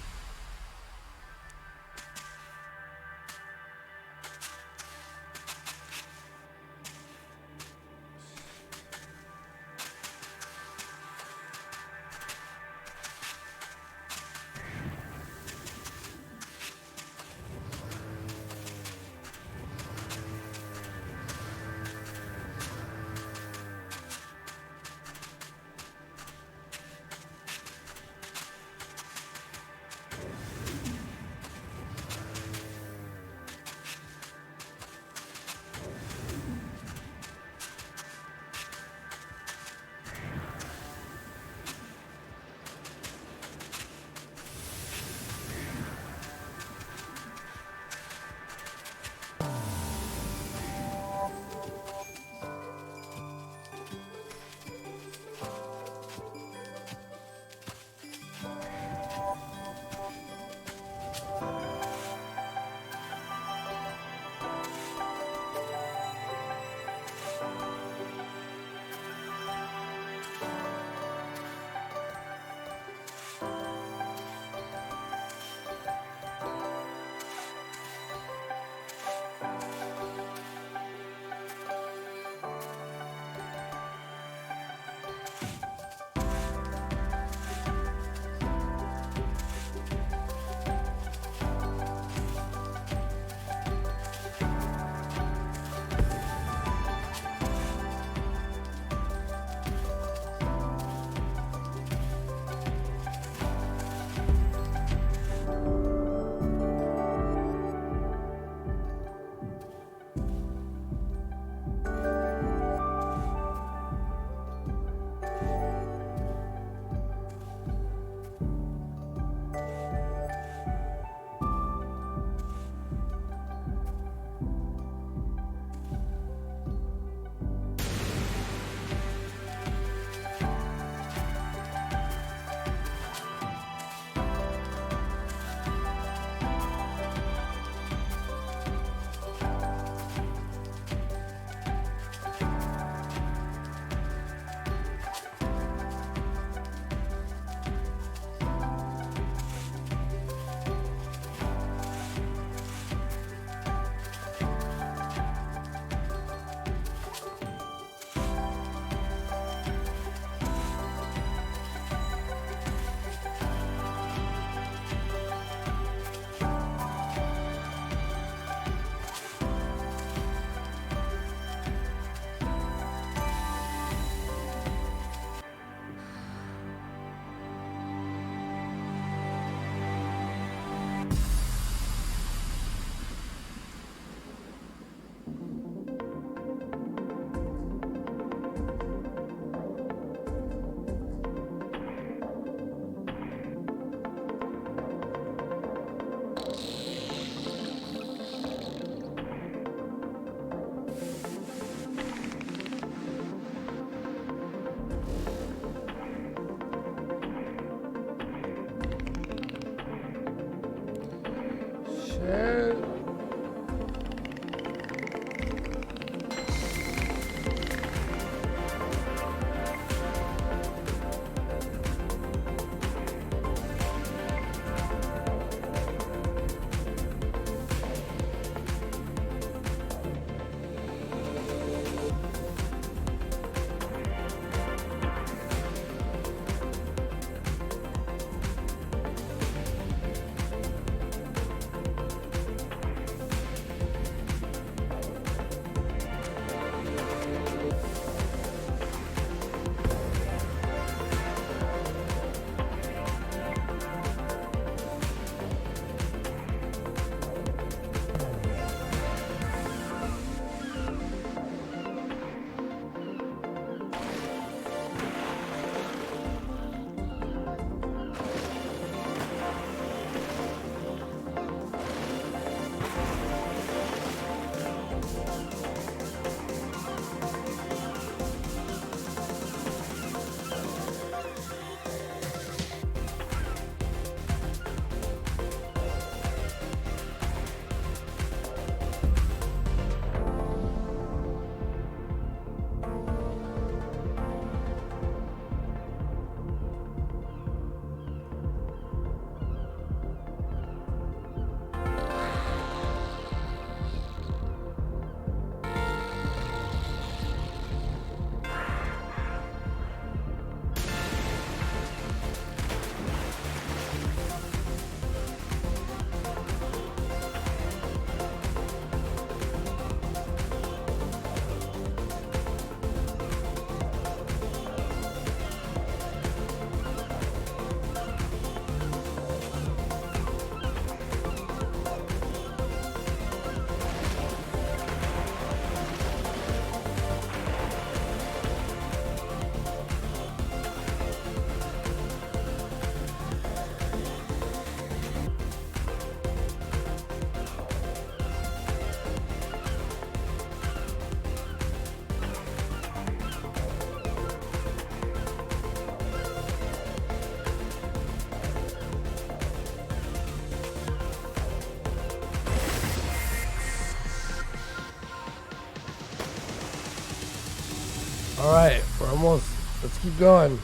All right, we're almost. Let's keep going.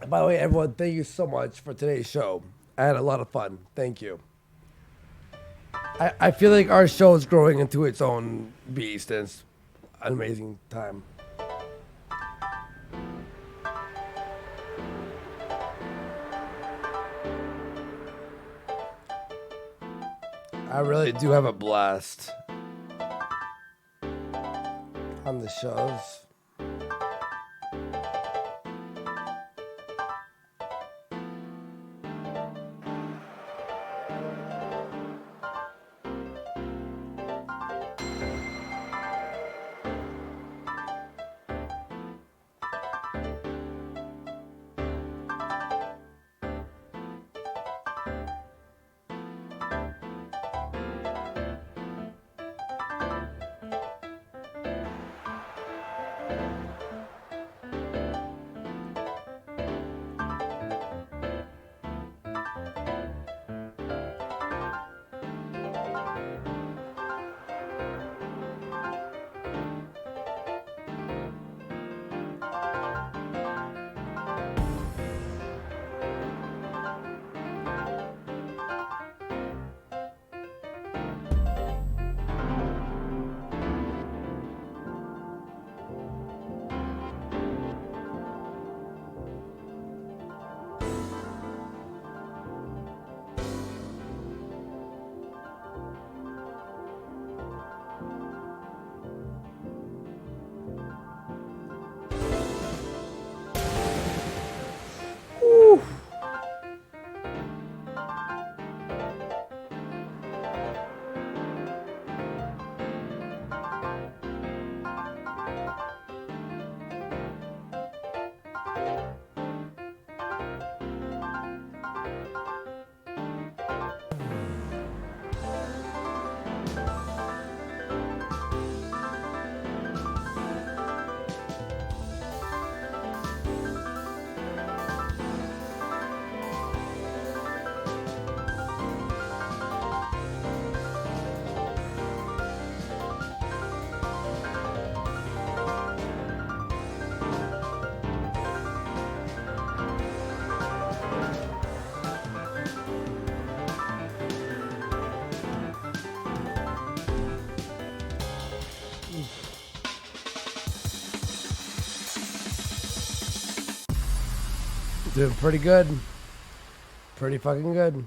And by the way, everyone, thank you so much for today's show. I had a lot of fun. Thank you. I feel like our show is growing into its own beast, and it's an amazing time. I really do have a blast on the shows. Doing pretty good. Pretty fucking good.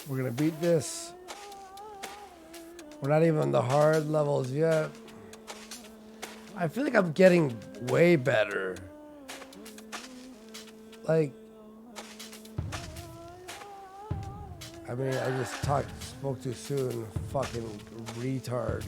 We're gonna beat this. We're not even on the hard levels yet. I feel like I'm getting way better. Like, I mean, I just spoke too soon. Fucking retard.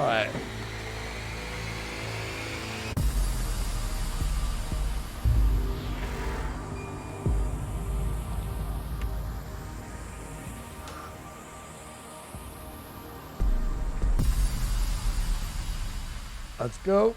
All right. Let's go.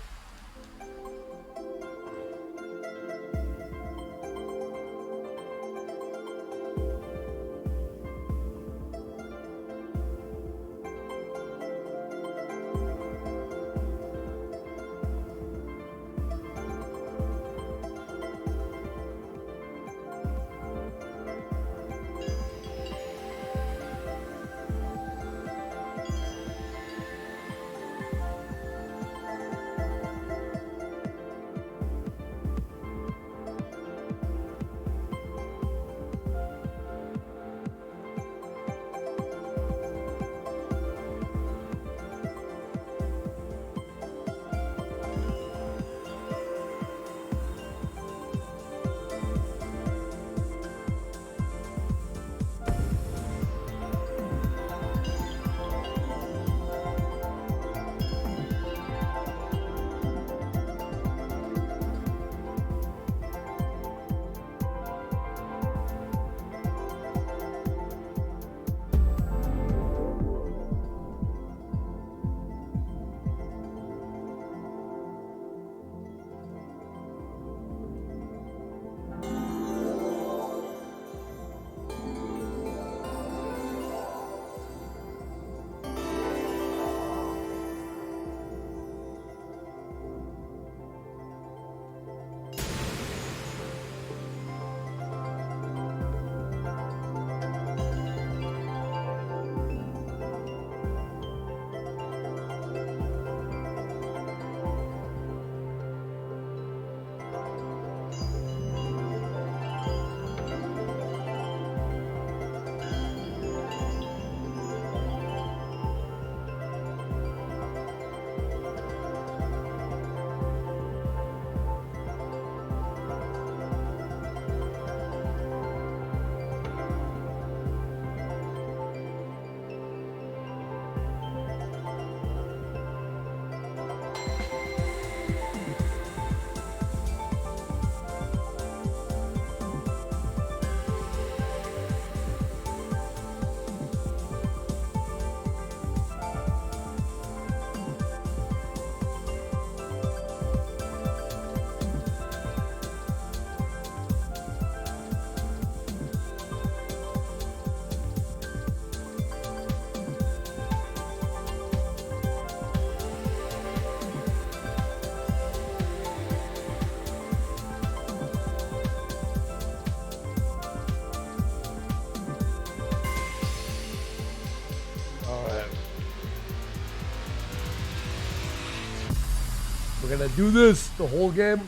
We're gonna do this the whole game.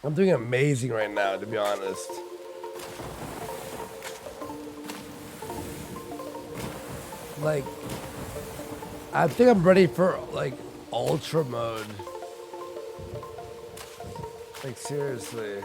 I'm doing amazing right now, to be honest. Like, I think I'm ready for like ultra mode. Like seriously.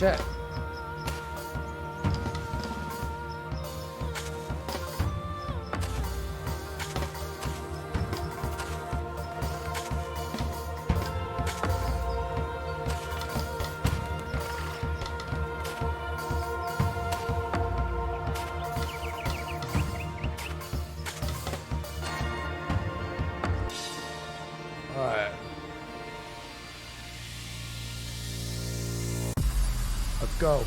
shit. All right. Let's go.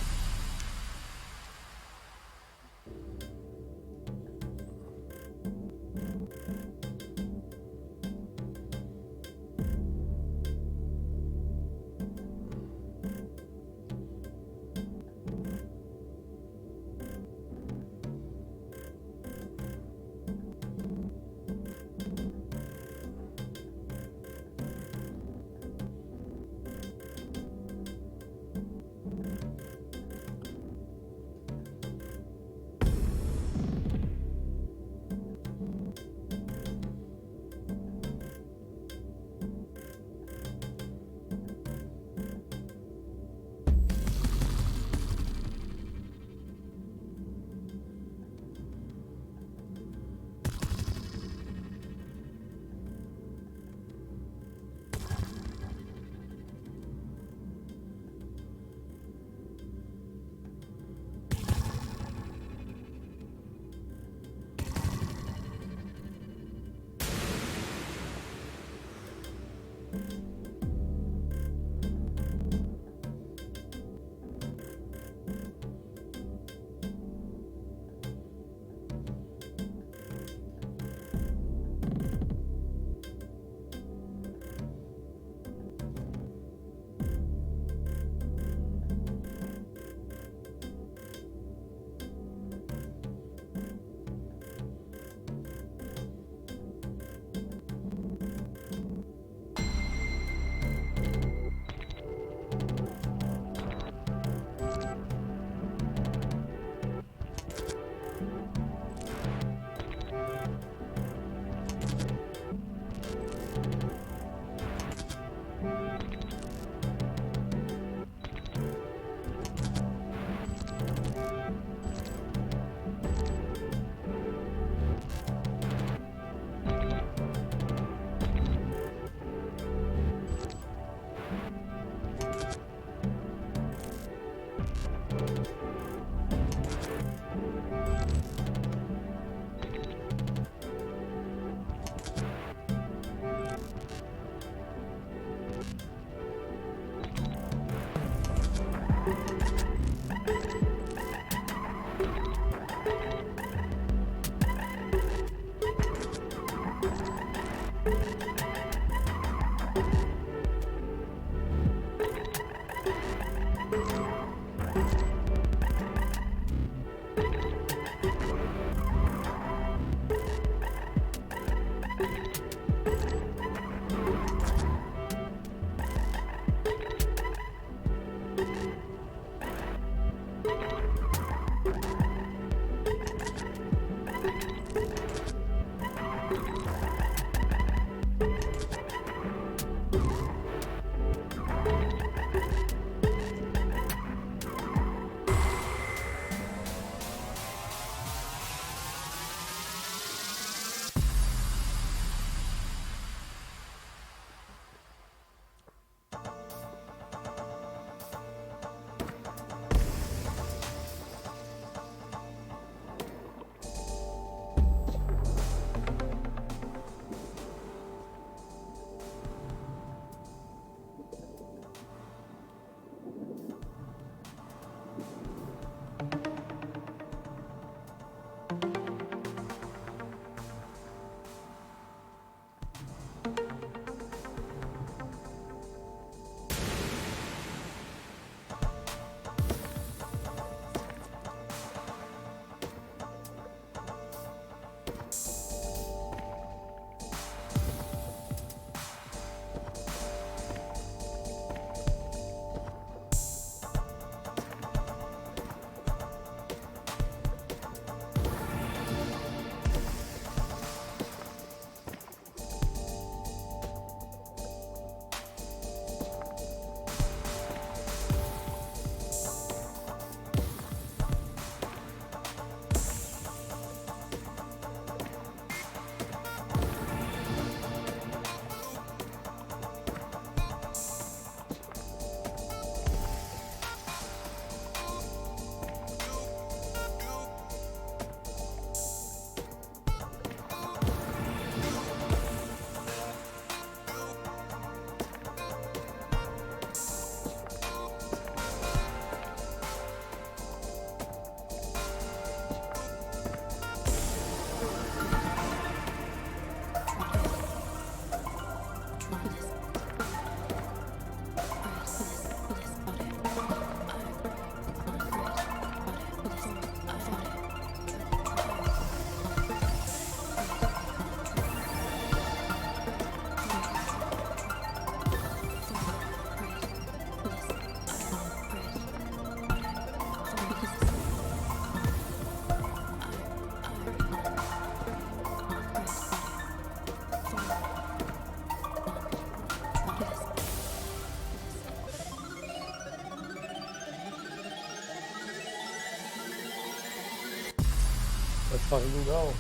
Let's fucking go.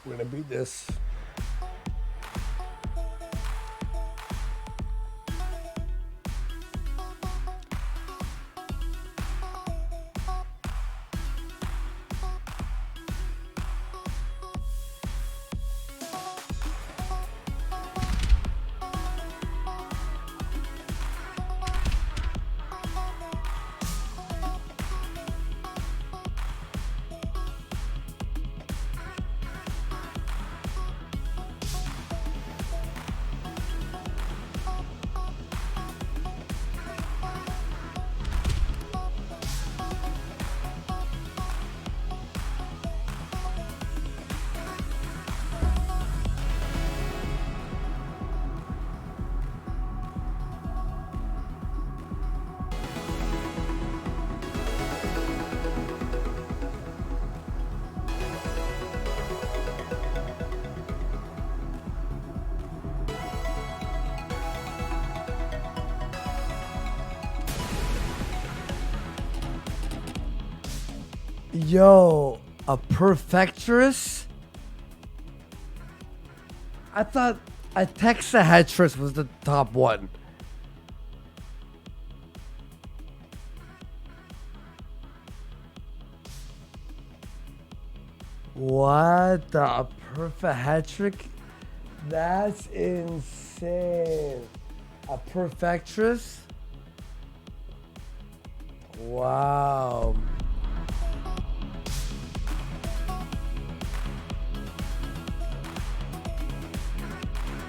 We're gonna beat this. Yo, a perfectress? I thought a tetrahedrous was the top one. What the perfectric? That's insane. A perfectress? Wow.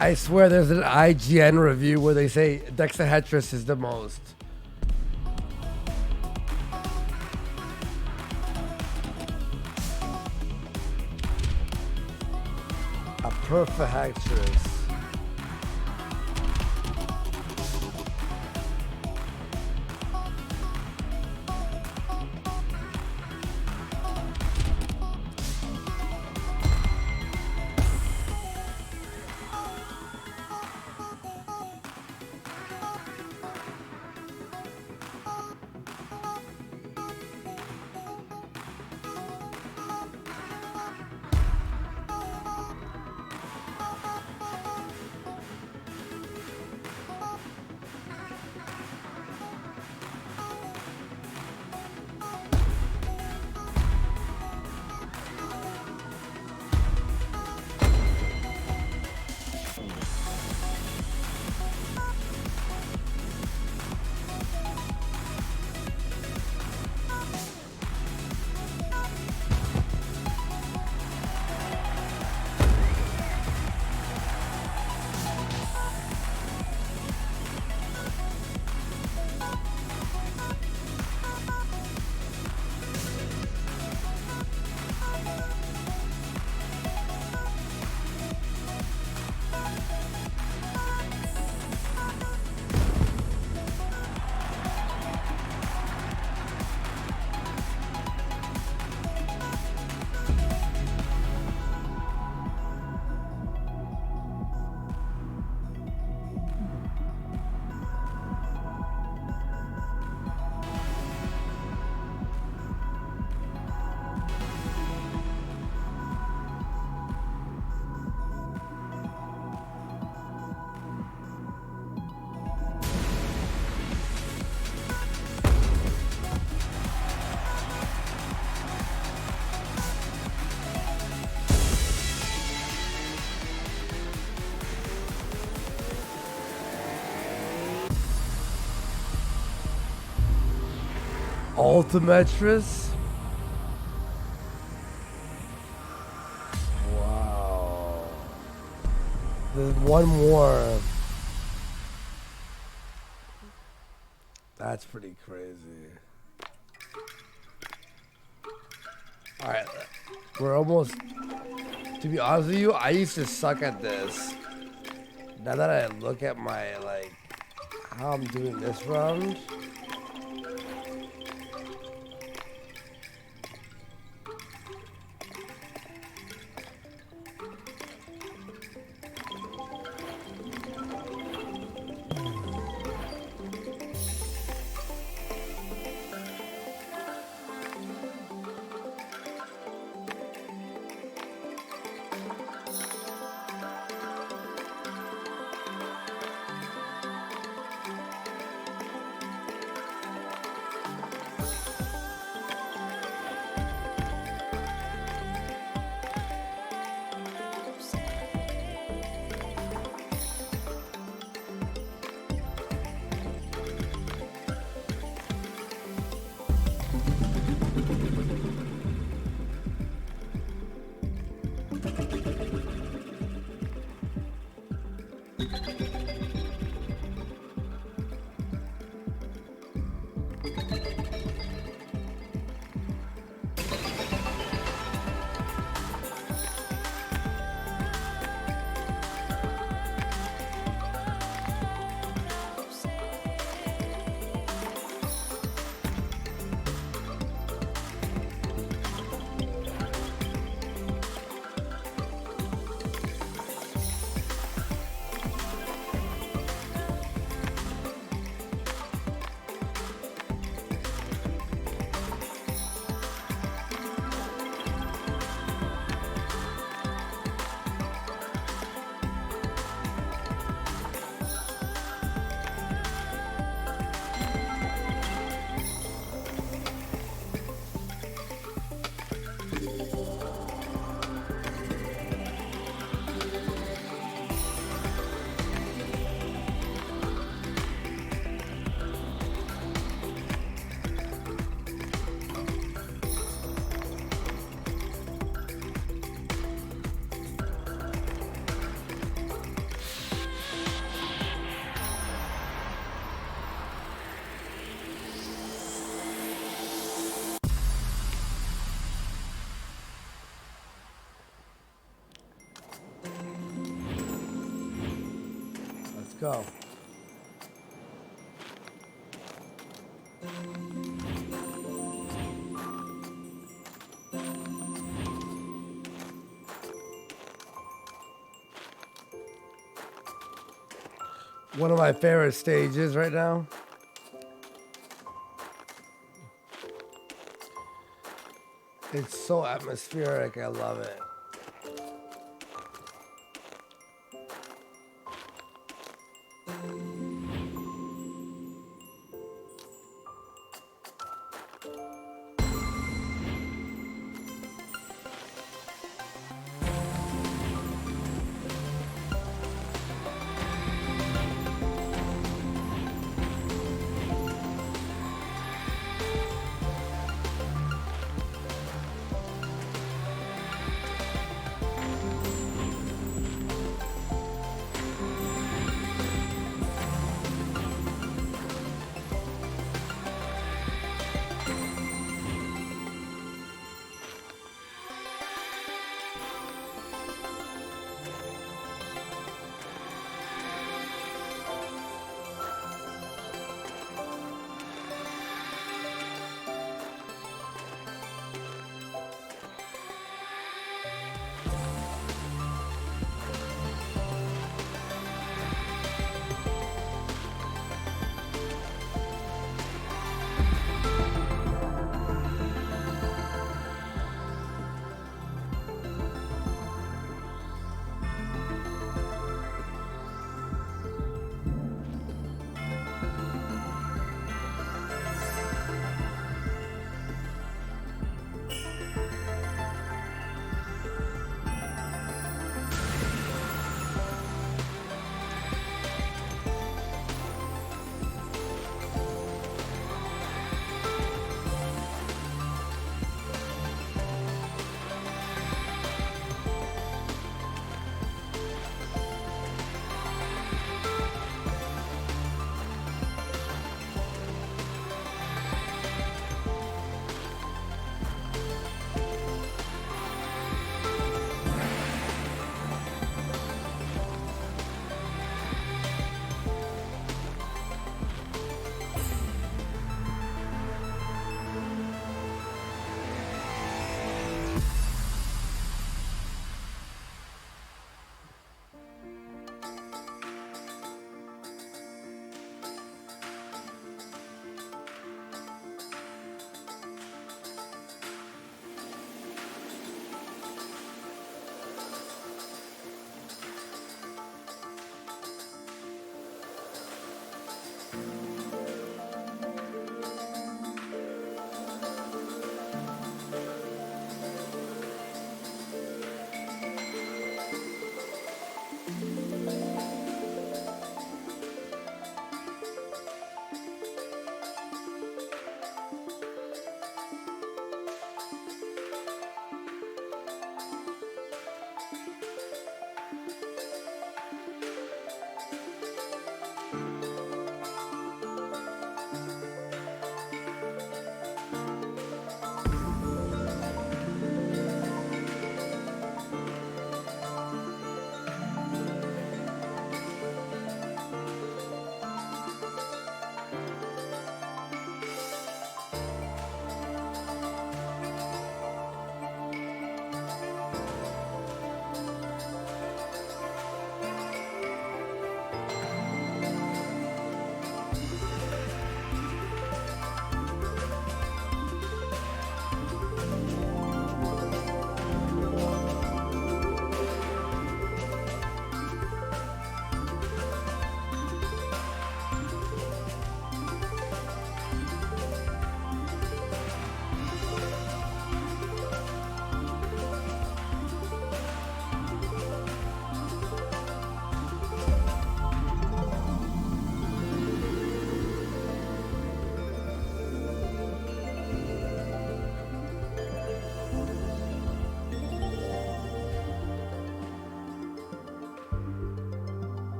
I swear there's an IGN review where they say Dexahedrus is the most. A perfectress. Ultimetress? Wow. There's one more. That's pretty crazy. Alright, we're almost... To be honest with you, I used to suck at this. Now that I look at my, like, how I'm doing this round... Let's go. One of my favorite stages right now. It's so atmospheric. I love it.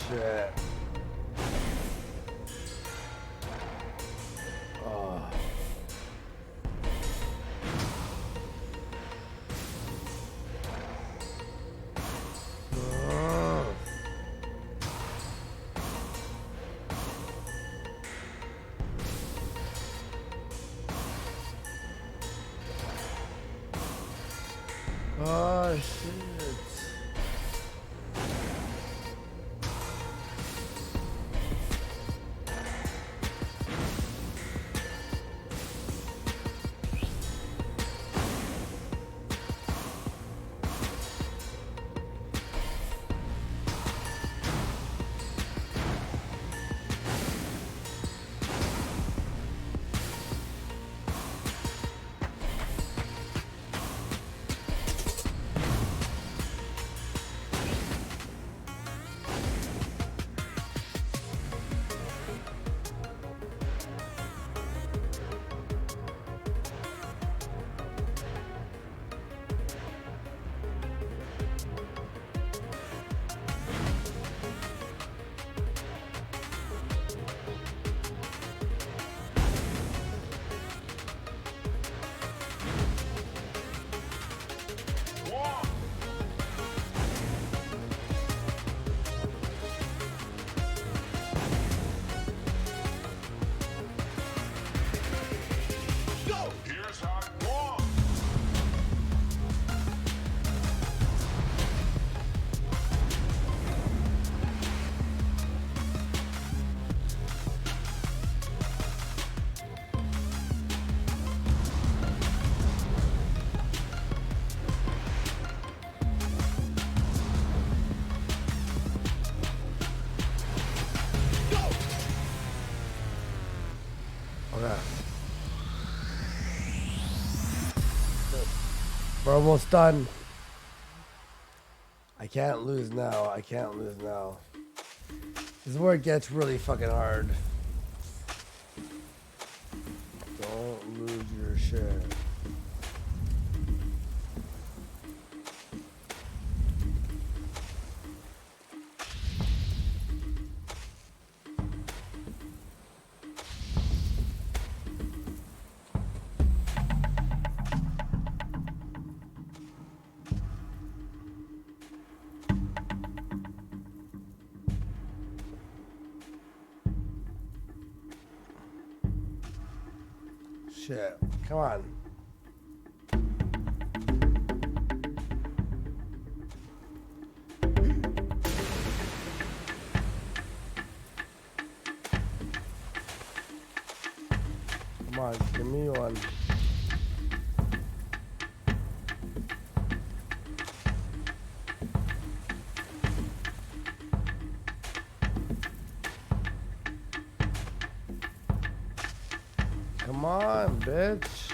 shit. Oh. Oh shit. Okay. We're almost done. I can't lose now. I can't lose now. This is where it gets really fucking hard. Don't lose your shit. Shit. Come on. Come on, give me one. Come on, bitch.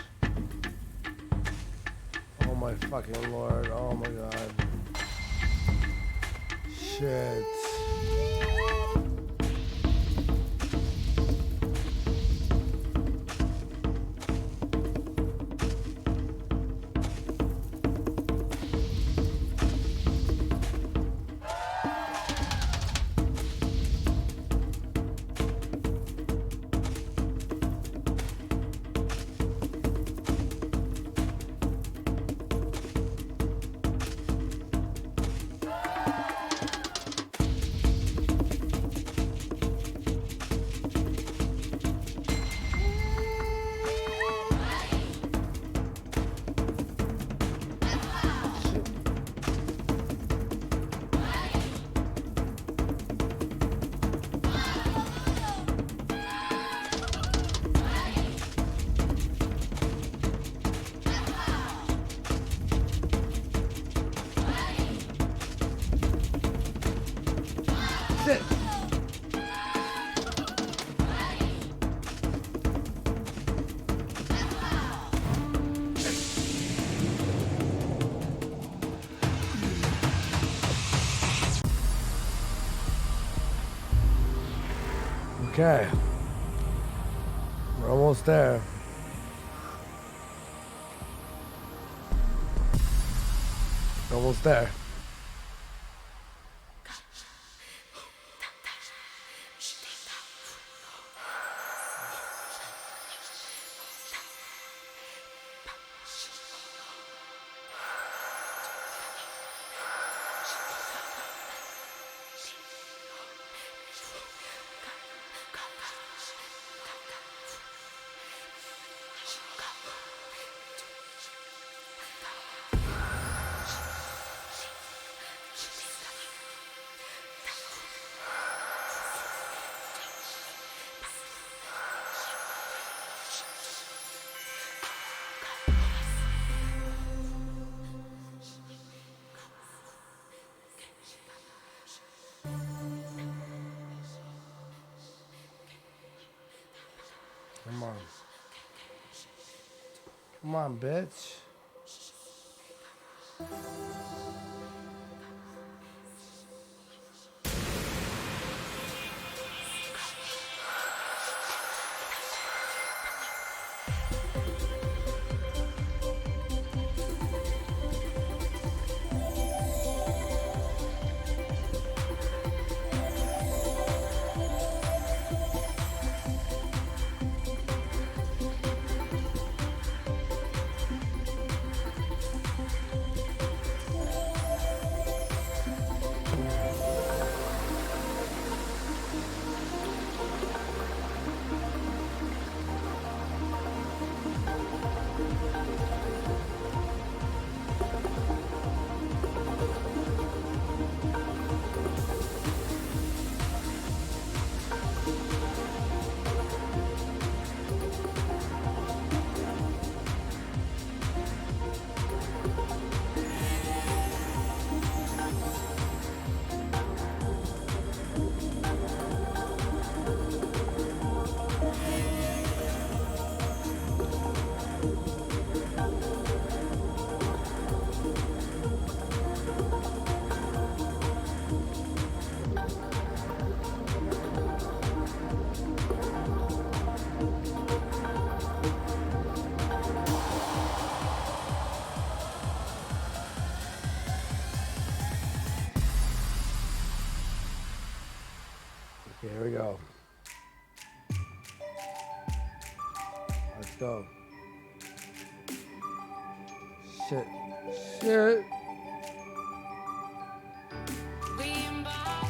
Oh my fucking lord. Oh my god. Shit. Shit. Okay. We're almost there. We're almost there. Come on, bitch. Okay, here we go. Let's go. Shit. Shit. We embark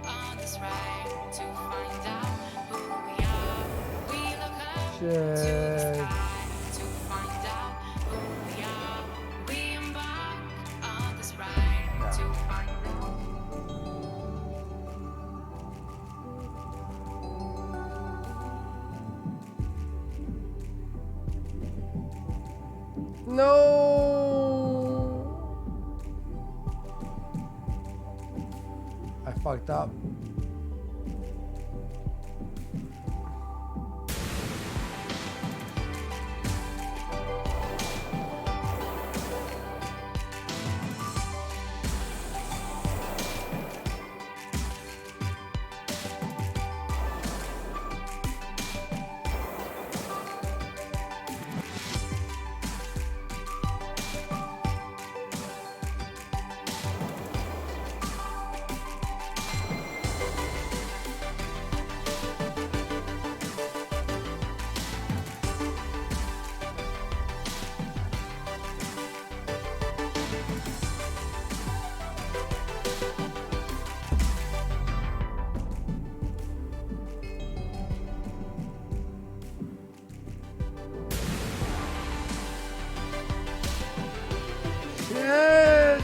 on this ride to find out who we are. We look up to the Shit. sky to find out who we are. We embark on this ride to find out. No. I fucked up. Shit.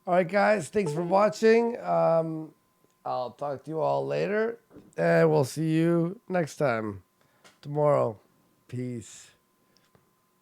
All right, guys. Thanks for watching. I'll talk to you all later, and we'll see you next time tomorrow. Peace.